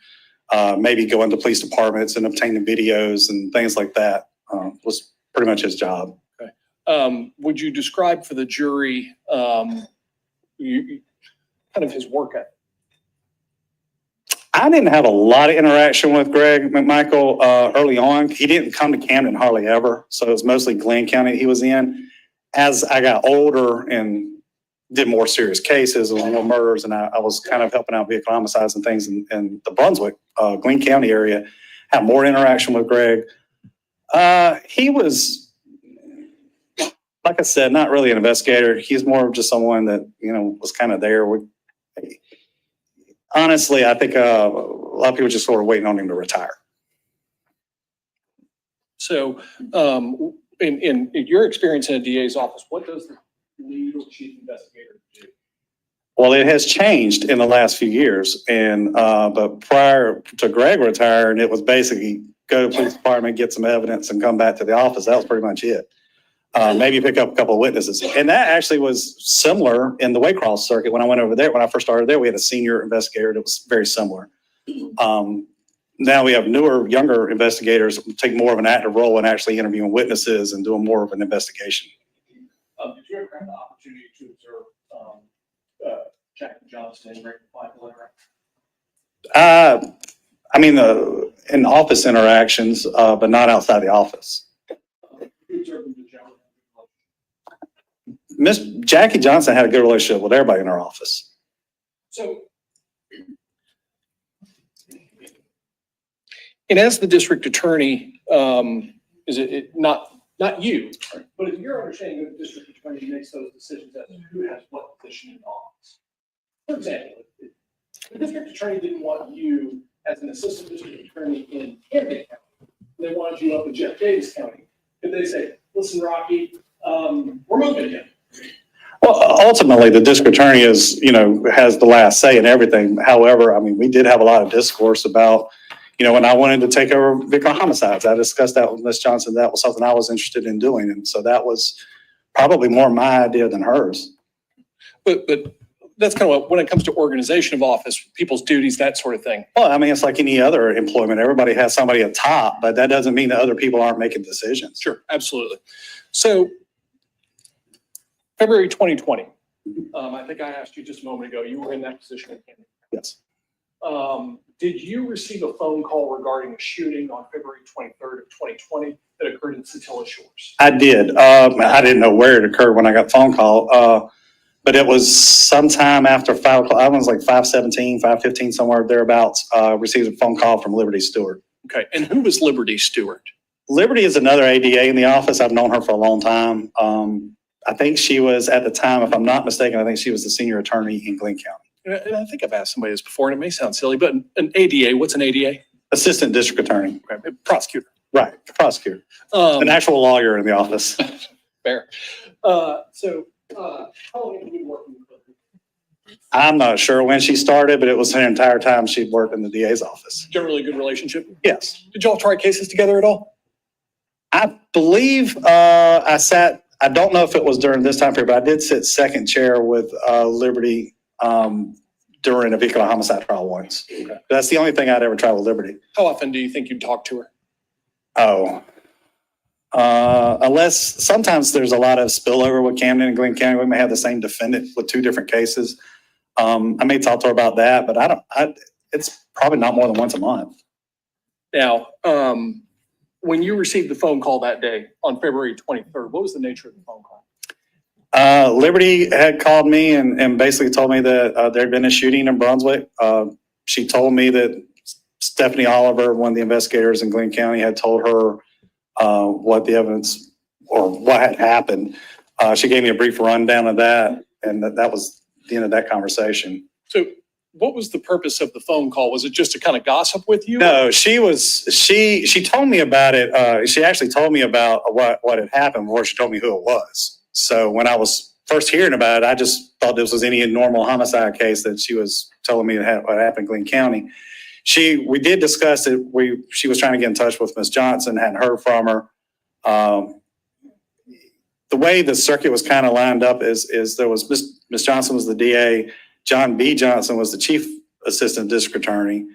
maybe going to police departments and obtaining videos and things like that. Was pretty much his job. Would you describe for the jury kind of his work ethic? I didn't have a lot of interaction with Greg McMichael early on. He didn't come to Camden hardly ever, so it was mostly Glenn County he was in. As I got older and did more serious cases and more murders, and I was kind of helping out vehicle homicides and things in the Brunswick, Glenn County area, had more interaction with Greg. He was, like I said, not really an investigator. He's more of just someone that, was kind of there. Honestly, I think a lot of people just sort of waiting on him to retire. So in your experience in a DA's office, what does the lead or chief investigator do? Well, it has changed in the last few years. But prior to Greg retiring, it was basically go to the police department, get some evidence and come back to the office. That was pretty much it. Maybe pick up a couple of witnesses. And that actually was similar in the Waycross circuit. When I went over there, when I first started there, we had a senior investigator that was very similar. Now we have newer, younger investigators who take more of an active role in actually interviewing witnesses and doing more of an investigation. Did you ever have the opportunity to observe Jackie Johnson and Greg McMichael interact? I mean, in office interactions, but not outside the office. You observed them generally. Miss Jackie Johnson had a good relationship with everybody in her office. So, and as the district attorney, is it not you, but if your understanding of the district attorney makes those decisions as to who has what position in office? For example, if the district attorney didn't want you as an assistant district attorney in Camden County, they wanted you up in Jeff Davis County, could they say, listen, Rocky, we're moving you? Well, ultimately, the district attorney is, has the last say in everything. However, I mean, we did have a lot of discourse about, when I wanted to take over vehicle homicides. I discussed that with Ms. Johnson. That was something I was interested in doing. And so that was probably more my idea than hers. But that's kind of what, when it comes to organization of office, people's duties, that sort of thing. Well, I mean, it's like any other employment. Everybody has somebody at top, but that doesn't mean that other people aren't making decisions. Sure, absolutely. So February 2020, I think I asked you just a moment ago, you were in that position in Camden. Yes. Did you receive a phone call regarding a shooting on February 23rd of 2020 that occurred in Satilla Shores? I did. I didn't know where it occurred when I got the phone call, but it was sometime after 5 o'clock. I was like 5:17, 5:15, somewhere thereabouts. Received a phone call from Liberty Stewart. Okay, and who was Liberty Stewart? Liberty is another ADA in the office. I've known her for a long time. I think she was, at the time, if I'm not mistaken, I think she was the senior attorney in Glenn County. And I think I've asked somebody this before, and it may sound silly, but an ADA, what's an ADA? Assistant District Attorney. Okay, prosecutor. Right, prosecutor. An actual lawyer in the office. Fair. How long have you been working with Liberty? I'm not sure when she started, but it was her entire time she'd worked in the DA's office. Generally a good relationship? Yes. Did y'all try cases together at all? I believe I don't know if it was during this time period, but I did sit second chair with Liberty during a vehicle homicide trial once. Okay. That's the only thing I'd ever tried with Liberty. How often do you think you'd talk to her? Unless sometimes there's a lot of spillover with Camden and Glenn County. We may have the same defendant with two different cases. I may talk to her about that, but it's probably not more than once a month. Now, when you received the phone call that day on February 23rd, what was the nature of the phone call? Liberty had called me and basically told me that there had been a shooting in Brunswick. She told me that Stephanie Oliver, one of the investigators in Glenn County, had told her what the evidence or what had happened. She gave me a brief rundown of that, and that was the end of that conversation. So what was the purpose of the phone call? Was it just to kind of gossip with you? No, she told me about it. She actually told me about what had happened before she told me who it was. So when I was first hearing about it, I just thought this was any normal homicide case that she was telling me what happened in Glenn County. We did discuss it. She was trying to get in touch with Ms. Johnson, hadn't heard from her. The way the circuit was kind of lined up is there was Ms. Johnson was the DA, John B. Johnson was the Chief Assistant District Attorney.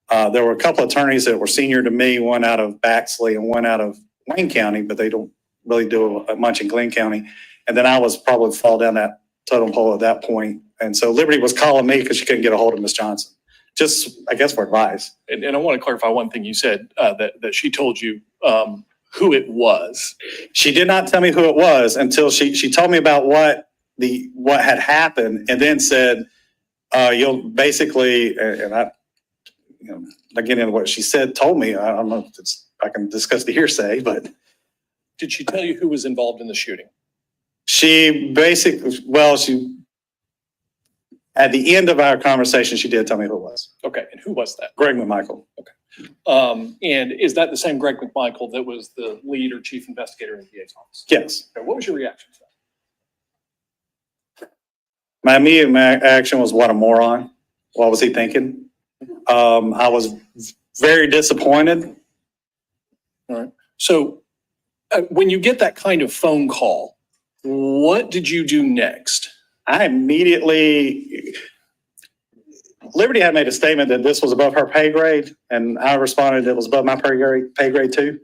There were a couple of attorneys that were senior to me, one out of Baxley and one out of Wayne County, but they don't really do much in Glenn County. And then I was probably fall down that totem pole at that point. And so Liberty was calling me because she couldn't get a hold of Ms. Johnson, just, I guess, for advice. And I want to clarify one thing you said, that she told you who it was. She did not tell me who it was until she told me about what had happened, and then said, you'll basically, and I, not getting into what she said, told me, I don't know if I can discuss the hearsay, but. Did she tell you who was involved in the shooting? She basically, at the end of our conversation, she did tell me who it was. Okay, and who was that? Greg McMichael. And is that the same Greg McMichael that was the lead or chief investigator in the DA's office? Yes. Okay, what was your reaction to that? My immediate action was, what a moron. What was he thinking? I was very disappointed. All right. So when you get that kind of phone call, what did you do next? I immediately, Liberty had made a statement that this was above her pay grade, and I responded it was above my pay grade too.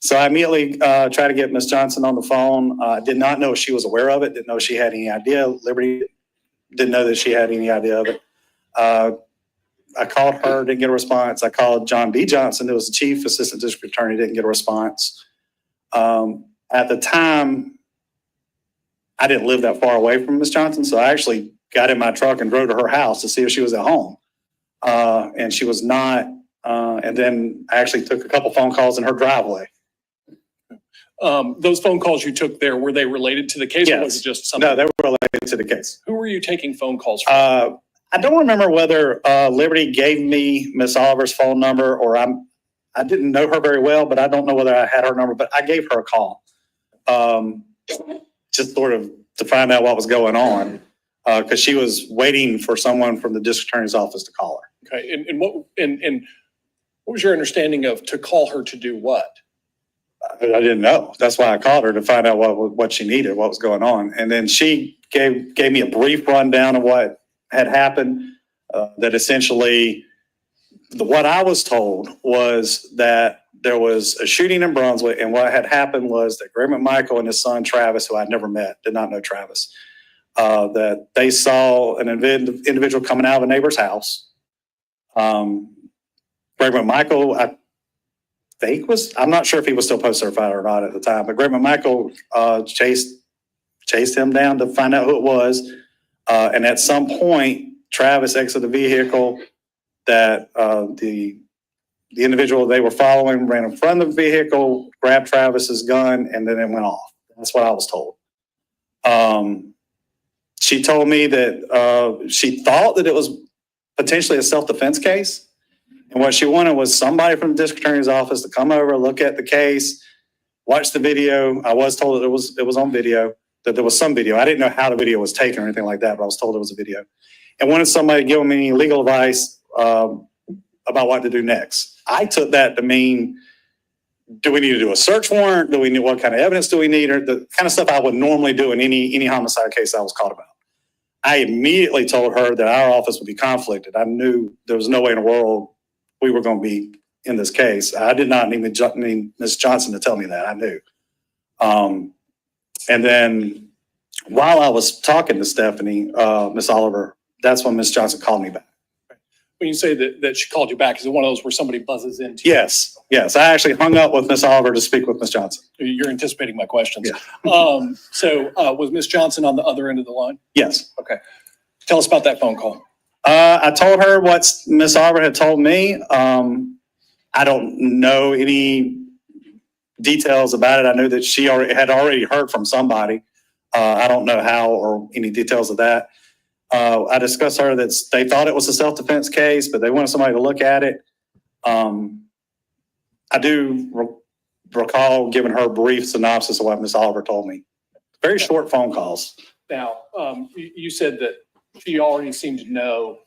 So I immediately tried to get Ms. Johnson on the phone. Did not know if she was aware of it, didn't know if she had any idea. Liberty didn't know that she had any idea of it. I called her, didn't get a response. I called John B. Johnson, who was the chief assistant district attorney, didn't get a response. At the time, I didn't live that far away from Ms. Johnson, so I actually got in my truck and drove to her house to see if she was at home. And she was not. And then I actually took a couple phone calls in her driveway. Those phone calls you took there, were they related to the case? Yes. Or was it just something? No, they were related to the case. Who were you taking phone calls from? I don't remember whether Liberty gave me Miss Oliver's phone number, or I didn't know her very well, but I don't know whether I had her number, but I gave her a call. Just sort of to find out what was going on, because she was waiting for someone from the district attorney's office to call her. Okay, and what was your understanding of to call her to do what? I didn't know. That's why I called her, to find out what she needed, what was going on. And then she gave me a brief rundown of what had happened, that essentially what I was told was that there was a shooting in Brunswick, and what had happened was that Greg McMichael and his son Travis, who I'd never met, did not know Travis, that they saw an individual coming out of a neighbor's house. Greg McMichael, I think I'm not sure if he was still post-certified or not at the time, but Greg McMichael chased him down to find out who it was. And at some point, Travis exited the vehicle, that the individual they were following ran in front of the vehicle, grabbed Travis's gun, and then it went off. That's what I was told. She told me that she thought that it was potentially a self-defense case. And what she wanted was somebody from the district attorney's office to come over, look at the case, watch the video. I was told that it was on video, that there was some video. I didn't know how the video was taken or anything like that, but I was told it was a video. And wanted somebody to give me legal advice about what to do next. I took that to mean, do we need to do a search warrant? Do we need, what kind of evidence do we need? Or the kind of stuff I would normally do in any homicide case I was caught about. I immediately told her that our office would be conflicted. I knew there was no way in the world we were going to be in this case. I did not need Ms. Johnson to tell me that. I knew. And then while I was talking to Stephanie, Miss Oliver, that's when Ms. Johnson called me back. When you say that she called you back, is it one of those where somebody buzzes into you? Yes, yes. I actually hung up with Miss Oliver to speak with Miss Johnson. You're anticipating my questions. Yeah. So was Miss Johnson on the other end of the line? Yes. Okay. Tell us about that phone call. I told her what Miss Oliver had told me. I don't know any details about it. I knew that she had already heard from somebody. I don't know how or any details of that. I discussed her that they thought it was a self-defense case, but they wanted somebody to look at it. I do recall giving her a brief synopsis of what Miss Oliver told me. Very short phone calls. Now, you said that she already seemed to know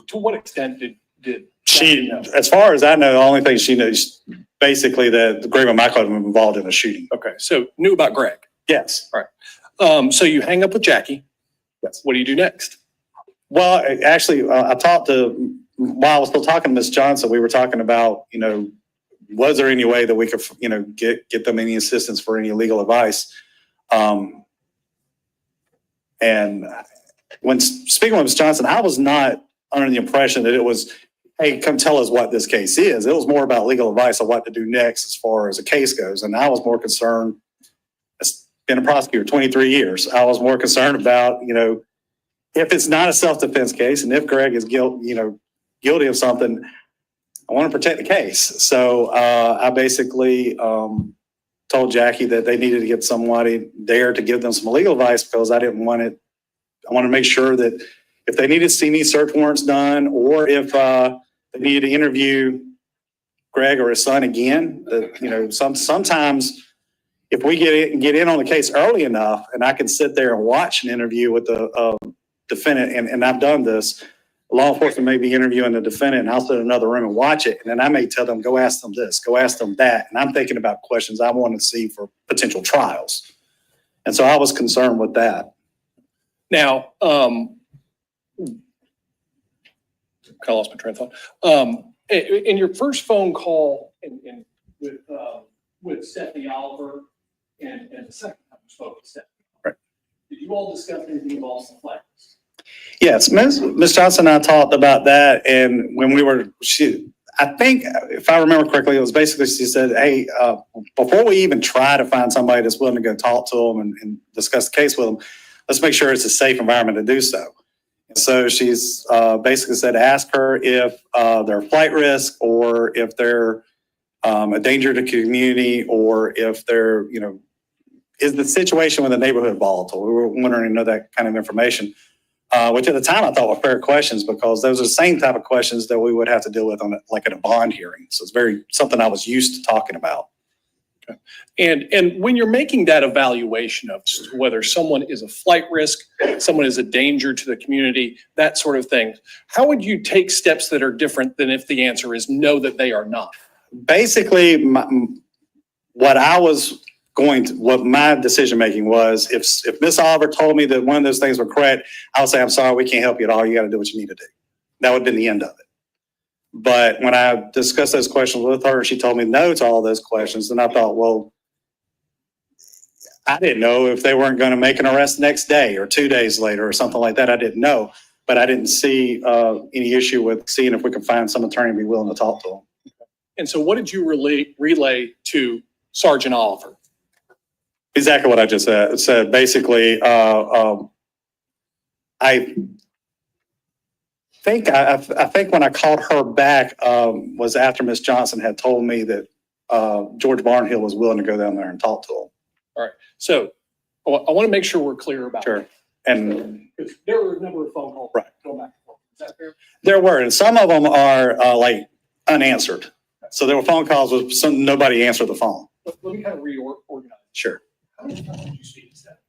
to what extent did She, know? as far as I know, the only thing she knows basically that Greg and Michael had been involved in a shooting. Okay, so knew about Greg. Yes. So you hang up with Jackie. Yes. What do you do next? Well, actually, I talked to, while I was still talking to Ms. Johnson, we were talking about, was there any way that we could, get them any assistance for any legal advice? And when speaking with Ms. Johnson, I was not under the impression that it was, hey, come tell us what this case is. It was more about legal advice on what to do next as far as a case goes. And I was more concerned, been a prosecutor 23 years. I was more concerned about, if it's not a self-defense case and if Greg is guilty of something, I want to protect the case. So I basically told Jackie that they needed to get somebody there to give them some legal advice because I didn't want it. I want to make sure that if they needed to see any search warrants done or if they needed to interview Greg or his son again, sometimes if we get in on the case early enough and I can sit there and watch an interview with the defendant, and I've done this, law enforcement may be interviewing the defendant and I'll sit in another room and watch it. And then I may tell them, go ask them this, go ask them that. And I'm thinking about questions I want to see for potential trials. And so I was concerned with that. Now, kind of lost my train of thought. In your first phone call with Stephanie Oliver and the second time you spoke with Stephanie, right, did you all discuss anything involving some flags? Yes, Ms. Johnson and I talked about that, and when I think, if I remember correctly, it was basically, she said, hey, before we even try to find somebody that's willing to go talk to them and discuss the case with them, let's make sure it's a safe environment to do so. So she's basically said, ask her if they're a flight risk or if they're a danger to the community or if they're, is the situation with the neighborhood volatile? We were wanting to know that kind of information. Which at the time I thought were fair questions because those are the same type of questions that we would have to deal with on at a bond hearing. So it's something I was used to talking about. Okay. And when you're making that evaluation of whether someone is a flight risk, someone is a danger to the community, that sort of thing, how would you take steps that are different than if the answer is no, that they are not? Basically, what my decision making was, if Miss Oliver told me that one of those things were correct, I would say, I'm sorry, we can't help you at all. You got to do what you need to do. That would have been the end of it. But when I discussed those questions with her, she told me no to all those questions. And I thought, well, I didn't know if they weren't going to make an arrest next day or 2 days later or something like that. I didn't know, but I didn't see any issue with seeing if we could find some attorney to be willing to talk to them. And so what did you relay to Sergeant Oliver? Exactly what I just said. Basically, I think when I called her back was after Miss Johnson had told me that George Barnhill was willing to go down there and talk to him. All right. So I want to make sure we're clear about Sure. that. And Because there were a number of phone calls. Right. Going back and forth. Is that fair? there were, and some of them are unanswered. So there were phone calls with nobody answered the phone. Let me kind of reorganize. Sure. How many times did you speak to Stephanie?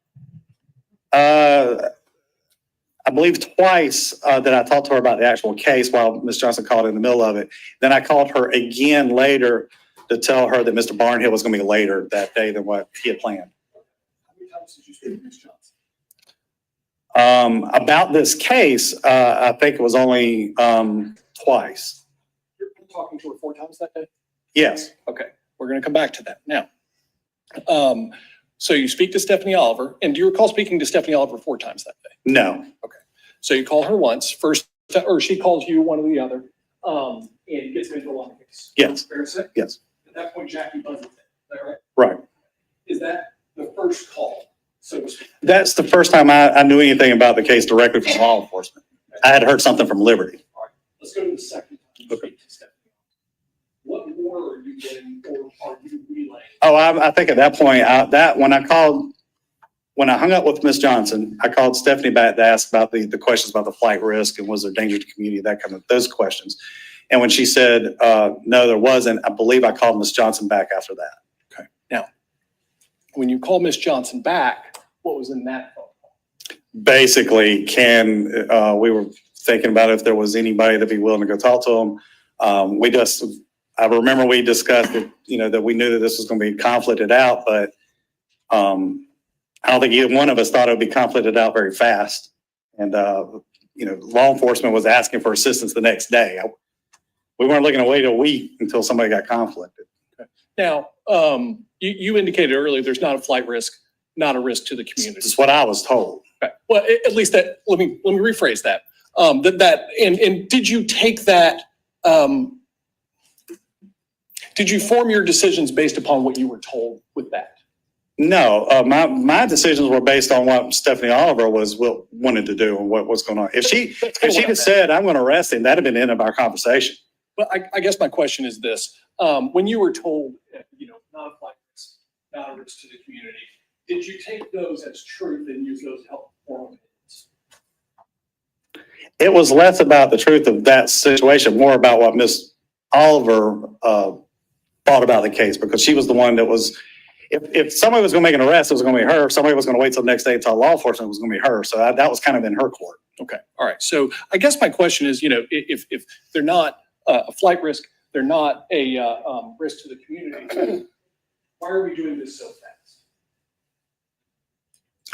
I believe twice that I talked to her about the actual case while Ms. Johnson called in the middle of it. Then I called her again later to tell her that Mr. Barnhill was going to be later that day than what he had planned. How many times did you speak to Ms. Johnson? About this case, I think it was only twice. You're talking to her 4 times that day? Yes. Okay, we're going to come back to that. Now, so you speak to Stephanie Oliver, and do you recall speaking to Stephanie Oliver 4 times that day? No. Okay, so you call her once. First or she calls you, one or the other, and gets info on the case. Yes. Fair to say? Yes. At that point, Jackie buzzes in. Is that right? Right. Is that the first call? So to speak? That's the first time I knew anything about the case directly from law enforcement. I had heard something from Liberty. All right, let's go to the second time. You speak to Stephanie. What more are you getting, or are you relaying? Oh, I think at that point, when I hung up with Ms. Johnson, I called Stephanie back to ask about the questions about the flight risk and was there danger to the community, that kind of, those questions. And when she said, no, there wasn't, I believe I called Ms. Johnson back after that. Okay. Now, when you call Ms. Johnson back, what was in that phone call? Basically, we were thinking about if there was anybody that'd be willing to go talk to them. I remember we discussed it, that we knew that this was going to be conflicted out, but I don't think either one of us thought it would be conflicted out very fast. And, law enforcement was asking for assistance the next day. We weren't looking to wait a week until somebody got conflicted. Okay. Now, you indicated earlier there's not a flight risk, not a risk to the community. That's what I was told. Okay. Well, at least that, let me rephrase that. And did you take that, did you form your decisions based upon what you were told with that? No, my decisions were based on what Stephanie Oliver wanted to do and what was going on. If she had said, I'm going to arrest him, that'd have been the end of our conversation. But I guess my question is this, when you were told, not a flight risk, not a risk to the community, did you take those as truth and use those to help form opinions? It was less about the truth of that situation, more about what Ms. Oliver thought about the case, because she was the one that was, if somebody was going to make an arrest, it was going to be her. If somebody was going to wait till the next day until law enforcement, it was going to be her. So that was kind of in her court. Okay. All right. So I guess my question is, if they're not a flight risk, they're not a risk to the community, why are we doing this so fast?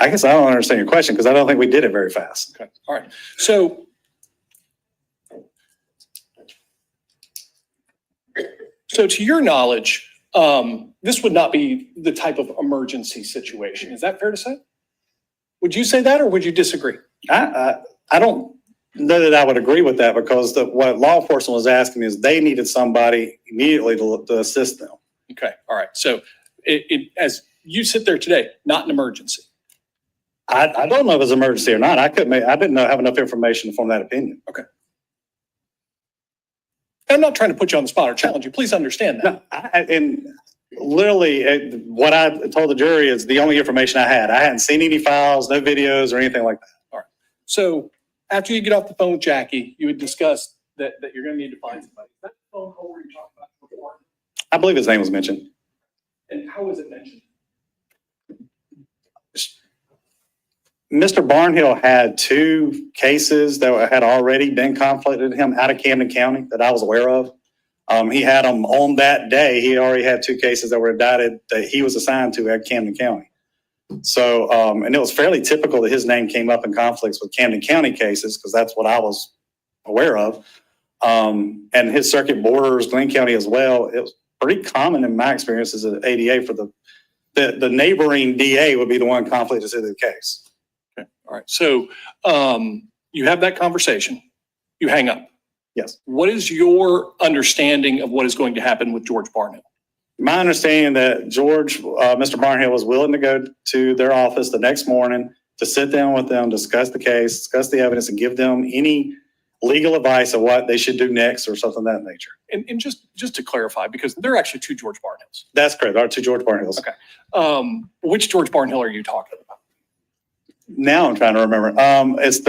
I guess I don't understand your question because I don't think we did it very fast. Okay. All right. So to your knowledge, this would not be the type of emergency situation. Is that fair to say? Would you say that, or would you disagree? I don't know that I would agree with that, because what law enforcement was asking is they needed somebody immediately to assist them. Okay. All right. So as you sit there today, not an emergency. I don't know if it's an emergency or not. I didn't have enough information to form that opinion. Okay. I'm not trying to put you on the spot or challenge you. Please understand that. No, and literally what I told the jury is the only information I had. I hadn't seen any files, no videos or anything like that. All right. So after you get off the phone with Jackie, you would discuss that you're going to need to find somebody. Is that phone call where you talked about before? I believe his name was mentioned. And how was it mentioned? Mr. Barnhill had 2 cases that had already been conflicted him out of Camden County that I was aware of. He had them on that day. He already had 2 cases that were indicted that he was assigned to at Camden County. So, and it was fairly typical that his name came up in conflicts with Camden County cases, because that's what I was aware of. And his circuit borders Glenn County as well. It was pretty common in my experience as an ADA for the neighboring DA would be the one conflicted to the case. Okay. All right. So you have that conversation. You hang up. Yes. What is your understanding of what is going to happen with George Barnhill? My understanding that Mr. Barnhill was willing to go to their office the next morning to sit down with them, discuss the case, discuss the evidence, and give them any legal advice of what they should do next or something of that nature. And just to clarify, because there are actually 2 George Barnhills. That's correct. There are 2 George Barnhills. Okay. Which George Barnhill are you talking about? Now I'm trying to remember. It's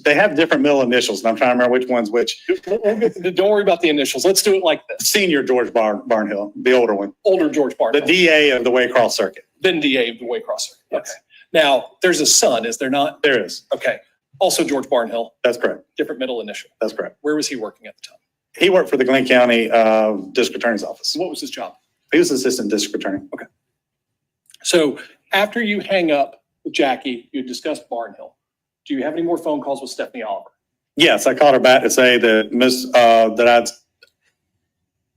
they have different middle initials, and I'm trying to remember which one's which. Don't worry about the initials. Let's do it like this. Senior George Barnhill, the older one. Older George Barnhill. The DA of the Waycross Circuit. Then DA of the Waycross Circuit. Yes. Okay. Now, there's a son, is there not? There is. Okay. Also George Barnhill. That's correct. Different middle initial. That's correct. Where was he working at the time? He worked for the Glenn County District Attorney's Office. What was his job? He was Assistant District Attorney. Okay. So after you hang up with Jackie, you discussed Barnhill. Do you have any more phone calls with Stephanie Oliver? Yes, I called her back to say that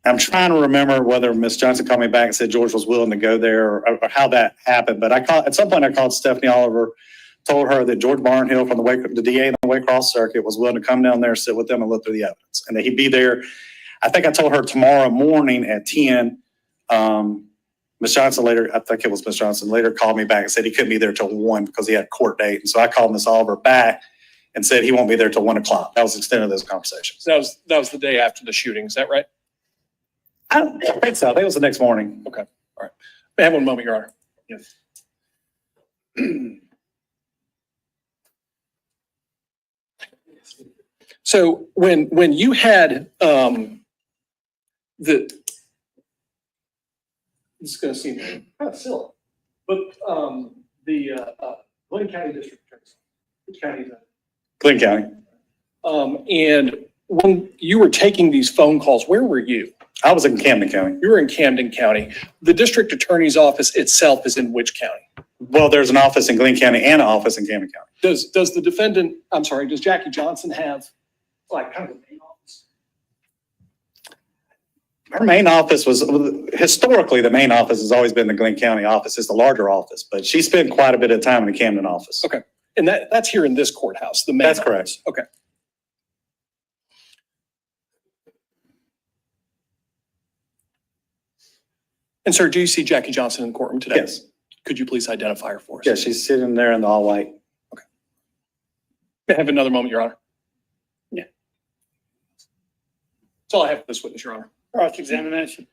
I'm trying to remember whether Ms. Johnson called me back and said George was willing to go there or how that happened. But at some point I called Stephanie Oliver told her that George Barnhill from the DA in the Waycross Circuit was willing to come down there, sit with them and look through the evidence, and that he'd be there. I think I told her tomorrow morning at 10. Ms. Johnson later, I think it was Ms. Johnson, later called me back and said he couldn't be there till 1 because he had a court date. And so I called Ms. Oliver back and said he won't be there till 1 o'clock. That was the extent of those conversations. So that was the day after the shooting. Is that right? I don't think so. I think it was the next morning. Okay. All right. May I have one moment, Your Honor? Yes. So when you had this is going to seem kind of silly, but the Glenn County District Attorney, which county is that? Glenn County. And when you were taking these phone calls, where were you? I was in Camden County. You were in Camden County. The district attorney's office itself is in which county? Well, there's an office in Glenn County and an office in Camden County. Does the defendant, I'm sorry, does Jackie Johnson have like kind of a main office? Our main office was, historically, the main office has always been the Glenn County office. It's the larger office, but she spent quite a bit of time in the Camden office. Okay. And that's here in this courthouse, the main That's office. correct. Okay. And sir, do you see Jackie Johnson in the courtroom today? Yes. Could you please identify her for us? Yeah, she's sitting there in the all white. May I have another moment, Your Honor? Yeah. That's all I have for this witness, Your Honor. Cross-examination.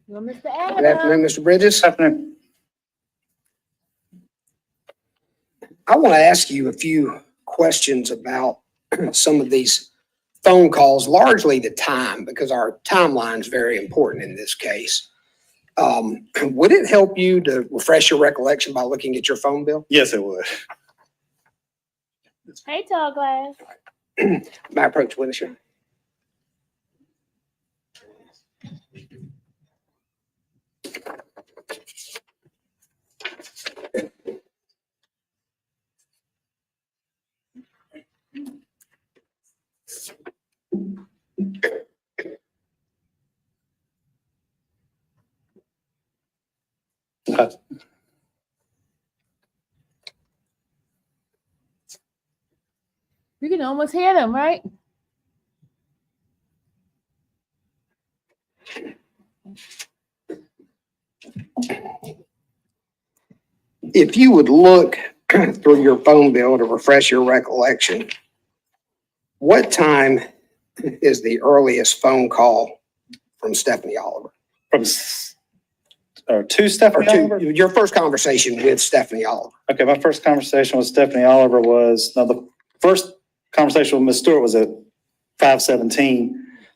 Well, Mr. Good Adams. afternoon, Mr. Bridges. Afternoon. I want to ask you a few questions about some of these phone calls, largely the time, because our timeline is very important in this case. Would it help you to refresh your recollection by looking at your phone bill? Yes, it would. Hey, tall glass. My approach with you. You can almost hear them, right? If you would look through your phone bill to refresh your recollection, what time is the earliest phone call from Stephanie Oliver? From to Or Stephanie Oliver? your first conversation with Stephanie Oliver? Okay, my first conversation with Stephanie Oliver was, now the first conversation with Ms. Stewart was at 5:17.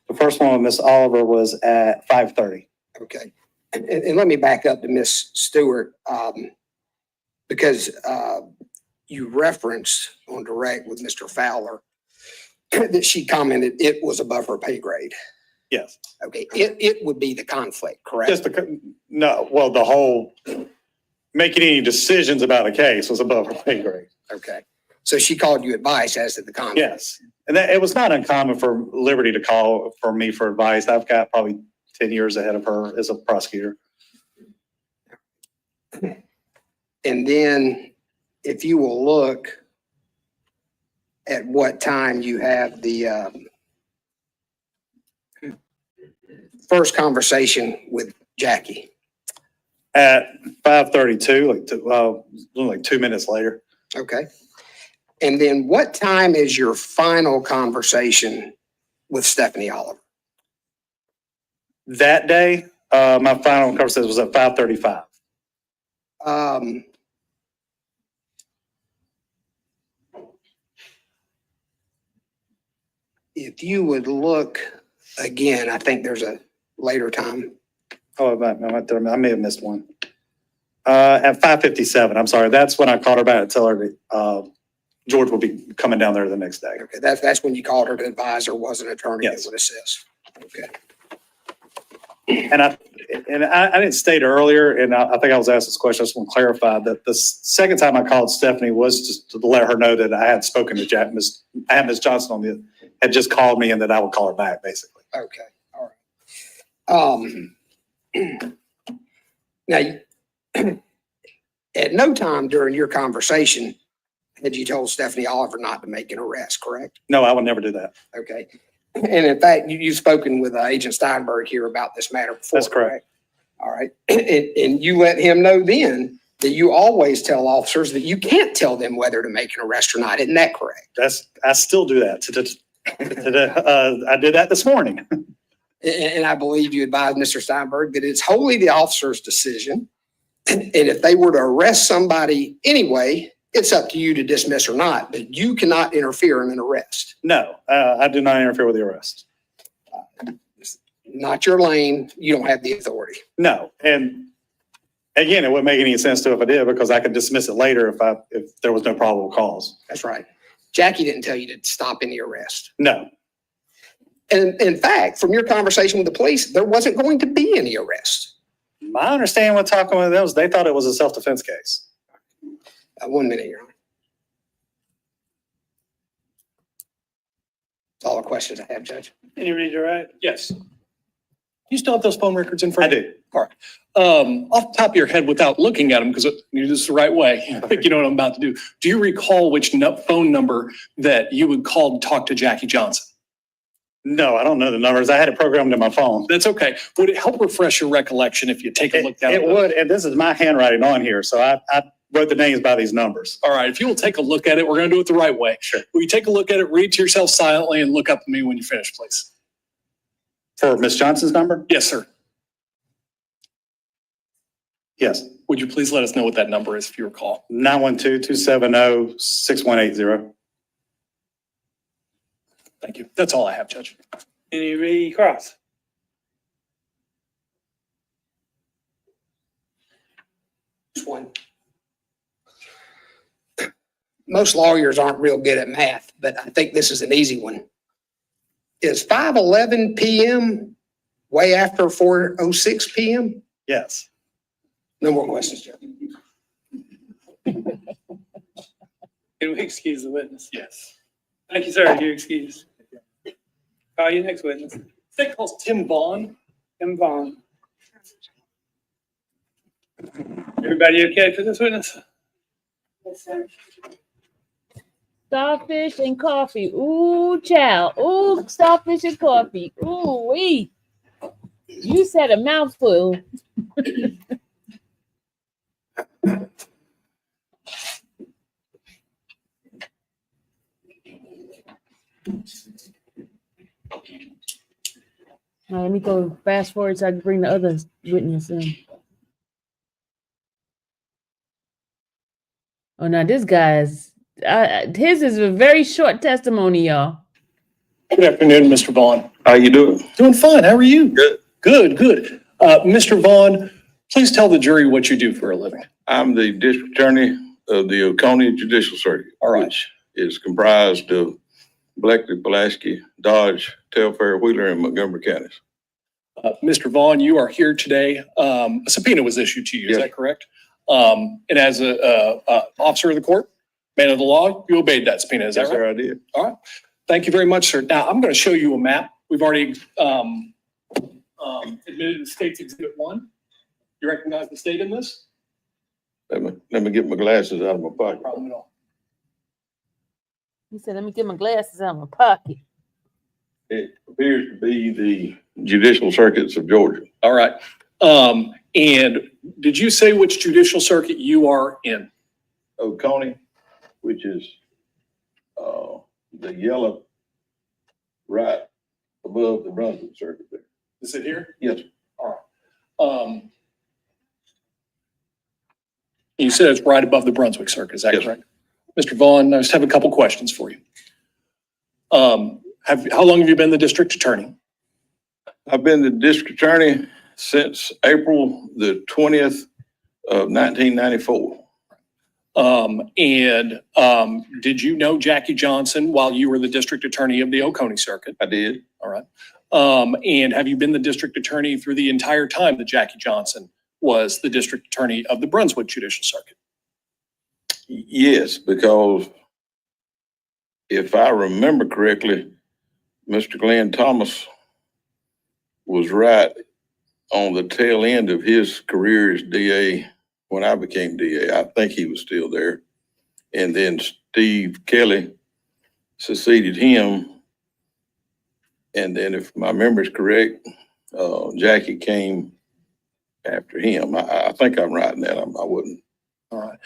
The first one with Ms. Oliver was at 5:30. Okay. And let me back up to Ms. Stewart, because you referenced on direct with Mr. Fowler that she commented it was above her pay grade. Yes. Okay, it would be the conflict, correct? Just no, well, the whole making any decisions about a case was above her pay grade. Okay, so she called you advice as to the conflict? Yes. And that, it was not uncommon for Liberty to call for me for advice. I've got probably 10 years ahead of her as a prosecutor. And then if you will look at what time you have the first conversation with Jackie. At 5:32, like 2 minutes later. Okay. And then what time is your final conversation with Stephanie Oliver? That day, my final conversation was at 5:35. If you would look again, I think there's a later time. Oh, I may have missed one. At 5:57, I'm sorry. That's when I called her back to tell her that George will be coming down there the next day. Okay, that's when you called her to advise her was an attorney that Yes. would assist. Okay. And I didn't state earlier, and I think I was asked this question, I just want to clarify that the second time I called Stephanie was just to let her know that I had spoken to Ms. Johnson had just called me and that I would call her back, basically. Okay, all right. Now, at no time during your conversation had you told Stephanie Oliver not to make an arrest, correct? No, I would never do that. Okay. And in fact, you've spoken with Agent Steinberg here about this matter before. That's correct. All right. And you let him know then that you always tell officers that you can't tell them whether to make an arrest or not. Isn't that correct? I still do that. I did that this morning. And I believe you advised Mr. Steinberg that it's wholly the officer's decision. And if they were to arrest somebody anyway, it's up to you to dismiss or not, but you cannot interfere in an arrest. No, I do not interfere with the arrest. Not your lane. You don't have the authority. No, and again, it wouldn't make any sense to if I did, because I could dismiss it later if there was no probable cause. That's right. Jackie didn't tell you to stop any arrest. No, And in fact, from your conversation with the police, there wasn't going to be any arrest. my understanding when talking with them was they thought it was a self-defense case. 1 minute, Your Honor. That's all the questions I have, Judge. Can you read your right? Yes. You still have those phone records in front I of you? do. All right. Off the top of your head, without looking at them, because you do this the right way, I think you know what I'm about to do. Do you recall which phone number that you would call to talk to Jackie Johnson? No, I don't know the numbers. I had it programmed in my phone. That's okay. Would it help refresh your recollection if you take a look down? It would, and this is my handwriting on here, so I wrote the names by these numbers. All right. If you will take a look at it, we're going to do it the right way. Sure. Will you take a look at it, read to yourself silently, and look up at me when you finish, please? For Ms. Johnson's number? Yes, sir. Yes. Would you please let us know what that number is if you recall? 912-270-6180. Thank you. That's all I have, Judge. Can you read cross? Which one? Most lawyers aren't real good at math, but I think this is an easy one. Is 5:11 p.m. way after 4:06 p.m.? Yes. No more questions, Judge. Can we excuse the witness? Yes. Thank you, sir. You're excused. Call your next witness. That calls Tim Vaughn. Tim Vaughn. Everybody okay for this witness? Yes, sir. Starfish and coffee. Ooh, child. Ooh, starfish and coffee. Ooh, wee. You said a mouthful. All right, let me go fast forward so I can bring the other witness in. Oh, now this guy's, his is a very short testimony, y'all. Good afternoon, Mr. Vaughn. How you doing? Doing fine. How are you? Good. Good, good. Mr. Vaughn, please tell the jury what you do for a living. I'm the district attorney of the Oconee Judicial Circuit. All right. Which is comprised of Bleckley, Pulaski, Dodge, Telfair, Wheeler, and Montgomery counties. Mr. Vaughn, you are here today. A subpoena was issued to you, is Yes. that correct? And as a officer of the court, man of the law, you obeyed that subpoena, is that Yes, right? sir, I did. All right. Thank you very much, sir. Now, I'm going to show you a map. We've already admitted the state's Exhibit 1. You recognize the state in this? Let me get my glasses out of my No pocket. problem at all. He said, let me get my glasses out of my pocket. It appears to be the judicial circuits of Georgia. All right. And did you say which judicial circuit you are in? Oconee, which is the yellow right above the Brunswick circuit there. Is it here? Yes, sir. All right. You said it's right above the Brunswick circuit, is that Yes. correct? Mr. Vaughn, I just have a couple questions for you. How long have you been the district attorney? I've been the district attorney since April the 20th of 1994. Did you know Jackie Johnson while you were the district attorney of the Oconee circuit? I did. All right. And have you been the district attorney through the entire time that Jackie Johnson was the district attorney of the Brunswick Judicial Circuit? Yes, because if I remember correctly, Mr. Glenn Thomas was right on the tail end of his career as DA when I became DA. I think he was still there. And then Steve Kelly succeeded him. And then if my memory is correct, Jackie came after him. I think I'm right in that. I wouldn't. All right.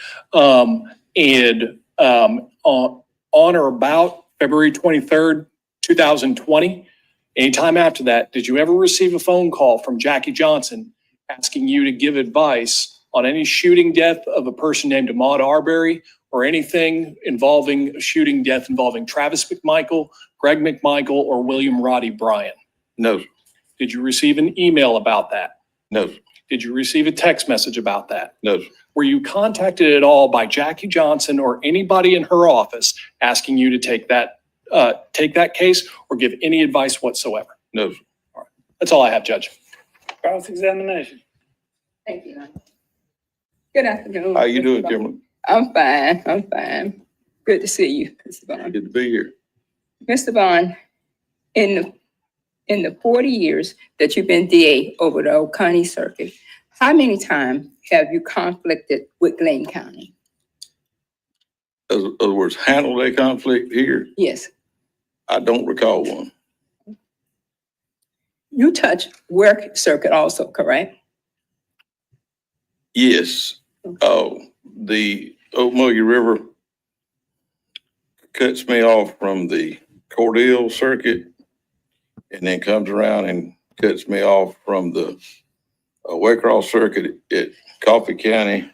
On or about February 23rd, 2020, anytime after that, did you ever receive a phone call from Jackie Johnson asking you to give advice on any shooting death of a person named Ahmaud Arbery or anything involving a shooting death involving Travis McMichael, Greg McMichael, or William Roddy Bryan? No. Did you receive an email about that? No. Did you receive a text message about that? No. Were you contacted at all by Jackie Johnson or anybody in her office asking you to take that case or give any advice whatsoever? No. All right. That's all I have, Judge. Cross-examination. Thank you. Good afternoon. How you doing, Kimberly? I'm fine. Good to see you, Mr. Vaughn. Good to be here. Mr. Vaughn, in the 40 years that you've been DA over the Old County Circuit, how many times have you conflicted with Glenn County? In other words, handled a conflict here? Yes. I don't recall one. You touch work circuit also, correct? Yes. The Okmulgee River cuts me off from the Cordell Circuit and then comes around and cuts me off from the Waycross Circuit at Coffee County,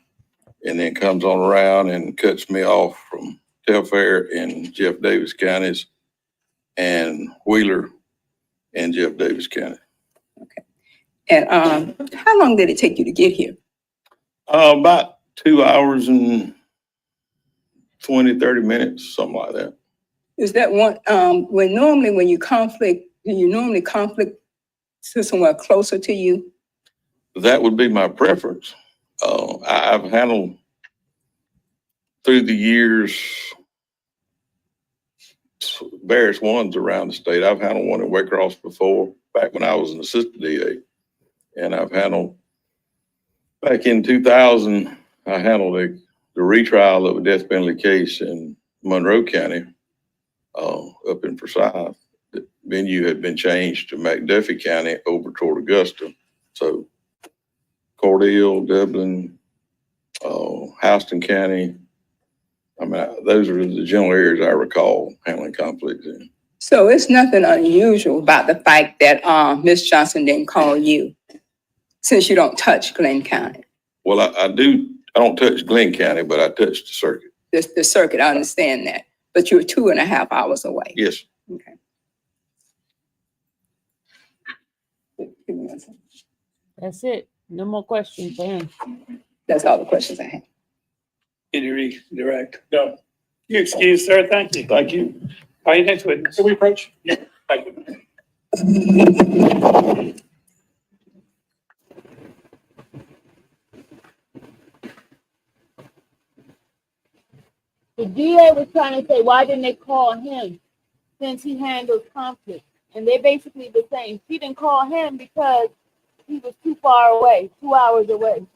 and then comes on around and cuts me off from Telfair and Jeff Davis counties and Wheeler and Jeff Davis County. Okay. And how long did it take you to get here? About 2 hours and 20, 30 minutes, something like that. Is that one, when you conflict, do you normally conflict to somewhere closer to you? That would be my preference. I've handled through the years various ones around the state. I've handled one in Waycross before, back when I was an assistant DA. And I've handled, back in 2000, I handled the retrial of a death penalty case in Monroe County, up in Forsyth. The venue had been changed to McDuffie County over toward Augusta. So Cordell, Dublin, Houston County. I mean, those are the general areas I recall handling conflicts in. So it's nothing unusual about the fact that Ms. Johnson didn't call you, since you don't touch Glenn County. Well, I don't touch Glenn County, but I touch the circuit. The circuit, I understand that, but you're 2.5 hours away. Yes. Okay. That's it. No more questions for him. That's all the questions I have. Any redirect? No. You excuse, sir. Thank you. Thank you. Are you next witness? Can we approach? Yeah. Thank you. The DA was trying to say, why didn't they call him since he handles conflict? And they basically were saying she didn't call him because he was too far away, 2 hours away.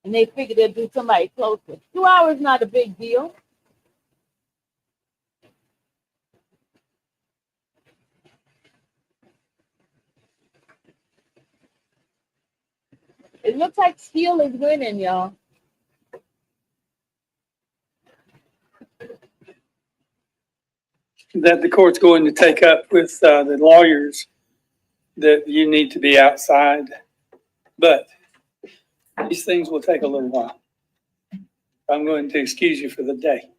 And they figured they'd do somebody closer. 2 hours not a big deal. It looks like Steele is winning, y'all. That the court's going to take up with the lawyers that you need to be outside, but these things will take a little while. I'm going to excuse you for the day.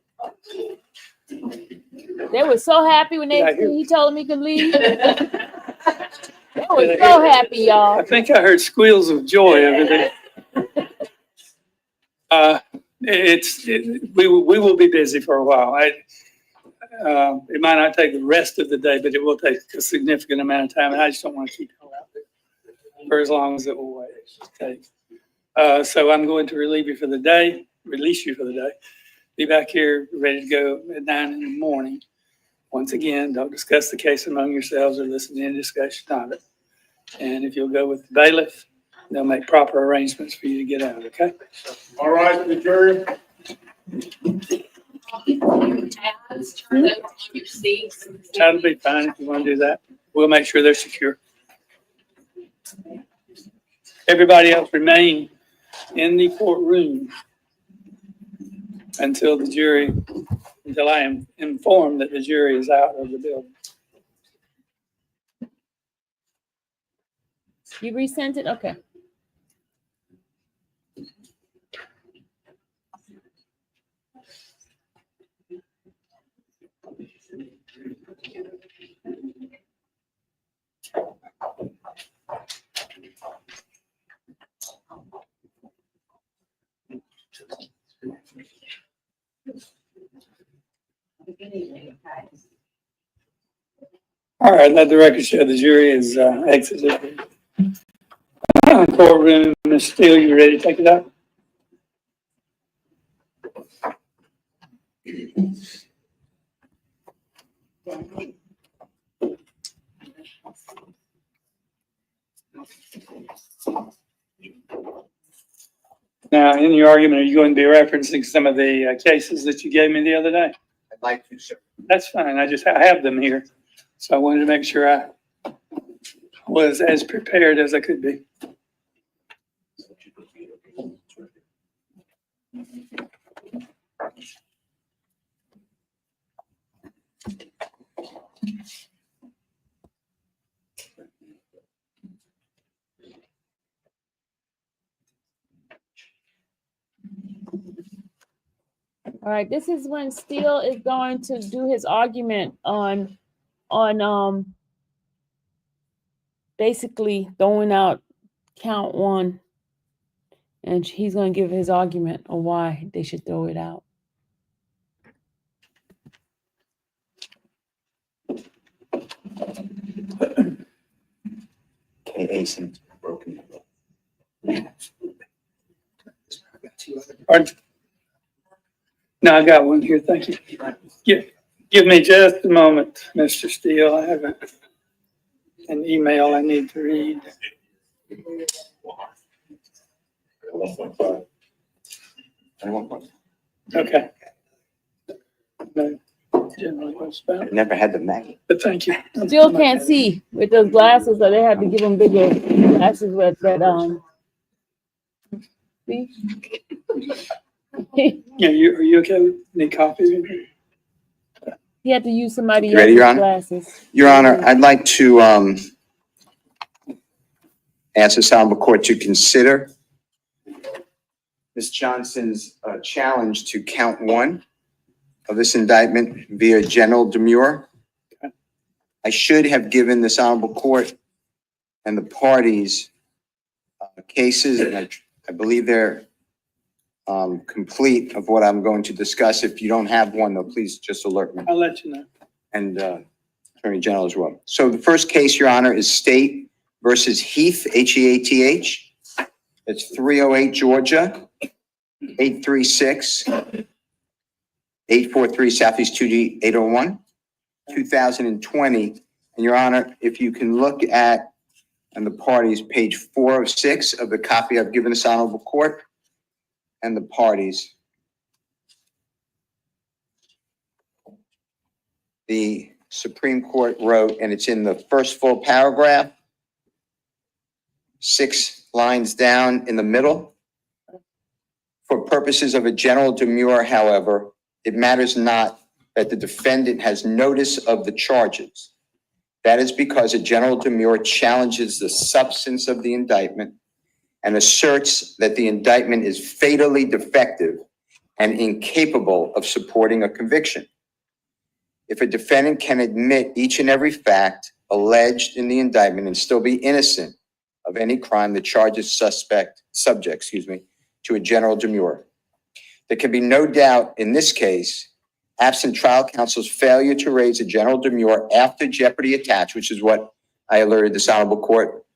They were so happy when he told them he could leave. They were so happy, y'all. I think I heard squeals of joy over there. We will be busy for a while. It might not take the rest of the day, but it will take a significant amount of time, and I just don't want to keep you out there for as long as it will take. So I'm going to release you for the day, be back here ready to go at 9 in the morning. Once again, don't discuss the case among yourselves or listen to any discussion of it. And if you'll go with the bailiff, they'll make proper arrangements for you to get out, okay? All right, the jury. That'll be fine if you want to do that. We'll make sure they're secure. Everybody else remain in the courtroom until I am informed that the jury is out of the building. You resent it? Okay. All right, let the record show the jury is exited the courtroom. Ms. Steele, you ready to take it up? Now, in your argument, are you going to be referencing some of the cases that you gave me the other day? I'd like to, sir. That's fine. I have them here. So I wanted to make sure I was as prepared as I could be. All right, this is when Steele is going to do his argument on basically throwing out count one, and he's going to give his argument on why they should throw it out. KA seems broken. No, I got one here. Thank you. Give me just a moment, Mr. Steele. I have an email I need to read. Okay. No, generally what's about, Never had the magnet. but thank you. Still can't see with those glasses, so they have to give him bigger glasses with that see? Yeah, are you okay with any copies? He had to use somebody You ready, else's Your Honor? glasses. Your Honor, I'd like to ask this honorable court to consider Ms. Johnson's challenge to count one of this indictment via general demurrer. I should have given this honorable court and the parties cases, and I believe they're complete of what I'm going to discuss. If you don't have one, though, please just alert me. I'll let you know. And Attorney General as well. So the first case, Your Honor, is State versus Heath, Heath. It's 308 Georgia, 836, 843 Southeast 2D 801, 2020. And Your Honor, if you can look at, and the parties, page 4 of 6 of the copy I've given this honorable court, and the parties. The Supreme Court wrote, and it's in the first full paragraph, 6 lines down in the middle. For purposes of a general demurrer, however, it matters not that the defendant has notice of the charges. That is because a general demurrer challenges the substance of the indictment and asserts that the indictment is fatally defective and incapable of supporting a conviction. If a defendant can admit each and every fact alleged in the indictment and still be innocent of any crime, the charge is subject to a general demurrer. There can be no doubt in this case, absent trial counsel's failure to raise a general demurrer after jeopardy attached, which is what I alerted this honorable court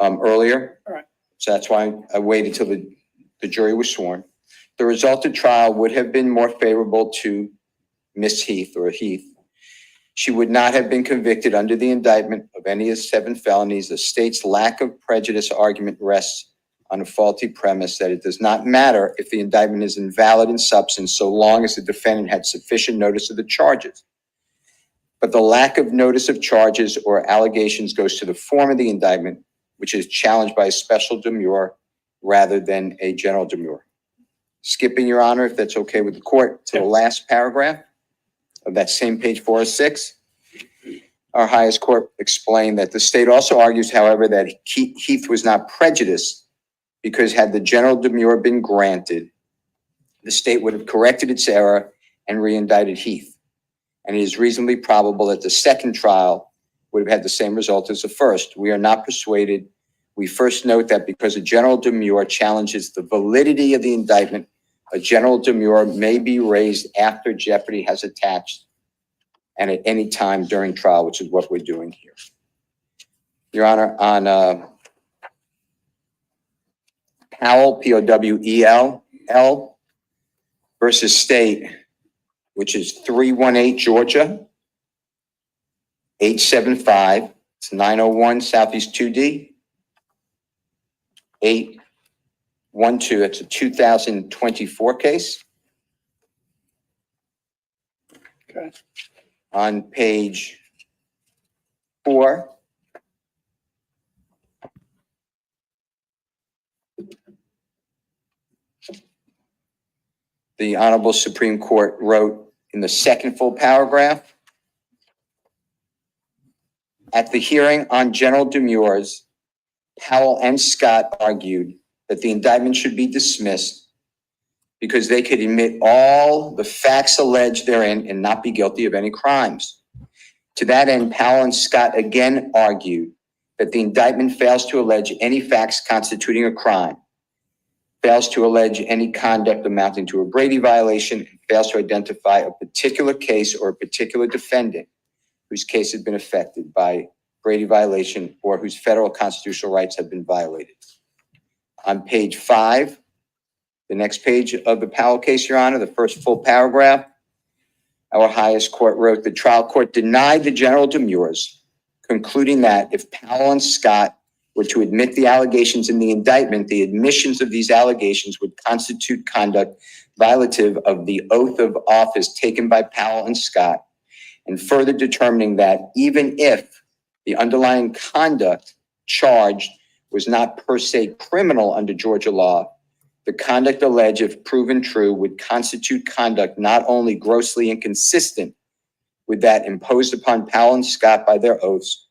earlier. All right. So that's why I waited till the jury was sworn. The result of trial would have been more favorable to Miss Heath or Heath. She would not have been convicted under the indictment of any of 7 felonies. The state's lack of prejudice argument rests on a faulty premise that it does not matter if the indictment is invalid in substance so long as the defendant had sufficient notice of the charges. But the lack of notice of charges or allegations goes to the form of the indictment, which is challenged by a special demurrer rather than a general demurrer. Skipping, Your Honor, if that's okay with the court, to the last paragraph of that same page 406. Our highest court explained that the state also argues, however, that Heath was not prejudiced because had the general demurrer been granted, the state would have corrected its error and re-indicted Heath. And it is reasonably probable that the second trial would have had the same result as the first. We are not persuaded. We first note that because a general demurrer challenges the validity of the indictment, a general demurrer may be raised after jeopardy has attached and at any time during trial, which is what we're doing here. Your Honor, on Powell, P-O-W-E-L-L versus State, which is 318 Georgia, 875, it's 901 Southeast 2D, 812, it's a 2024 case. Okay. On page 4, the Honorable Supreme Court wrote in the second full paragraph, at the hearing on general demurrers, Powell and Scott argued that the indictment should be dismissed because they could admit all the facts alleged therein and not be guilty of any crimes. To that end, Powell and Scott again argued that the indictment fails to allege any facts constituting a crime, fails to allege any conduct amounting to a Brady violation, and fails to identify a particular case or a particular defendant whose case has been affected by Brady violation or whose federal constitutional rights have been violated. On page 5, the next page of the Powell case, Your Honor, the first full paragraph, our highest court wrote, the trial court denied the general demurrers, concluding that if Powell and Scott were to admit the allegations in the indictment, the admissions of these allegations would constitute conduct violative of the oath of office taken by Powell and Scott, and further determining that even if the underlying conduct charged was not per se criminal under Georgia law, the conduct alleged, if proven true, would constitute conduct not only grossly inconsistent with that imposed upon Powell and Scott by their oaths,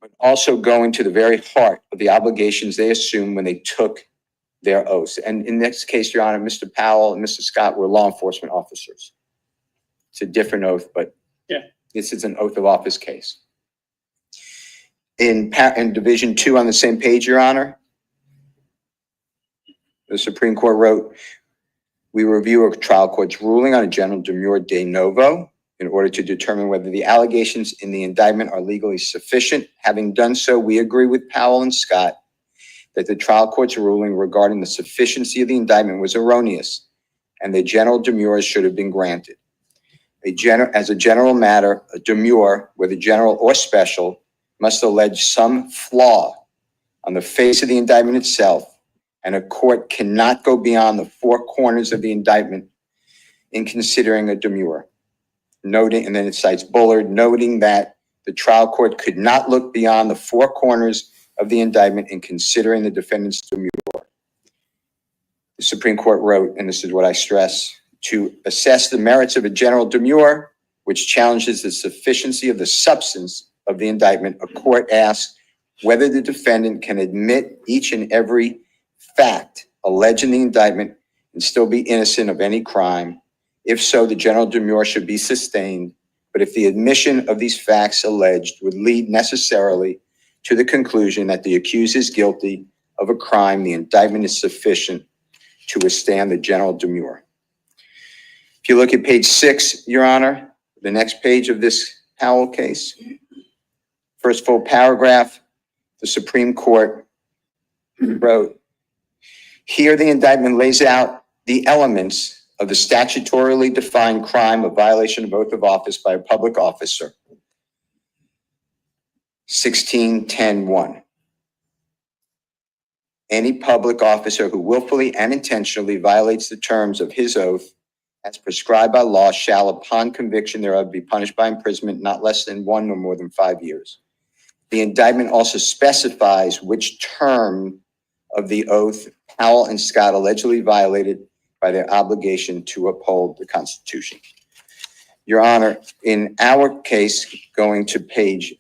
but also going to the very heart of the obligations they assumed when they took their oaths. And in this case, Your Honor, Mr. Powell and Mr. Scott were law enforcement officers. It's a different oath, but this is an oath of office case. In Division 2 on the same page, Your Honor, the Supreme Court wrote, we review a trial court's ruling on a general demurrer de novo in order to determine whether the allegations in the indictment are legally sufficient. Having done so, we agree with Powell and Scott that the trial court's ruling regarding the sufficiency of the indictment was erroneous and the general demurrers should have been granted. As a general matter, a demurrer, whether general or special, must allege some flaw on the face of the indictment itself, and a court cannot go beyond the 4 corners of the indictment in considering a demurrer. Noting, and then it cites Bullard, noting that the trial court could not look beyond the 4 corners of the indictment in considering the defendant's demurrer. The Supreme Court wrote, and this is what I stress, to assess the merits of a general demurrer, which challenges the sufficiency of the substance of the indictment, a court asks whether the defendant can admit each and every fact alleged in the indictment and still be innocent of any crime. If so, the general demurrer should be sustained. But if the admission of these facts alleged would lead necessarily to the conclusion that the accused is guilty of a crime, the indictment is sufficient to withstand the general demurrer. If you look at page 6, Your Honor, the next page of this Powell case, first full paragraph, the Supreme Court wrote, here the indictment lays out the elements of the statutorily defined crime of violation of oath of office by a public officer. 1610(1). Any public officer who willfully and intentionally violates the terms of his oath as prescribed by law shall, upon conviction thereof, be punished by imprisonment not less than 1 nor more than 5 years. The indictment also specifies which term of the oath Powell and Scott allegedly violated by their obligation to uphold the Constitution. Your Honor, in our case, going to page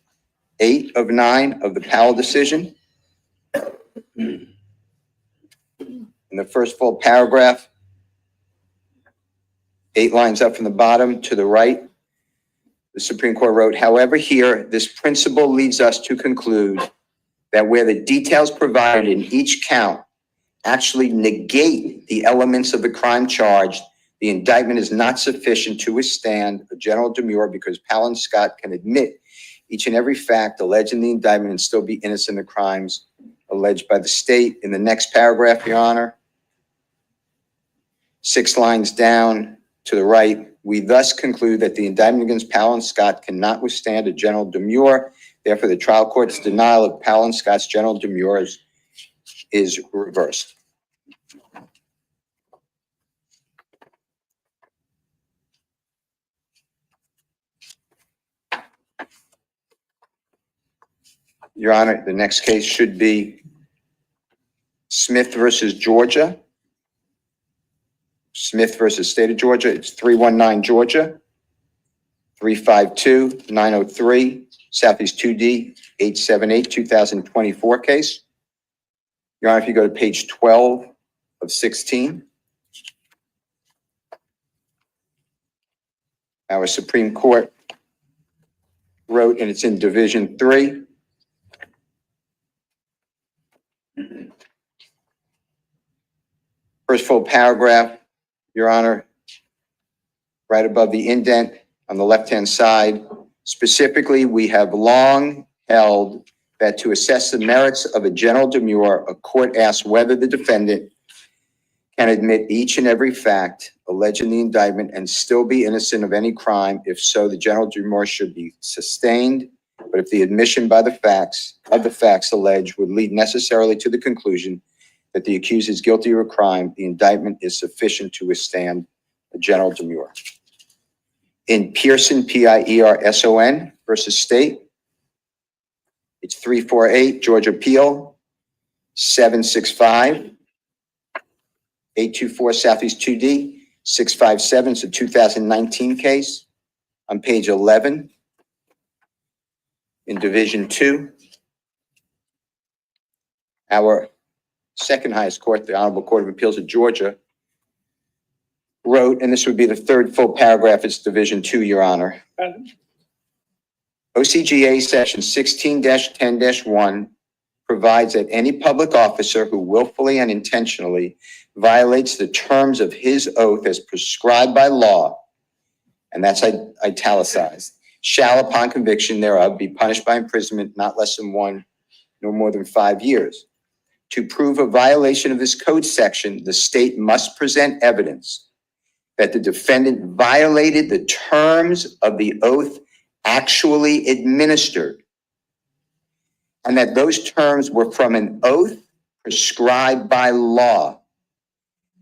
8 of 9 of the Powell decision, in the first full paragraph, 8 lines up from the bottom to the right, the Supreme Court wrote, however, here, this principle leads us to conclude that where the details provided in each count actually negate the elements of the crime charged, the indictment is not sufficient to withstand a general demurrer because Powell and Scott can admit each and every fact alleged in the indictment and still be innocent of crimes alleged by the state. In the next paragraph, Your Honor, 6 lines down to the right, we thus conclude that the indictment against Powell and Scott cannot withstand a general demurrer. Therefore, the trial court's denial of Powell and Scott's general demurrers is reversed. Your Honor, the next case should be Smith versus Georgia. Smith versus State of Georgia. It's 319 Georgia, 352-903, Southeast 2D, 878, 2024 case. Your Honor, if you go to page 12 of 16, our Supreme Court wrote, and it's in Division 3, first full paragraph, Your Honor, right above the indent on the left-hand side. Specifically, we have long held that to assess the merits of a general demurrer, a court asks whether the defendant can admit each and every fact alleged in the indictment and still be innocent of any crime. If so, the general demurrer should be sustained. But if the admission by the facts alleged would lead necessarily to the conclusion that the accused is guilty of a crime, the indictment is sufficient to withstand a general demurrer. In Pearson, Pierson versus State, it's 348 Georgia Appeal, 765, 824 Southeast 2D, 657. It's a 2019 case. On page 11, in Division 2, our second highest court, the Honorable Court of Appeals of Georgia, wrote, and this would be the third full paragraph, it's Division 2, Your Honor. OCGA Section 16-10-1 provides that any public officer who willfully and intentionally violates the terms of his oath as prescribed by law, and that's italicized, shall upon conviction thereof be punished by imprisonment not less than 1 nor more than 5 years. To prove a violation of this code section, the state must present evidence that the defendant violated the terms of the oath actually administered, and that those terms were from an oath prescribed by law.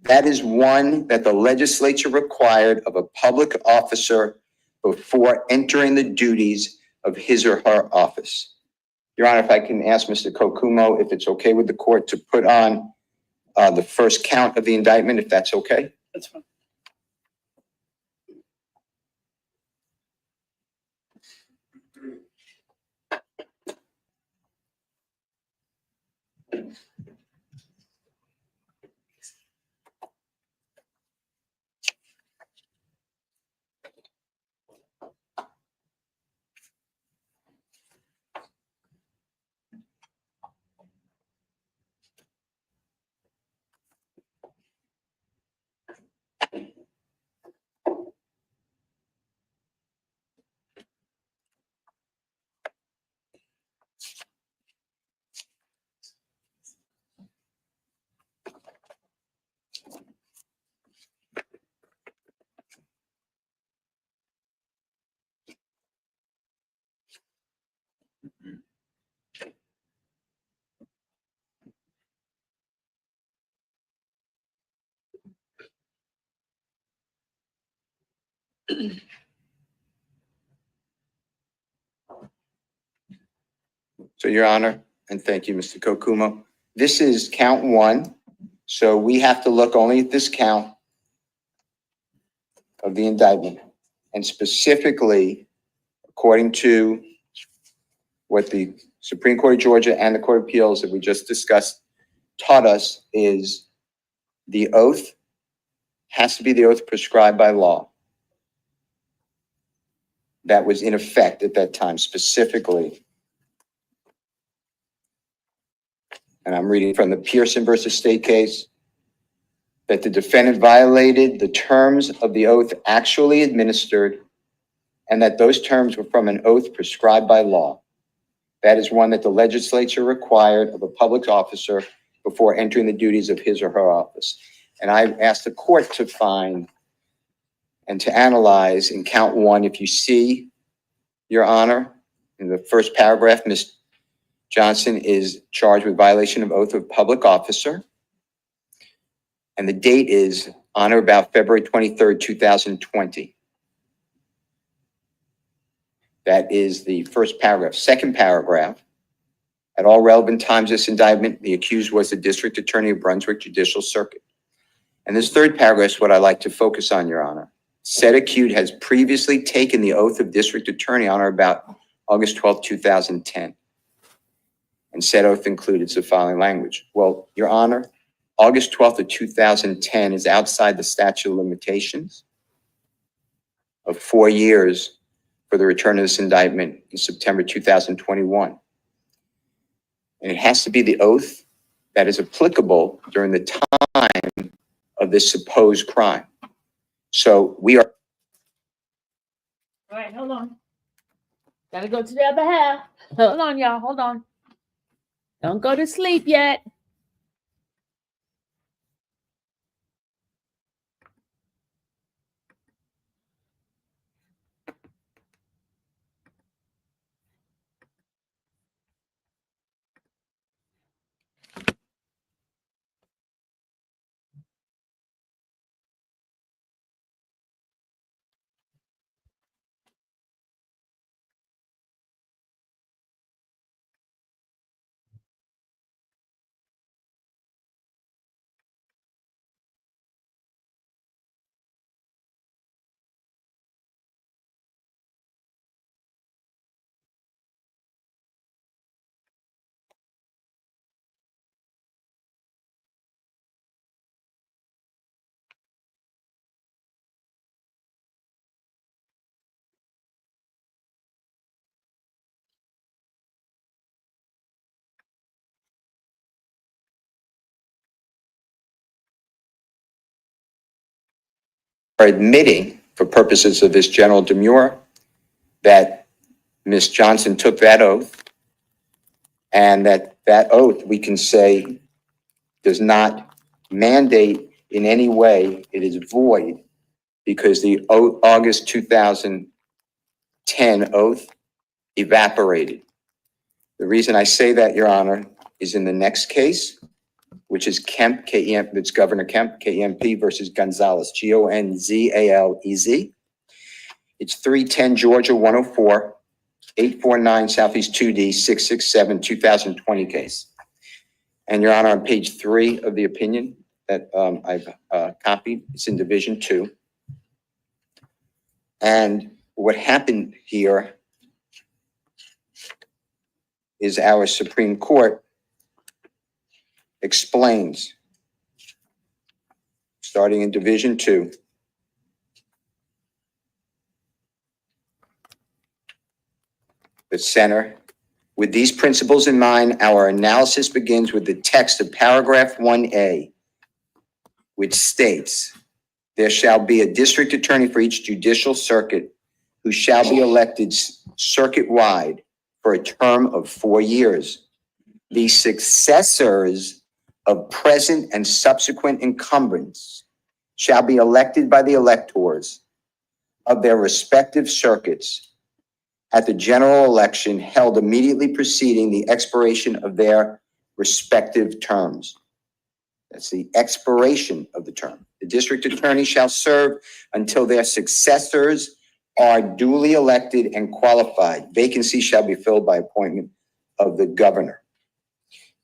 That is one that the legislature required of a public officer before entering the duties of his or her office. Your Honor, if I can ask Mr. Kokumo if it's okay with the court to put on the first count of the indictment, if that's okay? That's fine. So, Your Honor, and thank you, Mr. Kokumo, this is count one. So we have to look only at this count of the indictment. And specifically, according to what the Supreme Court of Georgia and the Court of Appeals that we just discussed taught us, is the oath has to be the oath prescribed by law that was in effect at that time, specifically. And I'm reading from the Pearson versus State case, that the defendant violated the terms of the oath actually administered, and that those terms were from an oath prescribed by law. That is one that the legislature required of a public officer before entering the duties of his or her office. And I asked the court to find and to analyze in count one, if you see, Your Honor, in the first paragraph, Ms. Johnson is charged with violation of oath of public officer. And the date is on or about February 23rd, 2020. That is the first paragraph. Second paragraph, at all relevant times of this indictment, the accused was the District Attorney of Brunswick Judicial Circuit. And this third paragraph is what I like to focus on, Your Honor. Said accused has previously taken the oath of District Attorney on or about August 12, 2010. And said oath included the following language. Well, Your Honor, August 12th of 2010 is outside the statute of limitations of 4 years for the return of this indictment in September 2021. And it has to be the oath that is applicable during the time of this supposed crime. So we are. All right, hold on. Gotta go to the other half. Hold on, y'all. Hold on. Don't go to sleep yet. Are admitting, for purposes of this general demur, that Ms. Johnson took that oath, and that oath, we can say, does not mandate in any way, it is void, because the August 2010 oath evaporated. The reason I say that, Your Honor, is in the next case, which is Kemp, K-E-M, it's Governor Kemp, K-E-M-P versus Gonzalez, G-O-N-Z-A-L-E-Z. It's 310 Georgia 104, 849 Southeast 2D, 667, 2020 case. And Your Honor, on page 3 of the opinion that I've copied, it's in Division 2. And what happened here is our Supreme Court explains, starting in Division 2, the center. With these principles in mind, our analysis begins with the text of paragraph 1A, which states, there shall be a district attorney for each judicial circuit who shall be elected circuit-wide for a term of 4 years. The successors of present and subsequent incumbents shall be elected by the electors of their respective circuits at the general election held immediately preceding the expiration of their respective terms. That's the expiration of the term. The district attorney shall serve until their successors are duly elected and qualified. Vacancy shall be filled by appointment of the governor.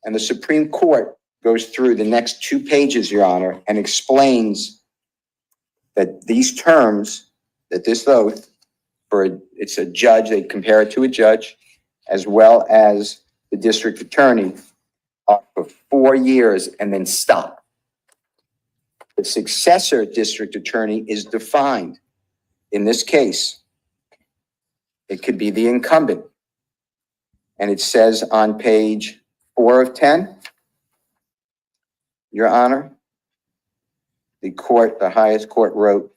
And the Supreme Court goes through the next 2 pages, Your Honor, and explains that these terms, that this oath, it's a judge, they compare it to a judge, as well as the district attorney, are for 4 years and then stop. The successor district attorney is defined. In this case, it could be the incumbent. And it says on page 4 of 10, Your Honor, the highest court wrote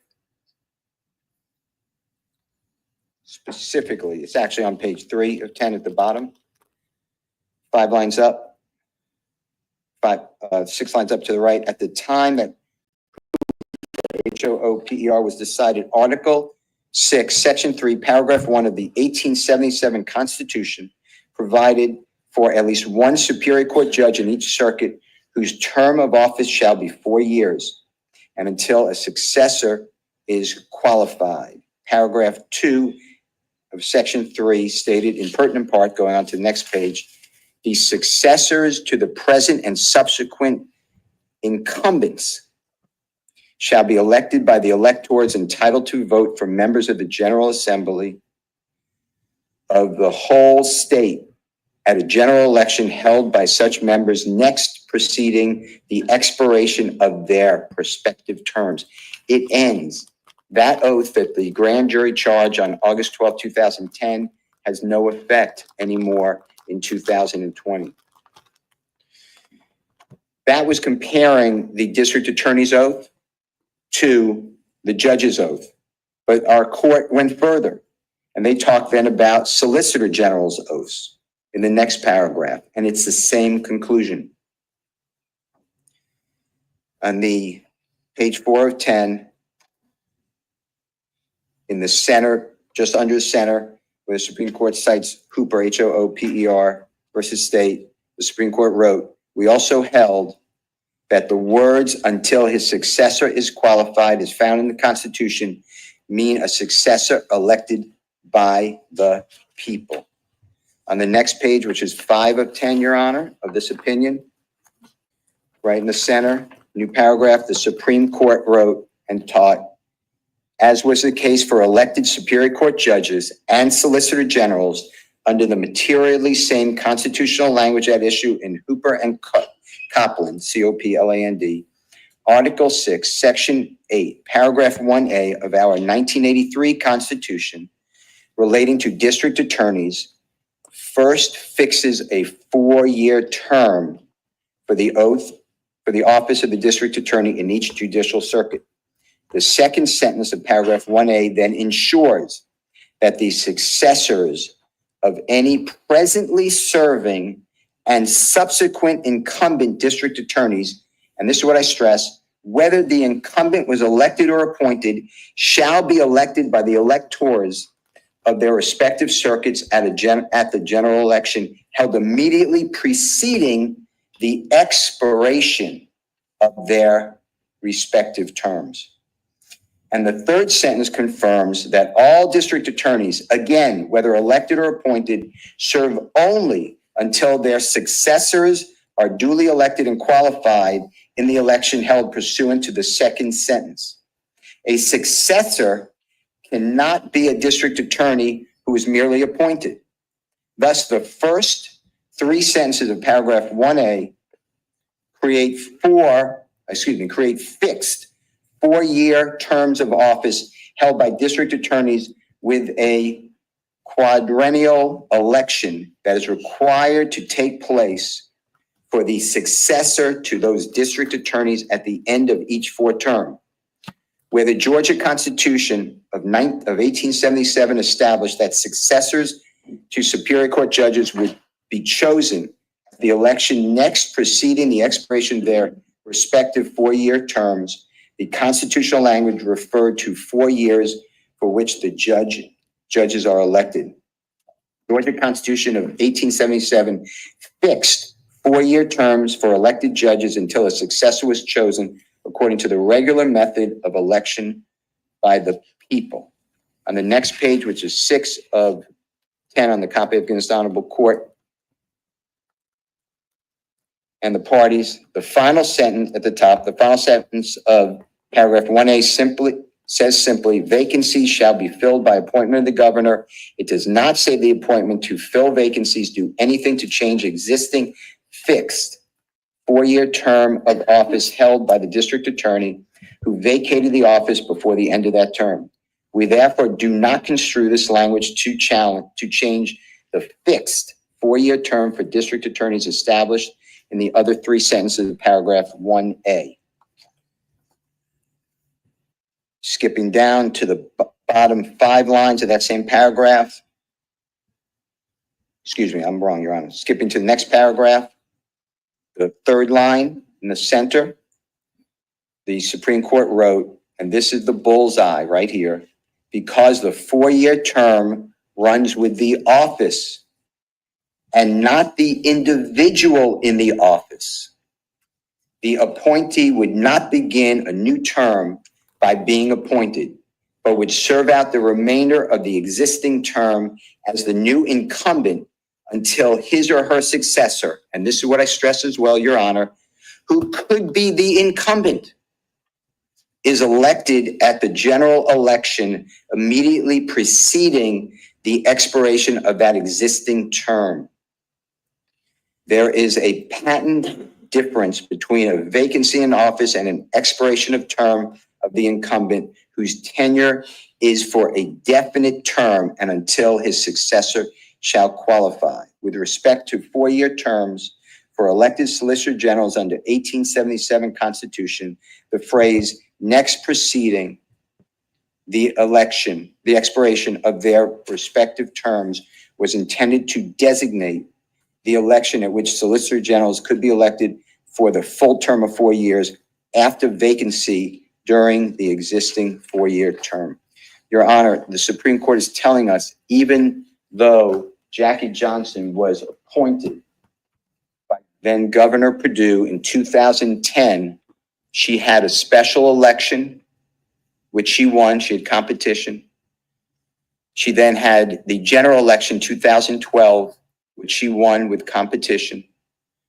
specifically, it's actually on page 3 of 10 at the bottom, 5 lines up, 6 lines up to the right. At the time that HOOPER was decided, Article 6, Section 3, Paragraph 1 of the 1877 Constitution provided for at least one Superior Court judge in each circuit whose term of office shall be 4 years and until a successor is qualified. Paragraph 2 of Section 3 stated in pertinent part, going on to the next page, the successors to the present and subsequent incumbents shall be elected by the electors entitled to vote for members of the General Assembly of the whole state at a general election held by such members next preceding the expiration of their respective terms. It ends. That oath that the grand jury charged on August 12, 2010 has no effect anymore in 2020. That was comparing the district attorney's oath to the judge's oath. But our court went further, and they talked then about Solicitor General's oaths in the next paragraph, and it's the same conclusion. On the page 4 of 10, in the center, just under the center, where the Supreme Court cites Hooper, HOOPER versus state, the Supreme Court wrote, we also held that the words until his successor is qualified as found in the Constitution mean a successor elected by the people. On the next page, which is 5 of 10, Your Honor, of this opinion, right in the center, new paragraph, the Supreme Court wrote and taught, as was the case for elected Superior Court judges and Solicitor Generals under the materially same constitutional language at issue in Hooper and Copland, COPLAND, Article 6, Section 8, Paragraph 1A of our 1983 Constitution relating to district attorneys first fixes a 4-year term for the oath for the office of the district attorney in each judicial circuit. The second sentence of paragraph 1A then ensures that the successors of any presently serving and subsequent incumbent district attorneys, and this is what I stress, whether the incumbent was elected or appointed, shall be elected by the electors of their respective circuits at the general election held immediately preceding the expiration of their respective terms. And the third sentence confirms that all district attorneys, again, whether elected or appointed, serve only until their successors are duly elected and qualified in the election held pursuant to the second sentence. A successor cannot be a district attorney who is merely appointed. Thus, the first 3 sentences of paragraph 1A create fixed 4-year terms of office held by district attorneys with a quadrennial election that is required to take place for the successor to those district attorneys at the end of each 4th term. Where the Georgia Constitution of 1877 established that successors to Superior Court judges would be chosen at the election next preceding the expiration of their respective 4-year terms, the constitutional language referred to 4 years for which the judges are elected. The Georgia Constitution of 1877 fixed 4-year terms for elected judges until a successor was chosen according to the regular method of election by the people. On the next page, which is 6 of 10 on the copy of this honorable court and the parties, the final sentence at the top, the final sentence of paragraph 1A simply, vacancies shall be filled by appointment of the governor. It does not say the appointment to fill vacancies do anything to change existing fixed 4-year term of office held by the district attorney who vacated the office before the end of that term. We therefore do not construe this language to change the fixed 4-year term for district attorneys established in the other 3 sentences of paragraph 1A. Skipping down to the bottom 5 lines of that same paragraph. Excuse me, I'm wrong, Your Honor. Skipping to the next paragraph, the 3rd line in the center, the Supreme Court wrote, and this is the bullseye right here, because the 4-year term runs with the office and not the individual in the office, the appointee would not begin a new term by being appointed, but would serve out the remainder of the existing term as the new incumbent until his or her successor, and this is what I stress as well, Your Honor, who could be the incumbent, is elected at the general election immediately preceding the expiration of that existing term. There is a patent difference between a vacancy in office and an expiration of term of the incumbent whose tenure is for a definite term and until his successor shall qualify. With respect to 4-year terms for elected solicitor generals under 1877 Constitution, the phrase next preceding the election, the expiration of their respective terms was intended to designate the election at which solicitor generals could be elected for the full term of 4 years after vacancy during the existing 4-year term. Your Honor, the Supreme Court is telling us, even though Jackie Johnson was appointed by then Governor Perdue in 2010, she had a special election, which she won. She had competition. She then had the general election 2012, which she won with competition.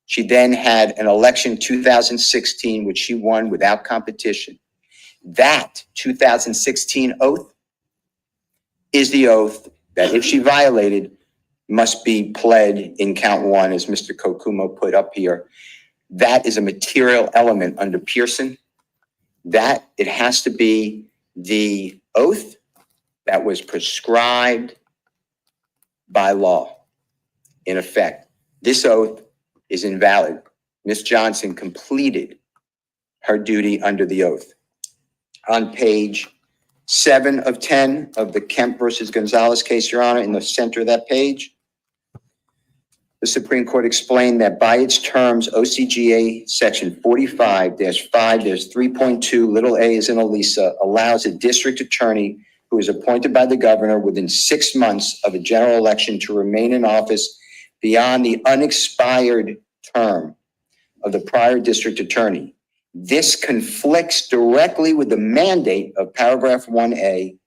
She then had an election 2016, which she won without competition. That 2016 oath is the oath that if she violated must be pled in count 1, as Mr. Kokumo put up here. That is a material element under Pearson. That it has to be the oath that was prescribed by law. In effect, this oath is invalid. Ms. Johnson completed her duty under the oath. On page 7 of 10 of the Kemp versus Gonzalez case, Your Honor, in the center of that page, the Supreme Court explained that by its terms, OCGA section 45-5-3.2, little a as in Elisa, allows a district attorney who is appointed by the governor within 6 months of a general election to remain in office beyond the unexpired term of the prior district attorney. This conflicts directly with the mandate of paragraph 1A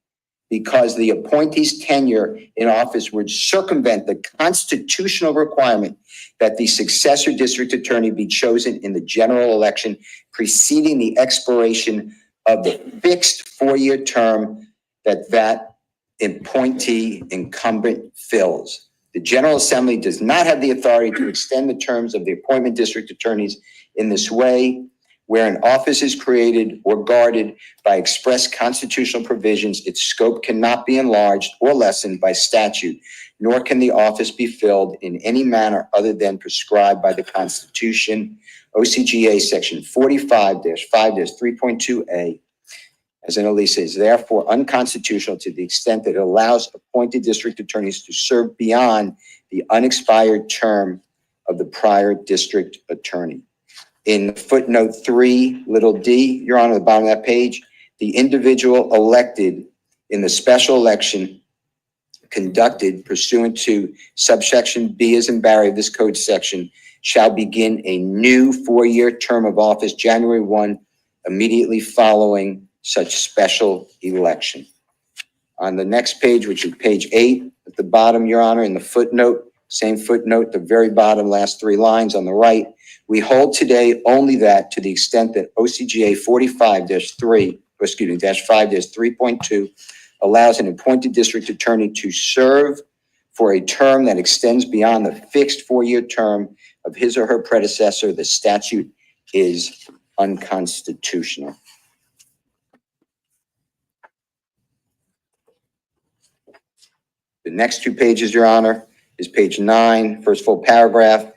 because the appointee's tenure in office would circumvent the constitutional requirement that the successor district attorney be chosen in the general election preceding the expiration of the fixed 4-year term that appointee incumbent fills. The General Assembly does not have the authority to extend the terms of the appointment district attorneys in this way, where an office is created or guarded by express constitutional provisions. Its scope cannot be enlarged or lessened by statute, nor can the office be filled in any manner other than prescribed by the Constitution. OCGA section 45-5-3.2A, as in Elisa, is therefore unconstitutional to the extent that it allows appointed district attorneys to serve beyond the unexpired term of the prior district attorney. In footnote 3, little d, Your Honor, at the bottom of that page, the individual elected in the special election conducted pursuant to subsection B as in Barry of this code section shall begin a new 4-year term of office January 1, immediately following such special election. On the next page, which is page 8, at the bottom, Your Honor, in the footnote, same footnote, the very bottom, last 3 lines on the right, we hold today only that to the extent that OCGA 5-3.2 allows an appointed district attorney to serve for a term that extends beyond the fixed 4-year term of his or her predecessor, the statute is unconstitutional. The next 2 pages, Your Honor, is page 9, first full paragraph.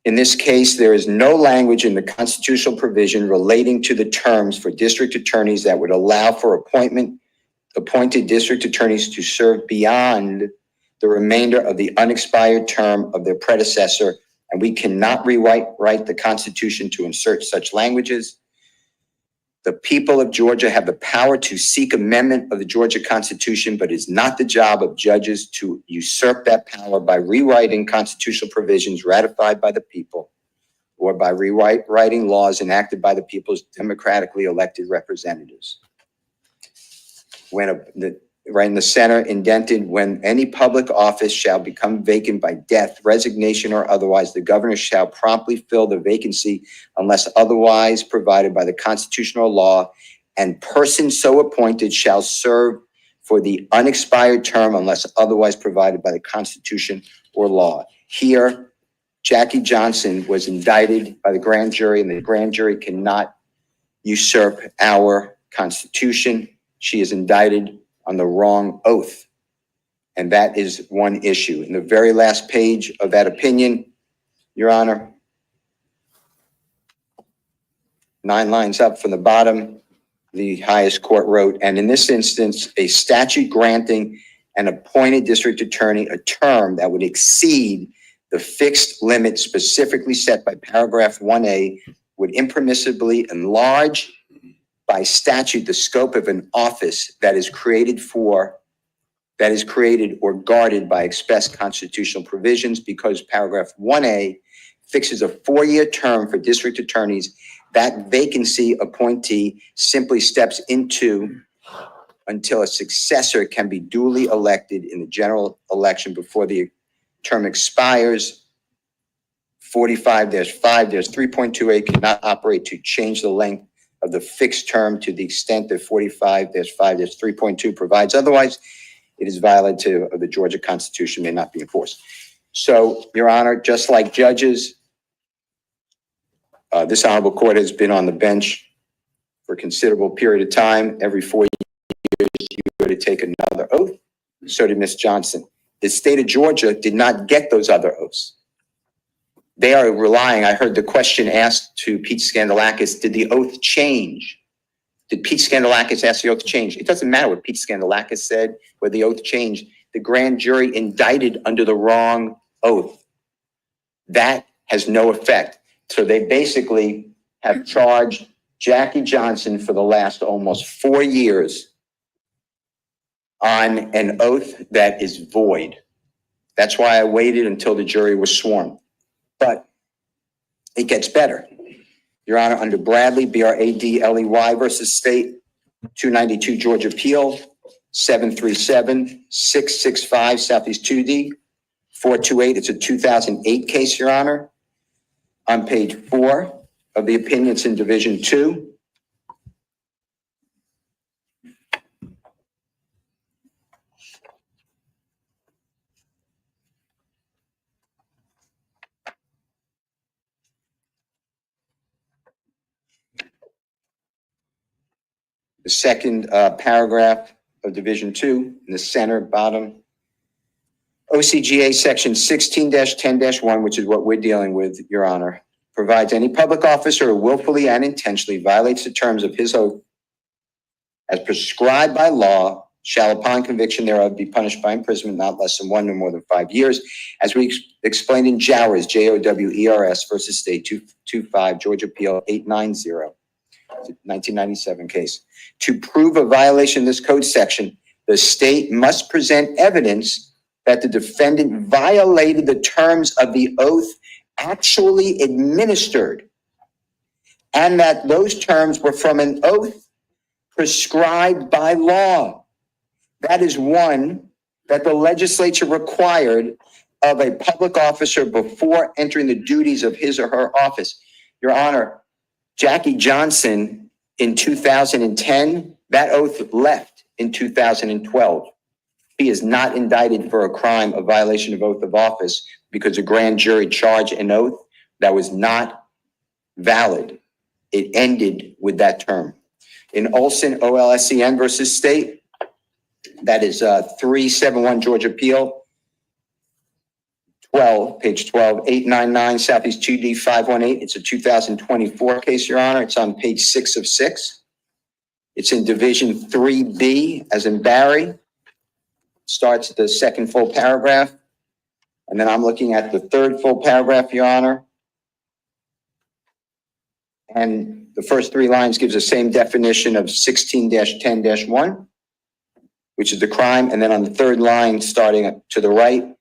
In this case, there is no language in the constitutional provision relating to the terms for district attorneys that would allow for appointed district attorneys to serve beyond the remainder of the unexpired term of their predecessor, and we cannot rewrite the Constitution to insert such languages. The people of Georgia have the power to seek amendment of the Georgia Constitution, but it is not the job of judges to usurp that power by rewriting constitutional provisions ratified by the people or by rewriting laws enacted by the people's democratically elected representatives. Right in the center, indented, when any public office shall become vacant by death, resignation, or otherwise, the governor shall promptly fill the vacancy unless otherwise provided by the constitutional law, and person so appointed shall serve for the unexpired term unless otherwise provided by the Constitution or law. Here, Jackie Johnson was indicted by the grand jury, and the grand jury cannot usurp our Constitution. She is indicted on the wrong oath. And that is one issue. In the very last page of that opinion, Your Honor, 9 lines up from the bottom, the highest court wrote, and in this instance, a statute granting an appointed district attorney a term that would exceed the fixed limit specifically set by paragraph 1A would impermissibly enlarge by statute the scope of an office that is created or guarded by express constitutional provisions, because paragraph 1A fixes a 4-year term for district attorneys. That vacancy appointee simply steps into until a successor can be duly elected in the general election before the term expires. 45-5-3.2A cannot operate to change the length of the fixed term to the extent that 45-5-3.2 provides. Otherwise, it is violative of the Georgia Constitution, may not be enforced. So, Your Honor, just like judges, this honorable court has been on the bench for a considerable period of time. Every 4 years, you go to take another oath. So did Ms. Johnson. The state of Georgia did not get those other oaths. They are relying, I heard the question asked to Pete Skandalakis, did the oath change? Did Pete Skandalakis ask the oath to change? It doesn't matter what Pete Skandalakis said, whether the oath changed. The grand jury indicted under the wrong oath. That has no effect. So they basically have charged Jackie Johnson for the last almost 4 years on an oath that is void. That's why I waited until the jury was sworn. But it gets better. Your Honor, under Bradley, B-R-A-D-L-E-Y versus State, 292 Georgia Appeal, 737-665 Southeast 2D, 428. It's a 2008 case, Your Honor. On page 4 of the opinion, it's in Division 2. The second paragraph of Division 2 in the center bottom. OCGA section 16-10-1, which is what we're dealing with, Your Honor, provides any public officer who willfully and intentionally violates the terms of his oath as prescribed by law shall upon conviction thereof be punished by imprisonment not less than 1 nor more than 5 years, as we explained in Jowers, J-O-W-E-R-S versus State 225 Georgia Appeal 890, 1997 case. To prove a violation of this code section, the state must present evidence that the defendant violated the terms of the oath actually administered, and that those terms were from an oath prescribed by law. That is one that the legislature required of a public officer before entering the duties of his or her office. Your Honor, Jackie Johnson in 2010, that oath left in 2012. He is not indicted for a crime of violation of oath of office because a grand jury charged an oath that was not valid. It ended with that term. In Olson, OLSCN versus state, that is 371 Georgia Appeal, 12, page 12, 899 Southeast 2D 518. It's a 2024 case, Your Honor. It's on page 6 of 6. It's in Division 3B, as in Barry. Starts at the second full paragraph. And then I'm looking at the third full paragraph, Your Honor. And the first 3 lines gives the same definition of 16-10-1, which is the crime. And then on the third line, starting to the right,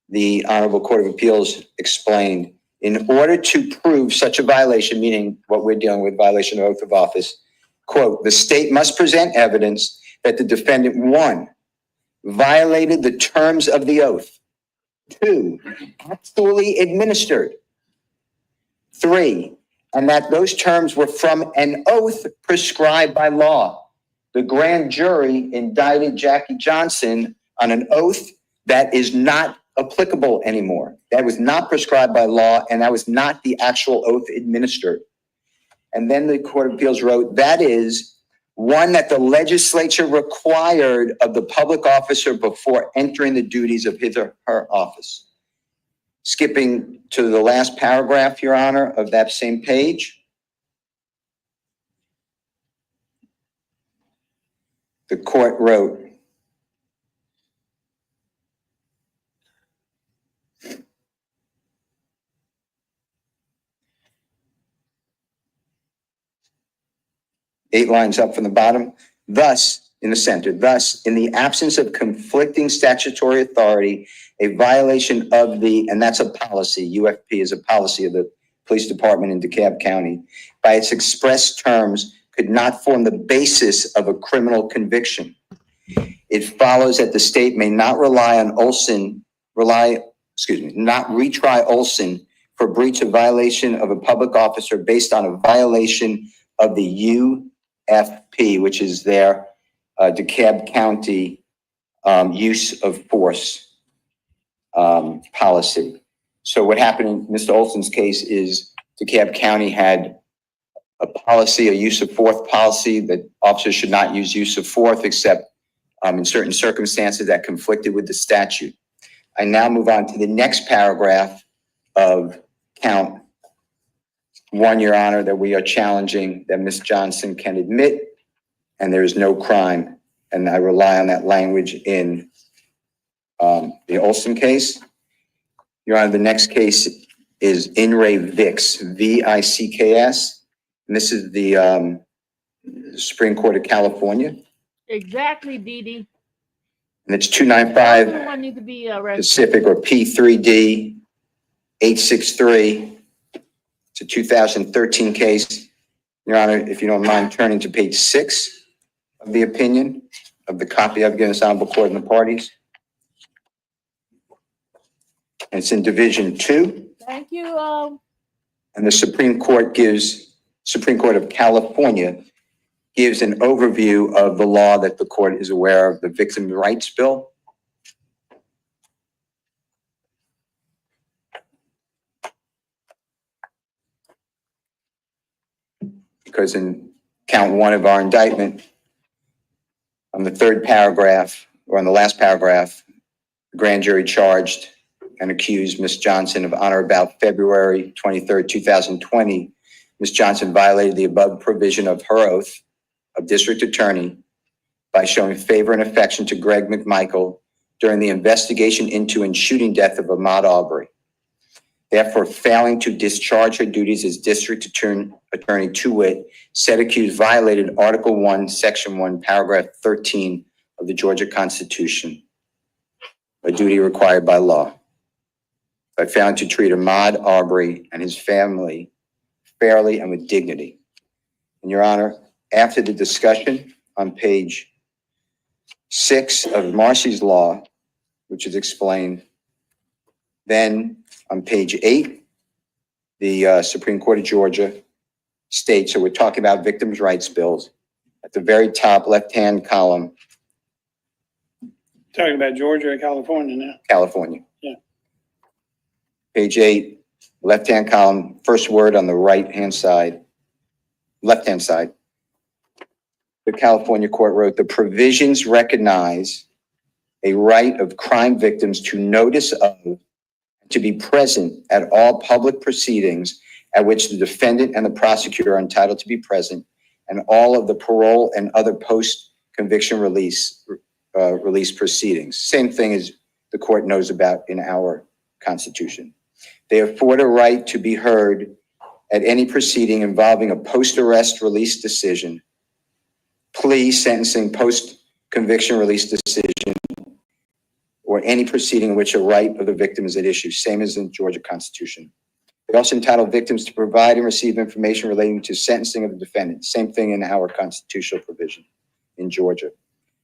the Honorable Court of Appeals explained, in order to prove such a violation, meaning what we're dealing with, violation of oath of office, quote, the state must present evidence that the defendant, 1, violated the terms of the oath, 2, actually administered, 3, and that those terms were from an oath prescribed by law. The grand jury indicted Jackie Johnson on an oath that is not applicable anymore. That was not prescribed by law, and that was not the actual oath administered. And then the Court of Appeals wrote, that is one that the legislature required of the public officer before entering the duties of his or her office. Skipping to the last paragraph, Your Honor, of that same page. The court wrote, eight lines up from the bottom, thus, in the center, thus, in the absence of conflicting statutory authority, a violation of the, and that's a policy, UFP is a policy of the police department in DeKalb County, by its express terms, could not form the basis of a criminal conviction. It follows that the state may not not retry Olson for breach of violation of a public officer based on a violation of the UFP, which is their DeKalb County use of force policy. So what happened in Mr. Olson's case is DeKalb County had a policy, a use of force policy, that officers should not use of force except in certain circumstances that conflicted with the statute. I now move on to the next paragraph of count 1, Your Honor, that we are challenging that Ms. Johnson can admit, and there is no crime. And I rely on that language in the Olson case. Your Honor, the next case is In Re Vicks, V-I-C-K-S. And this is the Supreme Court of California. Exactly, Dee. And it's 295 Everyone need to be arrested. Pacific, or P3D 863. It's a 2013 case. Your Honor, if you don't mind turning to page 6 of the opinion of the copy I've given this honorable court and the parties. And it's in Division 2. Thank you. And the Supreme Court of California gives an overview of the law that the court is aware of, the Victim Rights Bill. Because in count 1 of our indictment, on the third paragraph, or on the last paragraph, the grand jury charged and accused Ms. Johnson of on or about February 23rd, 2020. Ms. Johnson violated the above provision of her oath of district attorney by showing favor and affection to Greg McMichael during the investigation into and shooting death of Ahmaud Arbery. Therefore, failing to discharge her duties as district attorney to wit, said accused violated Article 1, Section 1, Paragraph 13 of the Georgia Constitution, a duty required by law. I found to treat Ahmaud Arbery and his family fairly and with dignity. And Your Honor, after the discussion on page 6 of Marcy's law, which is explained, then on page 8, the Supreme Court of Georgia states, so we're talking about victims' rights bills, at the very top left-hand column, Talking about Georgia or California now? California. Yeah. Page 8, left-hand column, first word on the right-hand side, left-hand side. The California court wrote, the provisions recognize a right of crime victims to notice of, to be present at all public proceedings at which the defendant and the prosecutor are entitled to be present, and all of the parole and other post-conviction release proceedings. Same thing as the court knows about in our Constitution. They afford a right to be heard at any proceeding involving a post-arrest release decision, plea, sentencing, post-conviction release decision, or any proceeding in which a right of the victim is at issue, same as in the Georgia Constitution. They also entitle victims to provide and receive information relating to sentencing of the defendant, same thing in our constitutional provision in Georgia.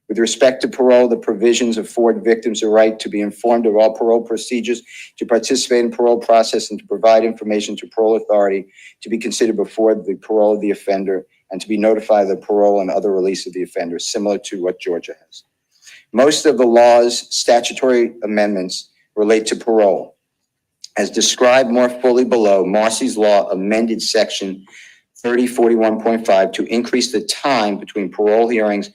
With respect to parole, the provisions afford victims a right to be informed of all parole procedures, to participate in parole process, and to provide information to parole authority to be considered before the parole of the offender, and to be notified of the parole and other release of the offender, similar to what Georgia has. Most of the law's statutory amendments relate to parole. As described more fully below, Marcy's law amended section 3041.5 to increase the time between parole hearings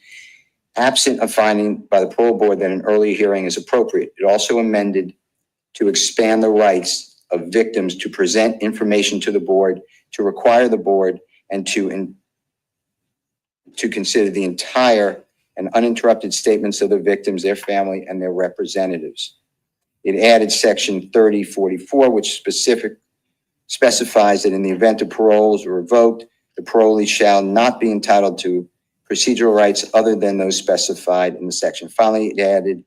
absent a finding by the parole board that an early hearing is appropriate. It also amended to expand the rights of victims to present information to the board, to require the board, and to consider the entire and uninterrupted statements of the victims, their family, and their representatives. It added section 3044, which specifies that in the event of parole is revoked, the parolee shall not be entitled to procedural rights other than those specified in the section. Finally, it added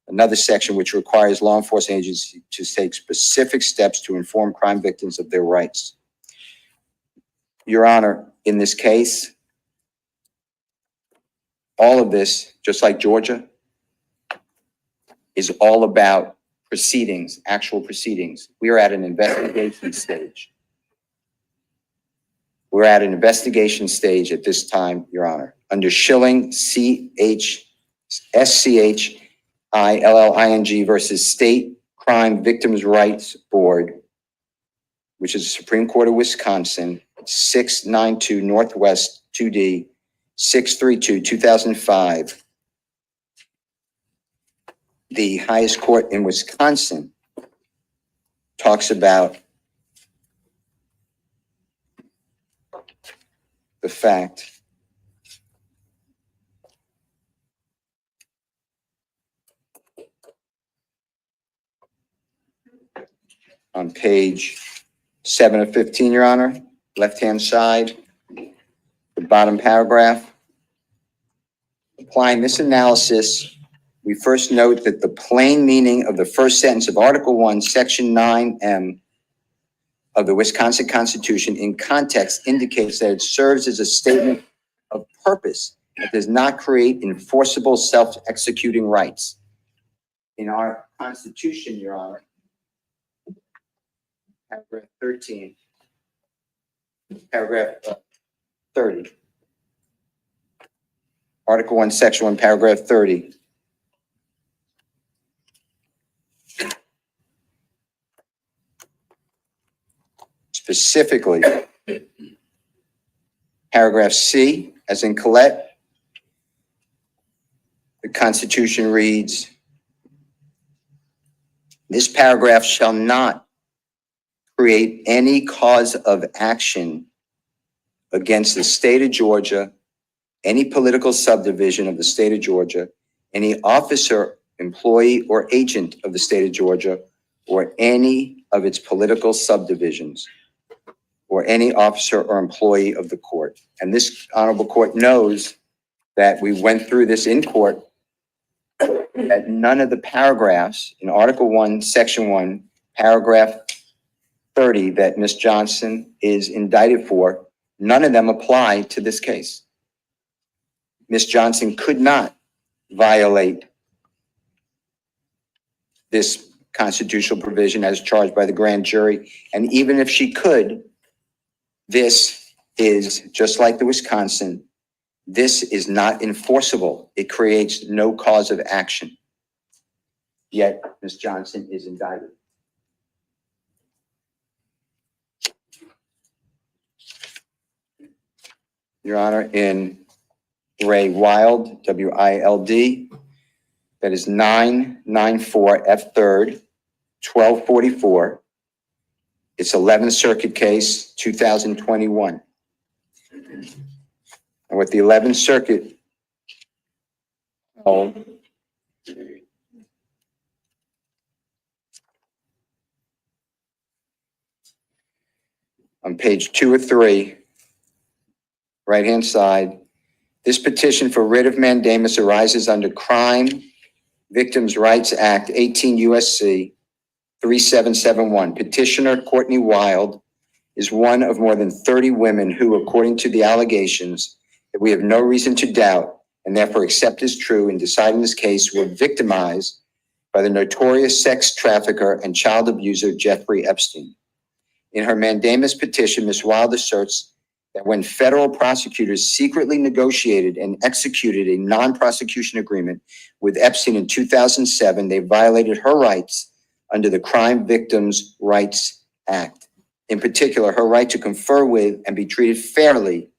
another section which requires law enforcement agencies to take specific steps to inform crime victims of their rights. Your Honor, in this case, all of this, just like Georgia, is all about proceedings, actual proceedings. We are at an investigation stage. We're at an investigation stage at this time, Your Honor. Under Schilling, SCHILLING versus State Crime Victims' Rights Board, which is the Supreme Court of Wisconsin, 692 Northwest 2D, 632, 2005. The highest court in Wisconsin talks about the fact on page 7 of 15, Your Honor, left-hand side, the bottom paragraph. Applying this analysis, we first note that the plain meaning of the first sentence of Article 1, Section 9M of the Wisconsin Constitution in context indicates that it serves as a statement of purpose that does not create enforceable self-executing rights. In our Constitution, Your Honor, paragraph 13, paragraph 30, Article 1, Section 1, paragraph 30. Specifically, paragraph C, as in Collette, the Constitution reads, this paragraph shall not create any cause of action against the state of Georgia, any political subdivision of the state of Georgia, any officer, employee, or agent of the state of Georgia, or any of its political subdivisions, or any officer or employee of the court. And this honorable court knows that we went through this in court that none of the paragraphs in Article 1, Section 1, Paragraph 30 that Ms. Johnson is indicted for, none of them apply to this case. Ms. Johnson could not violate this constitutional provision as charged by the grand jury. And even if she could, this is just like the Wisconsin. This is not enforceable. It creates no cause of action. Yet Ms. Johnson is indicted. Your Honor, in Ray Wild, W-I-L-D, that is 994 F 3rd, 1244. It's 11th Circuit case, 2021. And what the 11th Circuit held on page 2 or 3, right-hand side, this petition for writ of mandamus arises under Crime Victims' Rights Act, 18 U.S.C. 3771. Petitioner Courtney Wild is one of more than 30 women who, according to the allegations that we have no reason to doubt and therefore accept as true in deciding this case, were victimized by the notorious sex trafficker and child abuser Jeffrey Epstein. In her mandamus petition, Ms. Wild asserts that when federal prosecutors secretly negotiated and executed a non-prosecution agreement with Epstein in 2007, they violated her rights under the Crime Victims' Rights Act. In particular, her right to confer with and be treated fairly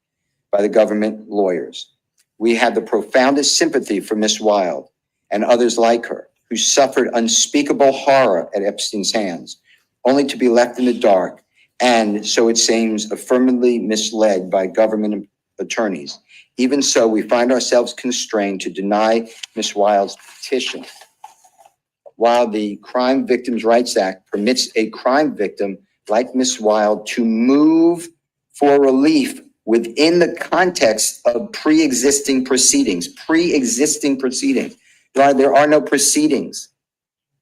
by the government lawyers. We have the profoundest sympathy for Ms. Wild and others like her who suffered unspeakable horror at Epstein's hands, only to be left in the dark and, so it seems, affirmatively misled by government attorneys. Even so, we find ourselves constrained to deny Ms. Wild's petition. While the Crime Victims' Rights Act permits a crime victim like Ms. Wild to move for relief within the context of pre-existing proceedings. There are no proceedings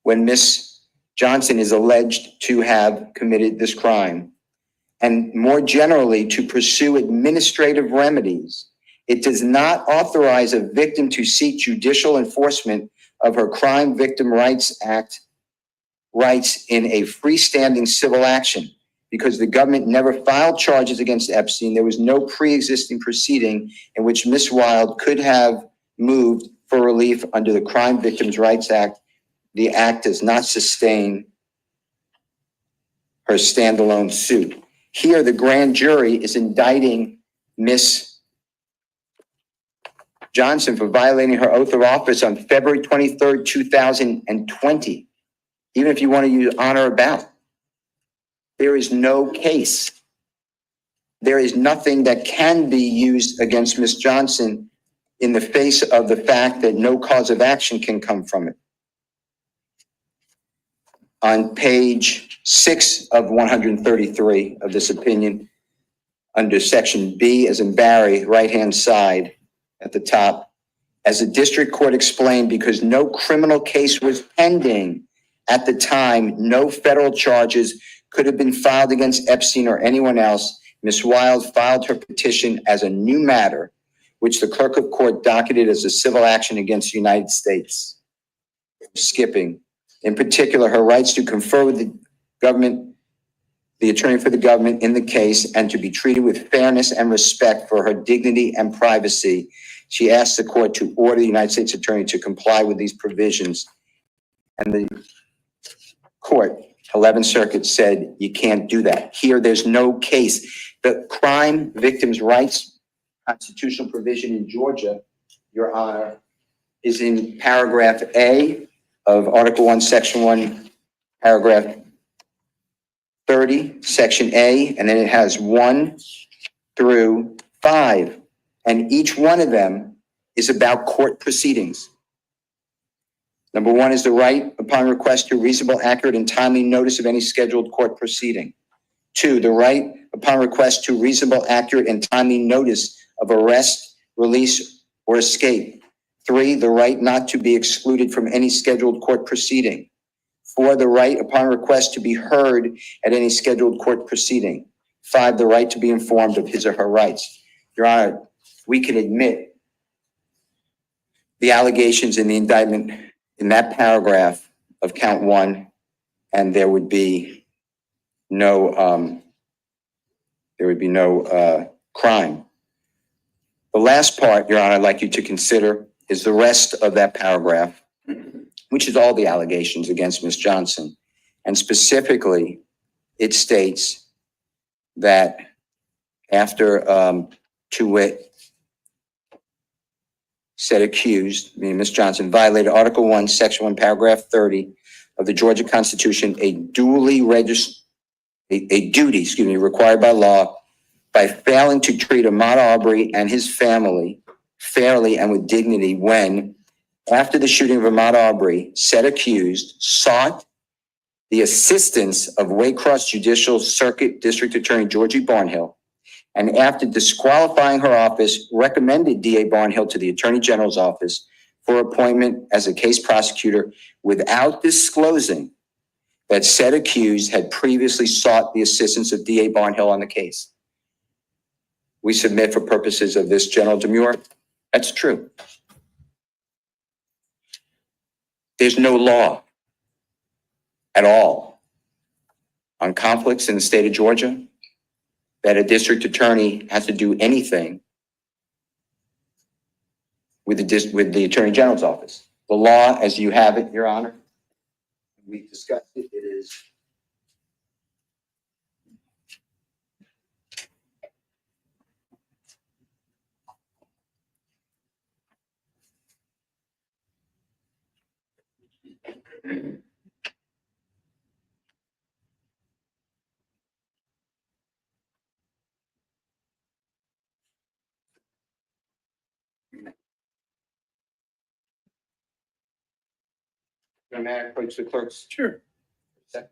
when Ms. Johnson is alleged to have committed this crime. And more generally, to pursue administrative remedies. It does not authorize a victim to seek judicial enforcement of her Crime Victim Rights Act rights in a freestanding civil action because the government never filed charges against Epstein. There was no pre-existing proceeding in which Ms. Wild could have moved for relief under the Crime Victims' Rights Act. The act does not sustain her standalone suit. Here, the grand jury is indicting Ms. Johnson for violating her oath of office on February 23rd, 2020. Even if you want to use on or about. There is no case. There is nothing that can be used against Ms. Johnson in the face of the fact that no cause of action can come from it. On page 6 of 133 of this opinion, under section B, as in Barry, right-hand side at the top, as the district court explained, because no criminal case was pending at the time, no federal charges could have been filed against Epstein or anyone else. Ms. Wild filed her petition as a new matter, which the clerk of court docketed as a civil action against the United States. Skipping. In particular, her rights to confer with the government, the attorney for the government in the case, and to be treated with fairness and respect for her dignity and privacy. She asked the court to order the United States attorney to comply with these provisions. And the court, 11th Circuit, said you can't do that. Here, there's no case. The Crime Victims' Rights constitutional provision in Georgia, Your Honor, is in paragraph A of Article 1, Section 1, paragraph 30, Section A, and then it has 1 through 5. And each one of them is about court proceedings. Number 1 is the right upon request to reasonable, accurate, and timely notice of any scheduled court proceeding. 2, the right upon request to reasonable, accurate, and timely notice of arrest, release, or escape. 3, the right not to be excluded from any scheduled court proceeding. 4, the right upon request to be heard at any scheduled court proceeding. 5, the right to be informed of his or her rights. Your Honor, we can admit the allegations in the indictment in that paragraph of count 1, and there would be no crime. The last part, Your Honor, I'd like you to consider is the rest of that paragraph, which is all the allegations against Ms. Johnson. And specifically, it states that after to wit, said accused, meaning Ms. Johnson, violated Article 1, Section 1, Paragraph 30 of the Georgia Constitution, a duty required by law by failing to treat Ahmaud Arbery and his family fairly and with dignity when, after the shooting of Ahmaud Arbery, said accused sought the assistance of Waycross Judicial Circuit District Attorney Georgie Barnhill, and after disqualifying her office, recommended DA Barnhill to the Attorney General's office for appointment as a case prosecutor without disclosing that said accused had previously sought the assistance of DA Barnhill on the case. We submit for purposes of this general demurrer, that's true. There's no law at all on conflicts in the state of Georgia that a district attorney has to do anything with the Attorney General's office. The law, as you have it, Your Honor, we discussed it, it is May I approach the clerks? Sure. Second.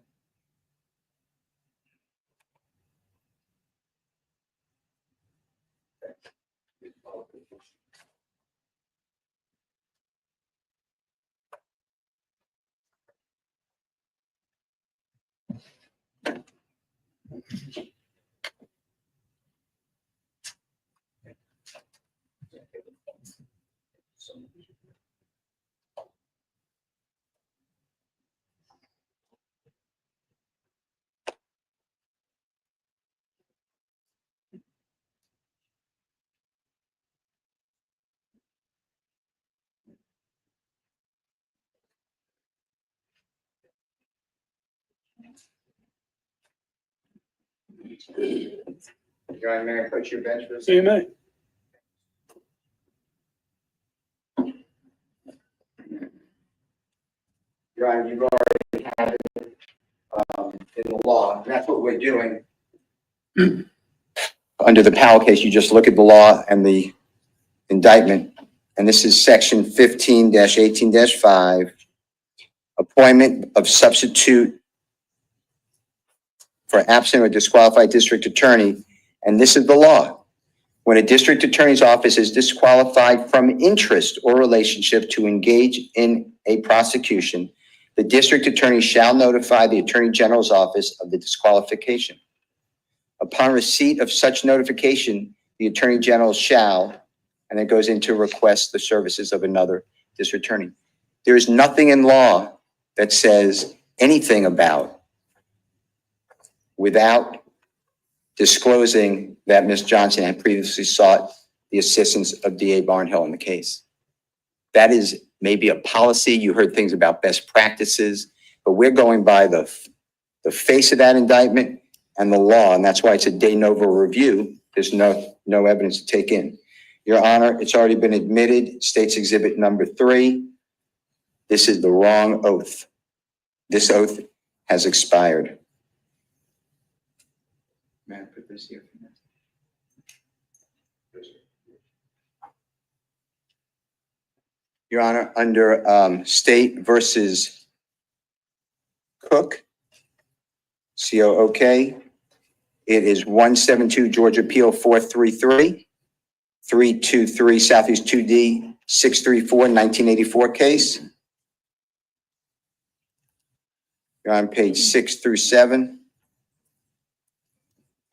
Your Honor, may I approach your bench for a second? You may. Your Honor, you've already had it in the law, and that's what we're doing. Under the Powell case, you just look at the law and the indictment, and this is section 15-18-5, appointment of substitute for absent or disqualified district attorney, and this is the law. When a district attorney's office is disqualified from interest or relationship to engage in a prosecution, the district attorney shall notify the Attorney General's office of the disqualification. Upon receipt of such notification, the Attorney General shall, and it goes into request the services of another district attorney. There is nothing in law that says anything about without disclosing that Ms. Johnson had previously sought the assistance of DA Barnhill in the case. That is maybe a policy. You heard things about best practices, but we're going by the face of that indictment and the law, and that's why it's a de novo review. There's no evidence to take in. Your Honor, it's already been admitted, State's Exhibit number 3. This is the wrong oath. This oath has expired. May I put this here? Your Honor, under State versus Cook, C-O-O-K, it is 172 Georgia Appeal 433, 323 Southeast 2D, 634, 1984 case. You're on page 6 through 7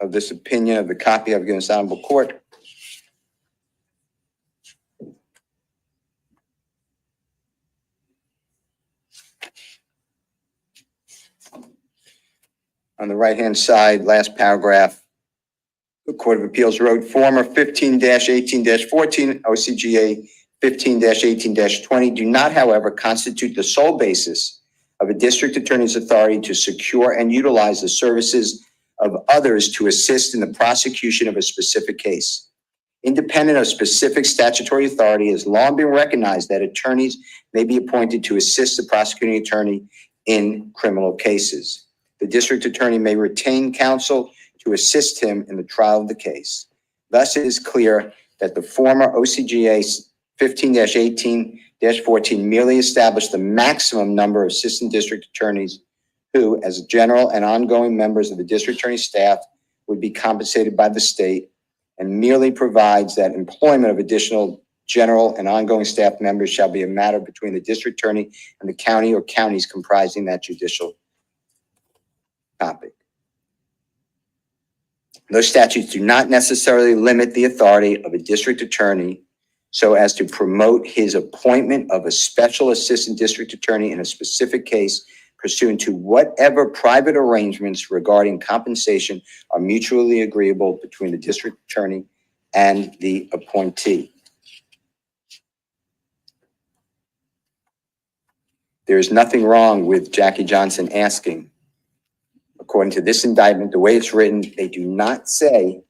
of this opinion of the copy I've given this honorable court. On the right-hand side, last paragraph, the Court of Appeals wrote, former 15-18-14 OCGA 15-18-20 do not, however, constitute the sole basis of a district attorney's authority to secure and utilize the services of others to assist in the prosecution of a specific case. Independent of specific statutory authority, it has long been recognized that attorneys may be appointed to assist the prosecuting attorney in criminal cases. The district attorney may retain counsel to assist him in the trial of the case. Thus, it is clear that the former OCGA 15-18-14 merely established the maximum number of assistant district attorneys who, as general and ongoing members of the district attorney staff, would be compensated by the state, and merely provides that employment of additional general and ongoing staff members shall be a matter between the district attorney and the county or counties comprising that judicial topic. Those statutes do not necessarily limit the authority of a district attorney so as to promote his appointment of a special assistant district attorney in a specific case pursuant to whatever private arrangements regarding compensation are mutually agreeable between the district attorney and the appointee. There is nothing wrong with Jackie Johnson asking. According to this indictment, the way it's written, they do not say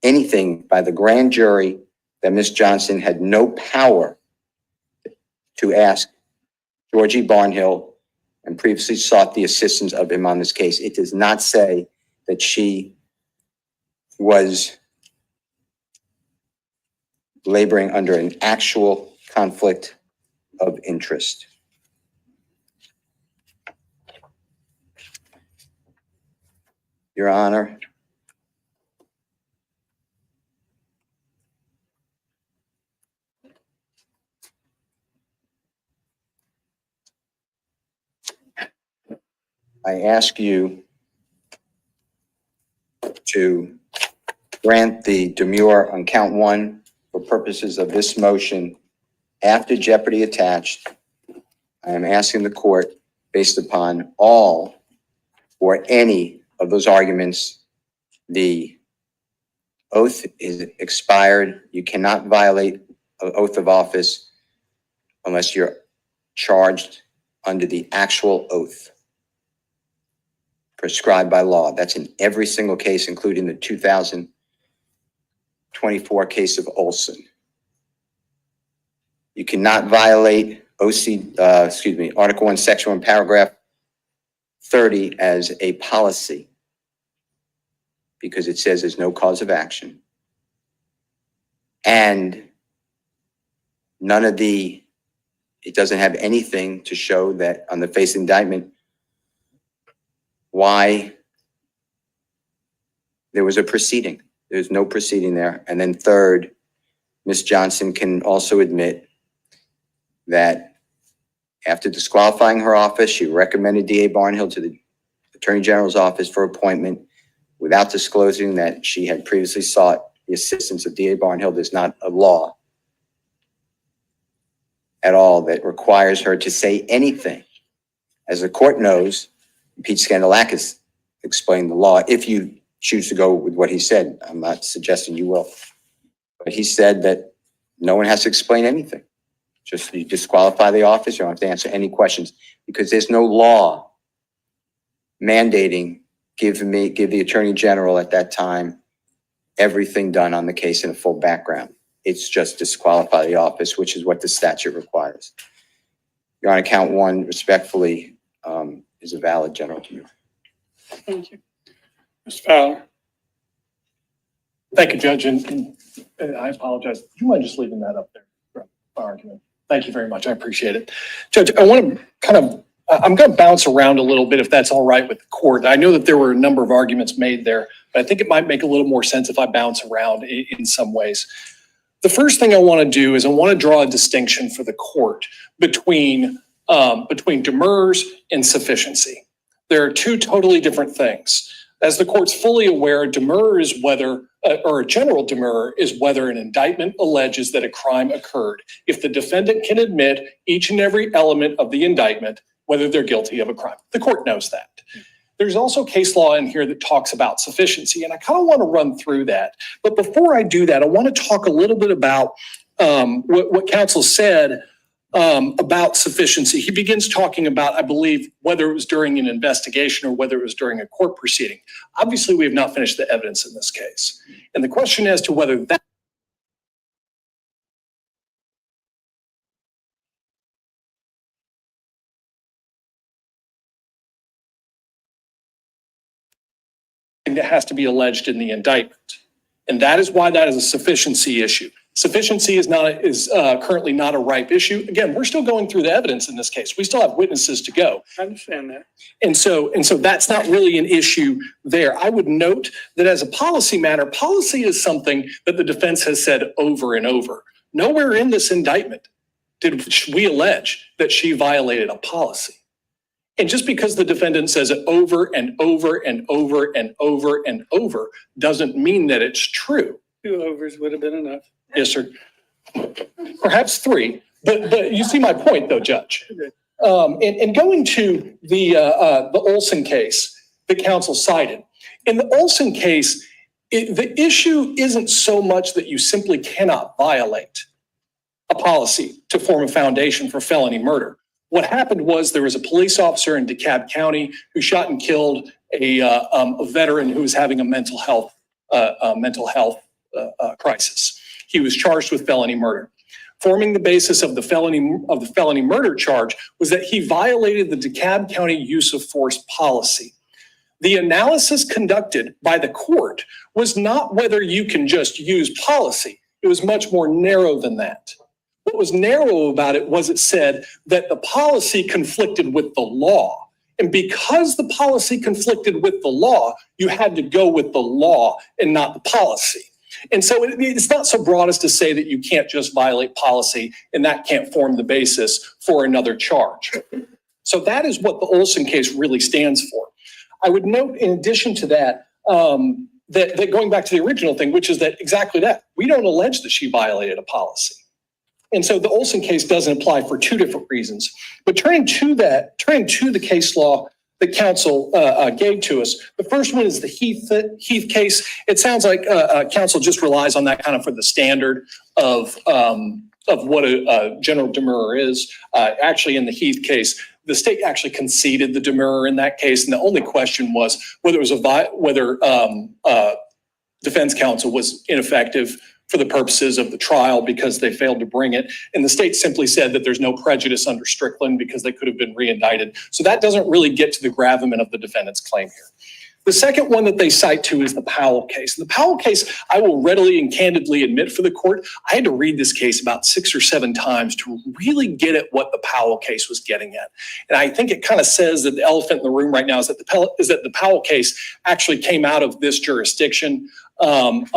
anything by the grand jury that Ms. Johnson had no power to ask Georgie Barnhill and previously sought the assistance of him on this case. It does not say that she was laboring under an actual conflict of interest. Your Honor, I ask you to grant the demurrer on count 1 for purposes of this motion after jeopardy attached. I am asking the court, based upon all or any of those arguments, the oath is expired. You cannot violate an oath of office unless you're charged under the actual oath prescribed by law. That's in every single case, including the 2024 case of Olson. You cannot violate Article 1, Section 1, Paragraph 30 as a policy because it says there's no cause of action. And it doesn't have anything to show that on the face of the indictment why there was a proceeding. There's no proceeding there. And then third, Ms. Johnson can also admit that after disqualifying her office, she recommended DA Barnhill to the Attorney General's office for appointment without disclosing that she had previously sought the assistance of DA Barnhill. There's not a law at all that requires her to say anything. As the court knows, Pete Skandalakis explained the law. If you choose to go with what he said, I'm not suggesting you will, but he said that no one has to explain anything. Just you disqualify the office, you don't have to answer any questions because there's no law mandating give the Attorney General at that time everything done on the case in a full background. It's just disqualify the office, which is what the statute requires. Your Honor, count 1 respectfully is a valid general demurrer. Thank you. Mr. Fowler. Thank you, Judge, and I apologize. Do you mind just leaving that up there for our argument? Thank you very much. I appreciate it. Judge, I want to I'm going to bounce around a little bit if that's all right with the court. I know that there were a number of arguments made there, but I think it might make a little more sense if I bounce around in some ways. The first thing I want to do is I want to draw a distinction for the court between demurs and sufficiency. There are two totally different things. As the court's fully aware, demur is whether, or a general demur is whether an indictment alleges that a crime occurred if the defendant can admit each and every element of the indictment, whether they're guilty of a crime. The court knows that. There's also case law in here that talks about sufficiency, and I kind of want to run through that. But before I do that, I want to talk a little bit about what counsel said about sufficiency. He begins talking about, I believe, whether it was during an investigation or whether it was during a court proceeding. Obviously, we have not finished the evidence in this case. And the question as to whether that has to be alleged in the indictment. And that is why that is a sufficiency issue. Sufficiency is currently not a ripe issue. Again, we're still going through the evidence in this case. We still have witnesses to go. I understand that. And so that's not really an issue there. I would note that as a policy matter, policy is something that the defense has said over and over. Nowhere in this indictment did we allege that she violated a policy. And just because the defendant says it over and over and over and over and over doesn't mean that it's true. 2 overs would have been enough. Yes, sir. Perhaps 3, but you see my point though, Judge. And going to the Olson case that counsel cited. In the Olson case, the issue isn't so much that you simply cannot violate a policy to form a foundation for felony murder. What happened was there was a police officer in DeKalb County who shot and killed a veteran who was having a mental health crisis. He was charged with felony murder. Forming the basis of the felony murder charge was that he violated the DeKalb County use of force policy. The analysis conducted by the court was not whether you can just use policy. It was much more narrow than that. What was narrow about it was it said that the policy conflicted with the law. And because the policy conflicted with the law, you had to go with the law and not the policy. And so it's not so broad as to say that you can't just violate policy and that can't form the basis for another charge. So that is what the Olson case really stands for. I would note in addition to that, that going back to the original thing, which is that exactly that, we don't allege that she violated a policy. And so the Olson case doesn't apply for 2 different reasons. But turning to the case law that counsel gave to us, the first one is the Heath case. It sounds like counsel just relies on that kind of for the standard of what a general demurrer is. Actually, in the Heath case, the state actually conceded the demurrer in that case, and the only question was whether defense counsel was ineffective for the purposes of the trial because they failed to bring it. And the state simply said that there's no prejudice under Strickland because they could have been re-indicted. So that doesn't really get to the gravamen of the defendant's claim here. The second one that they cite to is the Powell case. The Powell case, I will readily and candidly admit for the court, I had to read this case about 6 or 7 times to really get at what the Powell case was getting at. And I think it kind of says that the elephant in the room right now is that the Powell case actually came out of this jurisdiction. And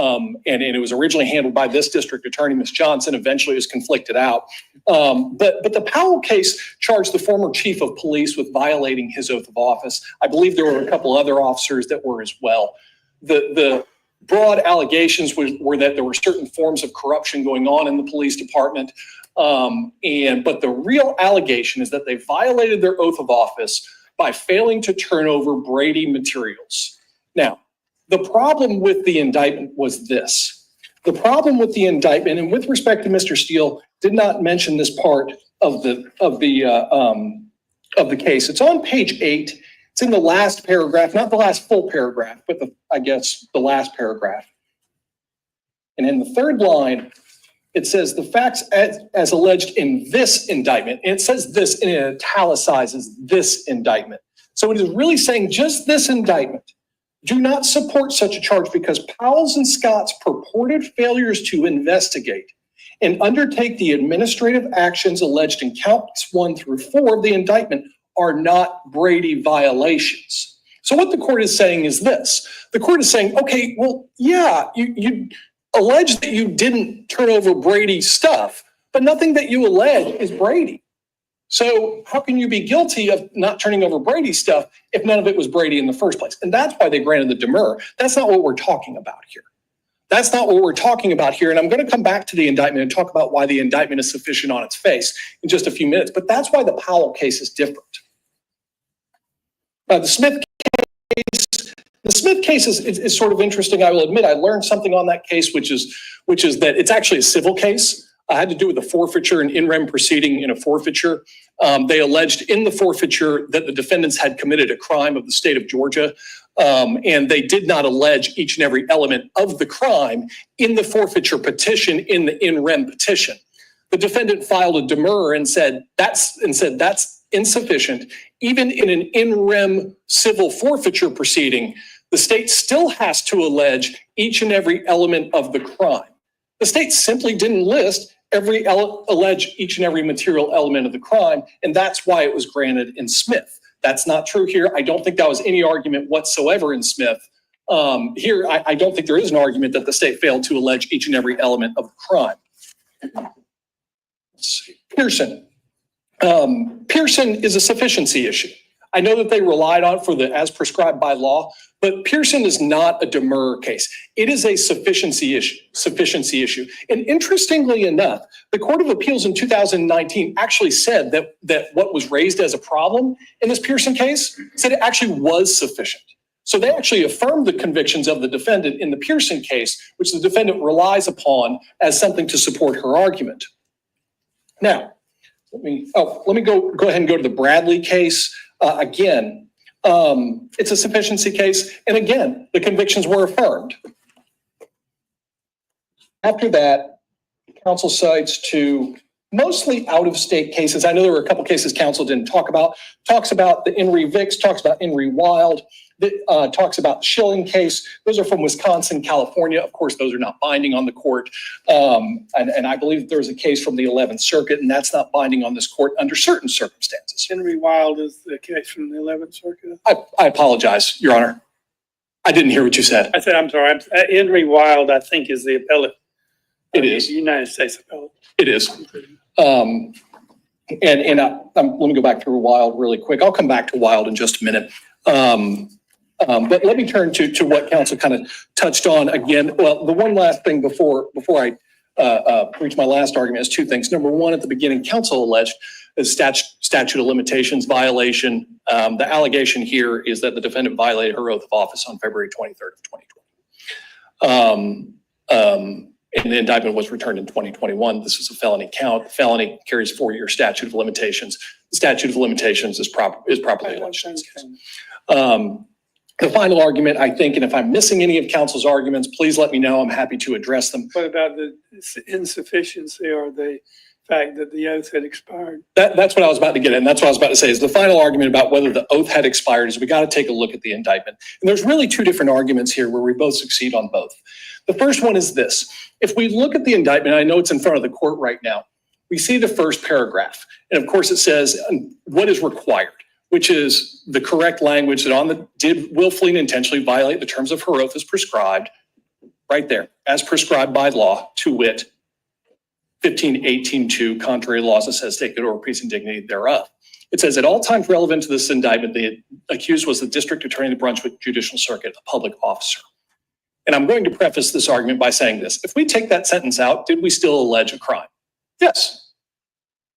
it was originally handled by this district attorney, Ms. Johnson, eventually it was conflicted out. But the Powell case charged the former chief of police with violating his oath of office. I believe there were a couple other officers that were as well. The broad allegations were that there were certain forms of corruption going on in the police department. But the real allegation is that they violated their oath of office by failing to turn over Brady materials. Now, the problem with the indictment was this. The problem with the indictment, and with respect to Mr. Steele, did not mention this part of the case. It's on page 8. It's in the last paragraph, not the last full paragraph, but I guess the last paragraph. And in the 3rd line, it says the facts as alleged in this indictment. And it says this, and it italicizes this indictment. So it is really saying just this indictment. Do not support such a charge because Powell's and Scott's purported failures to investigate and undertake the administrative actions alleged in counts 1 through 4 of the indictment are not Brady violations. So what the court is saying is this. The court is saying, okay, well, yeah, allege that you didn't turn over Brady stuff, but nothing that you allege is Brady. So how can you be guilty of not turning over Brady stuff if none of it was Brady in the first place? And that's why they granted the demur. That's not what we're talking about here. That's not what we're talking about here. And I'm going to come back to the indictment and talk about why the indictment is sufficient on its face in just a few minutes. But that's why the Powell case is different. The Smith case is sort of interesting. I will admit I learned something on that case, which is that it's actually a civil case. I had to do with a forfeiture and in rem proceeding in a forfeiture. They alleged in the forfeiture that the defendants had committed a crime of the state of Georgia, and they did not allege each and every element of the crime in the forfeiture petition, in the in rem petition. The defendant filed a demur and said that's insufficient. Even in an in rem civil forfeiture proceeding, the state still has to allege each and every element of the crime. The state simply didn't list allege each and every material element of the crime, and that's why it was granted in Smith. That's not true here. I don't think that was any argument whatsoever in Smith. Here, I don't think there is an argument that the state failed to allege each and every element of the crime. Let's see. Pearson. Pearson is a sufficiency issue. I know that they relied on for the as prescribed by law, but Pearson is not a demur case. It is a sufficiency issue. And interestingly enough, the Court of Appeals in 2019 actually said that what was raised as a problem in this Pearson case said it actually was sufficient. So they actually affirmed the convictions of the defendant in the Pearson case, which the defendant relies upon as something to support her argument. Now, let me go ahead and go to the Bradley case. Again, it's a sufficiency case. And again, the convictions were affirmed. After that, counsel cites to mostly out-of-state cases. I know there were a couple cases counsel didn't talk about. Talks about the Henry Vicks, talks about Henry Wild, talks about the Schilling case. Those are from Wisconsin, California. Of course, those are not binding on the court. And I believe there was a case from the 11th Circuit, and that's not binding on this court under certain circumstances. Henry Wild is the case from the 11th Circuit? I apologize, Your Honor. I didn't hear what you said. I said, I'm sorry. Henry Wild, I think, is the appellate. It is. United States appellate. It is. Let me go back through Wild really quick. I'll come back to Wild in just a minute. But let me turn to what counsel kind of touched on again. Well, the one last thing before I reach my last argument is two things. Number one, at the beginning, counsel alleged a statute of limitations violation. The allegation here is that the defendant violated her oath of office on February 23rd of 2020. And the indictment was returned in 2021. This was a felony count. The felony carries a 4-year statute of limitations. The statute of limitations is properly alleged in this case. The final argument, I think, and if I'm missing any of counsel's arguments, please let me know. I'm happy to address them. What about the insufficiency or the fact that the oath had expired? That's what I was about to get in. That's what I was about to say is the final argument about whether the oath had expired is we got to take a look at the indictment. And there's really two different arguments here where we both succeed on both. The first one is this. If we look at the indictment, I know it's in front of the court right now, we see the first paragraph. And of course it says what is required, which is the correct language that did willfully and intentionally violate the terms of her oath as prescribed, right there, as prescribed by law, to wit, 1518(2), contrary laws that says take it or increase in dignity thereof. It says at all times relevant to this indictment, the accused was the district attorney of the Brunswick Judicial Circuit, a public officer. And I'm going to preface this argument by saying this. If we take that sentence out, did we still allege a crime? Yes,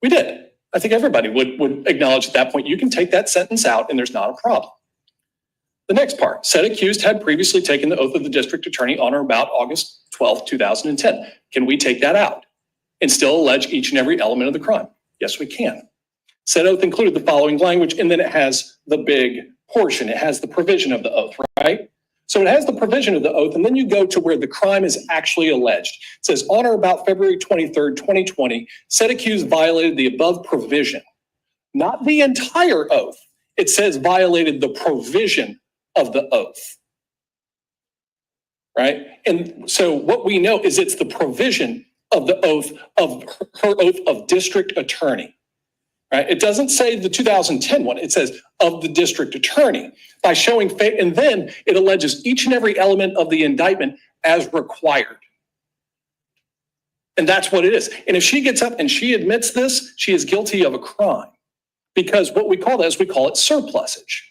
we did. I think everybody would acknowledge at that point, you can take that sentence out and there's not a problem. The next part, said accused had previously taken the oath of the district attorney on or about August 12th, 2010. Can we take that out and still allege each and every element of the crime? Yes, we can. Said oath included the following language, and then it has the big portion. It has the provision of the oath, right? So it has the provision of the oath, and then you go to where the crime is actually alleged. It says, on or about February 23rd, 2020, said accused violated the above provision, not the entire oath. It says violated the provision of the oath, right? And so what we know is it's the provision of the oath of her oath of district attorney. Right? It doesn't say the 2010 one. It says of the district attorney by showing, and then it alleges each and every element of the indictment as required. And that's what it is. And if she gets up and she admits this, she is guilty of a crime. Because what we call that is we call it surplusage.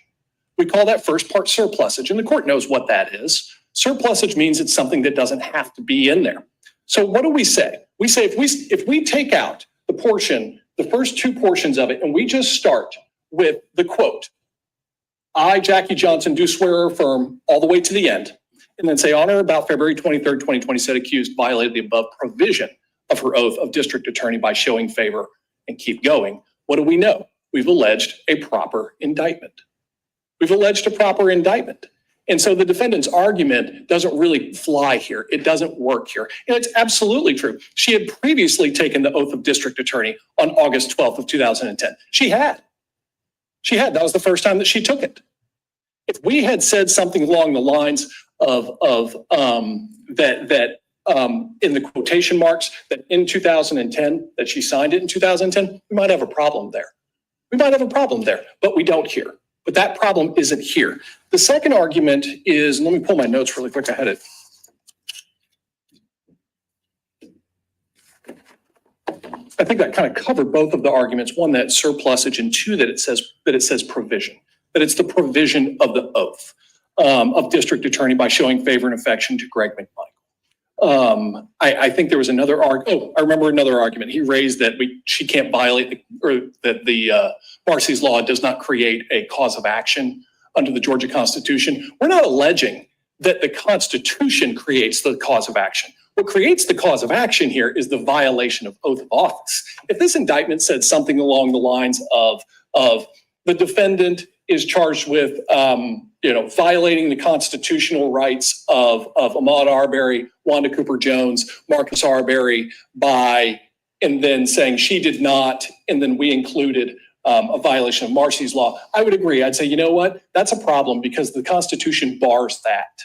We call that first part surplusage, and the court knows what that is. Surplusage means it's something that doesn't have to be in there. So what do we say? We say if we take out the portion, the first two portions of it, and we just start with the quote, I, Jackie Johnson, do swear or affirm all the way to the end, and then say on or about February 23rd, 2020, said accused violated the above provision of her oath of district attorney by showing favor, and keep going. What do we know? We've alleged a proper indictment. We've alleged a proper indictment. And so the defendant's argument doesn't really fly here. It doesn't work here. And it's absolutely true. She had previously taken the oath of district attorney on August 12th of 2010. She had. That was the first time that she took it. If we had said something along the lines of that in the quotation marks that in 2010, that she signed it in 2010, we might have a problem there. But we don't here. But that problem isn't here. The second argument is, let me pull my notes really quick. I had it. I think that kind of covered both of the arguments. One, that surplusage, and two, that it says provision. That it's the provision of the oath of district attorney by showing favor and affection to Greg McMichael. I think there was another argument. I remember another argument. He raised that she can't violate, or that the Marcy's law does not create a cause of action under the Georgia Constitution. We're not alleging that the Constitution creates the cause of action. What creates the cause of action here is the violation of oath of office. If this indictment said something along the lines of the defendant is charged with violating the constitutional rights of Ahmaud Arbery, Wanda Cooper Jones, Marcus Arbery and then saying she did not, and then we included a violation of Marcy's law, I would agree. I'd say, you know what? That's a problem because the Constitution bars that.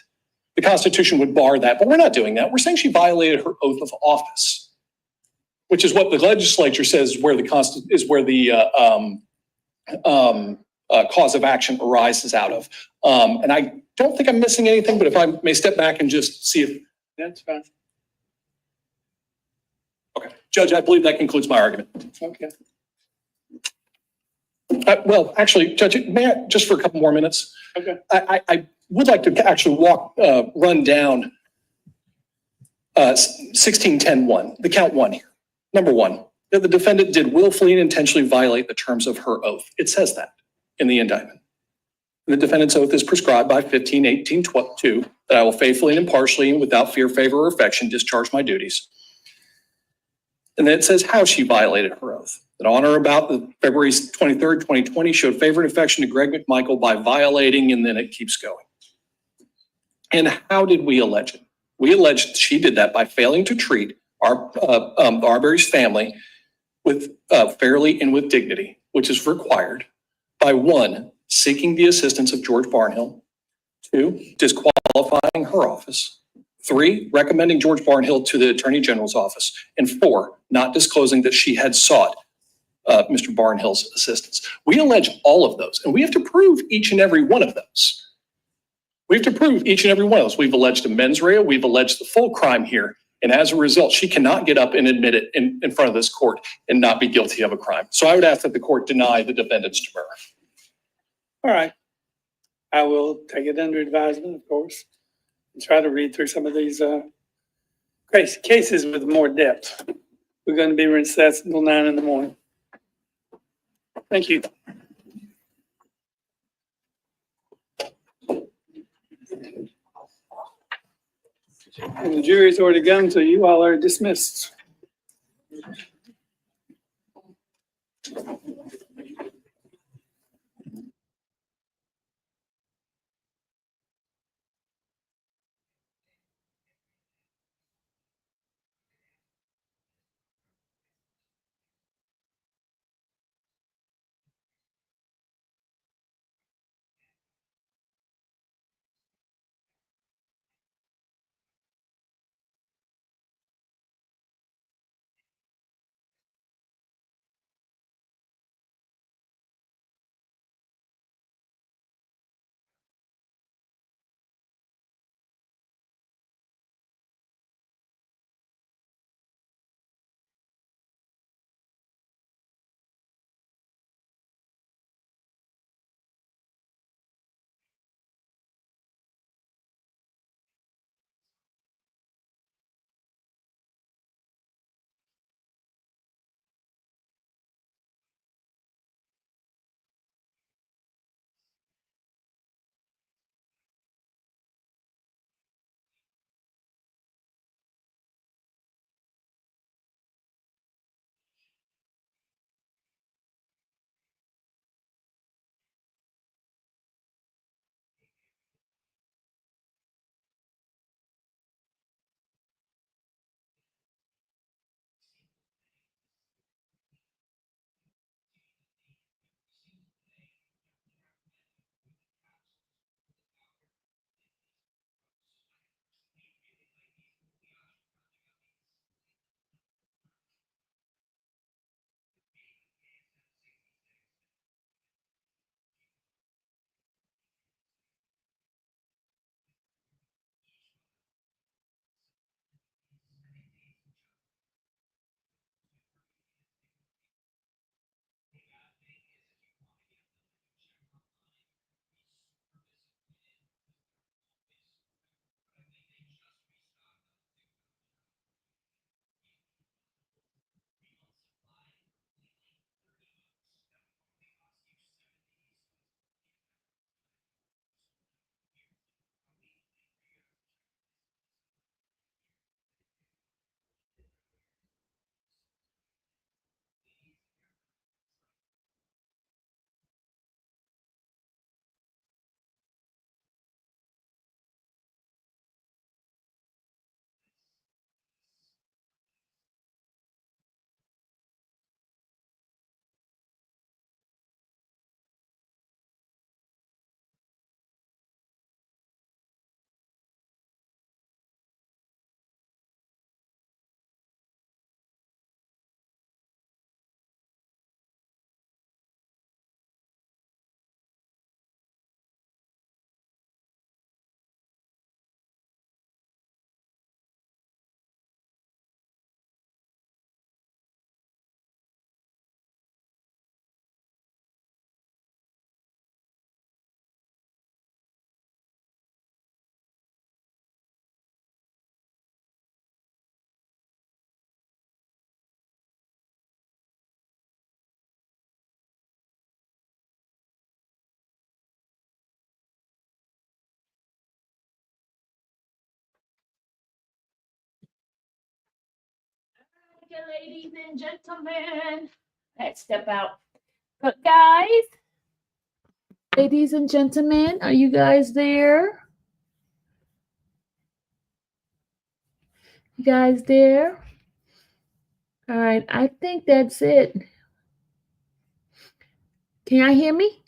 The Constitution would bar that, but we're not doing that. We're saying she violated her oath of office, which is what the legislature says is where the cause of action arises out of. And I don't think I'm missing anything, but if I may step back and just see if That's fine. Okay, Judge, I believe that concludes my argument. Okay. Well, actually, Judge, may I, just for a couple more minutes? Okay. I would like to actually run down 1610-1, the count one here. Number one, that the defendant did willfully and intentionally violate the terms of her oath. It says that in the indictment. The defendant's oath is prescribed by 15:18:2, that I will faithfully and impartially and without fear, favor, or affection discharge my duties. And then it says how she violated her oath. That on or about the February 23rd, 2020, showed favor and affection to Greg McMichael by violating, and then it keeps going. And how did we allege it? We alleged she did that by failing to treat Arbery's family with fairly and with dignity, which is required by one, seeking the assistance of George Barnhill, two, disqualifying her office, three, recommending George Barnhill to the Attorney General's office, and four, not disclosing that she had sought Mr. Barnhill's assistance. We allege all of those, and we have to prove each and every one of those. We've alleged a mens rea, we've alleged the full crime here, and as a result, she cannot get up and admit it in front of this court and not be guilty of a crime. So I would ask that the court deny the defendant's demurrer. All right. I will take it under advisement, of course, and try to read through some of these cases with more depth. We're going to be recessed until 9 in the morning. Thank you. And the jury's already gone, so you all are dismissed. you, ladies and gentlemen. Let's step out. But guys, ladies and gentlemen, are you guys there? You guys there? All right, I think that's it. Can y'all hear me?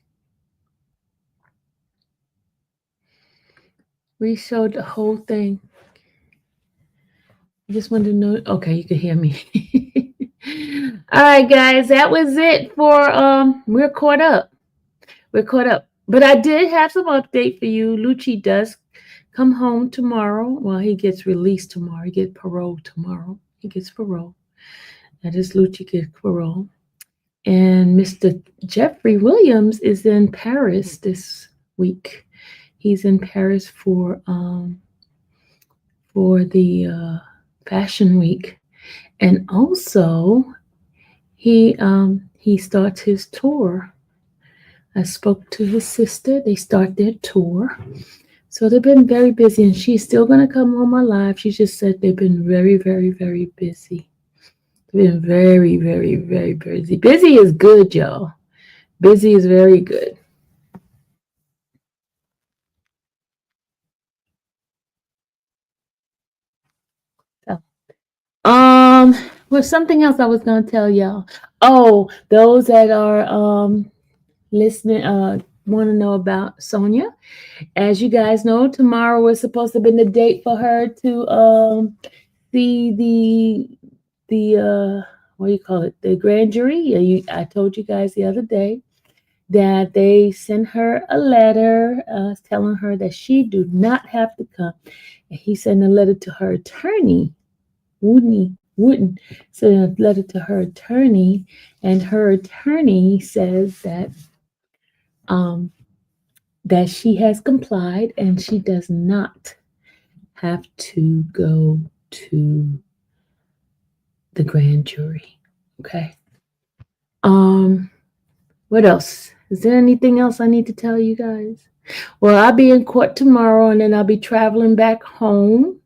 We showed the whole thing. I just wanted to know. Okay, you can hear me. All right, guys, that was it for we're caught up. We're caught up. But I did have some update for you. Lucci does come home tomorrow. Well, he gets released tomorrow. He gets parole tomorrow. He gets parole. That is Lucci gets parole. And Mr. Jeffrey Williams is in Paris this week. He's in Paris for the Fashion Week, and also he starts his tour. I spoke to his sister. They start their tour, so they've been very busy. And she's still gonna come on my live. She just said they've been very, very, very busy. They've been very, very, very busy. Busy is good, y'all. Busy is very good. Was something else I was gonna tell y'all. Oh, those that are listening want to know about Sonia. As you guys know, tomorrow was supposed to have been the date for her to see the what do you call it? The grand jury. I told you guys the other day that they sent her a letter telling her that she do not have to come. And he sent a letter to her attorney. Wouldn't send a letter to her attorney, and her attorney says that that she has complied and she does not have to go to the grand jury. Okay. What else? Is there anything else I need to tell you guys? Well, I'll be in court tomorrow, and then I'll be traveling back home.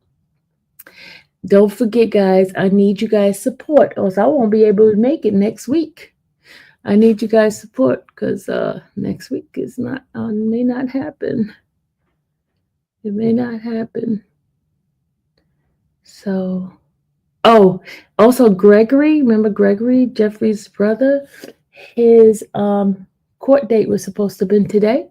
Don't forget, guys, I need you guys' support, or else I won't be able to make it next week. I need you guys' support because next week is not may not happen. It may not happen. So, oh, also Gregory, remember Gregory, Jeffrey's brother? His court date was supposed to have been today,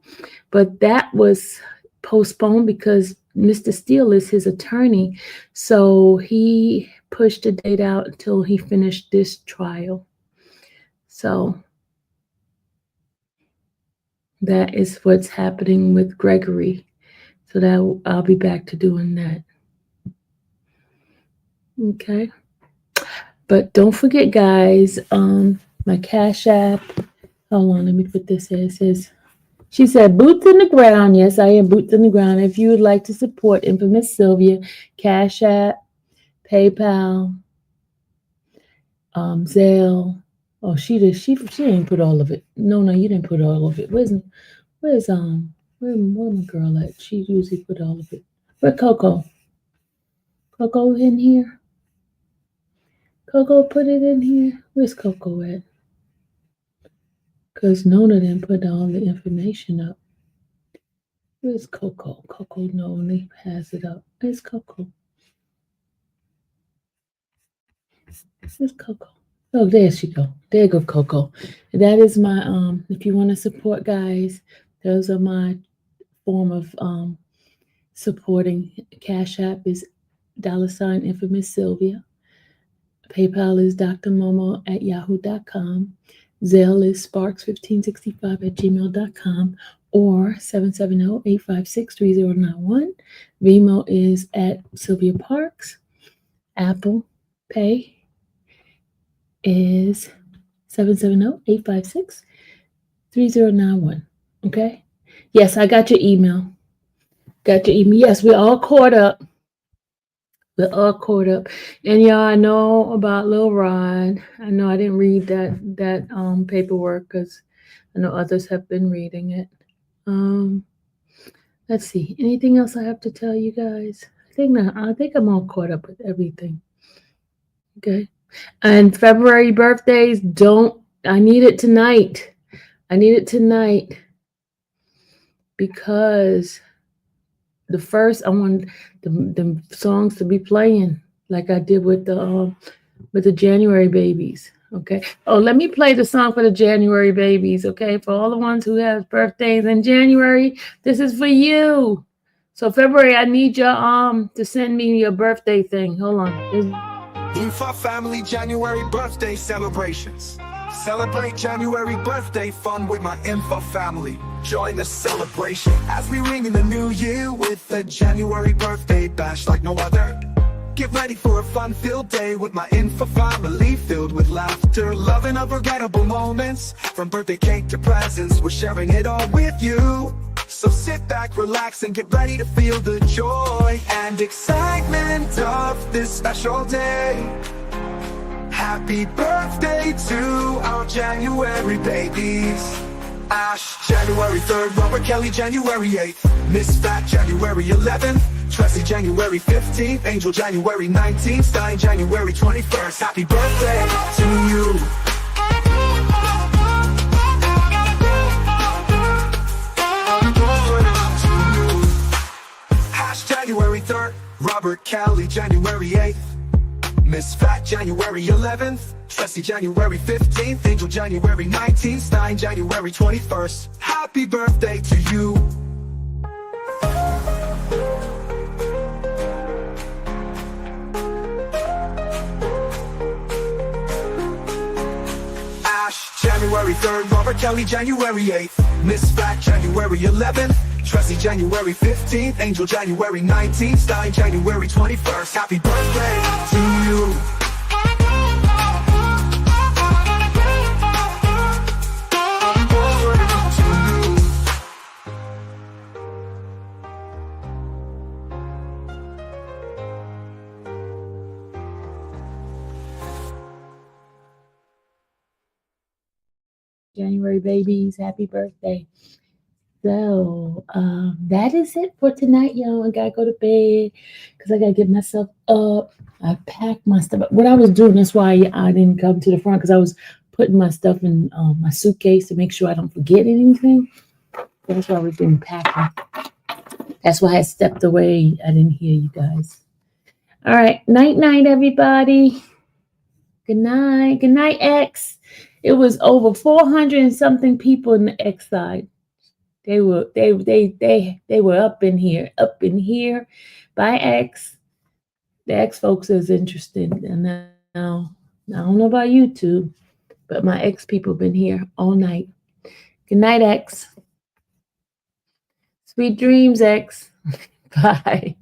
but that was postponed because Mr. Steele is his attorney. So he pushed the date out until he finished this trial. So that is what's happening with Gregory. So that I'll be back to doing that. Okay. But don't forget, guys, my Cash App. Hold on, let me put this here. It says, she said, boots in the ground. Yes, I am boots in the ground. If you would like to support Infamous Sylvia, Cash App, PayPal, Zelle. Oh, she didn't put all of it. No, you didn't put all of it. Where's my girl at? She usually put all of it. Where Coco? Coco in here? Coco put it in here? Where's Coco at? Because Nona didn't put all the information up. Where's Coco? Coco only has it up. Where's Coco? Where's Coco? Oh, there she go. There go Coco. That is my if you want to support, guys, those are my form of supporting. Cash App is $ Infamous Sylvia. PayPal is drmomo@yahoo.com. Zelle is sparks1565@gmail.com or 770-856-3091. Venmo is at Sylvia Parks. Apple Pay is 770-856-3091. Okay? Yes, I got your email. Yes, we're all caught up. We're all caught up. And y'all, I know about Lil Rod. I know I didn't read that paperwork because I know others have been reading it. Let's see. Anything else I have to tell you guys? I think I'm all caught up with everything. Okay. And February birthdays, I need it tonight. I need it tonight because the first, I want the songs to be playing like I did with the January babies. Okay. Oh, let me play the song for the January babies. Okay. For all the ones who have birthdays in January, this is for you. So February, I need your to send me your birthday thing. Hold on. Info family January birthday celebrations. Celebrate January birthday fun with my Info family. Join the celebration as we ring in the new year with a January birthday bash like no other. Get ready for a fun-filled day with my Info family, filled with laughter, love, and unforgettable moments. From birthday cake to presents, we're sharing it all with you. So sit back, relax, and get ready to feel the joy and excitement of this special day. Happy birthday to our January babies. Ash, January 3rd, Robert Kelly, January 8th, Miss Fat, January 11th, Tracy, January 15th, Angel, January 19th, Stein, January 21st. Happy birthday to you. Ash, January 3rd, Robert Kelly, January 8th, Miss Fat, January 11th, Tracy, January 15th, Angel, January 19th, Stein, January 21st. Happy birthday to you. Ash, January 3rd, Robert Kelly, January 8th, Miss Fat, January 11th, Tracy, January 15th, Angel, January 19th, Stein, January 21st. Happy birthday to you. January babies, happy birthday. So that is it for tonight, y'all. I gotta go to bed because I gotta get myself up. I packed my stuff. What I was doing, that's why I didn't come to the front, because I was putting my stuff in my suitcase to make sure I don't forget anything. That's what I was doing, packing. That's why I stepped away. I didn't hear you guys. All right, night, everybody. Good night, X. It was over 400 and something people in the X side. They were up in here by X. The X folks is interested. And now I don't know about YouTube, but my X people been here all night. Good night, X. Sweet dreams, X. Bye.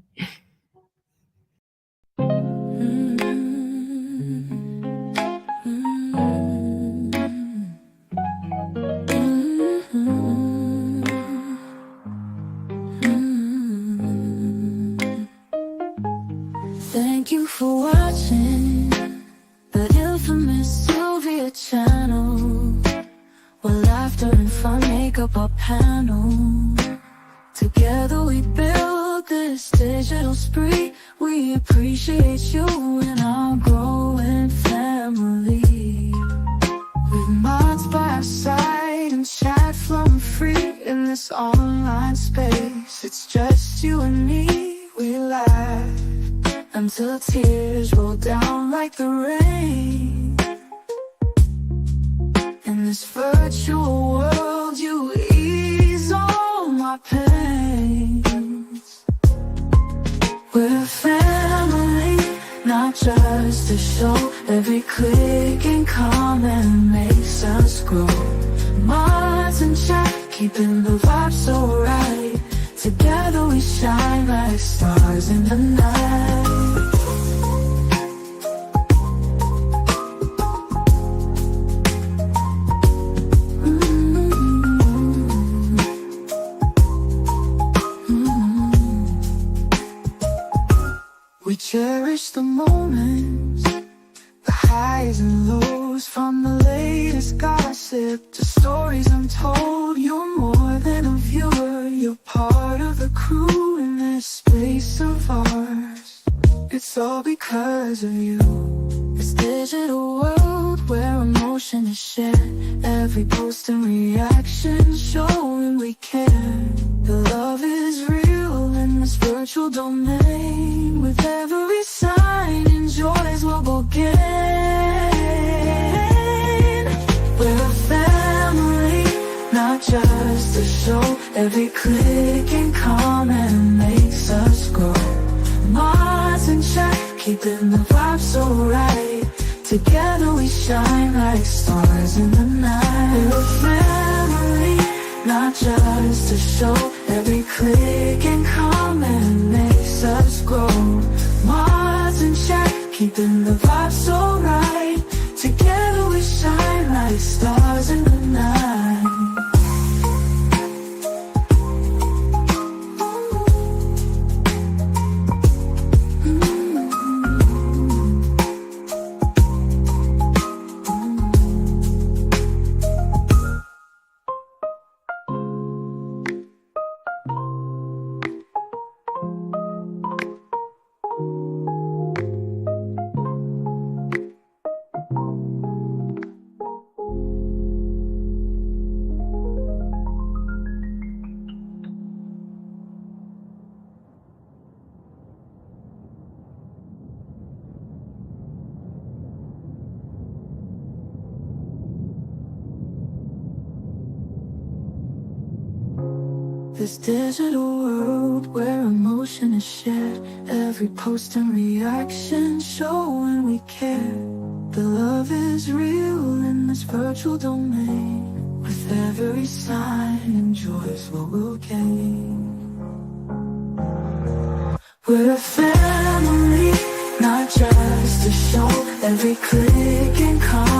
Thank you for watching the infamous Sylvia channel, where laughter and fun make up our panel. Together we build this digital spree. We appreciate you and our growing family. With mods by our side and chat flowing free in this online space. It's just you and me, we laugh until tears roll down like the rain. In this virtual world, you ease all my pains. We're a family, not just a show. Every click and comment makes us grow. Mods and chat, keeping the vibe so right. Together we shine like stars in the night. We cherish the moments, the highs and lows, from the latest gossip to stories untold. You're more than a viewer, you're part of the crew in this space of ours. It's all because of you. It's digital world where emotion is shared, every post and reaction showing we care. The love is real in this virtual domain, with every sign enjoys what we'll gain. We're a family, not just a show. Every click and comment makes us grow. Mars in check, keeping the vibe so right. Together we shine like stars in the night. We're a family, not just a show. Every click and comment makes us grow. Mars in check, keeping the vibe so right. Together we shine like stars in the night. This digital world where emotion is shared, every post and reaction showing we care. The love is real in this virtual domain, with every sign enjoys what we'll gain. We're a family, not just a show. Every click and comment